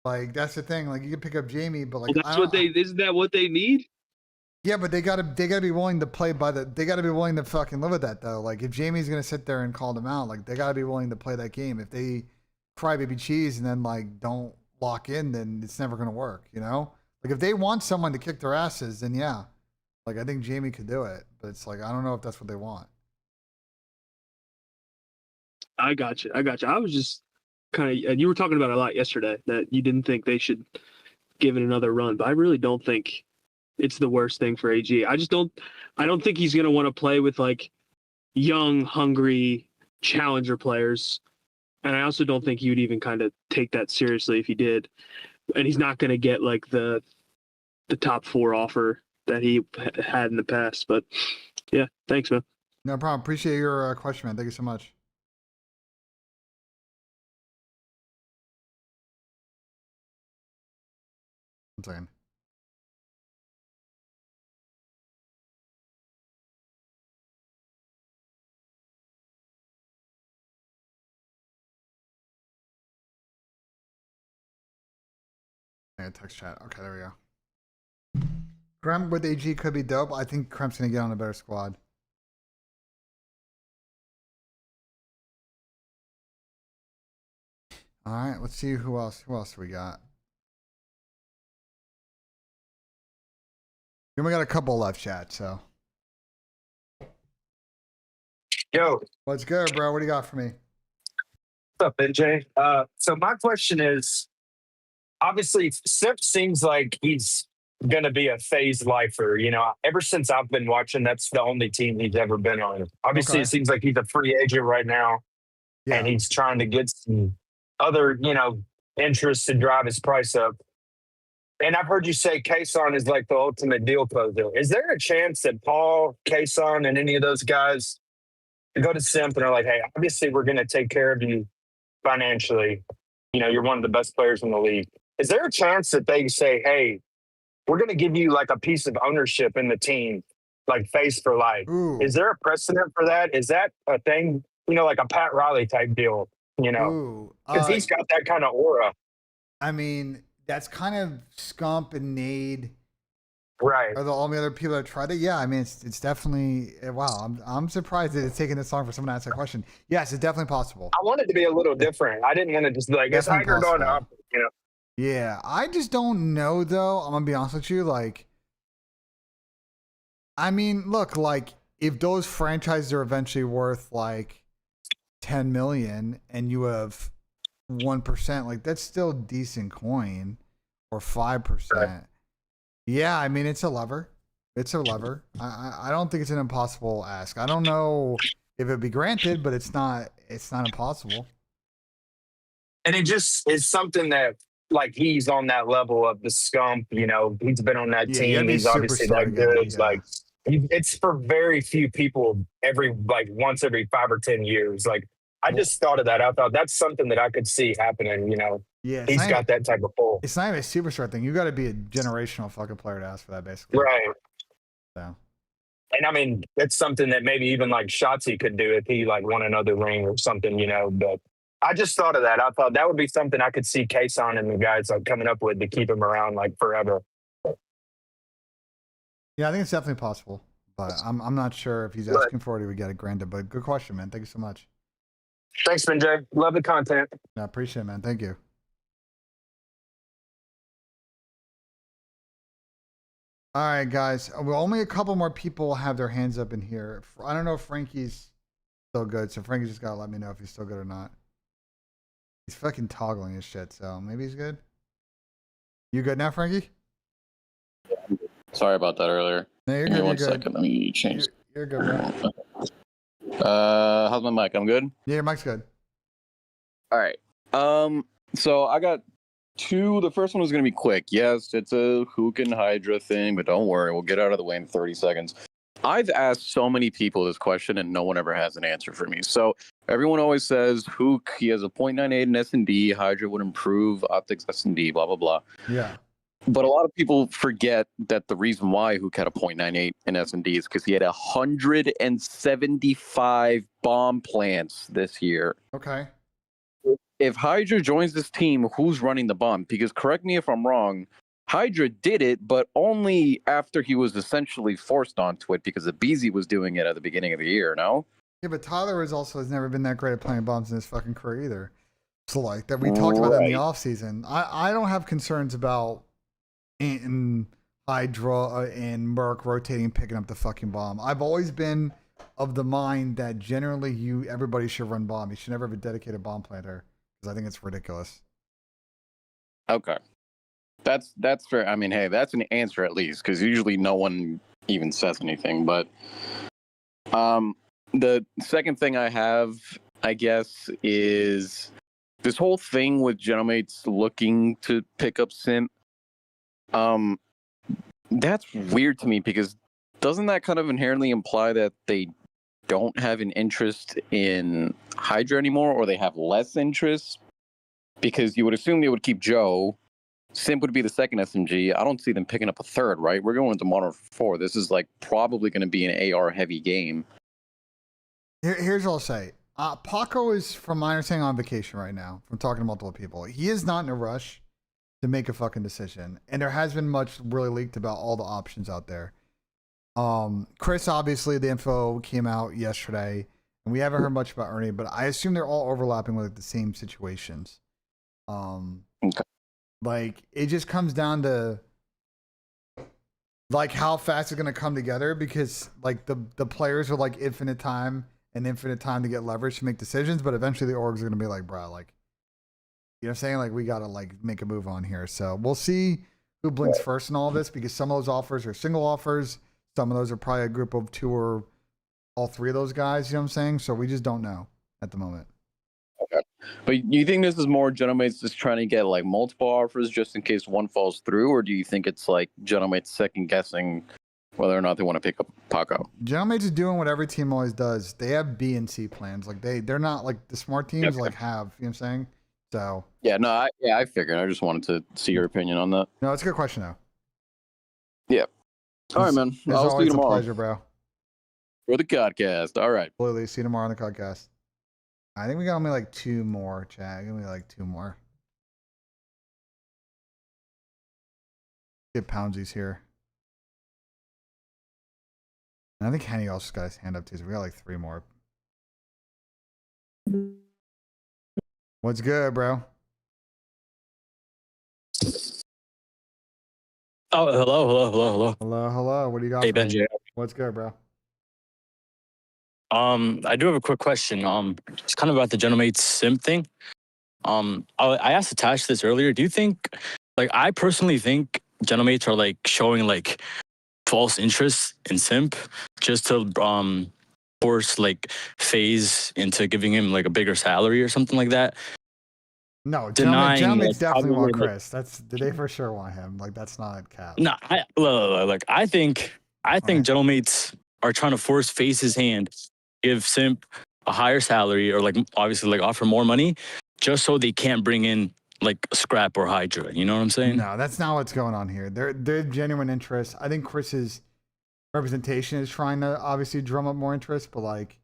Like that's the thing. Like you can pick up Jamie, but like Well, isn't that what they need? Yeah, but they gotta be willing to play by the. They gotta be willing to fucking live with that though. Like if Jamie's gonna sit there and call them out, like they gotta be willing to play that game. If they crybaby cheese and then like don't lock in, then it's never gonna work. You know, like if they want someone to kick their asses, then yeah, like I think Jamie could do it. But it's like I don't know if that's what they want. I got you. I was just kind of, and you were talking about it a lot yesterday that you didn't think they should give it another run, but I really don't think it's the worst thing for AG. I don't think he's going to want to play with like young, hungry challenger players. And I also don't think he would even kind of take that seriously if he did. And he's not going to get like the top 4 offer that he had in the past. But yeah, thanks, man. No problem. Appreciate your question, man. Thank you so much. One second. Text chat. Okay, there we go. Krem with AG could be dope. I think Krem's gonna get on a better squad. All right, let's see who else. Who else we got? We got a couple left, chat. So, yo, what's good, bro? What do you got for me? What's up, BENJ? So my question is, obviously, Simp seems like he's going to be a FaZe lifer. You know, ever since I've been watching, that's the only team he's ever been on. Obviously, It seems like he's a free agent right now, and he's trying to get some other, interests to drive his price up. And I've heard you say Kason is like the ultimate deal closer. Is there a chance that Paul, Kason, and any of those guys go to Simp and are like, hey, obviously, we're going to take care of you financially? You know, you're one of the best players in the league. Is there a chance that they say, hey, we're going to give you like a piece of ownership in the team, like FaZe for life? Ooh. Is there a precedent for that? Is that a thing, like a Pat Riley type deal, because he's got that kind of aura. I mean, that's kind of Scump and Nade. Right. Are the only other people that tried it? Yeah, I mean, it's definitely, wow, I'm surprised that it's taken this long for someone to ask that question. Yes, it's definitely possible. I wanted to be a little different. I didn't want to just be like, it's either going up, Yeah, I just don't know, though. I'm going to be honest with you. Like, I mean, look, like, if those franchises are eventually worth, like, 10 million and you have 1%, like, that's still decent coin, or 5%. Right. Yeah, I mean, it's a lever. It's a lever. I don't think it's an impossible ask. I don't know if it'd be granted, but it's not impossible. And it just is something that, like, he's on that level of the Scump, he's been on that team. He's obviously that good. Yeah. Like, it's for very few people once every 5 or 10 years. Like, I just thought of that. I thought that's something that I could see happening. Yeah, He's got that type of pull. It's not even a superstar thing. You got to be a generational fucking player to ask for that, basically. Right. So. And I mean, it's something that maybe even like Shotzi could do if he like won another ring or something, But I just thought of that. I thought that would be something I could see Kason and the guys like coming up with to keep him around like forever. Yeah, I think it's definitely possible, but I'm not sure if he's asking for it, he would get it granted. But good question, man. Thank you so much. Thanks, BenJ. Love the content. I appreciate it, man. Thank you. All right, guys. Well, only a couple more people have their hands up in here. I don't know if Frankie's still good, so Frankie just gotta let me know if he's still good or not. He's fucking toggling his shit, so maybe he's good. You good now, Frankie? Sorry about that earlier. No, you're Give me good. one You're good. second. Let me change. You're good, bro. How's my mic? I'm good? Yeah, your mic's good. All right. So I got two. The first one was going to be quick. Yes, it's a Hook and Hydra thing, but don't worry. We'll get out of the way in 30 seconds. I've asked so many people this question, and no one ever has an answer for me. So everyone always says Hook, he has a 0.98 in S&D. Hydra would improve optics S&D, blah, blah, blah. Yeah. But a lot of people forget that the reason why Hook had a 0.98 in S&D is because he had 175 bomb plants this year. Okay. If Hydra joins this team, who's running the bomb? Because correct me if I'm wrong, Hydra did it, but only after he was essentially forced onto it because the BZ was doing it at the beginning of the year, no? Yeah, but Tyler has never been that great at playing bombs in his fucking career either. So like that we talked about that in the offseason. I don't have concerns about in Hydra and Merc rotating and picking up the fucking bomb. I've always been of the mind that generally everybody should run bomb. You should never have a dedicated bomb planter because I think it's ridiculous. Okay. That's fair. I mean, hey, that's an answer at least, because usually no one even says anything. But the second thing I have, I guess, is this whole thing with Genomates looking to pick up Simp. That's weird to me because doesn't that kind of inherently imply that they don't have an interest in Hydra anymore, or they have less interest? Because you would assume they would keep Joe. Simp would be the second SMG. I don't see them picking up a third, right? We're going into Modern 4. This is like probably going to be an AR heavy game. Here's what I'll say. Paco is, from my understanding, on vacation right now. From talking to multiple people, he is not in a rush to make a fucking decision, and there has been much really leaked about all the options out there. Chris, obviously, the info came out yesterday, and we haven't heard much about Ernie, but I assume they're all overlapping with the same situations. Okay. Like, it just comes down to like how fast it's gonna come together, because like the players are like infinite time to get leverage to make decisions, but eventually the orgs are gonna be like, bro, like, you know what I'm saying? Like, we gotta like make a move on here. So we'll see who blinks first in all of this, because some of those offers are single offers, some of those are probably a group of two or all three of those guys, you know what I'm saying? So we just don't know at the moment. Okay. But you think this is more Genomates just trying to get like multiple offers just in case one falls through, or do you think it's like Genomates second guessing whether or not they want to pick up Paco? Genomates is doing what every team always does. They have B and C plans. Like they're not like the smart teams like have, you know what I'm saying? So yeah, no, I figured. I just wanted to see your opinion on that. No, it's a good question though. Yeah. All right, man. It's I'll see you always a tomorrow. pleasure, bro. For the podcast. All right. Absolutely. See you tomorrow on the podcast. I think we got only like two more, Chad. Only like two more. Get Poundsies here. And I think Henny also got his hand up too, so we got like three more. What's good, bro? Oh, hello. Hello. What do you got? Hey, for me? BENJ. What's good, bro? I do have a quick question. It's kind of about the Genomates Simp thing. I asked Atash this earlier. Do you think, like, I personally think Genomates are like showing like false interest in Simp just to force like FaZe into giving him like a bigger salary or something like that? No, denying Genomates definitely want probably, Chris. They for sure want him. Like, that's not cap. No, I think Genomates are trying to force FaZe's hand, give Simp a higher salary or like obviously like offer more money just so they can't bring in like Scrap or Hydra. You know what I'm saying? No, that's not what's going on here. They're genuine interest. I think Chris's representation is trying to obviously drum up more interest, but like,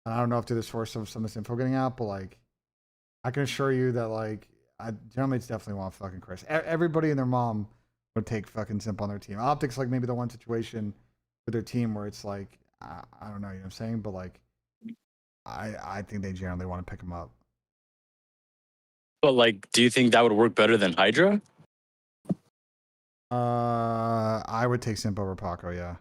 I don't know if they're the source of some of this info getting out, but like, I can assure you that like, Gentleman's definitely want fucking Chris. Everybody and their mom would take fucking Simp on their team. Optics like maybe the one situation with their team where it's like, I don't know, you know what I'm saying? But like, I think they generally want to pick him up. But like, do you think that would work better than Hydra? I would take Simp over Paco, yeah.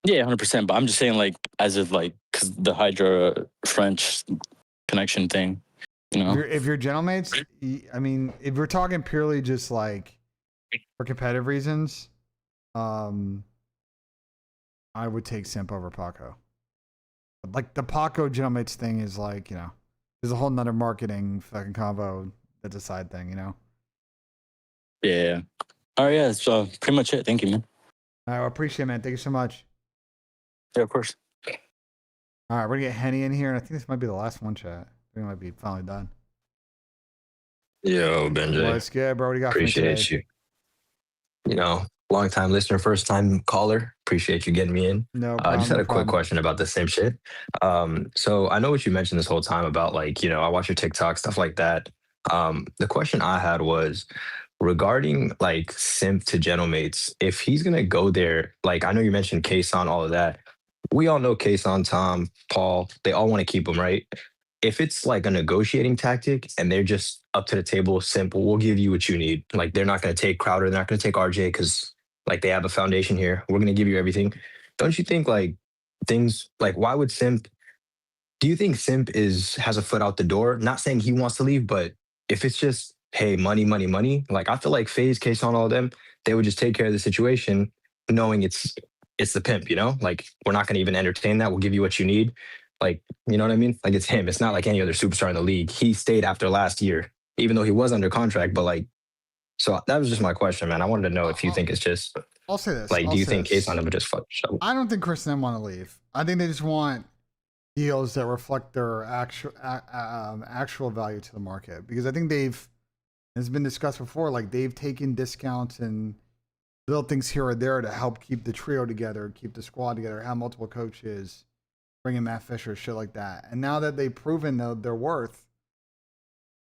Yeah, 100%. But I'm just saying, like, as if like, cause the Hydra French connection thing, you know. If you're Gentlemates, I mean, if we're talking purely just like for competitive reasons, I would take Simp over Paco. Like the Paco Gentlemates thing is like, you know, there's a whole nother marketing fucking combo that's a side thing, you know. Yeah. All right, yeah. So pretty much it. Thank you, man. All right, well, appreciate it, man. Thank you so much. Yeah, of course. All right, we're gonna get Henny in here, and I think this might be the last one, chat. We might be finally done. Yo, Benji. What's good, bro? What do you got Appreciate for me today? you. You know, long time listener, first time caller. Appreciate you getting me in. No I problem, just had no a quick problem. question about the same shit. So I know what you mentioned this whole time about like, you know, I watch your TikTok, stuff like that. The question I had was regarding like Simp to Gentlemates, if he's gonna go there, like I know you mentioned Kason, all of that. We all know Kason, Tom, Paul, they all want to keep him, right? If it's like a negotiating tactic and they're just up to the table, simple, we'll give you what you need. Like they're not going to take Crowder, they're not going to take RJ because like they have a foundation here. We're going to give you everything. Don't you think like things like why would Simp? Do you think Simp has a foot out the door? Not saying he wants to leave, but if it's just hey money, money, money, like I feel like FaZe, Kason, all of them, they would just take care of the situation, knowing it's the pimp. You know, like we're not going to even entertain that. We'll give you what you need. Like, you know what I mean? Like it's him. It's not like any other superstar in the league. He stayed after last year, even though he was under contract. But like, so that was just my question, man. I wanted to know if you think it's just. I'll say this. Like, I'll do you say think this. Kason would just fuck show? I don't think Chris and them want to leave. I think they just want deals that reflect their actual value to the market. Because I think it's been discussed before, like they've taken discounts and little things here or there to help keep the trio together, keep the squad together, have multiple coaches, bring in Matt Fisher, shit like that. And now that they've proven their worth,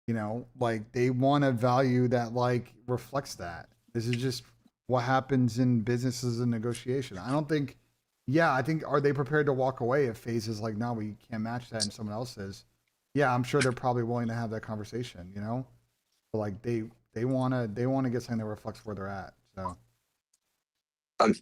you know, like they want a value that like reflects that. This is just what happens in businesses and negotiation. I don't think, I think, are they prepared to walk away if FaZe is like, no, we can't match that and someone else is? Yeah, I'm sure they're probably willing to have that conversation, you know? But like they want to get something that reflects where they're at. So. And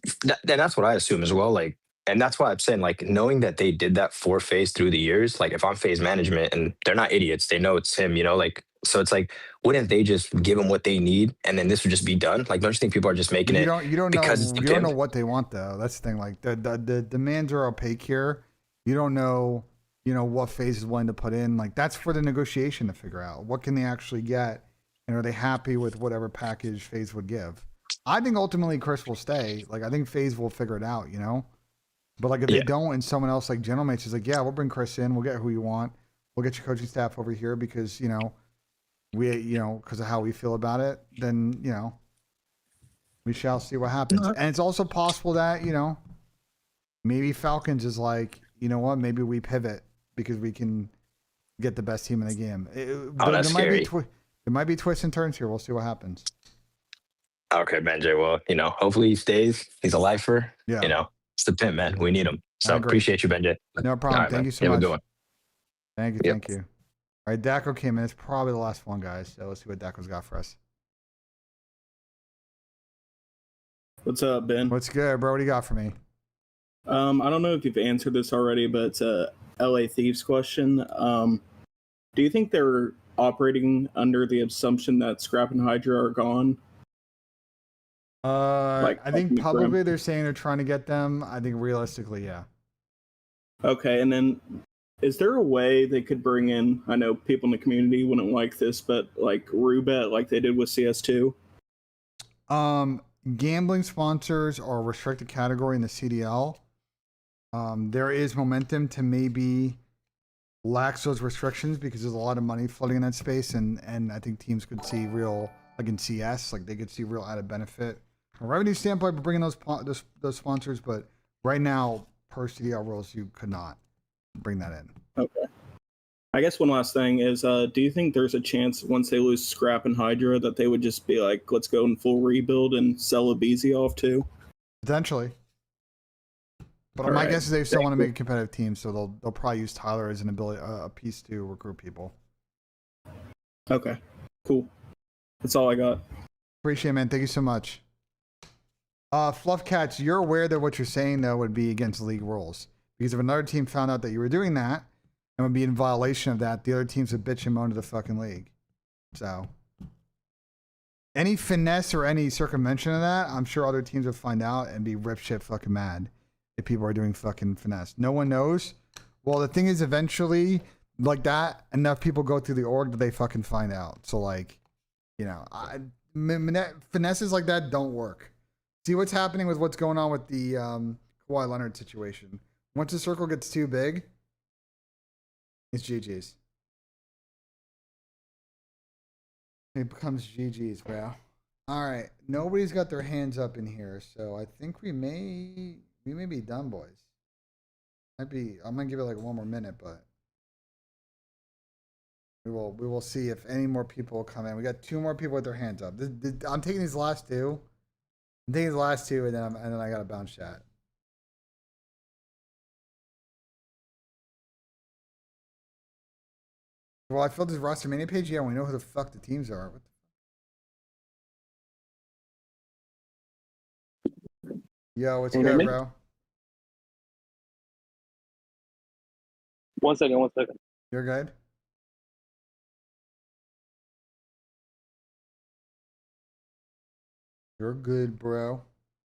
that's what I assume as well. Like, and that's why I'm saying, like, knowing that they did that for FaZe through the years, like, if I'm FaZe management and they're not idiots, they know it's him, you know, like, so it's like, wouldn't they just give him what they need and then this would just be done? Like, don't you think people are just making you don't because know, it's the you don't pimp? know what they want though. That's the thing. Like the demands are opaque here. You don't know, you know, what FaZe is willing to put in. Like that's for the negotiation to figure out what can they actually get, and are they happy with whatever package FaZe would give. I think ultimately Chris will stay. Like I think FaZe will figure it out, you know. But like if they don't, and someone else like Gentlemates is like, yeah, we'll bring Chris in. We'll get who you want. We'll get your coaching staff over here because you know because of how we feel about it. Then you know, we shall see what happens. And it's also possible that you know, maybe Falcons is like, you know what, maybe we pivot because we can get the best team in the game. That's scary. There might be twists and turns here. We'll see what happens. Okay, Benji. Well, you know, hopefully he stays. He's a lifer. Yeah. You know, it's the pimp, man. We need him. So agree. appreciate you, Benji. No problem. All right, Thank man. you so Have much. a good one. Thank you. Yep. Thank you. All right, Daco came in. It's probably the last one, guys. So let's see what Daco's got for us. What's up, Ben? What's good, bro? What do you got for me? I don't know if you've answered this already, but it's a LA Thieves question. Do you think they're operating under the assumption that Scrap and Hydra are gone? I think publicly they're saying they're trying to get them. I think realistically, yeah. Okay, and then is there a way they could bring in, I know people in the community wouldn't like this, but like Rubet, like they did with CS2? Gambling sponsors are a restricted category in the CDL. There is momentum to maybe lax those restrictions because there's a lot of money flooding in that space, and I think teams could see real, like in CS, like they could see real added benefit from a revenue standpoint by bringing those sponsors. But right now, per CDL rules, you could not bring that in. Okay. I guess one last thing is, do you think there's a chance once they lose Scrap and Hydra that they would just be like, let's go in full rebuild and sell Abizi off too? Potentially. But my guess is they still want to make a competitive team, so they'll probably use Tyler as a piece to recruit people. Okay, cool. That's all I got. Appreciate it, man. Thank you so much. Fluff Cats, you're aware that what you're saying though would be against league rules, because if another team found out that you were doing that and would be in violation of that, the other teams would bitch and moan to the fucking league. So any finesse or any circumvention of that, I'm sure other teams would find out and be rip shit fucking mad if people are doing fucking finesse. No one knows. Well, the thing is, eventually, like that, enough people go through the org that they fucking find out. So like, you know, finesses like that don't work. See what's happening with what's going on with the Kawhi Leonard situation. Once the circle gets too big, it's GG's. It becomes GG's, bro. All right, nobody's got their hands up in here, so I think we may be done, boys. I'm gonna give it like one more minute, but we will see if any more people come in. We got 2 more people with their hands up. I'm taking these last 2. I'm taking the last 2, and then I got a bounce chat. Well, I filled this Rostermania page. Yeah, we know who the fuck the teams are. What the... Yo, what's good, bro? 1 second. You're good? You're good, bro.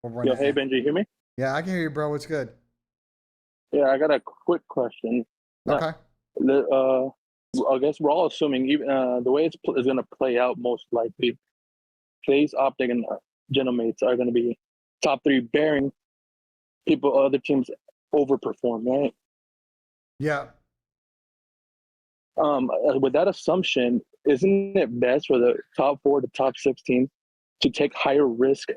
Yo, hey, Benji, you hear me? Yeah, I can hear you, bro. What's good? Yeah, I got a quick question. Okay. I guess we're all assuming even the way it's going to play out, most likely, FaZe, Optic, and Genomates are going to be top 3, bearing other teams overperform, right? Yeah. With that assumption, isn't it best for the top 4 to top 6 teams to take higher risk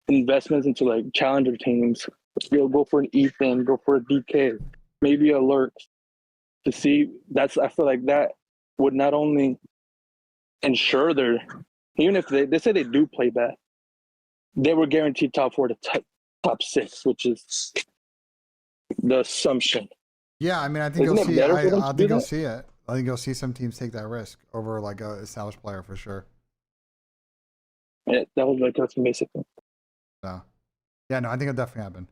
investments into like challenger teams? Go for an Ethan, go for a DK, maybe a Lurk, to see I feel like that would not only ensure even if they say they do play bad, they were guaranteed top 4 to top 6, which is the assumption. Yeah, I mean, I think you'll see. I think you'll see it. I think you'll see some teams take that risk over like a established player for sure. Yeah, that was like that's basic. So, yeah, no, I think it'll definitely happen.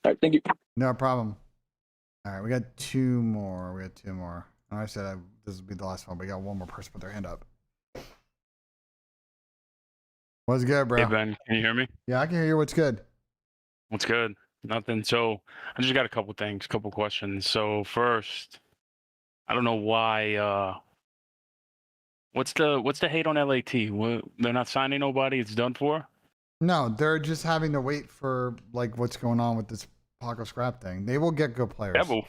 All right, thank you. No problem. All right, we got 2 more. I said this would be the last one, but we got 1 more person put their hand up. What's good, bro? Hey, Ben, can you hear me? Yeah, I can hear you. What's good? What's good? Nothing. So I just got a couple questions. So first, I don't know why. What's the hate on LAT? They're not signing nobody. It's done for. No, they're just having to wait for like what's going on with this Paco Scrap thing. They will get good players. Yeah, but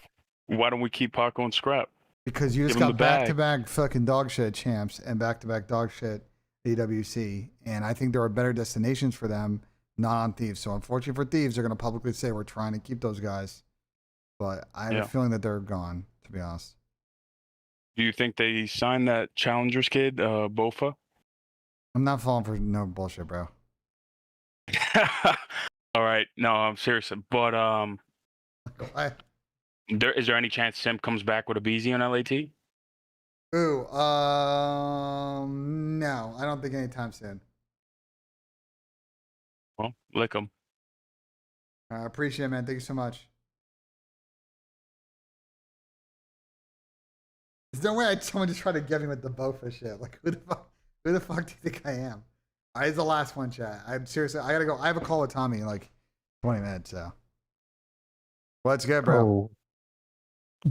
why don't we keep Paco and Scrap? Because you just got back-to-back fucking dog shit champs and back-to-back dog shit AWC, and I think there are better destinations for them, not on Thieves. So unfortunately for Thieves, they're going to publicly say we're trying to keep those guys, but I have a feeling that they're gone, to be honest. Do you think they signed that Challengers kid, Bofa? I'm not falling for no bullshit, bro. All right, no, I'm serious. But is there any chance Simp comes back with a BZ on LAT? Ooh, no, I don't think anytime soon. Well, lick him. I appreciate it, man. Thank you so much. There's no way someone just tried to get me with the Bofa shit. Like, who the fuck do you think I am? All right, it's the last one, chat. I'm seriously, I gotta go. I have a call with Tommy in like 20 minutes, so. What's good, bro?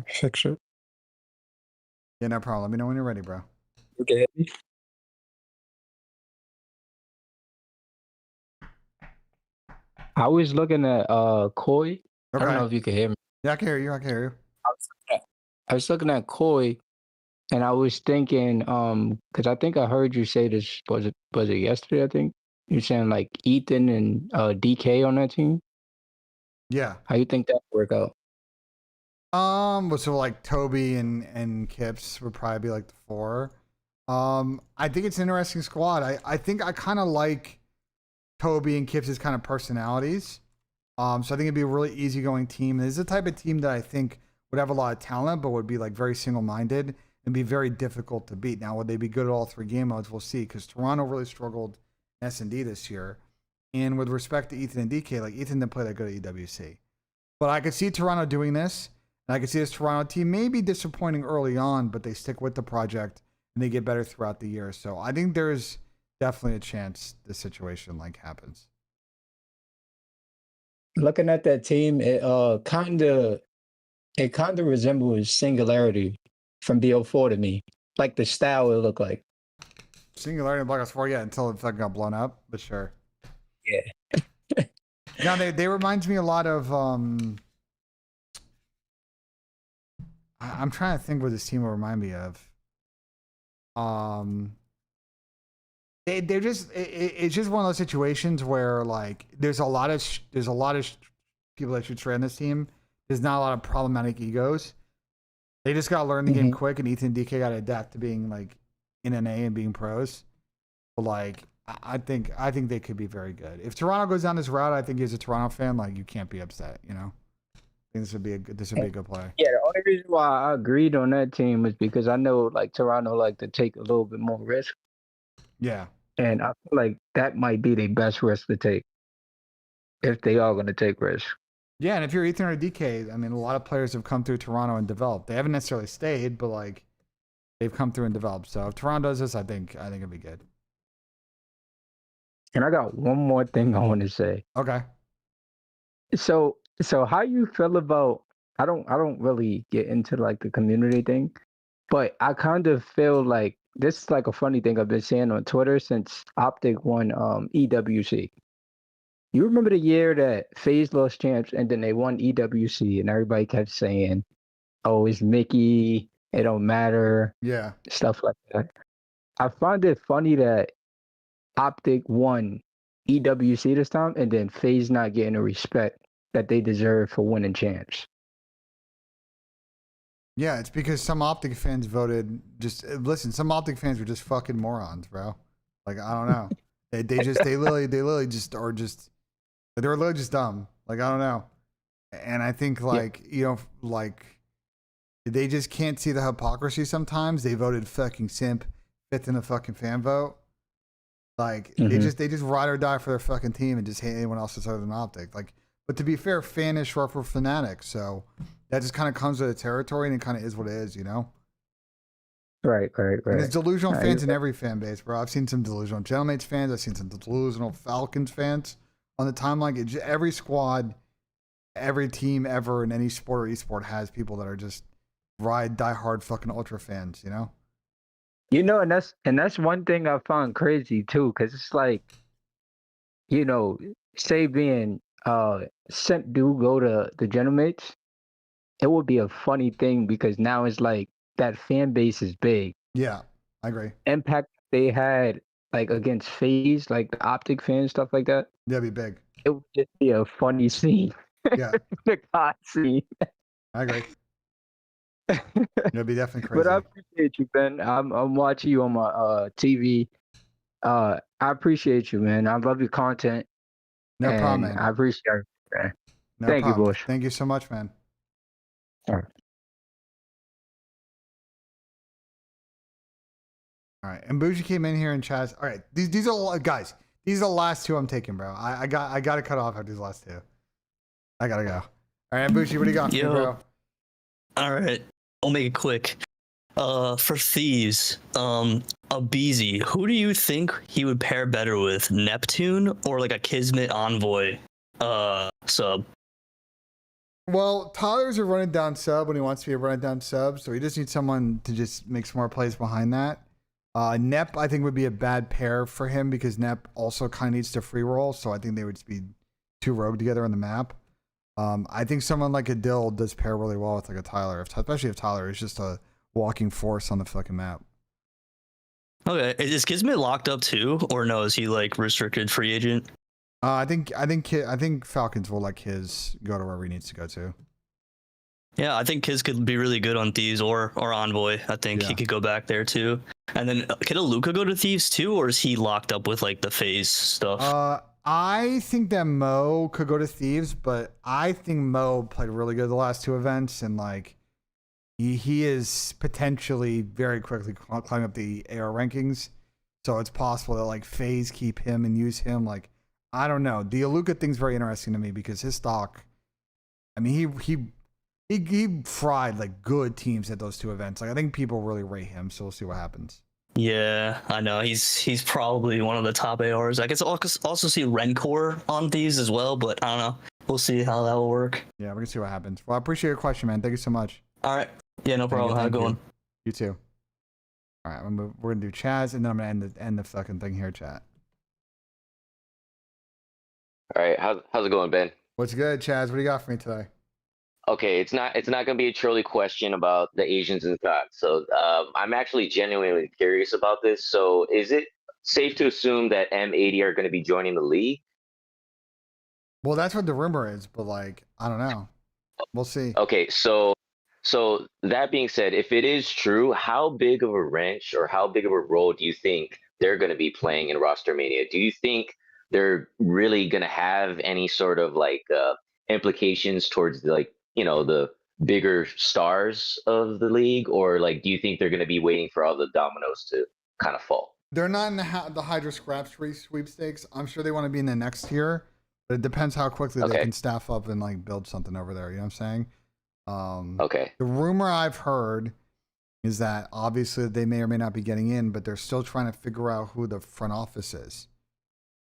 Fix it. Yeah, no problem. Let me know when you're ready, bro. Okay. I was looking at Koi. I don't know if you can hear me. Yeah, I can hear you. I can hear you. I was looking at Koi, and I was thinking, because I think I heard you say this. Was it yesterday? I think you're saying like Ethan and DK on that team. Yeah. How you think that would work out? So like Toby and Kips would probably be like the 4. I think it's an interesting squad. I think I kind of like Toby and Kips' kind of personalities. So I think it'd be a really easygoing team. This is the type of team that I think would have a lot of talent, but would be like very single-minded and be very difficult to beat. Now, would they be good at all 3 game modes? We'll see, because Toronto really struggled in S&D this year. And with respect to Ethan and DK, like Ethan didn't play that good at EWC. But I could see Toronto doing this, and I could see this Toronto team maybe disappointing early on, but they stick with the project and they get better throughout the year. So I think there's definitely a chance this situation like happens. Looking at that team, it kind of resembles Singularity from BO4 to me. Like the style it looked like. Singularity and Black Ops 4, yeah, until it fucking got blown up, but sure. Yeah. Now they reminds me a lot of I'm trying to think what this team will remind me of. They're just it's just one of those situations where like there's a lot of people that should trade on this team. There's not a lot of problematic egos. They just gotta learn the game quick, and Ethan and DK gotta adapt to being like in NA and being pros. But like I think they could be very good. If Toronto goes down this route, I think as a Toronto fan, like you can't be upset, you know. I think this would be a good play. Yeah, the only reason why I agreed on that team was because I know like Toronto like to take a little bit more risk. Yeah. And I feel like that might be the best risk to take if they are going to take risk. Yeah, and if you're Ethan or DK, I mean, a lot of players have come through Toronto and developed. They haven't necessarily stayed, but like they've come through and developed. So if Toronto does this, I think it'd be good. And I got one more thing I want to say. Okay. So how you feel about? I don't really get into like the community thing, but I kind of feel like this is like a funny thing I've been saying on Twitter since Optic won EWC. You remember the year that FaZe lost champs and then they won EWC and everybody kept saying, "Oh, it's Mickey. It don't matter." Yeah. Stuff like that. I find it funny that Optic won EWC this time and then FaZe not getting the respect that they deserve for winning champs. Yeah, it's because some Optic fans voted some Optic fans were just fucking morons, bro. Like, I don't know. they literally just are just, they were literally just dumb. Like, I don't know. And I think like, you know, like they just can't see the hypocrisy sometimes. They voted fucking Simp 5th in the fucking fan vote. Like they just ride or die for their fucking team and just hate anyone else that's other than Optic. Like, but to be fair, fan is short for fanatic, so that just kind of comes with the territory, and it kind of is what it is, you know. Right. And there's delusional fans in every fan base, bro. I've seen some delusional Gentleman's fans. I've seen some delusional Falcons fans on the timeline. Every squad, every team ever in any sport or esport has people that are just diehard fucking ultra fans, you know. You know, and that's one thing I found crazy too, because it's like, you know, say being Simp do go to the Gentlemates, it would be a funny thing because now it's like that fan base is big. Yeah, I agree. Impact they had like against FaZe, like the Optic fans, stuff like that. That'd be big. It would just be a funny scene. Yeah. The God scene. I agree. It'd be definitely crazy. But I appreciate you, Ben. I'm watching you on my TV. I appreciate you, man. I love your content. No problem, man. I appreciate it, man. No Thank problem. you, Bush. Thank you so much, man. All right. All right. And Bougie came in here and chat. All right. These are guys. These are the last 2 I'm taking, bro. I got to cut off after these last 2. I gotta go. All right, Bougie, what do you got for me, bro? All right. I'll make it quick. For Thieves, Abizi, who do you think he would pair better with, Neptune or like a Kismet Envoy sub? Well, Tyler's a running down sub when he wants to be a running down sub, so he just needs someone to just make some more plays behind that. Nep, I think, would be a bad pair for him because Nep also kind of needs to free roll, so I think they would just be 2 rogue together on the map. I think someone like a Dill does pair really well with like a Tyler, especially if Tyler is just a walking force on the fucking map. Okay, is Kismet locked up too, or no? Is he like restricted free agent? I think Falcons will let Kiz go to wherever he needs to go to. Yeah, I think Kiz could be really good on Thieves or Envoy. I think he Yeah. could go back there too. And then could a Luca go to Thieves too, or is he locked up with like the FaZe stuff? I think that Mo could go to Thieves, but I think Mo played really good the last two events, and like he is potentially very quickly climbing up the AR rankings. So it's possible that like FaZe keep him and use him. Like, I don't know. The Aluka thing's very interesting to me because his stock, I mean, he fried like good teams at those two events. Like, I think people really rate him, so we'll see what happens. Yeah, I know. He's probably one of the top ARs. I guess I'll also see Rencor on these as well, but I don't know. We'll see how that will work. Yeah, we're gonna see what happens. Well, I appreciate your question, man. Thank you so much. All right. Yeah, no problem. Have a good one. You too. All right, we're gonna do Chaz, and then I'm gonna end the fucking thing here, chat. All right, how's it going, Ben? What's good, Chaz? What do you got for me today? Okay, it's not gonna be a trolley question about the Asians and thoughts. So I'm actually genuinely curious about this. So is it safe to assume that M80 are going to be joining the league? Well, that's what the rumor is, but like, I don't know. We'll see. Okay, so that being said, if it is true, how big of a wrench or how big of a role do you think they're going to be playing in Rostermania? Do you think they're really going to have any sort of like implications towards like, you know, the bigger stars of the league, or like do you think they're going to be waiting for all the dominoes to kind of fall? They're not in the Hydra Scraps sweepstakes. I'm sure they want to be in the next tier, but it depends how quickly they can staff up and like build something over there. You know what I'm saying? Okay. The rumor I've heard is that obviously they may or may not be getting in, but they're still trying to figure out who the front office is.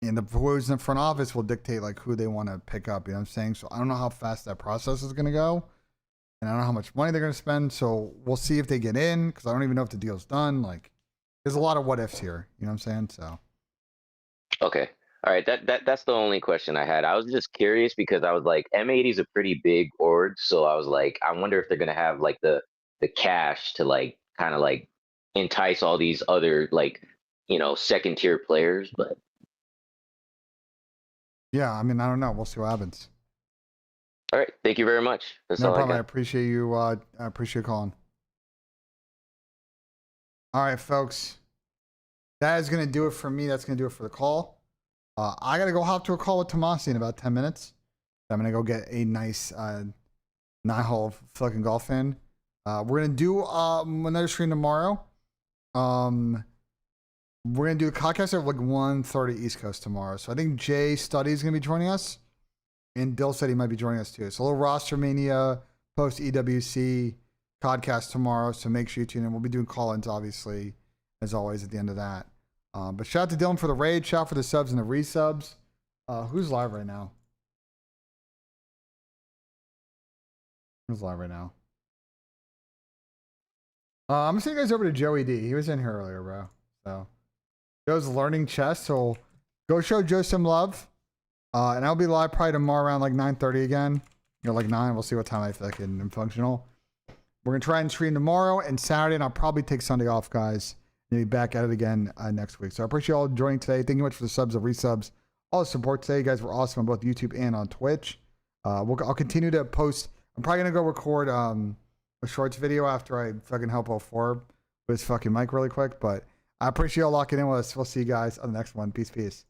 And the who's in the front office will dictate like who they want to pick up. You know what I'm saying? So I don't know how fast that process is going to go. And I don't know how much money they're going to spend. So we'll see if they get in, because I don't even know if the deal's done. Like, there's a lot of what ifs here. You know what I'm saying? So. Okay. All right. That's the only question I had. I was just curious because I was like, M80 is a pretty big org. So I was like, I wonder if they're going to have like the cash to like kind of like entice all these other like, you know, second tier players. But Yeah, I mean, I don't know. We'll see what happens. all right. Thank you very much. That's No all problem. I I got. appreciate you. I appreciate calling. All right, folks. That is going to do it for me. That's going to do it for the call. I got to go hop to a call with Tomasi in about 10 minutes. I'm going to go get a nice 9-hole fucking golf in. We're going to do another stream tomorrow. We're going to do a podcast at like 1:30 East Coast tomorrow. So I think Jay Study is going to be joining us. And Dill said he might be joining us too. So a little Rostermania post EWC podcast tomorrow. So make sure you tune in. We'll be doing call-ins, obviously, as always, at the end of that. But shout out to Dylan for the raid. Shout out for the subs and the resubs. Who's live right now? Who's live right now? I'm gonna send you guys over to Joey D. He was in here earlier, bro. So Joe's learning chess. So go show Joe some love. And I'll be live probably tomorrow around like 9:30 again. You know, like 9. We'll see what time I fucking am functional. We're gonna try and stream tomorrow and Saturday, and I'll probably take Sunday off, guys. And be back at it again next week. So I appreciate you all joining today. Thank you much for the subs and resubs. All the support today. You guys were awesome on both YouTube and on Twitch. I'll continue to post. I'm probably gonna go record a shorts video after I fucking help L4 with his fucking mic really quick. But I appreciate you all locking in with us. We'll see you guys on the next one. Peace, peace.